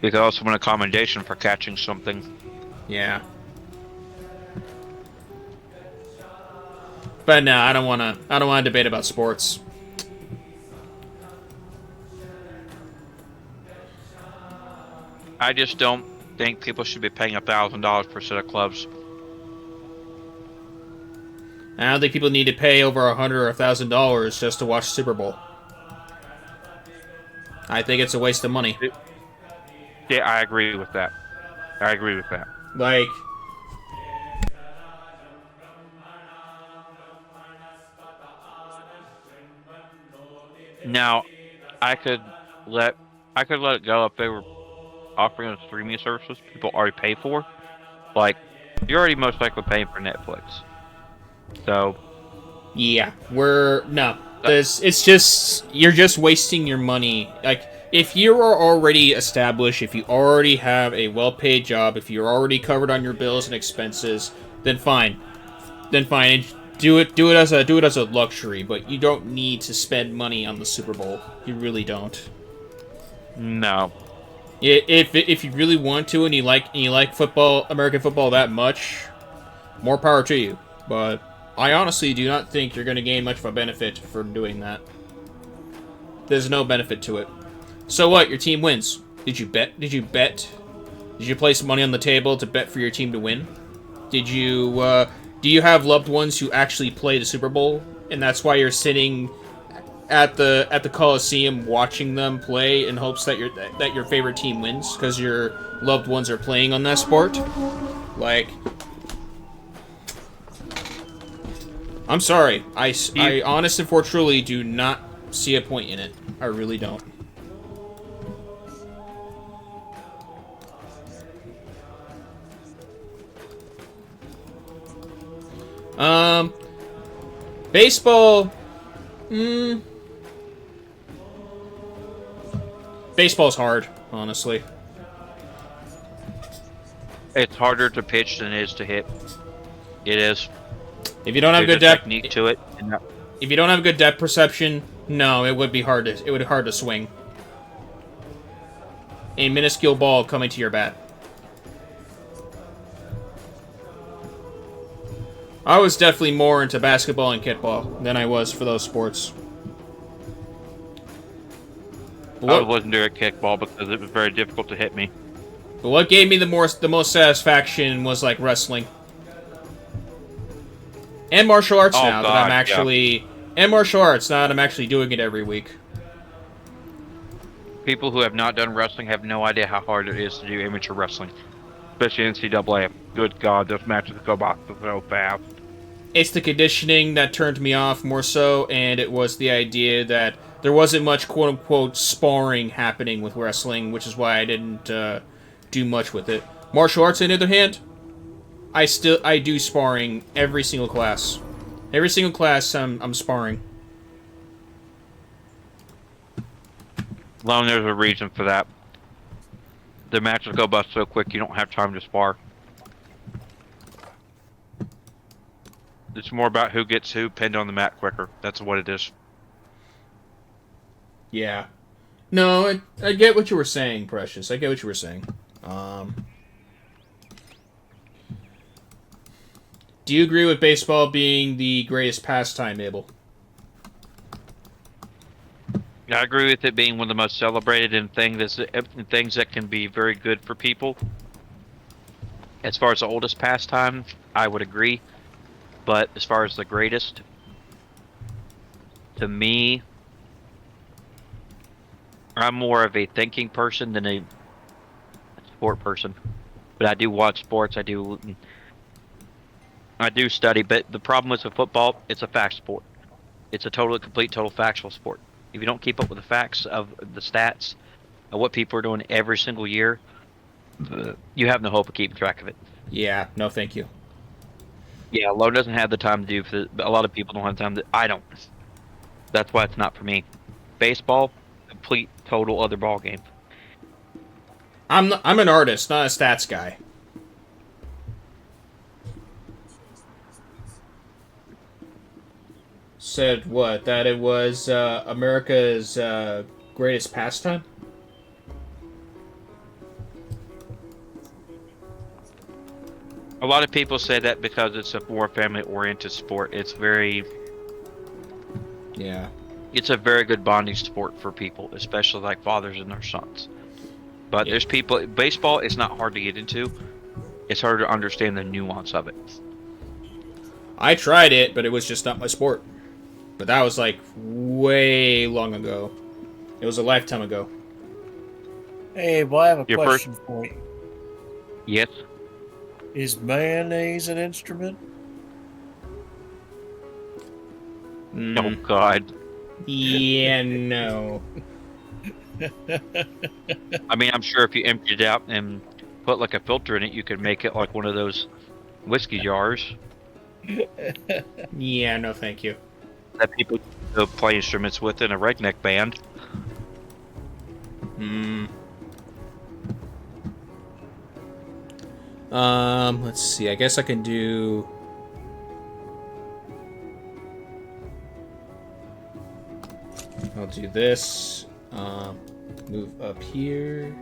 You could also win a commendation for catching something. Yeah. But no, I don't want to debate about sports. I just don't think people should be paying $1,000 for a set of clubs. I don't think people need to pay over $100 or $1,000 just to watch Super Bowl. I think it's a waste of money. Yeah, I agree with that. Like, Now, I could let it go if they were offering us streaming services people already pay for. Like, you're already most likely paying for Netflix. So, yeah, it's just, you're just wasting your money. Like, if you are already established, if you already have a well-paid job, if you're already covered on your bills and expenses, then fine. And do it as a luxury, but you don't need to spend money on the Super Bowl. You really don't. no. If you really want to and you like football, American football that much, more power to you. But I honestly do not think you're going to gain much of a benefit from doing that. There's no benefit to it. So what? Your team wins. Did you bet? Did you place money on the table to bet for your team to win? Did you do you have loved ones who actually play the Super Bowl, and that's why you're sitting at the Coliseum watching them play in hopes that your favorite team wins because your loved ones are playing on that sport? Like, I'm sorry. I honestly, for truly, do not see a point in it. I really don't. Baseball. Baseball's hard, honestly. It's harder to pitch than it is to hit. It is. If you don't have There's good a depth, technique to it. if you don't have good depth perception, no, it would be hard to swing. A minuscule ball coming to your bat. I was definitely more into basketball and kickball than I was for those sports. I wasn't doing kickball because it was very difficult to hit me. But what gave me the most satisfaction was like wrestling and martial arts. And martial arts now that I'm actually doing it every week. People who have not done wrestling have no idea how hard it is to do amateur wrestling, especially NCAA. Good God, those matches go by so fast. It's the conditioning that turned me off more so, and it was the idea that there wasn't much quote-unquote sparring happening with wrestling, which is why I didn't do much with it. Martial arts, on the other hand, I do sparring every single class. Every single class, I'm sparring. Well, there's a reason for that. The matches go by so quick, you don't have time to spar. It's more about who gets who pinned on the mat quicker. That's what it is. Yeah. No, I get what you were saying, Precious. I get what you were saying. Do you agree with baseball being the greatest pastime, Abel? I agree with it being one of the most celebrated and things that can be very good for people. As far as the oldest pastime, I would agree. But as far as the greatest, to me, I'm more of a thinking person than a sport person. But I do watch sports. I do study. But the problem with football, it's a fact sport. It's a total factual sport. If you don't keep up with the facts of the stats of what people are doing every single year, you have no hope of keeping track of it. Yeah, no thank you. Yeah, Lo doesn't have the time to do. A lot of people don't have time to. I don't. That's why it's not for me. Baseball, complete, total other ball game. I'm an artist, not a stats guy. Said what? That it was America's greatest pastime? A lot of people say that because it's a more family-oriented sport. It's very... Yeah. It's a very good bonding sport for people, especially like fathers and their sons. But there's people... Baseball is not hard to get into. It's hard to understand the nuance of it. I tried it, but it was just not my sport. But that was like way long ago. It was a lifetime ago. Hey, well, I have a Your question for you. Yes. Is mayonnaise an instrument? Oh God. Yeah, no. I mean, I'm sure if you emptied it out and put like a filter in it, you could make it like one of those whiskey jars Yeah, no, thank you. that people play instruments with in a redneck band. Let's see. I guess I can do. I'll do this. Move up here.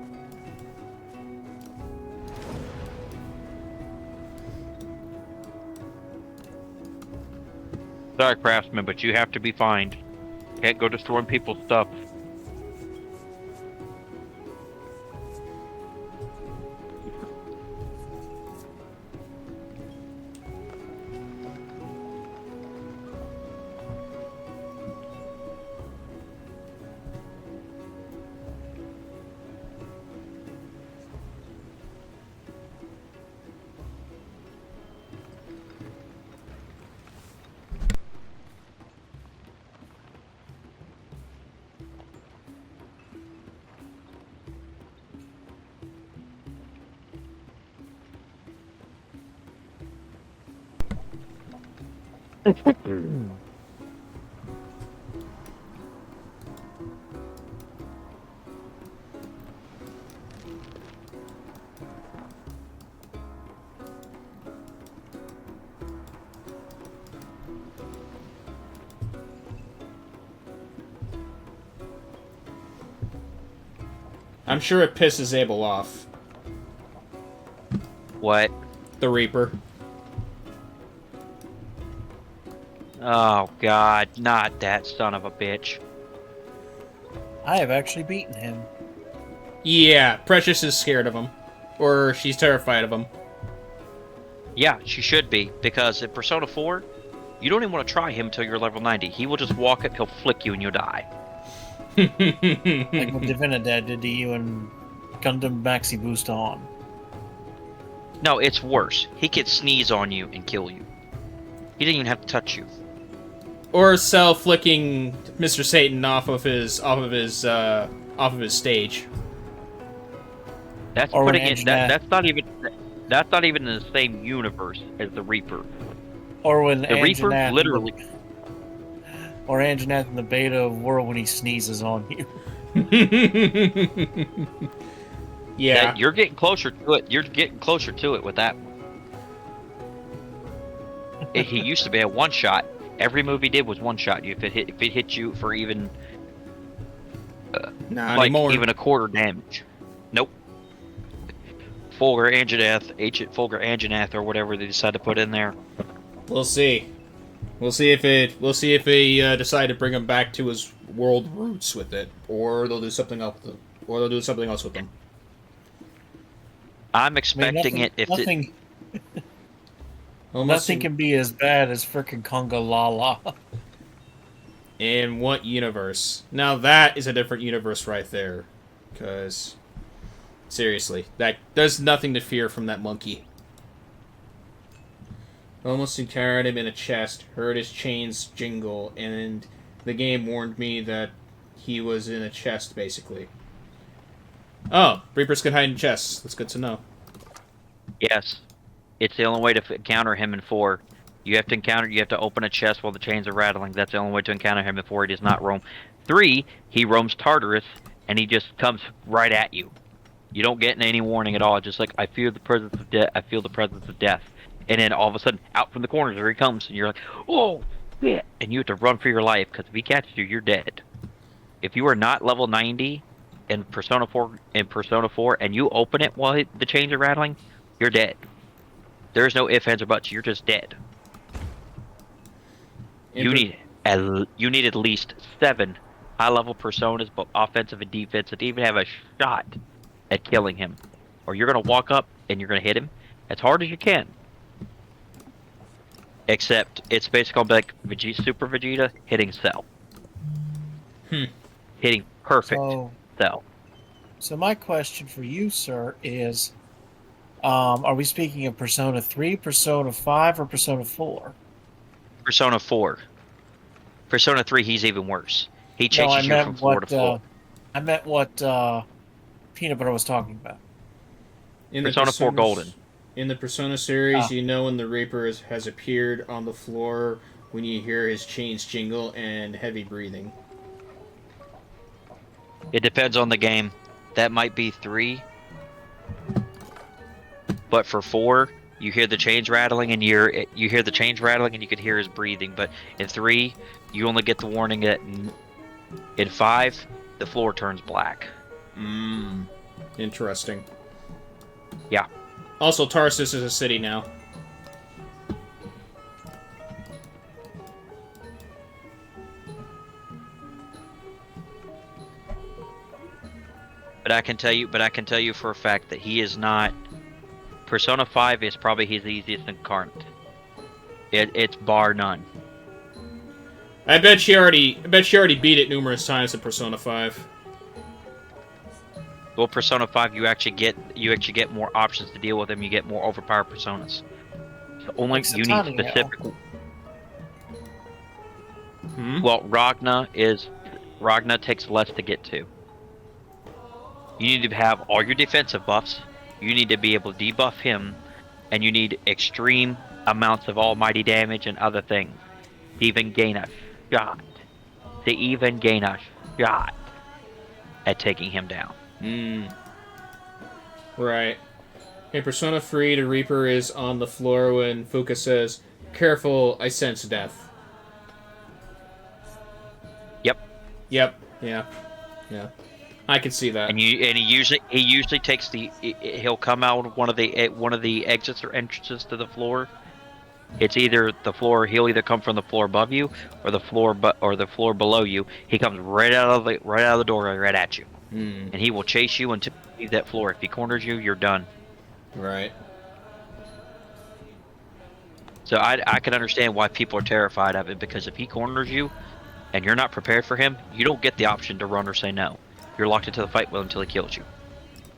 Sorry, craftsman, but you have to be fined. Can't go destroying people's stuff. I'm sure it pisses Abel off. What? The Reaper. Oh God, not that son of a bitch. I have actually beaten him. Yeah, Precious is scared of him. Or she's terrified of him. Yeah, she should be, because in Persona 4, you don't even want to try him until you're level 90. He will just walk up, he'll flick you, and you'll die. Like what Divinidad did to you in Gundam Maxi Boost On. No, it's worse. He could sneeze on you and kill you. He didn't even have to touch you. Or Cell flicking Mr. Satan off of his stage. That's Or when putting it. Anjanette- That's not even. That's not even in the same universe as the Reaper. Or when The Reaper Anjanath literally. Or Anjanath in the beta of World when he sneezes on you. Yeah. You're getting closer to it. You're getting closer to it with that one. He used to be a one shot. Every move he did was one shot. If it hit you for even Not like anymore. even a quarter damage. Nope. Fulgur Anjanath, or whatever they decide to put in there. We'll see. We'll see if they decide to bring him back to his world roots with it, or they'll do something else. With them. I'm expecting it if nothing, Almost nothing can be as bad as frickin' Conga Lala. In what universe? Now that is a different universe right there. Because, seriously, there's nothing to fear from that monkey. Almost encountered him in a chest, heard his chains jingle, and the game warned me that he was in a chest, basically. Oh, Reapers can hide in chests. That's good to know. Yes, it's the only way to encounter him in 4. You have to open a chest while the chains are rattling. That's the only way to encounter him in 4. He does not roam. 3, he roams Tartarus, and he just comes right at you. You don't get any warning at all. Just like, I feel the presence of death. I feel the presence of death. And then all of a sudden, out from the corners, there he comes, and you're like, oh, shit! And you have to run for your life, because if he catches you, you're dead. If you are not level 90 in Persona 4, and you open it while the chains are rattling, you're dead. There's no ifs, ands, or buts. You're just dead. You need at least 7 high-level personas, both offensive and defensive, to even have a shot at killing him. Or you're going to walk up and you're going to hit him as hard as you can. except it's basically like Vegeta, Super Vegeta hitting Cell. Hitting perfect Cell. So my question for you, sir, is, are we speaking of Persona 3, Persona 5, or Persona 4? Persona 4. Persona 3, he's even worse. He No, chases you from floor to floor. I meant what Peanut Butter was talking about. In Persona 4 Golden. In the Persona series, you know when the Reaper has appeared on the floor when you hear his chains jingle and heavy breathing. It depends on the game. That might be 3. But for 4, you hear the chains rattling and you hear the chains rattling and you can hear his breathing. But in 3, you only get the warning that in 5, the floor turns black. Interesting. Yeah. Also, Tarsus is a city now. But I can tell you for a fact that he is not. Persona 5 is probably his easiest incarnate. It's bar none. I bet you already beat it numerous times in Persona 5. Well, Persona 5, you actually get more options to deal with them. You get more overpowered personas. So only Like you need Satania. specific. Well, Ragna takes less to get to. You need to have all your defensive buffs. You need to be able to debuff him, and you need extreme amounts of almighty damage and other things to even gain a shot. At taking him down. Right. In Persona 3, the Reaper is on the floor when Fuka says, "Careful, I sense death." Yep. Yeah. I can see that. And he usually takes he'll come out one of the exits or entrances to the floor. It's either the floor. He'll either come from the floor above you or the floor below you. He comes right out of the doorway right at you, and he will chase you until you leave that floor. If he corners you, you're done. Right. So I can understand why people are terrified of it, because if he corners you and you're not prepared for him, you don't get the option to run or say no. You're locked into the fight with him until he kills you.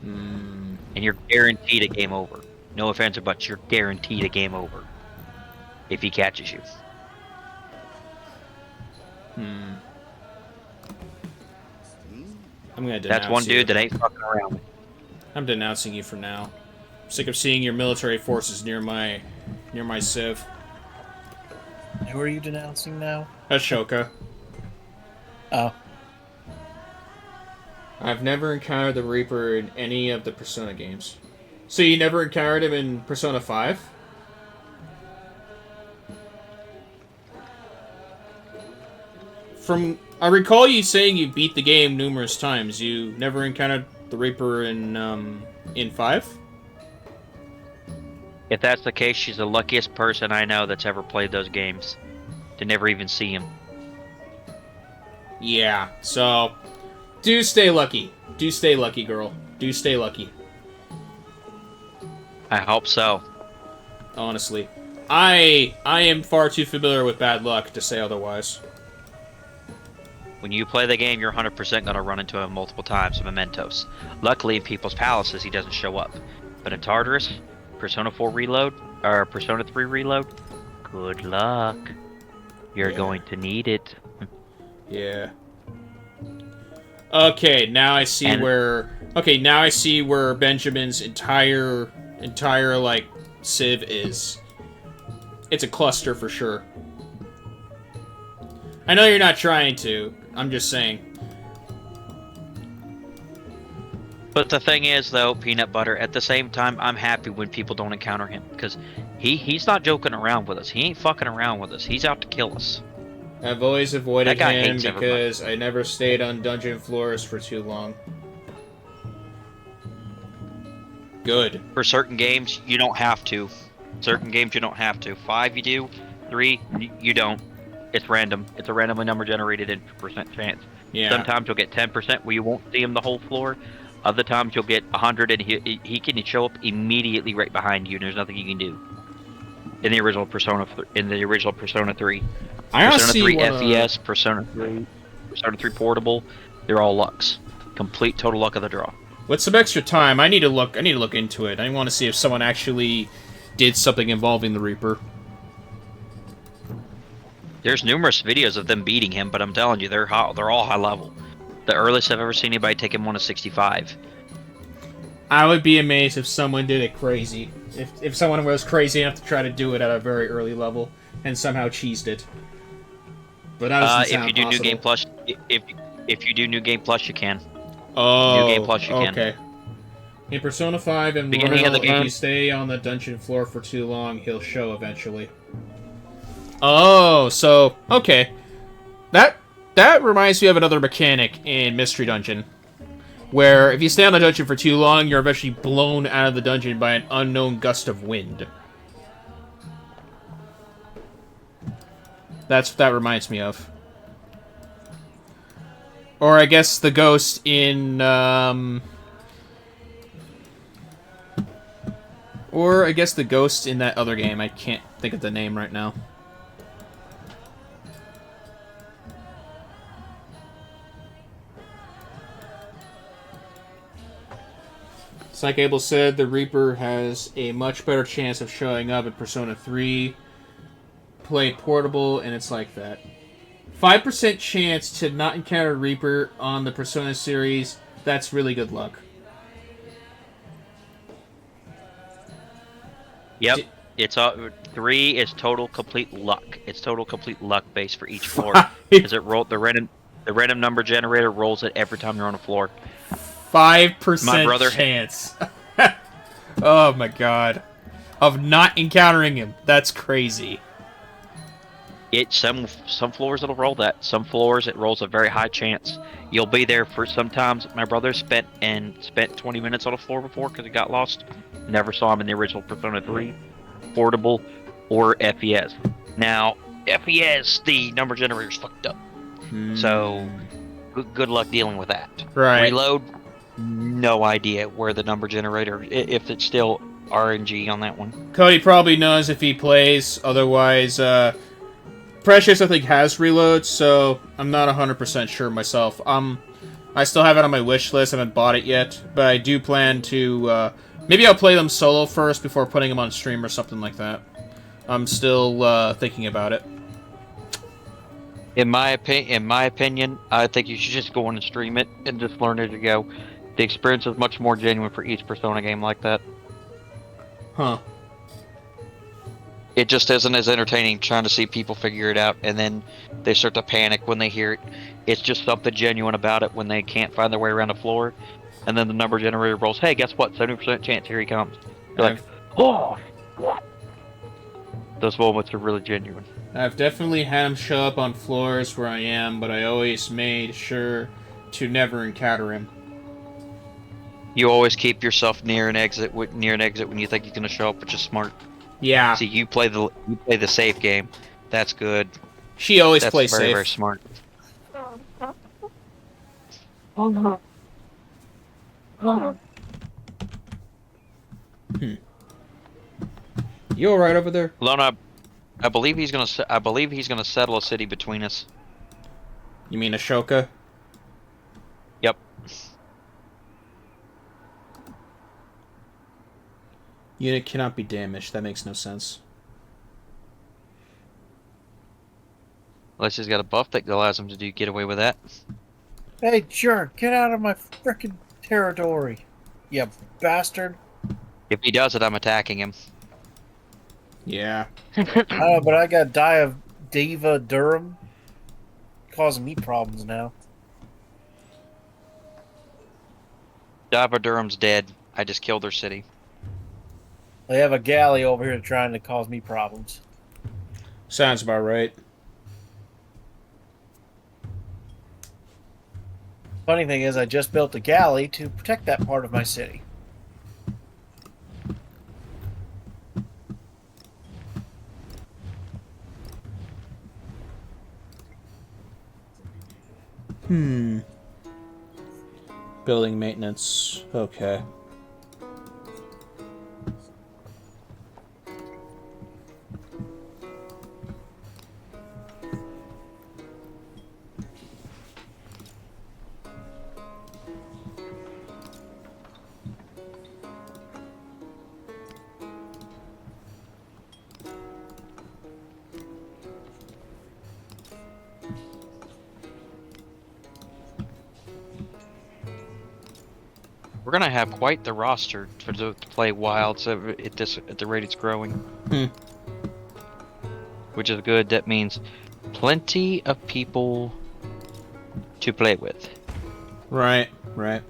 And you're guaranteed a game over. No offense or buts, you're guaranteed a game over if he catches you. I'm gonna denounce That's one you. dude that ain't fucking around. I'm denouncing you for now. I'm sick of seeing your military forces near my civ. Who are you denouncing now? Ashoka. Oh. I've never encountered the Reaper in any of the Persona games. So you never encountered him in Persona 5? I recall you saying you beat the game numerous times. You never encountered the Reaper in 5? If that's the case, she's the luckiest person I know that's ever played those games to never even see him. Yeah, so do stay lucky. Do stay lucky, girl. Do stay lucky. I hope so. Honestly. I am far too familiar with bad luck to say otherwise. When you play the game, you're 100% going to run into him multiple times, mementos. Luckily, in People's Palaces, he doesn't show up. But in Tartarus, Persona 4 Reload, or Persona 3 Reload, good luck. You're going to need it. Yeah. Okay, now I see where Benjamin's entire like civ is. It's a cluster for sure. I know you're not trying to. I'm just saying. But the thing is, though, Peanut Butter, at the same time, I'm happy when people don't encounter him, because he's not joking around with us. He ain't fucking around with us. He's out to kill us. I've always avoided That guy him hates because I never stayed on dungeon floors for too long. Good. For certain games, you don't have to. Certain games, you don't have to. 5, you do. 3, you don't. It's random. It's a randomly number generated in percent chance. Yeah. Sometimes you'll get 10% where you won't see him the whole floor. Other times you'll get 100 and he can show up immediately right behind you and there's nothing you can do. in the original Persona 3. I Persona honestly 3 wanna... FES, Persona 3 Portable, they're all lucks. Complete total luck of the draw. With some extra time, I need to look into it. I want to see if someone actually did something involving the Reaper. There's numerous videos of them beating him, but I'm telling you, they're all high level. The earliest I've ever seen anybody take him on is 65. I would be amazed if someone did it crazy. If someone was crazy enough to try to do it at a very early level and somehow cheesed it. But that doesn't sound if you do possible. New Game Plus, if you do New Game Plus, you can. Oh, New Game Plus, you can. okay. In Persona 5 and Beginning of Royal, the game. if you stay on the dungeon floor for too long, he'll show eventually. Oh, so okay. That reminds me of another mechanic in Mystery Dungeon, where if you stay on the dungeon for too long, you're eventually blown out of the dungeon by an unknown gust of wind. That's what that reminds me of. Or I guess the ghost in, or I guess the ghost in that other game. I can't think of the name right now. Like Abel said, the Reaper has a much better chance of showing up in Persona 3. Play Portable, and it's like that. 5% chance to not encounter Reaper on the Persona series. That's really good luck. Yep. It's 3 is total complete luck. It's total complete luck base for each floor. As it roll the random number generator rolls it every time you're on a floor. 5% chance. Oh my god. Of not encountering him. That's crazy. Some floors it'll roll that. Some floors it rolls a very high chance. You'll be there for sometimes. My brother spent 20 minutes on a floor before because he got lost. Never saw him in the original Persona 3, Portable, or FES. Now, FES, the number generator's fucked up. So, good luck dealing with that. Right. Reload, no idea where the number generator, if it's still RNG on that one. Cody probably knows if he plays. Otherwise, Precious, I think, has reload, so I'm not 100% sure myself. I still have it on my wish list. I haven't bought it yet, but I do plan to. Maybe I'll play them solo first before putting them on stream or something like that. I'm still thinking about it. In my opinion, I think you should just go on and stream it and just learn as you go. The experience is much more genuine for each Persona game like that. Huh. It just isn't as entertaining trying to see people figure it out, and then they start to panic when they hear it. It's just something genuine about it when they can't find their way around the floor, and then the number generator rolls, hey, guess what? 70% chance, here he comes. You're like, oh, what? Those moments are really genuine. I've definitely had him show up on floors where I am, but I always made sure to never encounter him. You always keep yourself near an exit when you think he's gonna show up, which is smart. Yeah. See, you play the safe game. That's good. She always plays very, safe. very smart. You all right over there? Lona, I believe he's gonna settle a city between us. You mean Ashoka? Yep. Unit cannot be damaged. That makes no sense. Unless he's got a buff that allows him to get away with that. Hey, jerk, get out of my frickin' territory, you bastard. If he does it, I'm attacking him. Yeah. But I got Diva Durham causing me problems now. Diva Durham's dead. I just killed her city. They have a galley over here trying to cause me problems. Sounds about right. Funny thing is, I just built a galley to protect that part of my city. Building maintenance. Okay. We're gonna have quite the roster to play wild. So at the rate it's growing, which is good. That means plenty of people to play with. Right, right.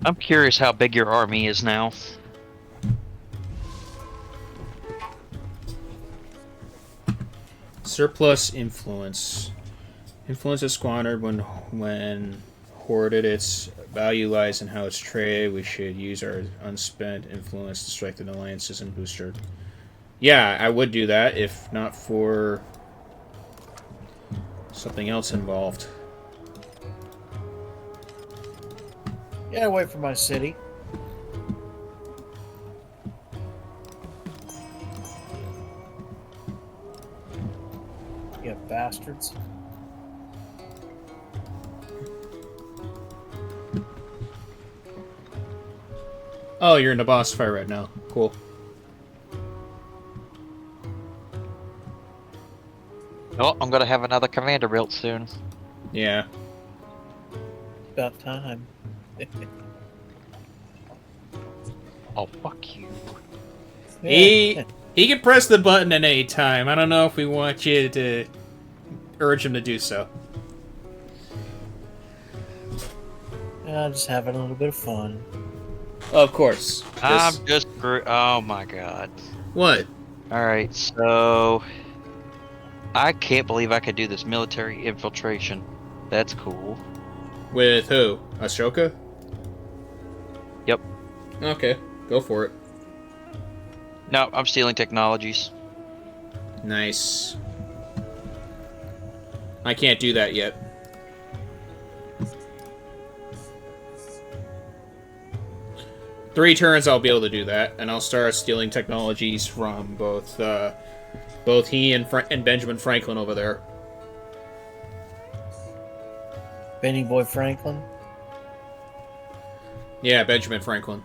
I'm curious how big your army is now. Surplus influence. Influence is squandered when hoarded. Its value lies in how it's traded. We should use our unspent influence to strengthen alliances and booster. Yeah, I would do that if not for something else involved. Get away from my city. You bastards. Oh, you're in the boss fight right now. Cool. Oh, I'm gonna have another commander built soon. Yeah. About time. Oh, fuck you. He can press the button at any time. I don't know if we want you to urge him to do so. I'm just having a little bit of fun. Of course. I'm just. Oh my god. What? Alright, so. I can't believe I could do this military infiltration. That's cool. With who? Ashoka? Yep. Okay, go for it. No, I'm stealing technologies. Nice. I can't do that yet. Three turns I'll be able to do that, and I'll start stealing technologies from both he and Benjamin Franklin over there. Benny Boy Franklin. Yeah, Benjamin Franklin.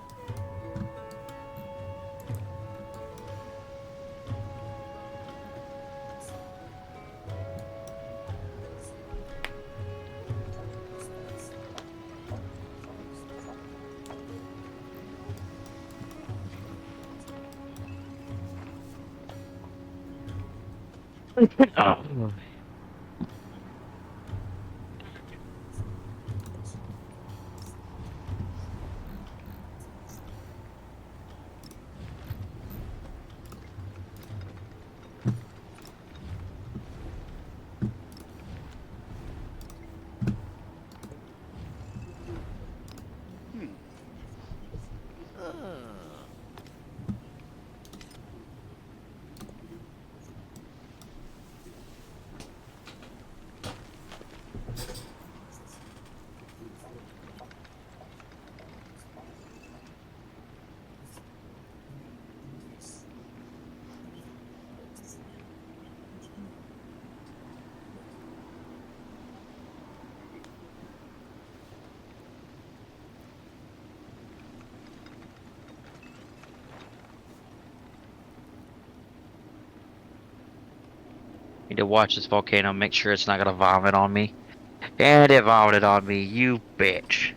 Oh. Need to watch this volcano, make sure it's not gonna vomit on me. And it vomited on me, you bitch.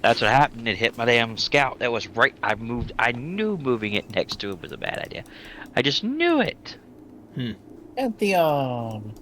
That's what happened. It hit my damn scout. That was right. I knew moving it next to it was a bad idea. I just knew it. Pantheon.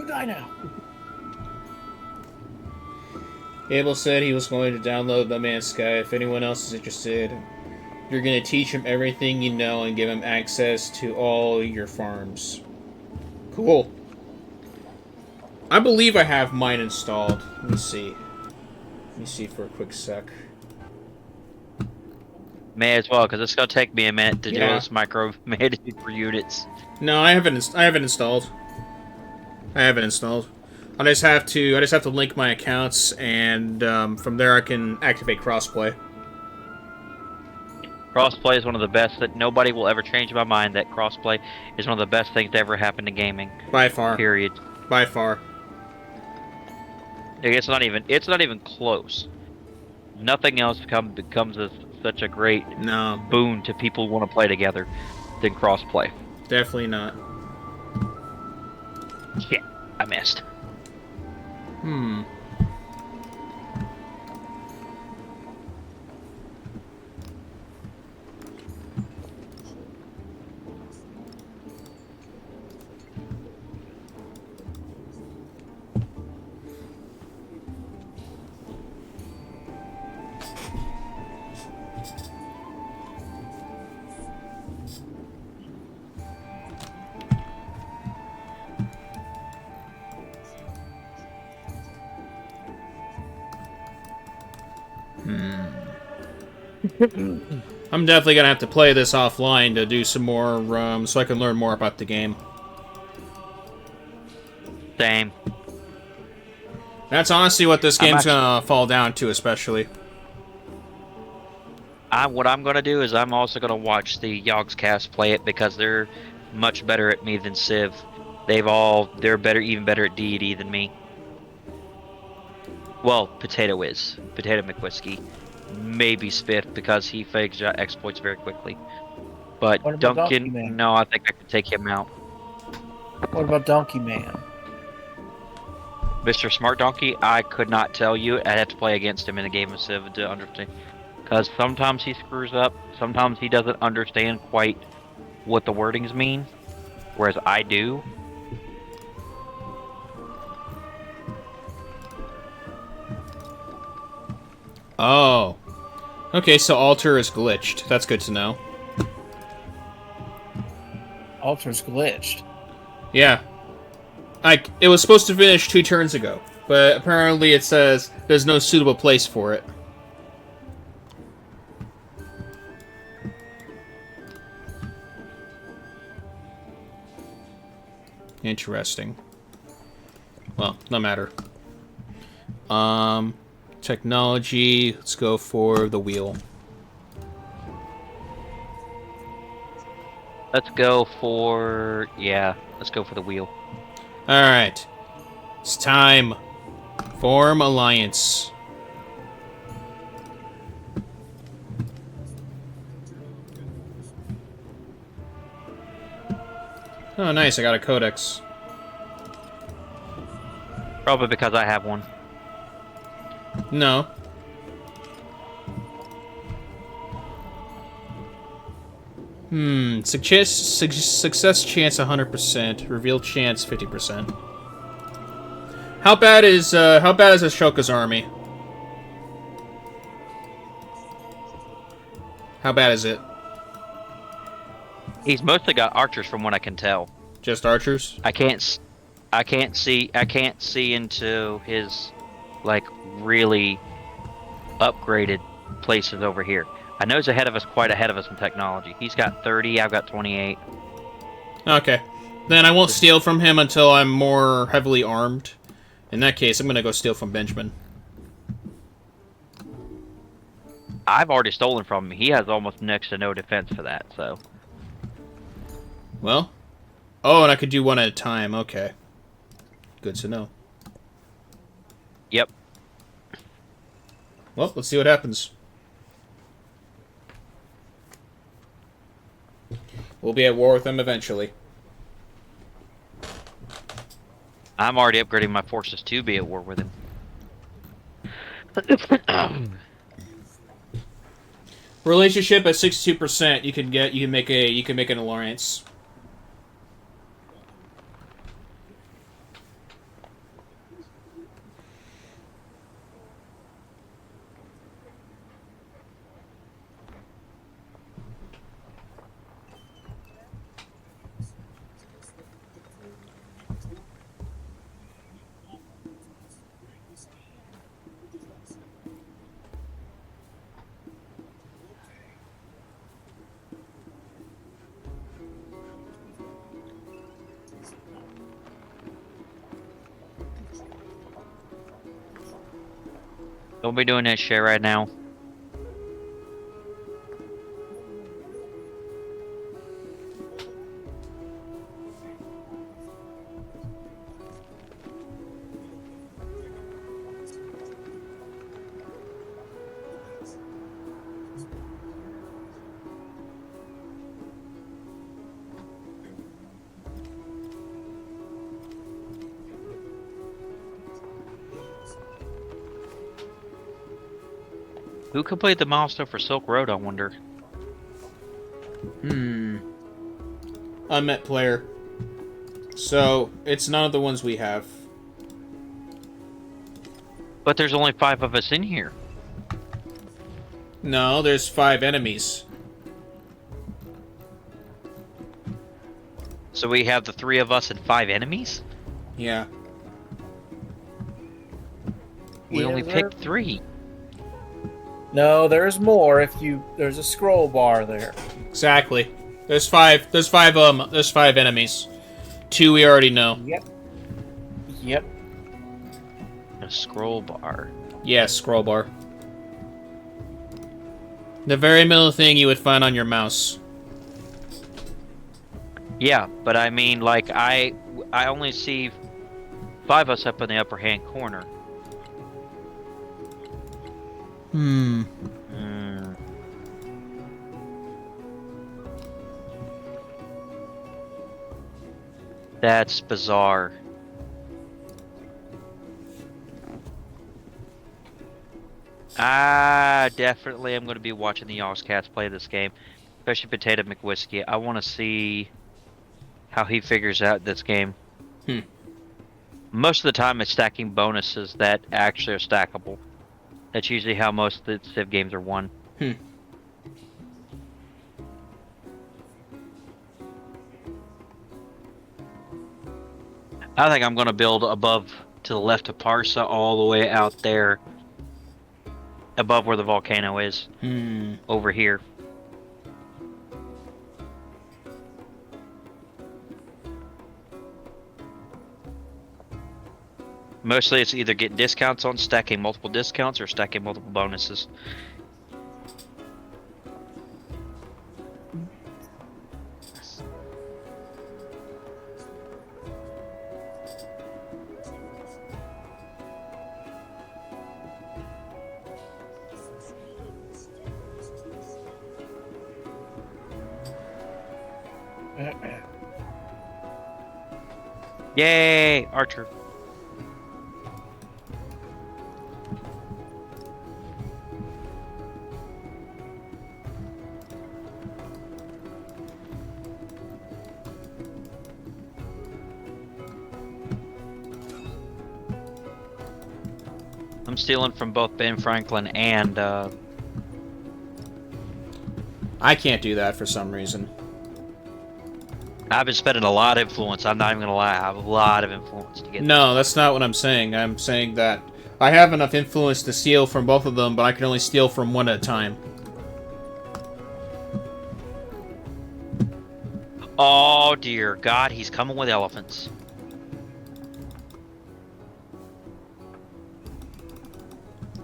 Go die now. Abel said he was going to download No Man's Sky. If anyone else is interested, you're going to teach him everything you know and give him access to all your farms. Cool. I believe I have mine installed. Let me see. Let me see for a quick sec. May as well, because it's gonna take me a minute to do Yeah. this micro-managing for units. No, I haven't installed. I haven't installed. I just have to link my accounts, and from there I can activate crossplay. Crossplay is one of the best that nobody will ever change my mind. That crossplay is one of the best things to ever happen to gaming. By far. Period. By far. It's not even close. Nothing else becomes such a great No, boon to people who want to play together than crossplay. definitely not. Shit, I missed. Hmm. I'm definitely gonna have to play this offline to do some more, so I can learn more about the game. Same. That's honestly what this game's gonna fall down to, especially. What I'm gonna do is I'm also gonna watch the Yogscast play it because they're much better at me than Civ. They're better, even better at D&D than me. Well, Potato is. Potato McWhiskey. Maybe Spiff because he fakes exploits very quickly. But What about Donkey Duncan, Man? no, I think I could take him out. What about Donkey Man? Mr. Smart Donkey, I could not tell you. I'd have to play against him in a game of Civ to understand. Because sometimes he screws up, sometimes he doesn't understand quite what the wordings mean, whereas I do. Oh. Okay, so Alter is glitched. That's good to know. Alter's glitched. Yeah. It was supposed to finish 2 turns ago, but apparently it says there's no suitable place for it. Interesting. Well, no matter. Technology, let's go for the wheel. Let's go for the wheel. Alright. It's time. Form alliance. Oh, nice, I got a codex. Probably because I have one. No. Success chance 100%. Reveal chance 50%. How bad is Ashoka's army? How bad is it? He's mostly got archers from what I can tell. Just archers? I can't see into his like really upgraded places over here. I know he's quite ahead of us in technology. He's got 30, I've got 28. Okay. Then I won't steal from him until I'm more heavily armed. In that case, I'm gonna go steal from Benjamin. I've already stolen from him. He has almost next to no defense for that, so. Well. Oh, and I could do one at a time. Okay. Good to know. Yep. Well, let's see what happens. We'll be at war with them eventually. I'm already upgrading my forces to be at war with him. Relationship at 62%. You can make an alliance. Don't be doing that shit right now. Who completed the milestone for Silk Road, I wonder? Unmet player. So, it's none of the ones we have. But there's only 5 of us in here. No, there's 5 enemies. So we have the 3 of us and 5 enemies? Yeah. We Yeah, only there- picked 3. No, there's more. There's a scroll bar there. Exactly. There's 5 enemies. 2 we already know. Yep. Yep. A scroll bar. Yes, scroll bar. The very middle thing you would find on your mouse. Yeah, but I mean, like, I only see 5 of us up in the upper hand corner. Hmm. That's bizarre. Definitely I'm going to be watching the Yogs Cats play this game. Especially Potato McWhiskey. I want to see how he figures out this game. Most of the time it's stacking bonuses that actually are stackable. That's usually how most of the Civ games are won. I think I'm going to build above to the left of Parsa all the way out there. Above where the volcano is. Over here. Mostly it's either getting discounts on stacking multiple discounts or stacking multiple bonuses. Yay, Archer. I'm stealing from both Ben Franklin and I can't do that for some reason. I've been spending a lot of influence. I'm not even gonna lie. I have a lot of influence to get. No, that's not what I'm saying. I'm saying that I have enough influence to steal from both of them, but I can only steal from one at a time. Oh dear God, he's coming with elephants.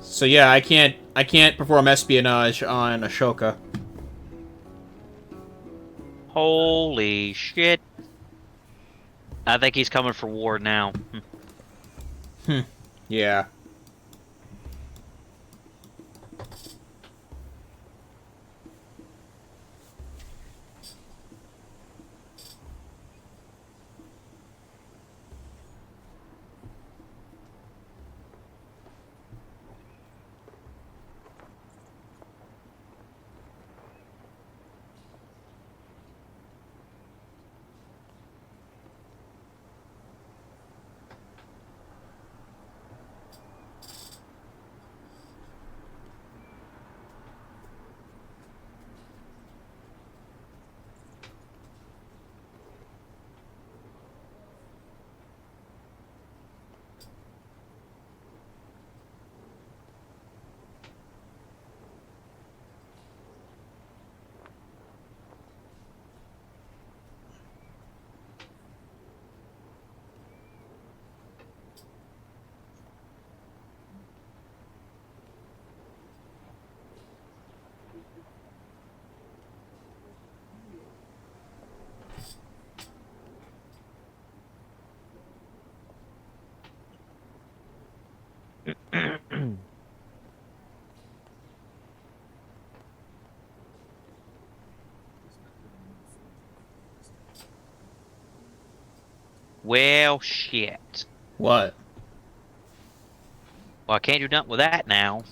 So yeah, I can't perform espionage on Ashoka. Holy shit. I think he's coming for war now. Yeah. Well, shit. What? Well, I can't do nothing with that now.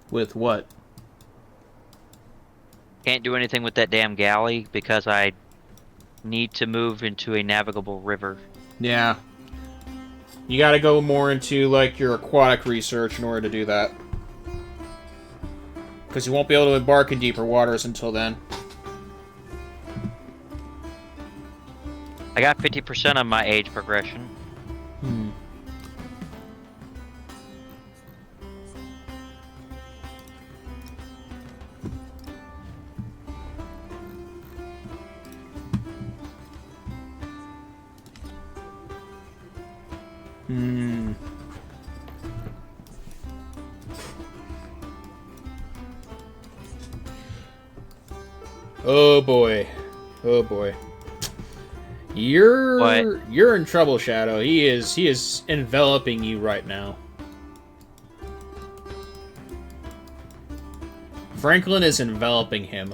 With what? Can't do anything with that damn galley because I need to move into a navigable river. Yeah. You gotta go more into, like, your aquatic research in order to do that. Because you won't be able to embark in deeper waters until then. I got 50% of my age progression. Hmm. Hmm. Oh boy. Oh boy. You're in trouble, Shadow. He is enveloping you right now. Franklin is enveloping him.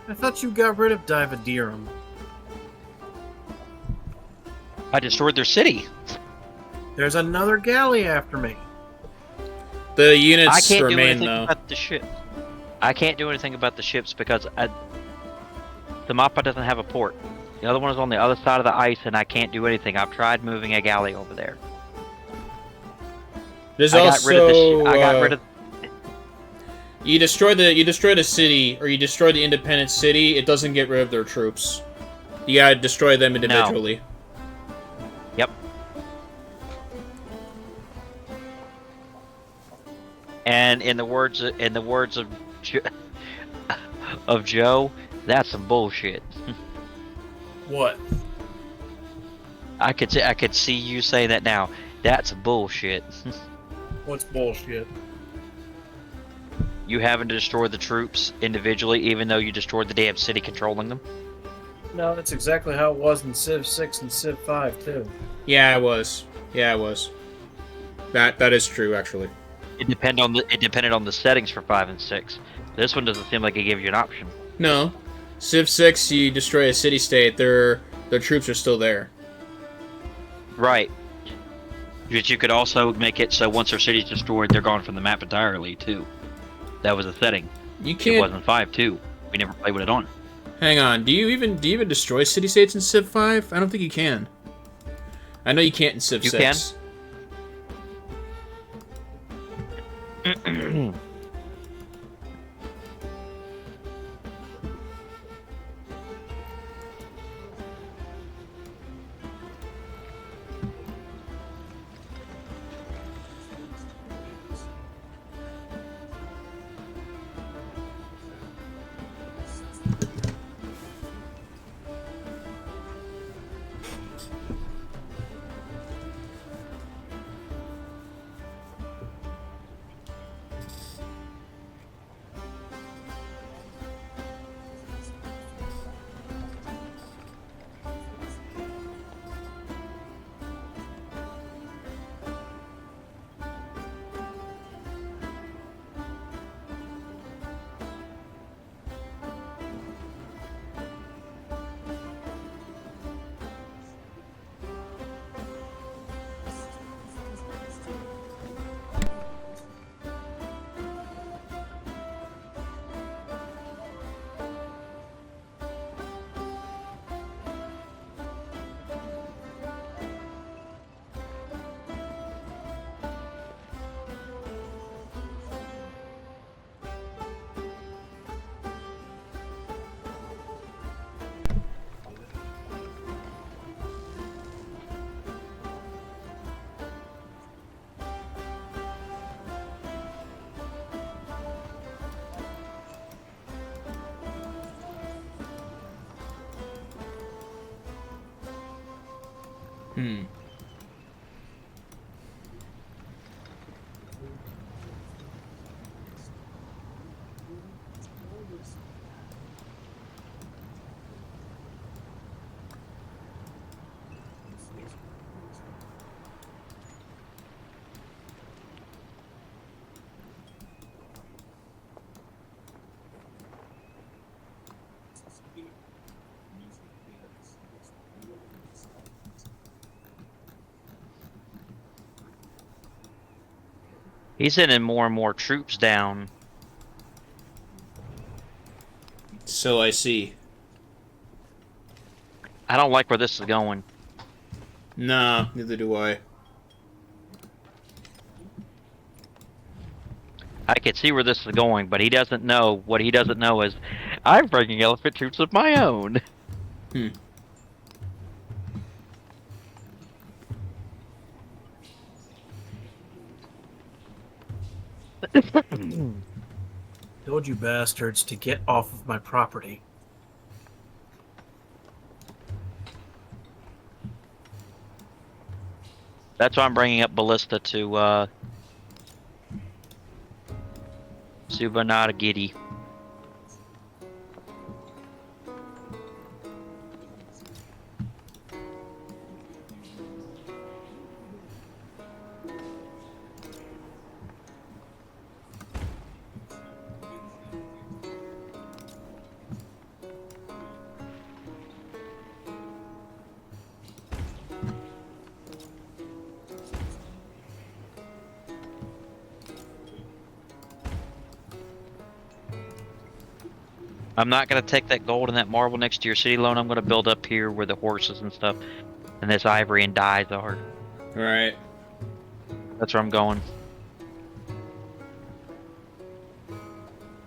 I thought you got rid of Divadirum. I destroyed their city. There's another galley after me. The I units can't do remain, anything though. about the ship. I can't do anything about the ships because the Mappa doesn't have a port. The other one is on the other side of the ice, and I can't do anything. I've tried moving a galley over there. There's I got also rid of the. I got rid of. you destroy the city, or you destroy the independent city. It doesn't get rid of their troops. You gotta destroy them individually. Yep. And in the words of of Joe, that's some bullshit. What? I could see you say that now. That's bullshit. What's bullshit? You having to destroy the troops individually, even though you destroyed the damn city controlling them. No, that's exactly how it was in Civ 6 and Civ 5 too. Yeah, it was. Yeah, it was. That is true, actually. It depended on the settings for 5 and 6. This one doesn't seem like it gave you an option. No, Civ 6, you destroy a city-state. Their troops are still there. Right. But you could also make it so once their city's destroyed, they're gone from the map entirely too. That was a setting. You It can't. wasn't 5 too. We never played with it on. Hang on. Do you even destroy city-states in Civ 5? I don't think you can. I know you can't in Civ You 6. He's sending more and more troops down. So I see. I don't like where this is going. Nah, neither do I. I can see where this is going, but he doesn't know. What he doesn't know is, I'm bringing elephant troops of my own. Hmm. Told you bastards to get off of my property. That's why I'm bringing up Ballista to Subanatagiri. I'm not gonna take that gold and that marble next to your city loan. I'm gonna build up here where the horses and stuff, and this ivory and dyes are. Right. That's where I'm going.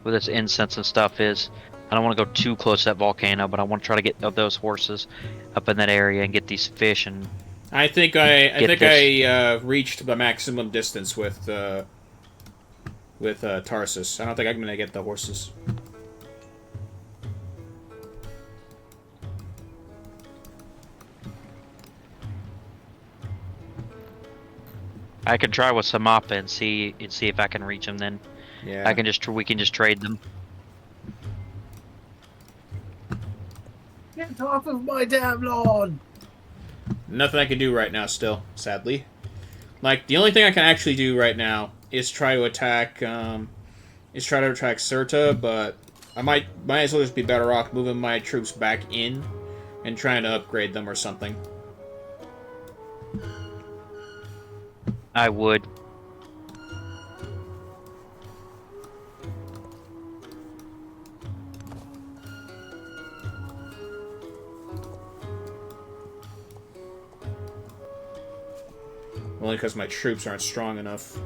Where this incense and stuff is. I don't want to go too close to that volcano, but I want to try to get those horses up in that area and get these fish and. I think I reached the maximum distance with Tarsus. I don't think I'm gonna get the horses. I can try with Samapa and see if I can reach them. Then Yeah. we can just trade them. Get off of my damn lawn! Nothing I can do right now. Still, sadly, like the only thing I can actually do right now is try to attack Sirta, but I might as well just be better off moving my troops back in and trying to upgrade them or something. I would. Only because my troops aren't strong enough.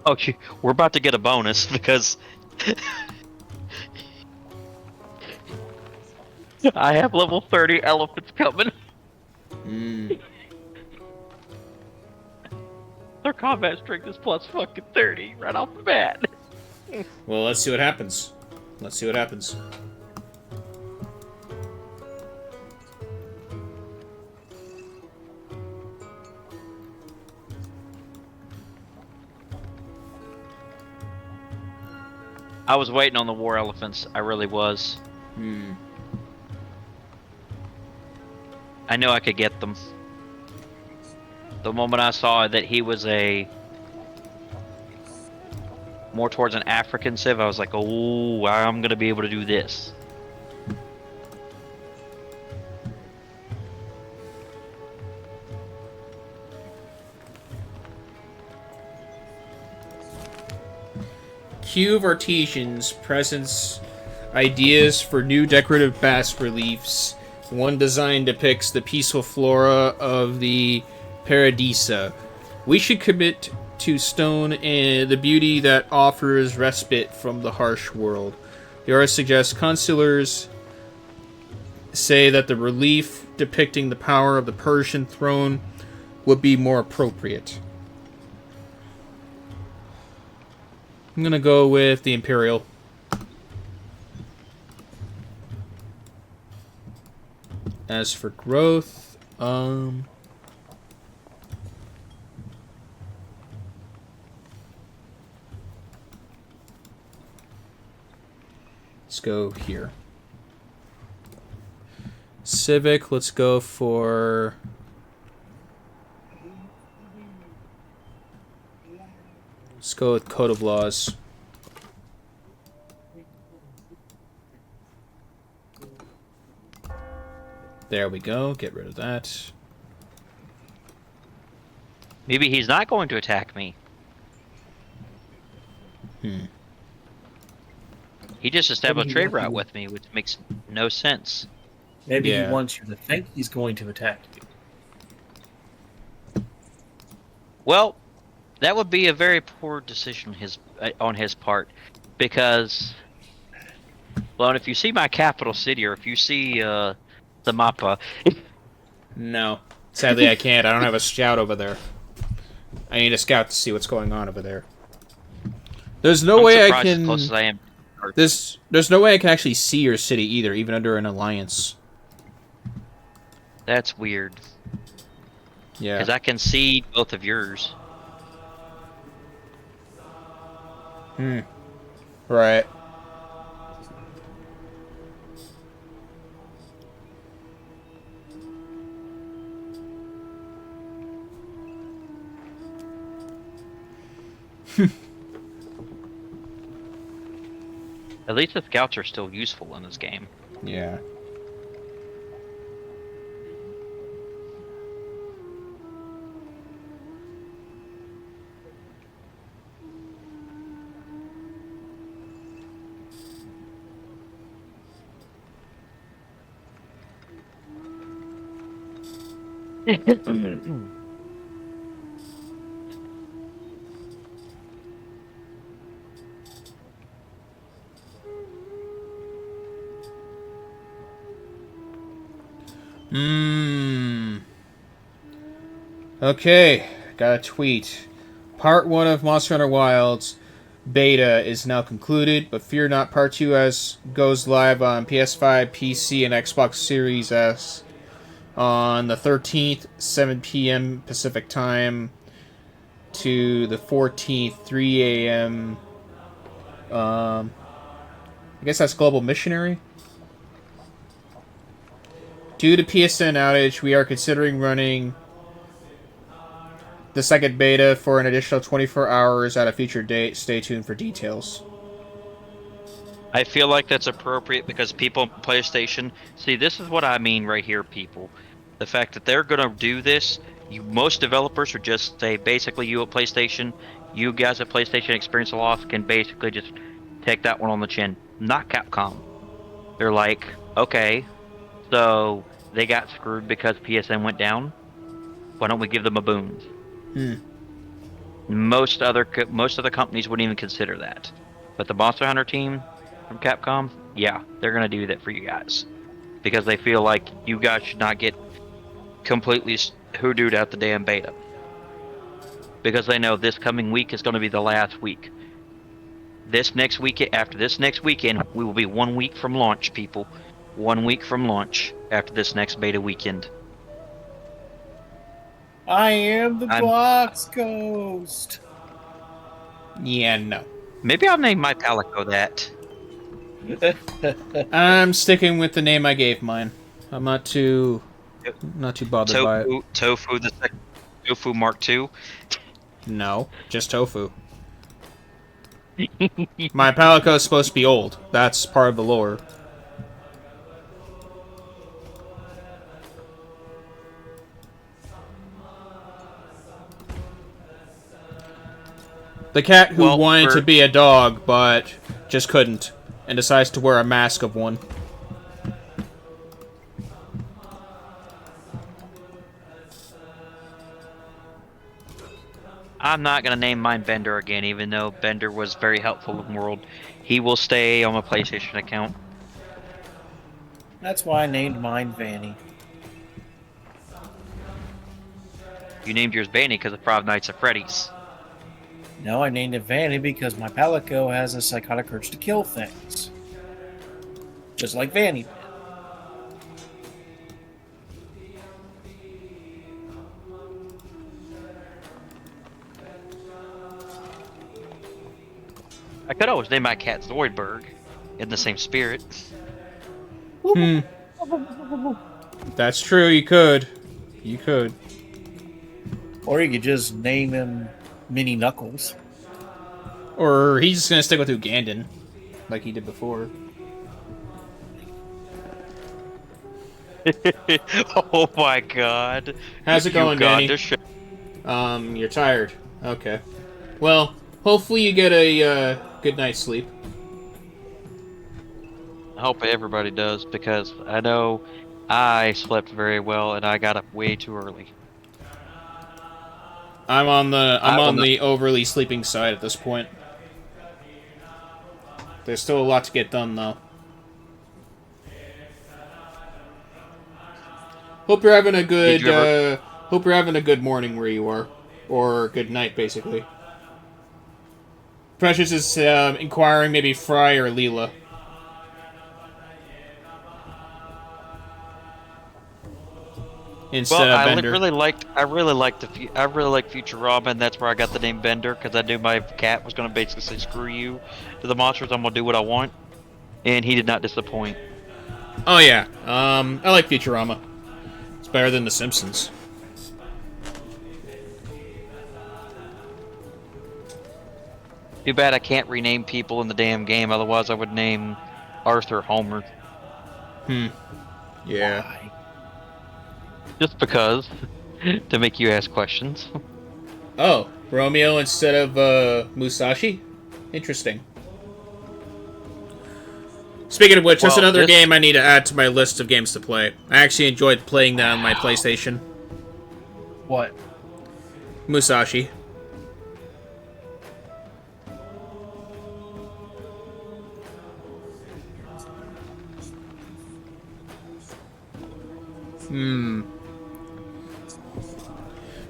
Okay, we're about to get a bonus because I have level 30 elephants coming. Mm. Their combat strength is plus fucking 30 right off the bat. Well, let's see what happens. Let's see what happens. I was waiting on the war elephants. I really was. Hmm. I knew I could get them. The moment I saw that he was more towards an African civ, I was like, oh, I'm gonna be able to do this. Queue of Artesians presents ideas for new decorative bas reliefs. One design depicts the peaceful flora of the Paradisa. We should commit to stone and the beauty that offers respite from the harsh world. The artist suggests consulars say that the relief depicting the power of the Persian throne would be more appropriate. I'm gonna go with the Imperial. As for growth, let's go here. Civic, let's go for... Let's go with Code of Laws. There we go. Get rid of that. Maybe he's not going to attack me. Hmm. He just established a Maybe he trade wants route you- with me, which makes no sense. Maybe Yeah. he wants you to think he's going to attack you. Well, that would be a very poor decision on his part, because, well, if you see my capital city, or if you see the mappa, No. Sadly, I can't. I don't have a scout over there. I need a scout to see what's going on over there. There's no I'm way I surprised as can... close as I am. There's no way I can actually see your city either, even under an alliance. That's weird, Yeah. because I can see both of yours. Right. At least the scouts are still useful in this game. Yeah. Okay, got a tweet. Part 1 of Monster Hunter Wilds beta is now concluded, but fear not, Part 2 goes live on PS5, PC, and Xbox Series S on the 13th, 7 p.m. Pacific Time to the 14th, 3 a.m. I guess that's Global Missionary? Due to PSN outage, we are considering running the second beta for an additional 24 hours at a future date. Stay tuned for details. I feel like that's appropriate because people on PlayStation, see, this is what I mean right here, people. The fact that they're gonna do this, most developers are just say, basically, you at PlayStation, you guys at PlayStation Experience Loss can basically just take that one on the chin. Not Capcom. They're like, okay, so they got screwed because PSN went down. Why don't we give them a boon? Most other companies wouldn't even consider that, but the Monster Hunter team from Capcom, yeah, they're gonna do that for you guys because they feel like you guys should not get completely hoodooed out the damn beta because they know this coming week is going to be the last week. This next week, after this next weekend, we will be 1 week from launch, people. 1 week from launch after this next beta weekend. I am the I'm- Box Ghost. Yeah, no. Maybe I'll name my Palico that. I'm sticking with the name I gave mine. I'm not too bothered by it. Tofu Tofu Mark II. No, just tofu. My Palico is supposed to be old. That's part of the lore. The cat who wanted to be a dog, but just couldn't, and decides to wear a mask of one. I'm not gonna name mine Bender again, even though Bender was very helpful in World. He will stay on my PlayStation account. That's why I named mine Vanny. You named yours Banny because of Five Nights at Freddy's. No, I named it Vanny because my Palico has a psychotic urge to kill things. Just like Vanny did. I could always name my cat Zoidberg in the same spirit. That's true, you could. You could. Or you could just name him Mini Knuckles. Or he's just gonna stick with Ugandan, like he did before. Oh my god. How's it going, Danny? Uganda You're tired. Okay. Well, hopefully you get a good night's sleep. I hope everybody does, because I know I slept very well and I got up way too early. I'm on I will not- the overly sleeping side at this point. There's still a lot to get done, though. Hope you're having a good. Did you ever- Hope you're having a good morning where you are, or good night, basically. Precious is inquiring maybe Fry or Leela. Instead Well, of I Bender. really liked Futurama, and that's where I got the name Bender, because I knew my cat was going to basically say, "Screw you to the monsters, I'm going to do what I want," and he did not disappoint. Oh yeah, I like Futurama. It's better than The Simpsons. Too bad I can't rename people in the damn game, otherwise I would name Arthur Homer. Yeah. Why? Just because, to make you ask questions. Oh, Romeo instead of Musashi? Interesting. Speaking of which, that's Well, another this- game I need to add to my list of games to play. I actually enjoyed playing that on my PlayStation. What? Musashi.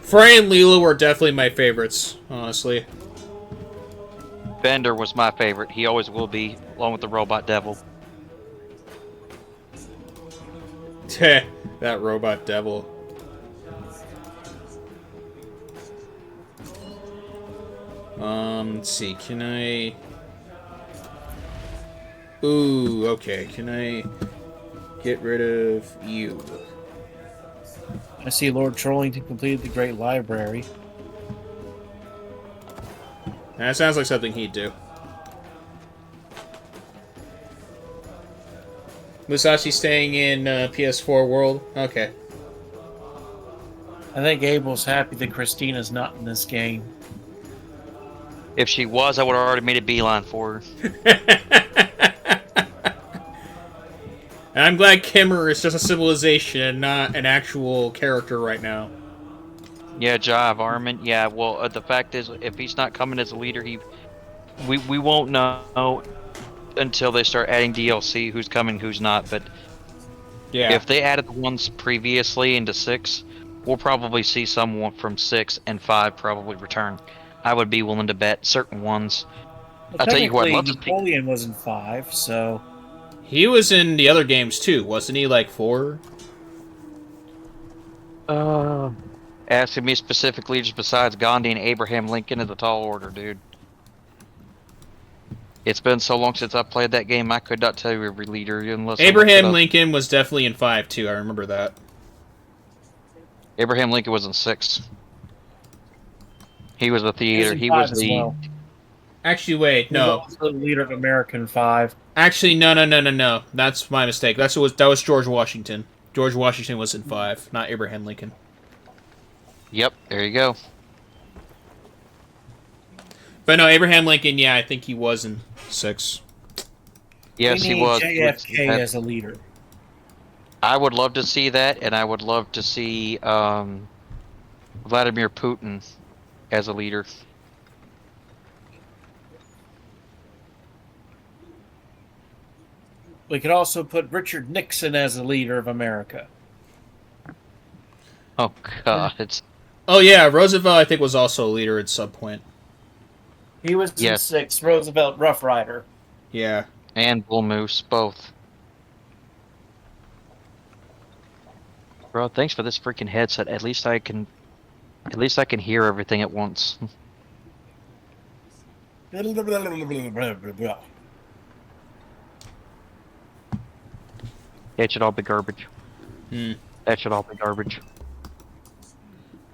Frey and Leela were definitely my favorites, honestly. Bender was my favorite. He always will be, along with the Robot Devil. Teh, that robot devil. Let's see, can I... Ooh, okay, can I get rid of you? I see Lord Trollington completed the Great Library. That sounds like something he'd do. Musashi staying in PS4 world? Okay. I think Abel's happy that Christina's not in this game. If she was, I would have already made a beeline for her. And I'm glad Kimmer is just a civilization and not an actual character right now. Yeah, Jive Armin. Yeah, well, the fact is, if he's not coming as a leader, we won't know until they start adding DLC who's coming, who's not. But Yeah. if they added the ones previously into 6, we'll probably see someone from 6 and 5 probably return. I would be willing to bet certain ones. Well, I'll tell you what, technically, let's Napoleon was in 5, so... He was in the other games too, wasn't he? Like 4? Asking me specifically, just besides Gandhi and Abraham Lincoln is a tall order, dude. It's been so long since I played that game, I could not tell you every leader unless I looked it Abraham up. Lincoln was definitely in 5 too, I remember that. Abraham Lincoln was in 6. He was the theater. in He 5 was as the. well. Actually, wait, He was no. also the leader of American 5. Actually, no. That's my mistake. That was George Washington. George Washington was in 5, not Abraham Lincoln. Yep, there you go. But no, Abraham Lincoln, yeah, I think he was in 6. Yes, We he need was. JFK as a leader. I would love to see that, and I would love to see Vladimir Putin as a leader. We could also put Richard Nixon as the leader of America. Oh God, it's Oh yeah, Roosevelt I think was also a leader at some point. He was in Yes. 6, Roosevelt Rough Rider. Yeah. and Bull Moose both. Bro, thanks for this freaking headset. At least I can hear everything at once. It should all be garbage. Hmm. That should all be garbage.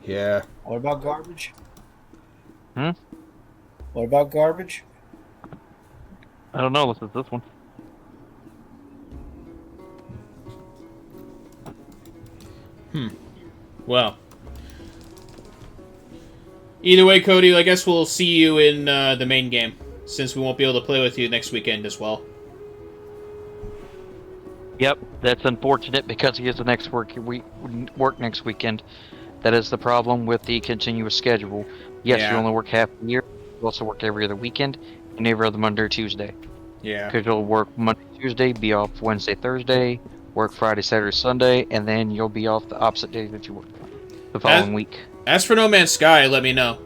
Yeah. What about garbage? Hmm? What about garbage? I don't know. This is this one. Well. Either way, Cody, I guess we'll see you in the main game, since we won't be able to play with you next weekend as well. Yep, that's unfortunate because he has the next work next weekend. That is the problem with the continuous schedule. Yes, Yeah. you only work half the year. You also work every other weekend and every other Monday or Tuesday. Yeah. Because you'll work Monday, Tuesday, be off Wednesday, Thursday, work Friday, Saturday, Sunday, and then you'll be off the opposite day that you work the following week. As for No Man's Sky, let me know.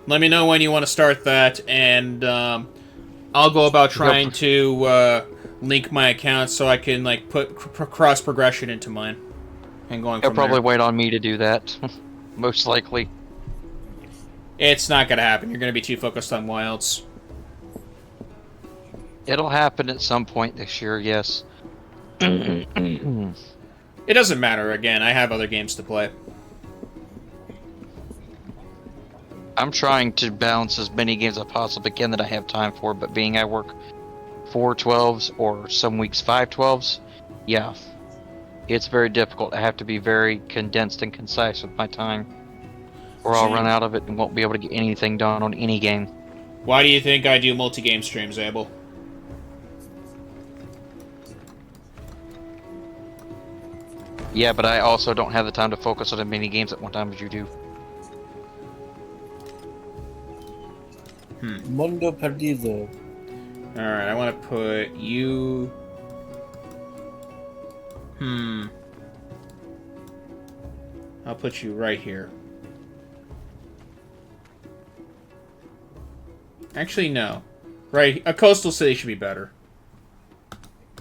Let me know when you want to start that, and I'll go about trying to link my account so I can like put cross progression into mine, and going. They'll from probably there. wait on me to do that, most likely. It's not gonna happen. You're gonna be too focused on Wilds. It'll happen at some point this year, yes. It doesn't matter. Again, I have other games to play. I'm trying to balance as many games as I possibly can that I have time for, but being I work 4/12s or some weeks 5/12s, yeah, it's very difficult. I have to be very condensed and concise with my time, or I'll run out of it and won't be able to get anything done on any game. Why do you think I do multi-game streams, Abel? Yeah, but I also don't have the time to focus on as many games at one time as you do. Mundo Perdido. Alright, I want to put you... I'll put you right here. Actually, no. Right, a coastal city should be better.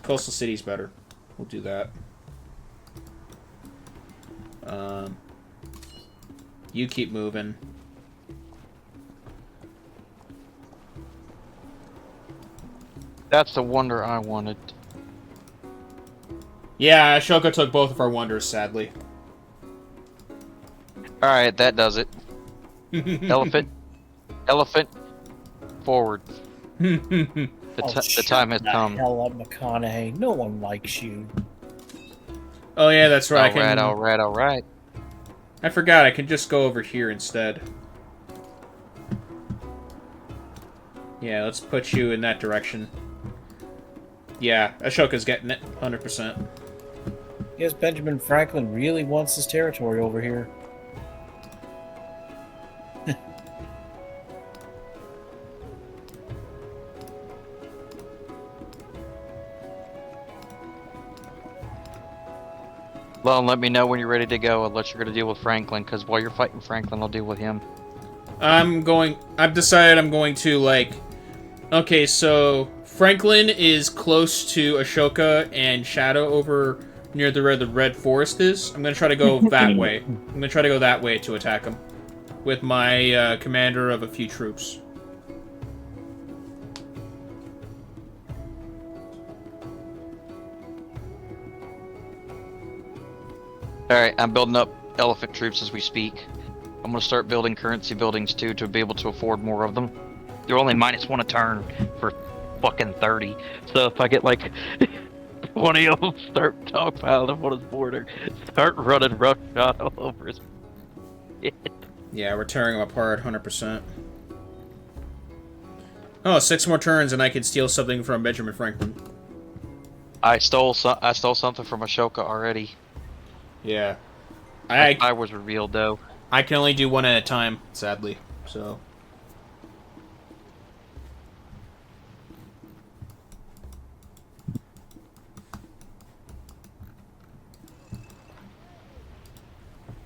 Coastal city's better. We'll do that. You keep moving. That's the wonder I wanted. Yeah, Ashoka took both of our wonders, sadly. Alright, that does it. Elephant. Elephant. Forward. The time has come. Hell up, McConaughey. No one likes you. Oh yeah, that's right. Alright. I forgot, I can just go over here instead. Yeah, let's put you in that direction. Yeah, Ashoka's getting it, 100%. Yes, Benjamin Franklin really wants his territory over here. Well, let me know when you're ready to go, unless you're going to deal with Franklin, because while you're fighting Franklin, I'll deal with him. I've decided I'm going to, like... Okay, so Franklin is close to Ashoka and Shadow over near where the Red Forest is. I'm going to try to go that way. I'm going to try to go that way to attack him. With my commander of a few troops. Alright, I'm building up elephant troops as we speak. I'm going to start building currency buildings too to be able to afford more of them. They're only -1 a turn for fucking 30. So if I get like 20 of them start dogpiling up on his border, start running roughshod all over his shit. Yeah, we're tearing them apart 100%. Oh, 6 more turns and I can steal something from Benjamin Franklin. I stole something from Ashoka already. Yeah. I was revealed though. I can only do one at a time, sadly. So.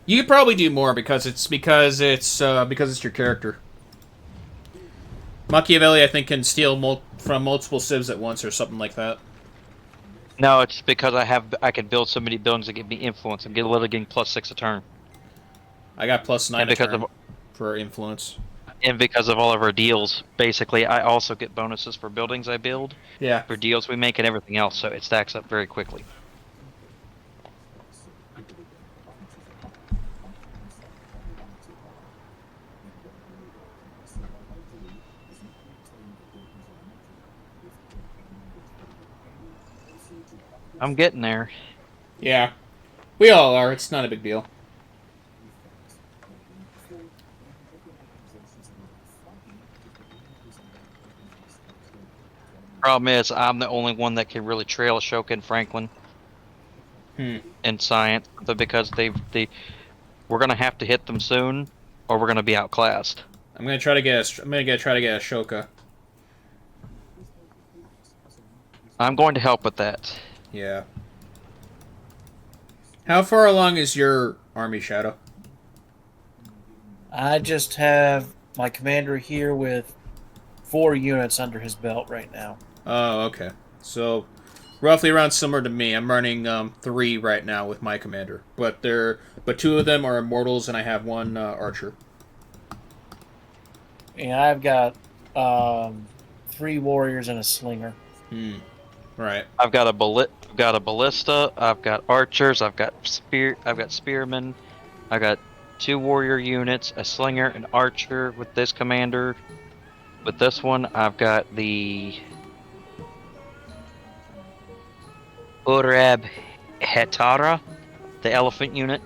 You could probably do more because it's your character. Machiavelli, I think, can steal from multiple civs at once or something like that. No, it's because I can build so many buildings that give me influence. I'm literally getting +6 a turn. I got +9 and a turn for influence. And because of all of our deals, basically, I also get bonuses for buildings I build. Yeah. For deals we make and everything else, so it stacks up very quickly. I'm getting there. Yeah. We all are. It's not a big deal. Problem is, I'm the only one that can really trail Ashoka and Franklin in science, but because we're gonna have to hit them soon, or we're gonna be outclassed. I'm gonna try to get. Try to get Ashoka. I'm going to help with that. Yeah. How far along is your army, Shadow? I just have my commander here with 4 units under his belt right now. Oh, okay. So, roughly around similar to me. I'm running 3 right now with my commander, but 2 of them are immortals, and I have 1 archer. And I've got 3 warriors and a slinger. Right. I've got a ballista. I've got archers. I've got spearmen. I've got 2 warrior units, a slinger, an archer with this commander. With this one, I've got the Urab Hetara, the elephant unit.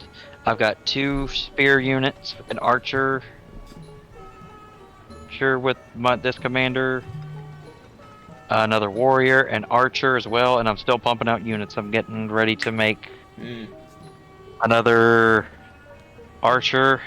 I've got 2 spear units, an archer. Sure, with this commander. Another warrior, an archer as well, and I'm still pumping out units. I'm getting ready to make another archer.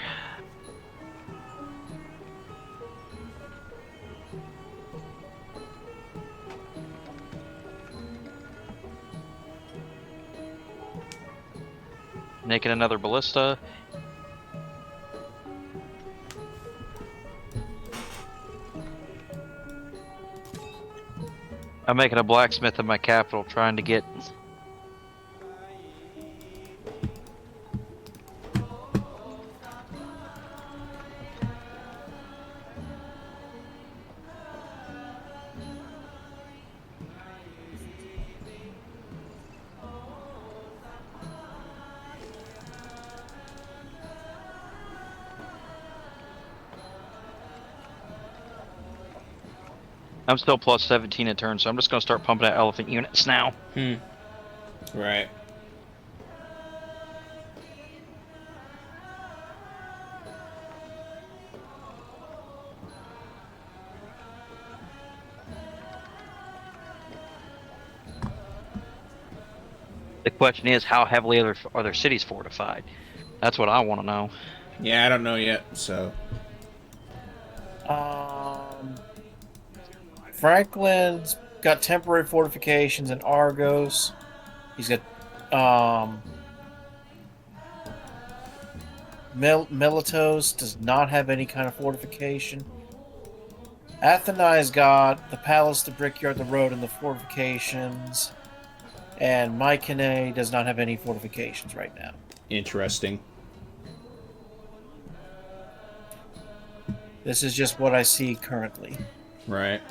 Making another ballista. I'm making a blacksmith in my capital, trying to get... I'm still plus 17 a turn, so I'm just going to start pumping out elephant units now. Right. The question is, how heavily are their cities fortified? That's what I want to know. Yeah, I don't know yet, so... Franklin's got temporary fortifications in Argos. He's got Miletos does not have any kind of fortification. Athenai's got the palace, the brickyard, the road, and the fortifications. And Mycenae does not have any fortifications right now. Interesting. This is just what I see currently. Right.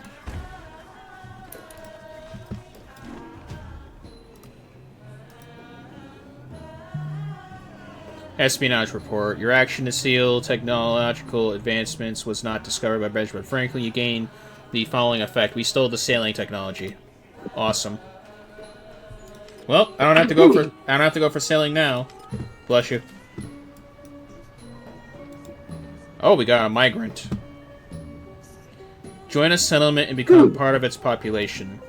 Espionage report. Your action to seal technological advancements was not discovered by Benjamin Franklin. You gain the following effect. We stole the sailing technology. Awesome. Well, I don't have to go for sailing now. Bless you. Oh, we got a migrant. Join a settlement and become part of its population.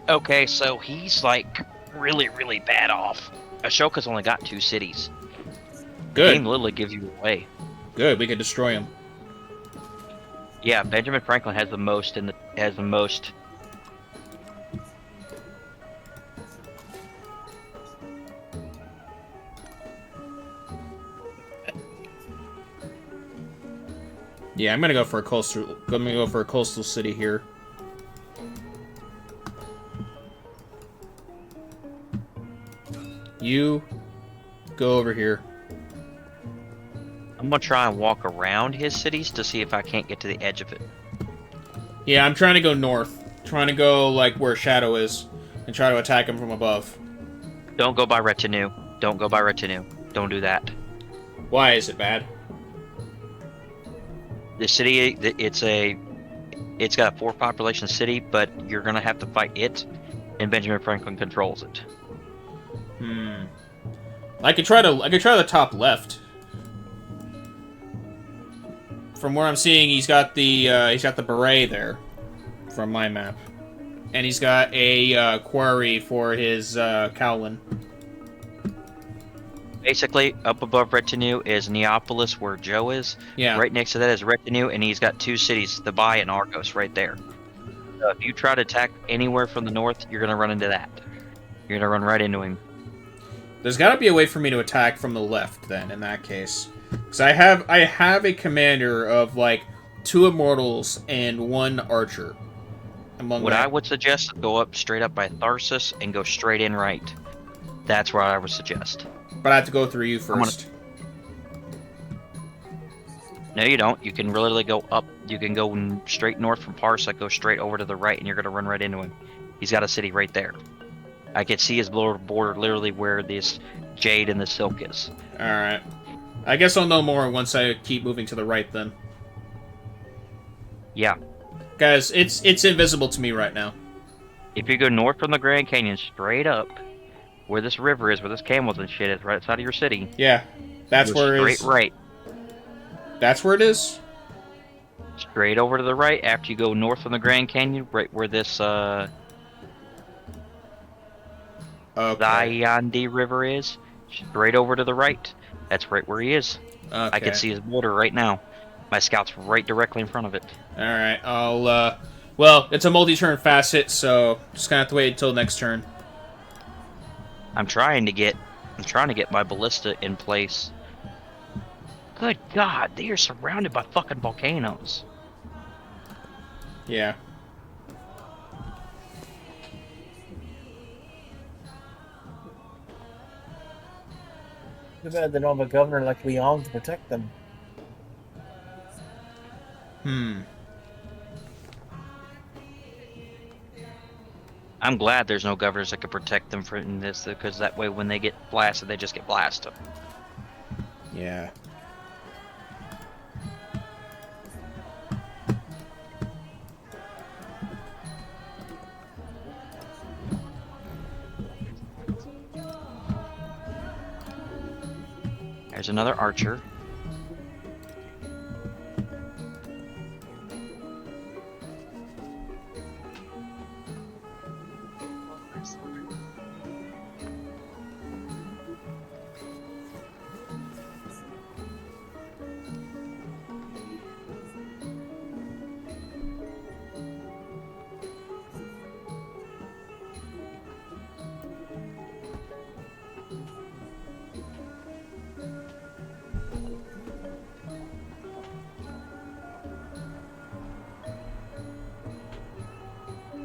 Okay, so he's like really, really bad off. Ashoka's only got 2 cities. Good. The game literally gives you away. Good, we can destroy him. Yeah, Benjamin Franklin has the most Yeah, I'm gonna go for a coastal city here. You go over here. I'm gonna try and walk around his cities to see if I can't get to the edge of it. Yeah, I'm trying to go north. Trying to go like where Shadow is and try to attack him from above. Don't go by retinue. Don't go by retinue. Don't do that. Why is it bad? The city, it's got a 4 population city, but you're gonna have to fight it, and Benjamin Franklin controls it. I could try the top left. From where I'm seeing, he's got the beret there. from my map. And he's got a quarry for his Cowlin. Basically, up above Retinue is Neapolis, where Joe is. Yeah. Right next to that is Retinue, and he's got 2 cities, Thebai and Argos, right there. So if you try to attack anywhere from the north, you're gonna run into that. You're gonna run right into him. There's got to be a way for me to attack from the left, then, in that case. Because I have a commander of, like, 2 Immortals and 1 Archer. What I would suggest is go up straight up by Tharsis and go straight in right. That's what I would suggest. But I have to go through you first. No, you don't. You can literally go up. You can go straight north from Parsec, go straight over to the right, and you're going to run right into him. He's got a city right there. I can see his border literally where this Jade and the Silk is. Alright. I guess I'll know more once I keep moving to the right, then. Yeah. Guys, it's invisible to me right now. If you go north from the Grand Canyon, straight up, where this river is, where this camels and shit is, right outside of your city. Yeah. That's where it is. Straight right. That's where it is? Straight over to the right after you go north from the Grand Canyon, right where this Zayandi River is. Straight over to the right. That's right where he is. Okay. I can see his border right now. My scout's right directly in front of it. Alright, I'll, well, it's a multi-turn facet, so just gonna have to wait until next turn. I'm trying to get my ballista in place. Good God, they are surrounded by fucking volcanoes. Yeah. Too bad they don't have a governor like Leon to protect them. I'm glad there's no governors that can protect them from this, because that way when they get blasted, they just get blasted. Yeah. There's another archer.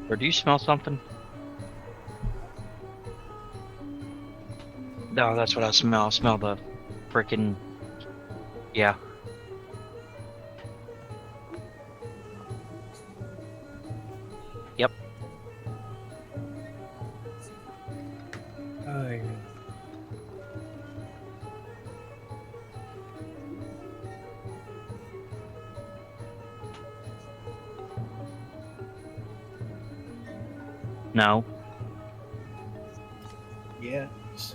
Or do you smell something? No, that's what I smell. I smell the frickin'... Yeah. Yep. Oh, yeah. No. Yes.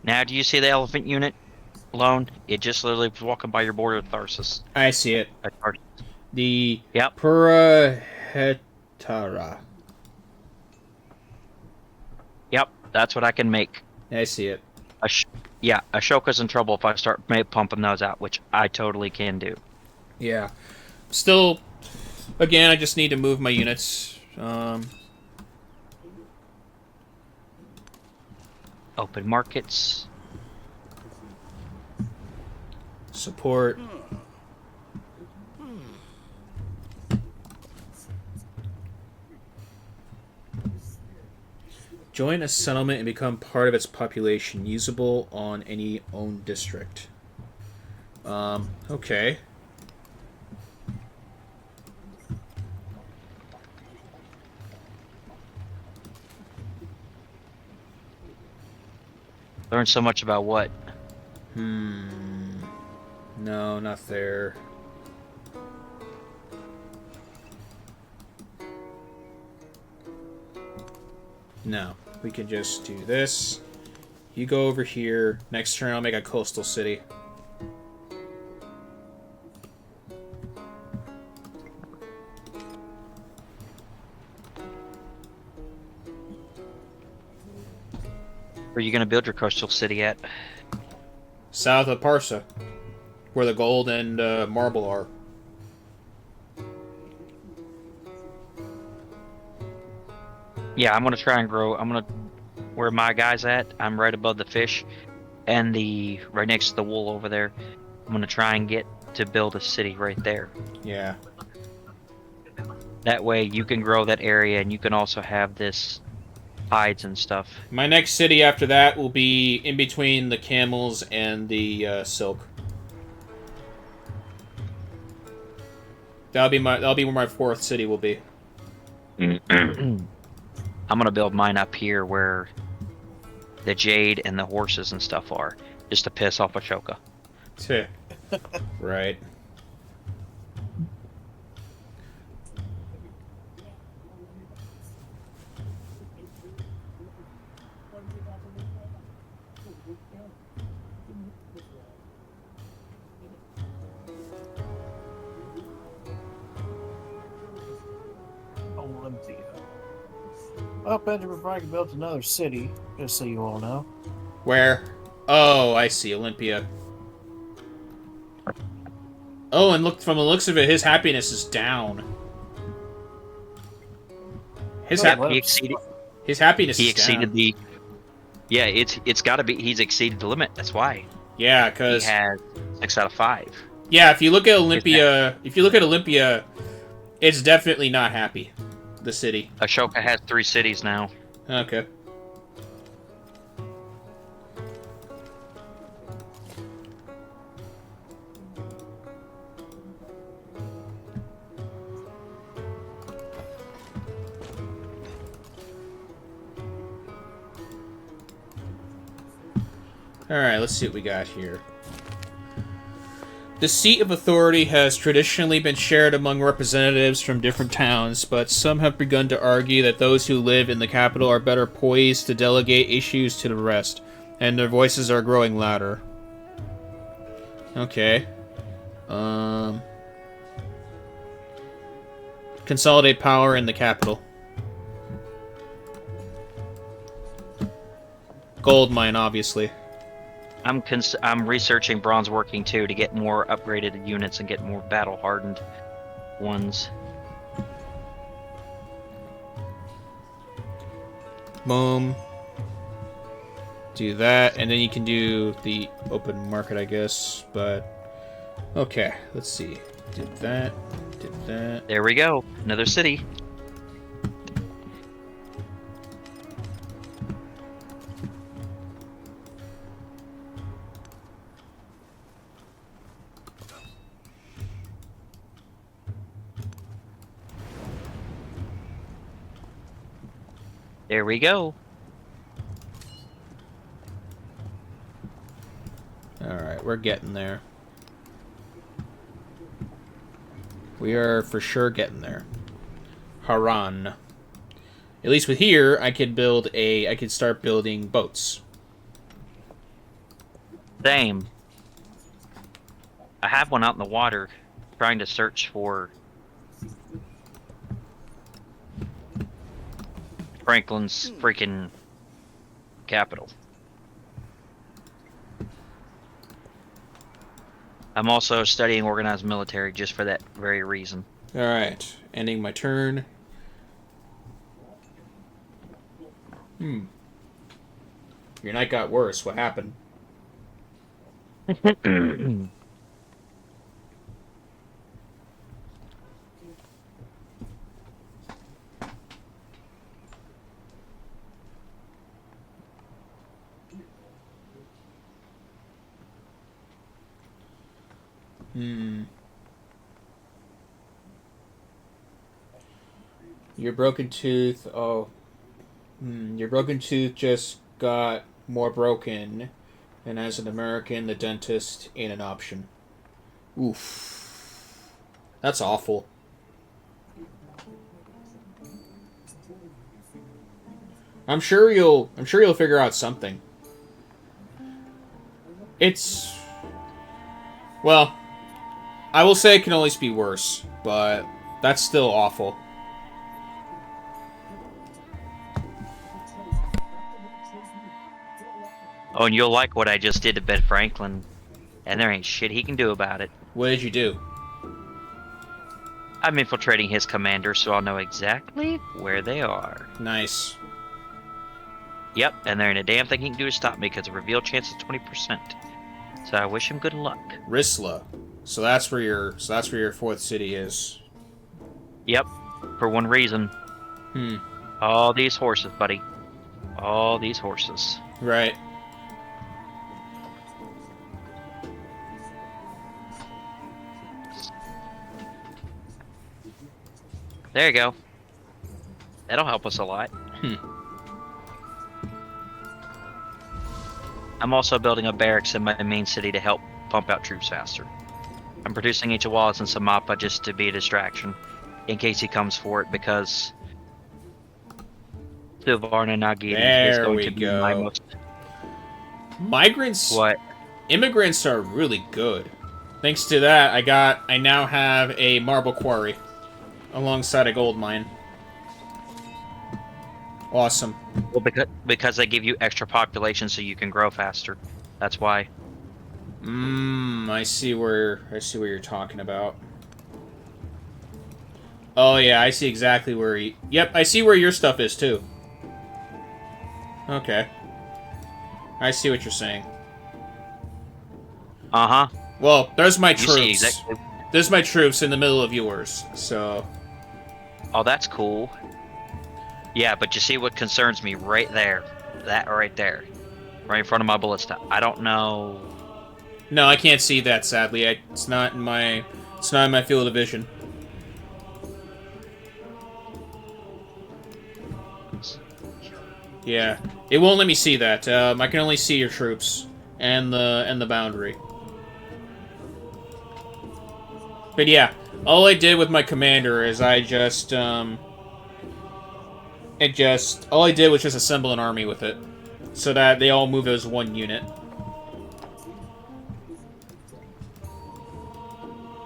Now, do you see the elephant unit alone? It just literally was walking by your border of Tharsis. I see it. The Yep. Purahetara. Yep, that's what I can make. I see it. Yeah, Ashoka's in trouble if I start pumping those out, which I totally can do. Yeah. Still, again, I just need to move my units. Open markets. Support. Join a settlement and become part of its population, usable on any owned district. Okay. Learn so much about what? No, not there. No. We can just do this. You go over here. Next turn, I'll make a coastal city. Where are you going to build your coastal city at? South of Parsa, where the gold and marble are. Yeah, I'm going to try and grow. Where my guy's at, I'm right above the fish and right next to the wool over there. I'm going to try and get to build a city right there. Yeah. That way you can grow that area and you can also have this hides and stuff. My next city after that will be in between the camels and the silk. That'll be where my fourth city will be. I'm gonna build mine up here where the jade and the horses and stuff are, just to piss off Ashoka. Right. Olympia. Well, Benjamin Franklin built another city, just so you all know. Where? Oh, I see. Olympia. Oh, and look, from the looks of it, his happiness is down. His He exceeded. His happiness He is exceeded down. the. Yeah, it's got to be. He's exceeded the limit. That's why Yeah, he because has 6 out of 5. yeah, if you look at Olympia, it's definitely not happy. The city. Ashoka has 3 cities now. Okay. Alright, let's see what we got here. The seat of authority has traditionally been shared among representatives from different towns, but some have begun to argue that those who live in the capital are better poised to delegate issues to the rest, and their voices are growing louder. Okay. Consolidate power in the capital. Gold mine, obviously. I'm researching bronze working too to get more upgraded units and get more battle hardened ones. Boom. Do that, and then you can do the open market, I guess. But okay, let's see. Did that. Did that. There we go. Another city. There we go. Alright, we're getting there. We are for sure getting there. Haran. At least with here, I could start building boats. Same. I have one out in the water trying to search for Franklin's freaking capital. I'm also studying organized military just for that very reason. Alright, ending my turn. Your night got worse. What happened? Your broken tooth. Oh. Your broken tooth just got more broken, and as an American, the dentist ain't an option. Oof. That's awful. I'm sure you'll figure out something. It's... Well, I will say it can always be worse, but that's still awful. Oh, and you'll like what I just did to Ben Franklin, and there ain't shit he can do about it. What did you do? I'm infiltrating his commander, so I'll know exactly where they are. Nice. Yep, and there ain't a damn thing he can do to stop me because the reveal chance is 20%. So I wish him good luck. Risla. So that's where your fourth city is. Yep, for one reason. All these horses, buddy. All these horses. Right. There you go. That'll help us a lot. I'm also building a barracks in my main city to help pump out troops faster. I'm producing ancient walls in Samapa just to be a distraction, in case he comes for it, because Silvarna Nagiri is going to be my most... Migrants... What? Immigrants are really good. Thanks to that, I now have a marble quarry alongside a gold mine. Awesome. Well, because they give you extra population so you can grow faster. That's why. I see where you're talking about. Oh yeah, I see exactly where Yep, I see where your stuff is too. Okay. I see what you're saying. Uh-huh. Well, there's my You see troops. exactly. There's my troops in the middle of yours, so... Oh, that's cool. Yeah, but you see what concerns me right there? That right there. Right in front of my bullet stop. I don't know... No, I can't see that, sadly. It's not in my field of vision. Yeah. It won't let me see that. I can only see your troops and the boundary. But yeah, all I did with my commander is all I did was just assemble an army with it, so that they all move as one unit.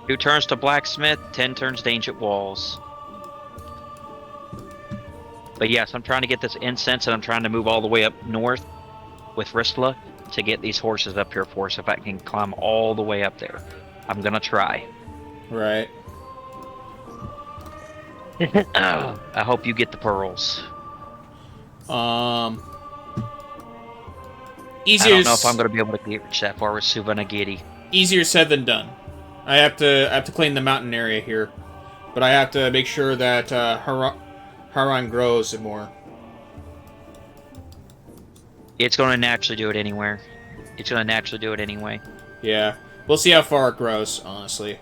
2 turns to blacksmith, 10 turns to ancient walls. But yes, I'm trying to get this incense, and I'm trying to move all the way up north with Ristla to get these horses up here for us. If I can climb all the way up there, I'm gonna try. Right. I hope you get the pearls. Easier. I don't know if I'm gonna be able to reach that far with Suvanagiri. Easier said than done. I have to clean the mountain area here, but I have to make sure that Haran grows more. It's gonna naturally do it anywhere. It's gonna naturally do it anyway. Yeah, we'll see how far it grows, honestly.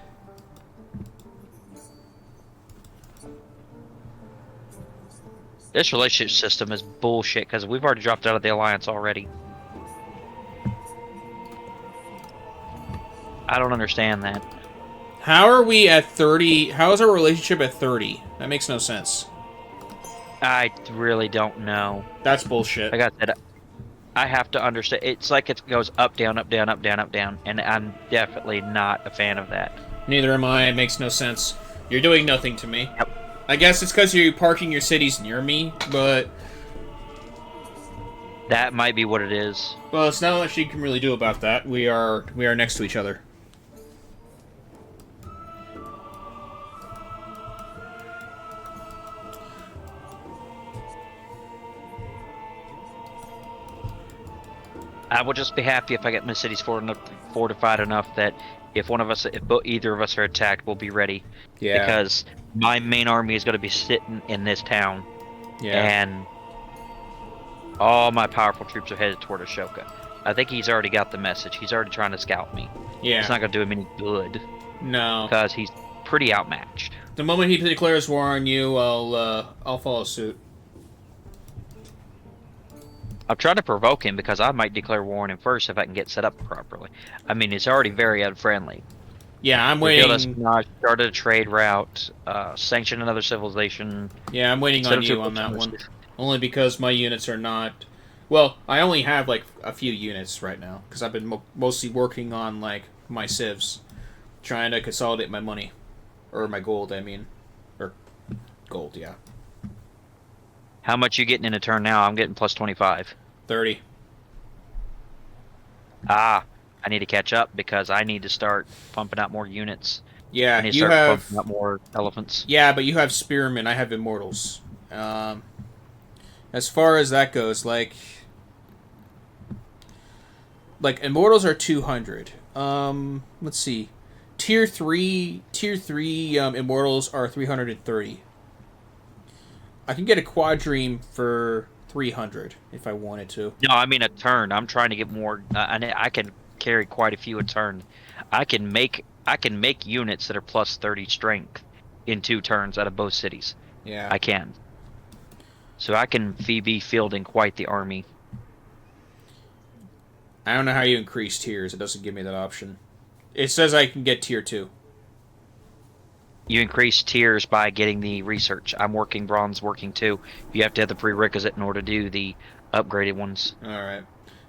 This relationship system is bullshit because we've already dropped out of the alliance already. I don't understand that. How are we at 30? How is our relationship at 30? That makes no sense. I really don't know. That's bullshit. Like I said, I have to understand. It's like it goes up, down, up, down, up, down, up, down, and I'm definitely not a fan of that. Neither am I. It makes no sense. You're doing nothing to me. Yep. I guess it's because you're parking your cities near me, but... That might be what it is. Well, it's not much you can really do about that. We are next to each other. I will just be happy if I get my cities fortified enough that if either of us are attacked, we'll be ready. Yeah. Because my main army is going to be sitting in this town. Yeah. And all my powerful troops are headed toward Ashoka. I think he's already got the message. He's already trying to scout me. Yeah. It's not going to do him any good. No. Because he's pretty outmatched. The moment he declares war on you, I'll follow suit. I'm trying to provoke him because I might declare war on him first if I can get set up properly. I mean, it's already very unfriendly. Yeah, I'm waiting. Started a trade route, sanctioned another civilization. Yeah, I'm waiting on you on that one. Only because my units are not... Well, I only have, like, a few units right now. Because I've been mostly working on, like, my civs. Trying to consolidate my money. Or my gold, I mean. Or gold, yeah. How much you getting in a turn now? I'm getting plus 25. 30. Ah, I need to catch up because I need to start pumping out more units. Yeah, I need to you start have... pumping out more elephants. Yeah, but you have spearmen. I have immortals. As far as that goes, like immortals are 200. Let's see. Tier 3 immortals are 330. I can get a quadreme for 300 if I wanted to. No, I mean a turn. I'm trying to get more. I can carry quite a few a turn. I can make units that are plus 30 strength in 2 turns out of both cities. Yeah. I can. So I can be fielding quite the army. I don't know how you increase tiers. It doesn't give me that option. It says I can get tier 2. You increase tiers by getting the research. I'm working bronze, working 2. You have to have the prerequisite in order to do the upgraded ones. All right.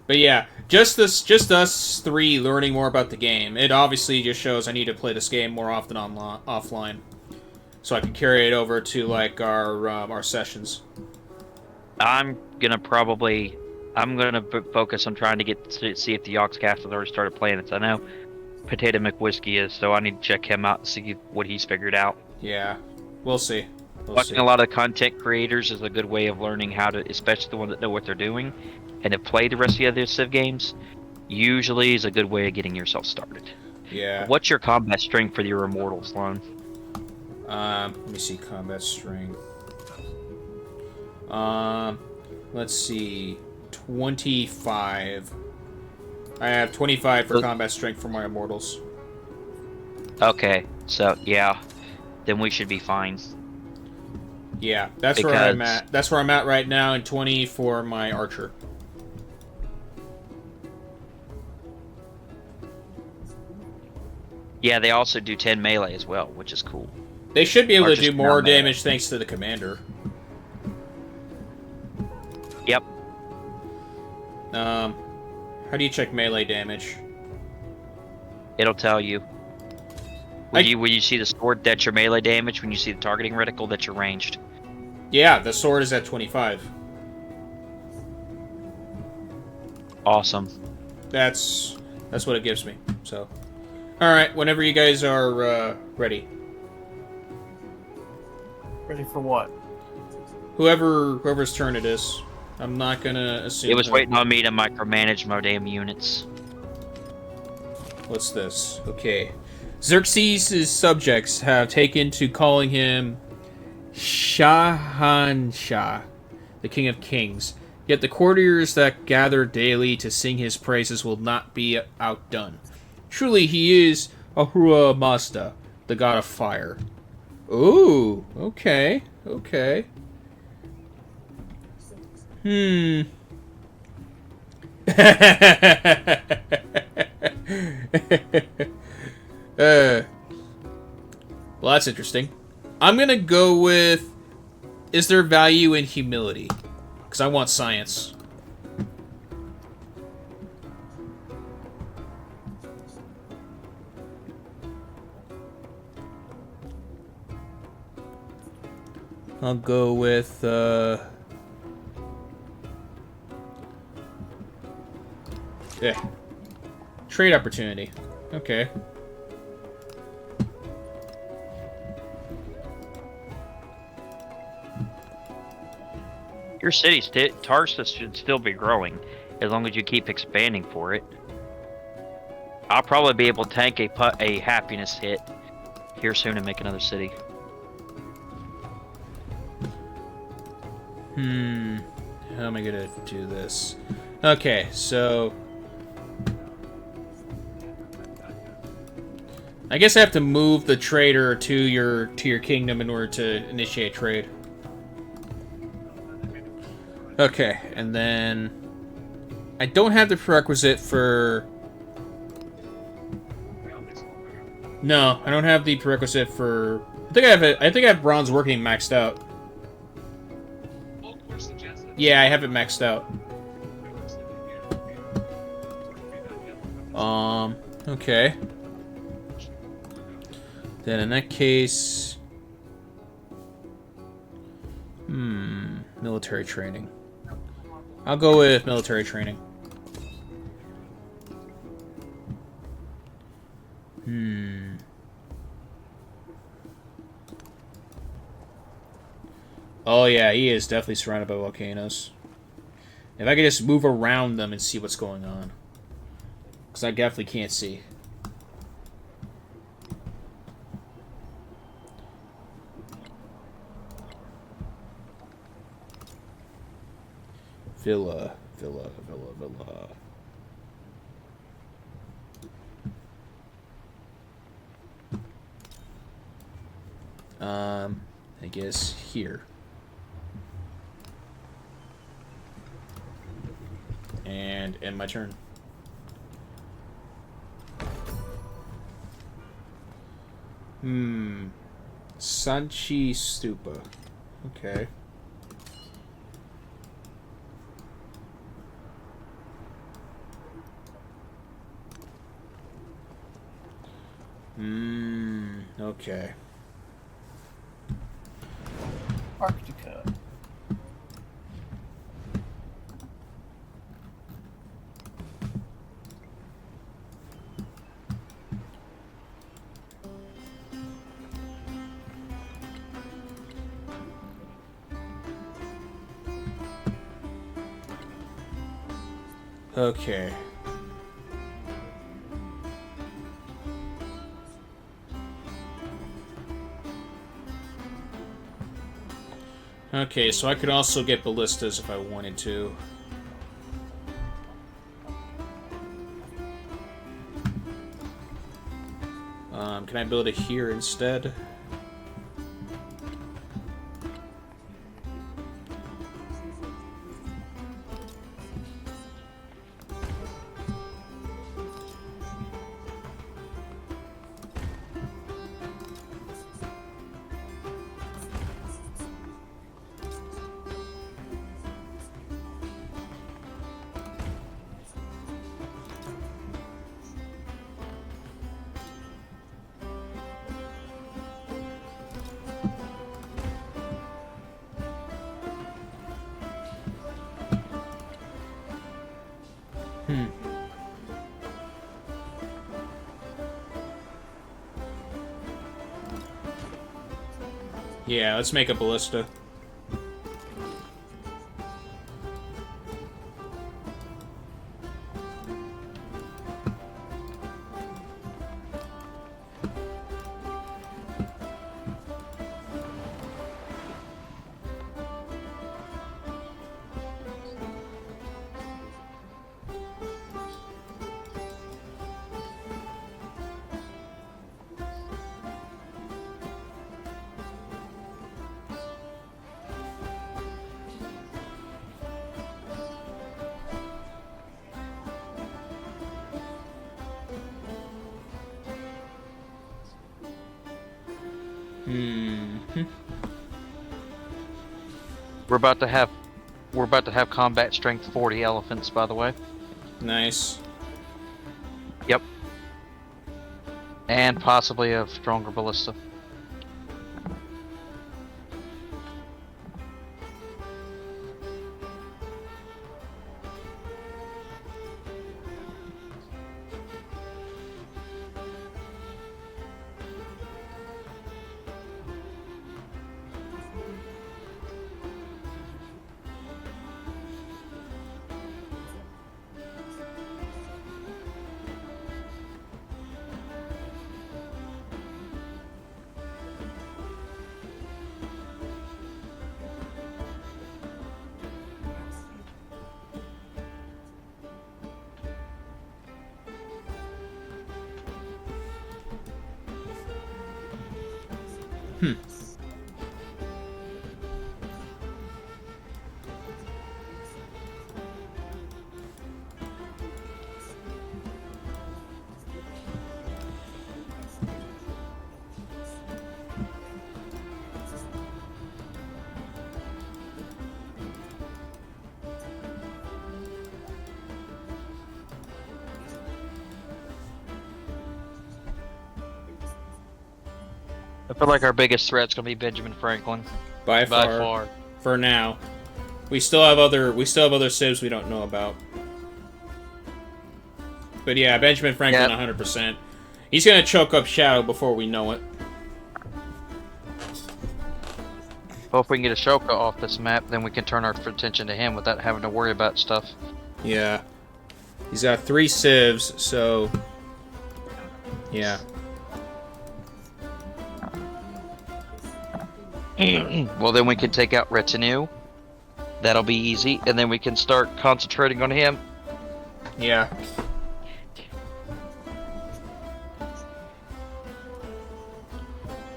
But yeah, just us 3 learning more about the game. It obviously just shows I need to play this game more often offline, so I can carry it over to like our sessions. I'm gonna focus on trying to see if the Yogscast has already started playing it. So I know Potato McWhiskey is, so I need to check him out and see what he's figured out. Yeah, we'll see. Watching a lot of content creators is a good way of learning how to, especially the ones that know what they're doing and have played the rest of the other Civ games. Usually is a good way of getting yourself started. Yeah. What's your combat strength for your immortals, Lon? Let me see combat strength. Let's see, 25. I have 25 for combat strength for my immortals. Okay, so yeah, then we should be fine. Yeah, that's where I'm at. That's where I'm at right now, and 20 for my archer. Yeah, they also do 10 melee as well, which is cool. They should be able Archers to do more melee. damage thanks to the commander. Yep. How do you check melee damage? It'll tell you. When you see the sword, that's your melee damage. When you see the targeting reticle, that's your ranged. Yeah, the sword is at 25. Awesome. That's what it gives me. So, all right, whenever you guys are ready. Ready for what? Whoever's turn it is. I'm not gonna assume. It was waiting on me to micromanage my damn units. What's this? Okay. Xerxes' subjects have taken to calling him Shahanshah, the King of Kings. Yet the courtiers that gather daily to sing his praises will not be outdone. Truly he is Ahura Mazda, the god of fire. Ooh, okay, okay. Well, that's interesting. I'm gonna go with, is there value in humility? Because I want science. I'll go with, yeah. Trade opportunity. Okay. Your city, Tarsus should still be growing, as long as you keep expanding for it. I'll probably be able to tank a happiness hit here soon and make another city. How am I gonna do this? Okay, so I guess I have to move the trader to your kingdom in order to initiate trade. Okay, and then I don't have the prerequisite for. No, I don't have the prerequisite for. I think I have bronze working maxed out. Bulk force the Yeah, I have it maxed out. Okay. Then in that case... military training. I'll go with military training. Oh yeah, he is definitely surrounded by volcanoes. If I could just move around them and see what's going on. Because I definitely can't see. Villa. I guess here. And end my turn. Sanchi Stupa. Okay. Okay. Arctica. Okay. Okay, so I could also get ballistas if I wanted to. Can I build it here instead? Yeah, let's make a ballista. We're about to have combat strength 40 elephants, by the way. Nice. Yep. And possibly a stronger ballista. I feel like our biggest threat's gonna be Benjamin Franklin. By By far. far. For now. We still have other civs we don't know about. But yeah, Benjamin Franklin, Yep. 100%. He's gonna choke up Shadow before we know it. Well, if we can get Ashoka off this map, then we can turn our attention to him without having to worry about stuff. Yeah. He's got 3 civs, so... Yeah. Well, then we can take out Retinue. That'll be easy, and then we can start concentrating on him. Yeah.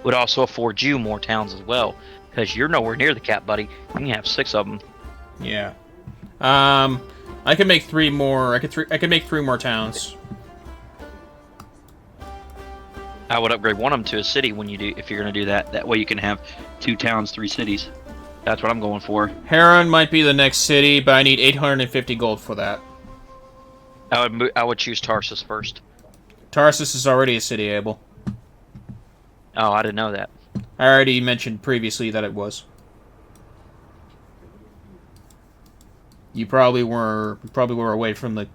Would also afford you more towns as well, because you're nowhere near the cap, buddy. You can have 6 of them. Yeah. I can make 3 more. I could make 3 more towns. I would upgrade one of them to a city when you do, if you're going to do that. That way you can have 2 towns, 3 cities. That's what I'm going for. Heron might be the next city, but I need 850 gold for that. I would choose Tarsus first. Tarsus is already a city, Abel. Oh, I didn't know that. I already mentioned previously that it was. You probably were away from the...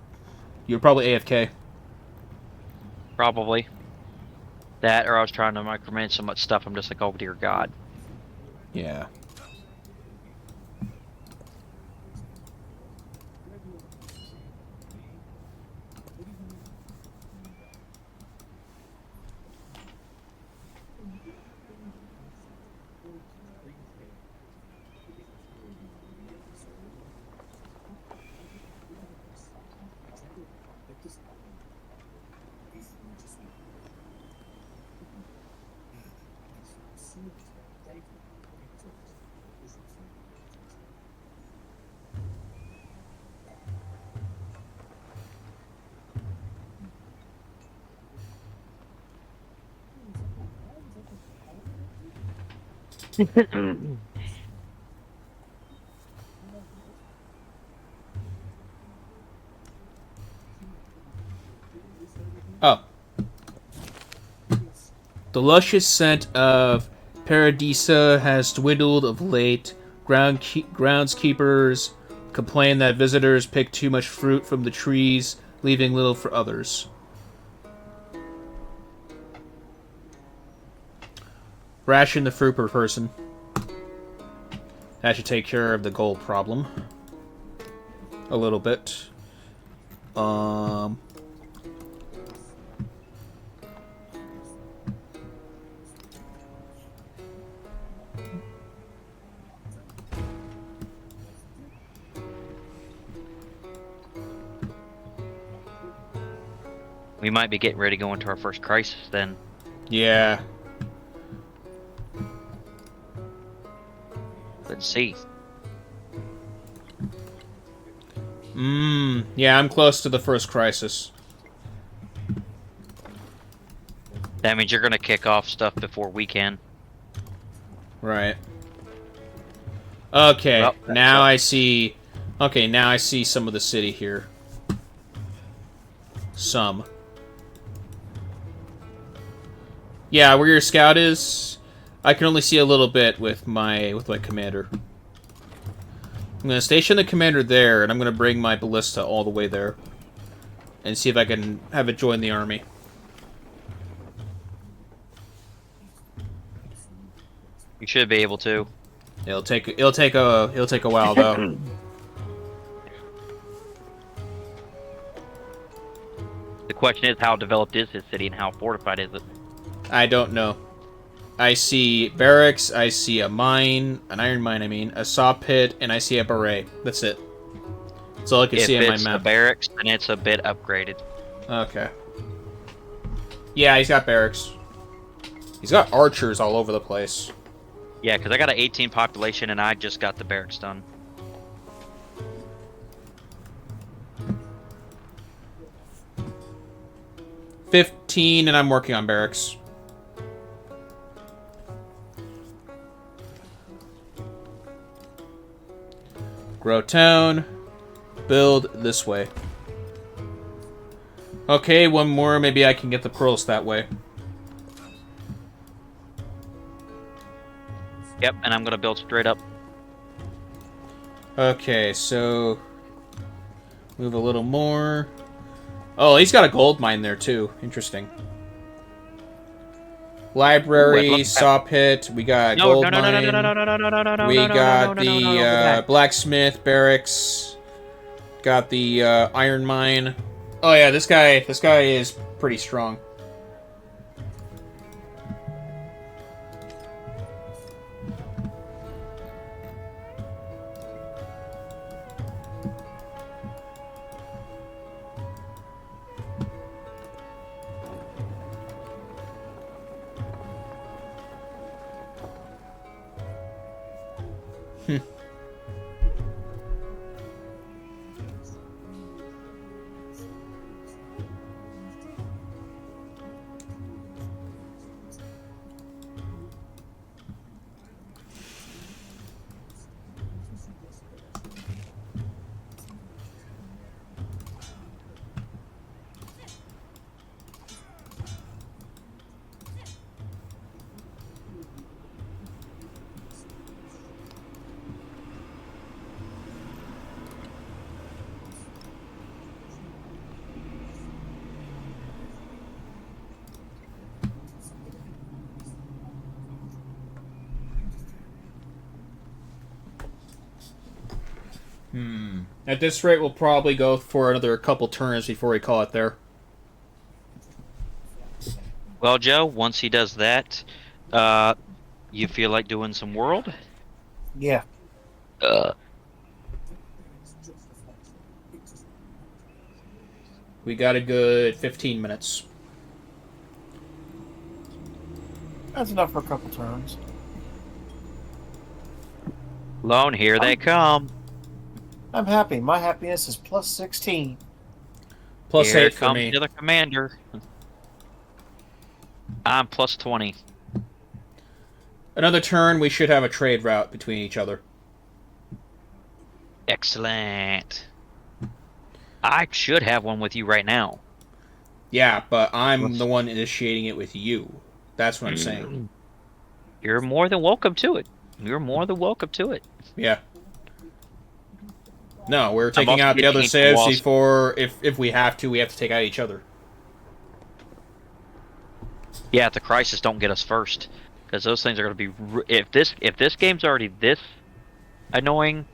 You were probably AFK. Probably. That, or I was trying to micromanage so much stuff, I'm just like, oh dear God. Yeah. Oh. The luscious scent of Paradisa has dwindled of late. Groundskeepers complain that visitors pick too much fruit from the trees, leaving little for others. Ration the fruit per person. That should take care of the gold problem. A little bit. We might be getting ready to go into our first crisis then. Yeah. Let's see. Yeah, I'm close to the first crisis. That means you're gonna kick off stuff before we can. Right. Okay, Well, now I see... Okay, now I see some of the city here. Some. Yeah, where your scout is, I can only see a little bit with my commander. I'm gonna station the commander there, and I'm gonna bring my ballista all the way there, and see if I can have it join the army. You should be able to. It'll take a while though. The question is, how developed is his city and how fortified is it? I don't know. I see barracks, I see a mine, an iron mine I mean, a saw pit, and I see a beret. That's it. That's all I can see on my If it's the map. barracks, then it's a bit upgraded. Okay. Yeah, he's got barracks. He's got archers all over the place. Yeah, because I got an 18 population and I just got the barracks done. $15, and I'm working on barracks. Grow town. Build this way. Okay, one more. Maybe I can get the pearls that way. Yep, and I'm gonna build straight up. Okay, so move a little more. Oh, he's got a gold mine there too. Interesting. Library, saw pit. We got gold mine. We got the blacksmith barracks. Got the iron mine. Oh yeah, this guy is pretty strong. At this rate, we'll probably go for another couple turns before we call it there. Well, Joe, once he does that, you feel like doing some world? Yeah. We got a good 15 minutes. That's enough for a couple turns. Lone, here they come. I'm happy. My happiness is plus 16. Plus Here 8 for comes me. the other commander. I'm plus 20. Another turn, we should have a trade route between each other. Excellent. I should have one with you right now. Yeah, but I'm the one initiating it with you. That's what I'm saying. You're more than welcome to it. You're more than welcome to it. Yeah. No, we're I'm taking also out the other getting civs walls. before, if we have to take out each other. Yeah, if the crisis don't get us first, because those things are going to be. If this game's already this annoying,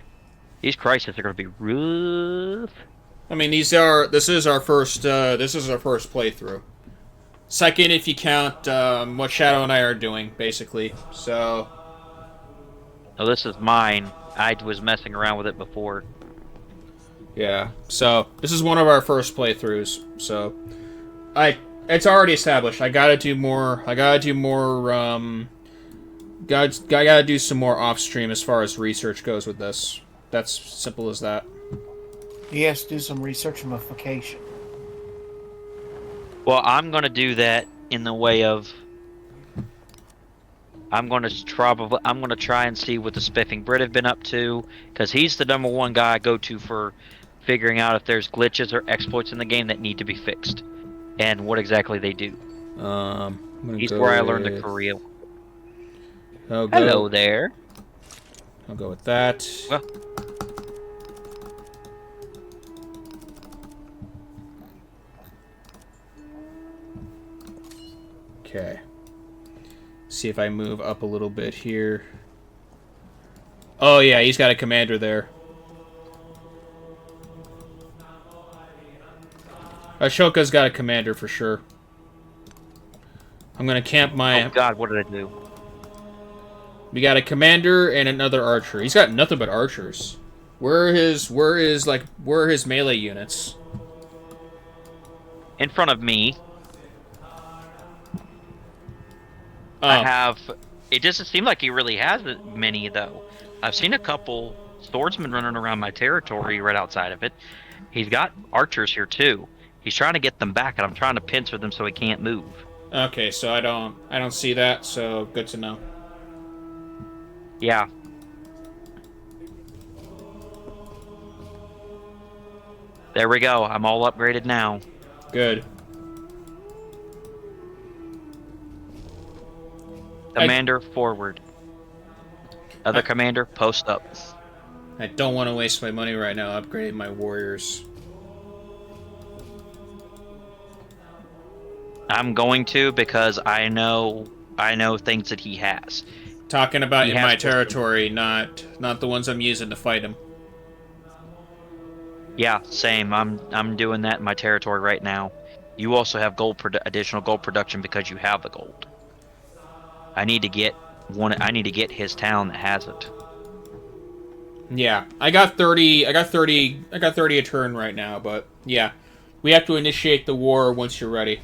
these crises are going to be rough. I mean, this is our first playthrough. Second, if you count what Shadow and I are doing, basically. So. No, this is mine. I was messing around with it before. Yeah. So this is one of our first playthroughs. So, it's already established. I gotta do more. Gotta do some more off stream as far as research goes with this. That's simple as that. He has to do some researchification. Well, I'm going to do that in the way of. I'm going to try and see what the Spiffing Brit have been up to, because he's the #1 guy I go to for figuring out if there's glitches or exploits in the game that need to be fixed, and what exactly they do. He's where I learned the Korea. Hello there. I'll go with that. Well. Okay. See if I move up a little bit here. Oh yeah, he's got a commander there. Ashoka's got a commander for sure. I'm gonna camp my... Oh god, what did I do? We got a commander and another archer. He's got nothing but archers. Where are his melee units? In front of me. Oh. I have... It doesn't seem like he really has many, though. I've seen a couple swordsmen running around my territory right outside of it. He's got archers here, too. He's trying to get them back, and I'm trying to pincer them so he can't move. Okay, so I don't see that, so good to know. Yeah. There we go. I'm all upgraded now. Good. Commander, forward. Other commander, post up. I don't want to waste my money right now upgrading my warriors. I'm going to because I know things that he has. Talking about He in has my wisdom. territory, not the ones I'm using to fight him. Yeah, same. I'm doing that in my territory right now. You also have additional gold production because you have the gold. I need to get his town that has it. Yeah, I got 30 a turn right now, but yeah. We have to initiate the war once you're ready.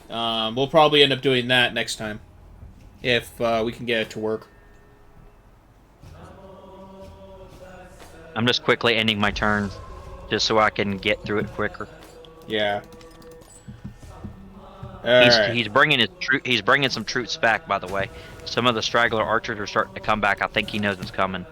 We'll probably end up doing that next time. If we can get it to work. I'm just quickly ending my turn, just so I can get through it quicker. Yeah. Alright. He's bringing some troops back, by the way. Some of the straggler archers are starting to come back. I think he knows it's coming.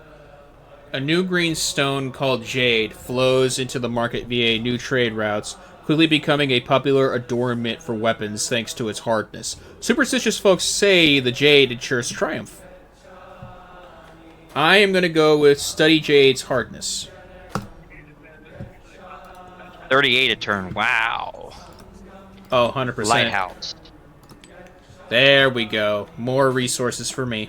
A new green stone called jade flows into the market via new trade routes, quickly becoming a popular adornment for weapons thanks to its hardness. Superstitious folks say the jade ensures triumph. I am going to go with study jade's hardness. 38 a turn. Wow. Oh, 100%. Lighthouse. There we go. More resources for me.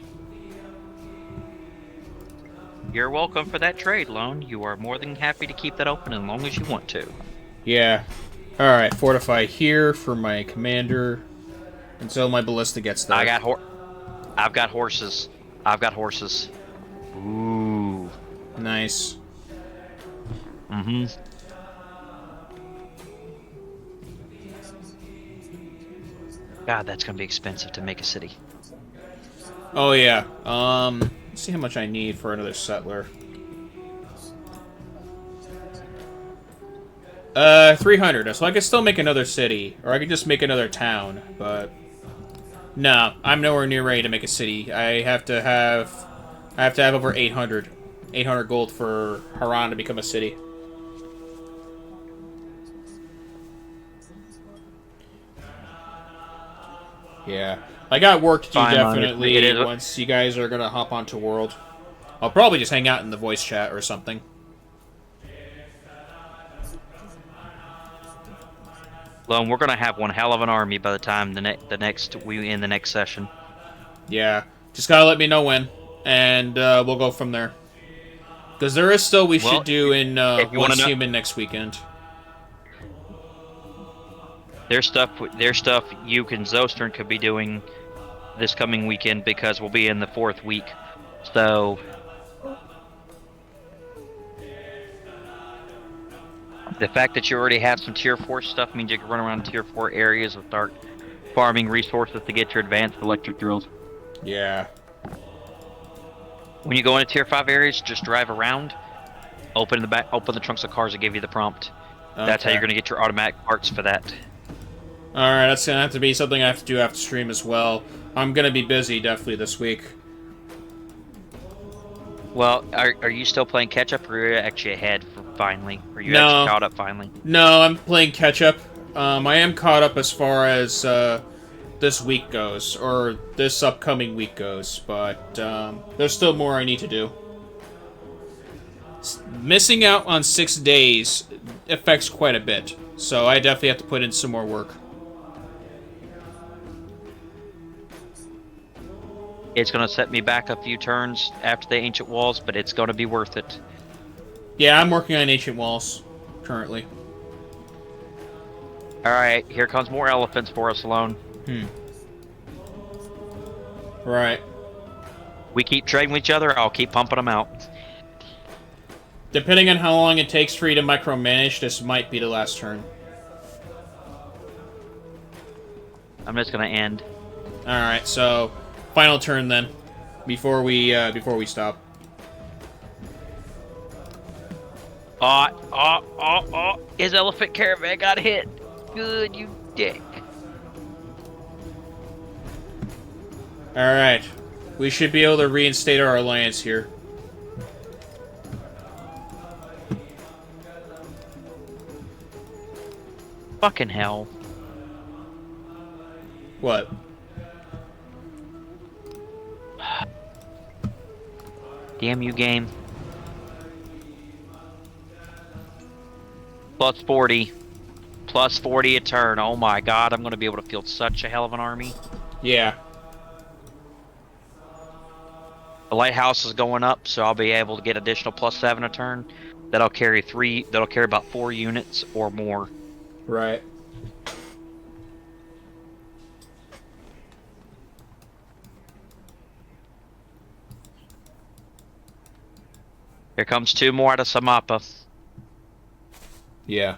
You're welcome for that trade loan. You are more than happy to keep that open as long as you want to. Yeah. Alright, fortify here for my commander until my ballista gets there. I've got horses. Ooh. Nice. Mm-hmm. God, that's gonna be expensive to make a city. Oh yeah. Let's see how much I need for another settler. 300. So I could still make another city, or I could just make another town. But no, I'm nowhere near ready to make a city. I have to have over 800 gold for Haran to become a city. Yeah. I got work to do, Fine, definitely, once you guys are going to hop onto World. I'll probably just hang out in the voice chat or something. Well, we're gonna have one hell of an army by the time the next session. Yeah. Just gotta let me know when, and we'll go from there. Because there is still should do in Once Human next weekend. There's stuff you and Zostern could be doing this coming weekend because we'll be in the 4th week. So the fact that you already have some tier 4 stuff means you can run around tier 4 areas and start farming resources to get your advanced electric drills. Yeah. When you go into tier 5 areas, just drive around, open the trunks of cars that give you the prompt. Okay. That's how you're gonna get your automatic parts for that. Alright, that's gonna have to be something I have to do after stream as well. I'm gonna be busy definitely this week. Well, are you still playing catch up, or are you actually ahead finally? Are you actually caught up finally? No, I'm playing catch up. I am caught up as far as this week goes, or this upcoming week goes, but there's still more I need to do. Missing out on 6 days affects quite a bit, so I definitely have to put in some more work. It's going to set me back a few turns after the Ancient Walls, but it's going to be worth it. Yeah, I'm working on Ancient Walls, currently. Alright, here comes more elephants for us, Alone. Right. We keep trading with each other, I'll keep pumping them out. Depending on how long it takes for you to micromanage, this might be the last turn. I'm just going to end. Alright, so final turn then, before we stop. His elephant caravan got hit. Good, you dick. Alright. We should be able to reinstate our alliance here. Fucking hell. What? Damn you, game. Plus 40. Plus 40 a turn. Oh my god, I'm going to be able to field such a hell of an army. Yeah. The lighthouse is going up, so I'll be able to get additional plus 7 a turn. That'll carry about 4 units or more. Right. Here comes 2 more out of Samapa. Yeah.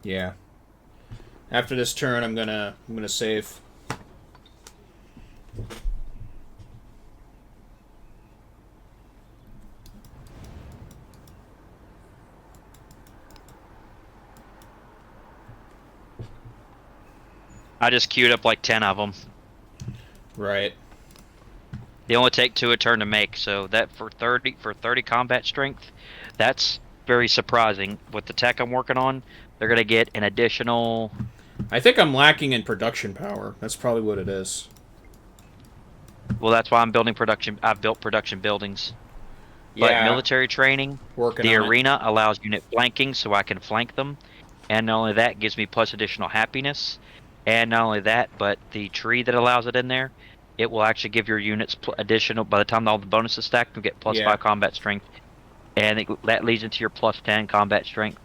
Yeah. After this turn, I'm gonna save. I just queued up like 10 of them. Right. They only take 2 a turn to make, so that for 30 combat strength, that's very surprising. With the tech I'm working on, they're gonna get an additional. I think I'm lacking in production power. That's probably what it is. Well, that's why I'm building production. I've built production buildings. But Yeah. military training, Working the on it. arena allows unit flanking, so I can flank them, and not only that, gives me plus additional happiness, and not only that, but the tree that allows it in there, it will actually give your units additional. By the time all the bonuses stack, you get plus 5 combat strength, and that leads into your plus 10 combat strength.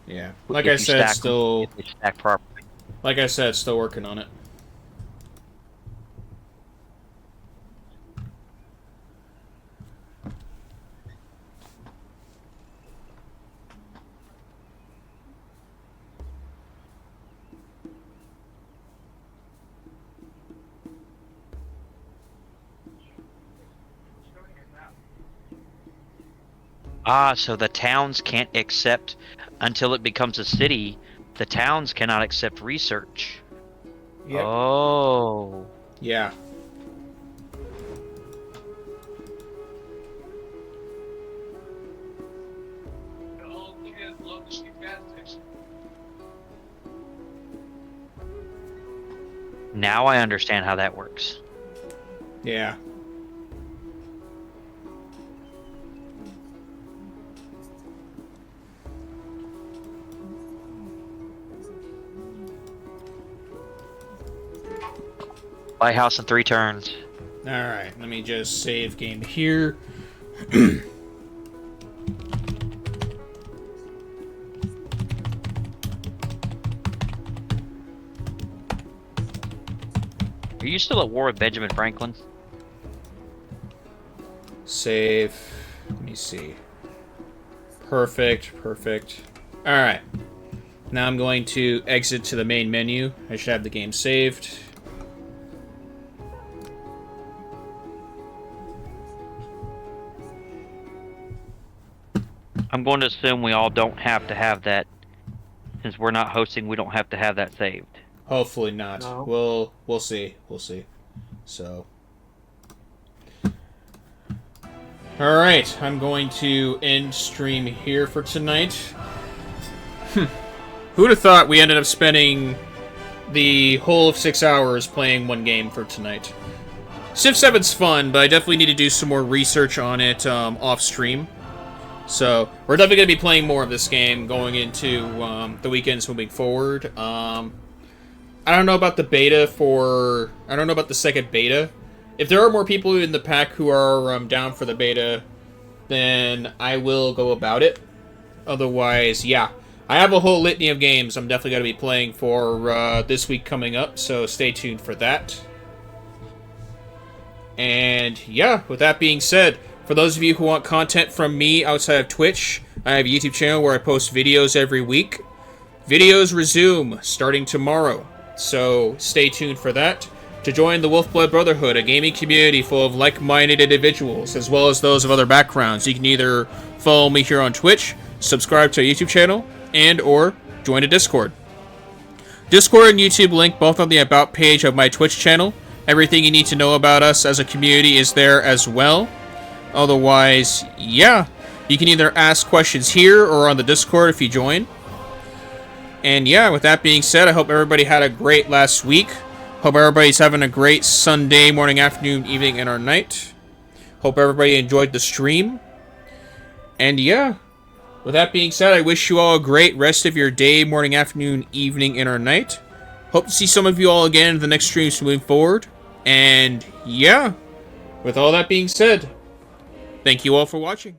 Yeah. Like if I you said, stack them, still. if they stack properly. Like I said, still working on it. Ah, so the towns can't accept until it becomes a city. The towns cannot accept research. Yep. Oh. Yeah. Now I understand how that works. Yeah. Lighthouse in 3 turns. Alright, let me just save game here. Are you still at war with Benjamin Franklin? Save. Let me see. Perfect, perfect. Alright. Now I'm going to exit to the main menu. I should have the game saved. I'm going to assume we all don't have to have that. Since we're not hosting, we don't have to have that saved. Hopefully not. No. We'll see. We'll see. So. Alright, I'm going to end stream here for tonight. Who'd have thought we ended up spending the whole of 6 hours playing one game for tonight? Civ 7's fun, but I definitely need to do some more research on it off stream. So, we're definitely going to be playing more of this game going into the weekends moving forward. I don't know about the beta I don't know about the second beta. If there are more people in the pack who are down for the beta, then I will go about it. Otherwise, yeah. I have a whole litany of games I'm definitely going to be playing for this week coming up, so stay tuned for that. And yeah, with that being said, for those of you who want content from me outside of Twitch, I have a YouTube channel where I post videos every week. Videos resume starting tomorrow, so stay tuned for that. To join the Wolfblood Brotherhood, a gaming community full of like-minded individuals, as well as those of other backgrounds, you can either follow me here on Twitch, subscribe to our YouTube channel, and or join a Discord. Discord and YouTube link both on the About page of my Twitch channel. Everything you need to know about us as a community is there as well. Otherwise, yeah. You can either ask questions here or on the Discord if you join. And yeah, with that being said, I hope everybody had a great last week. Hope everybody's having a great Sunday morning, afternoon, evening, and or night. Hope everybody enjoyed the stream. And yeah, with that being said, I wish you all a great rest of your day, morning, afternoon, evening, and or night. Hope to see some of you all again in the next streams moving forward. And yeah, with all that being said, thank you all for watching.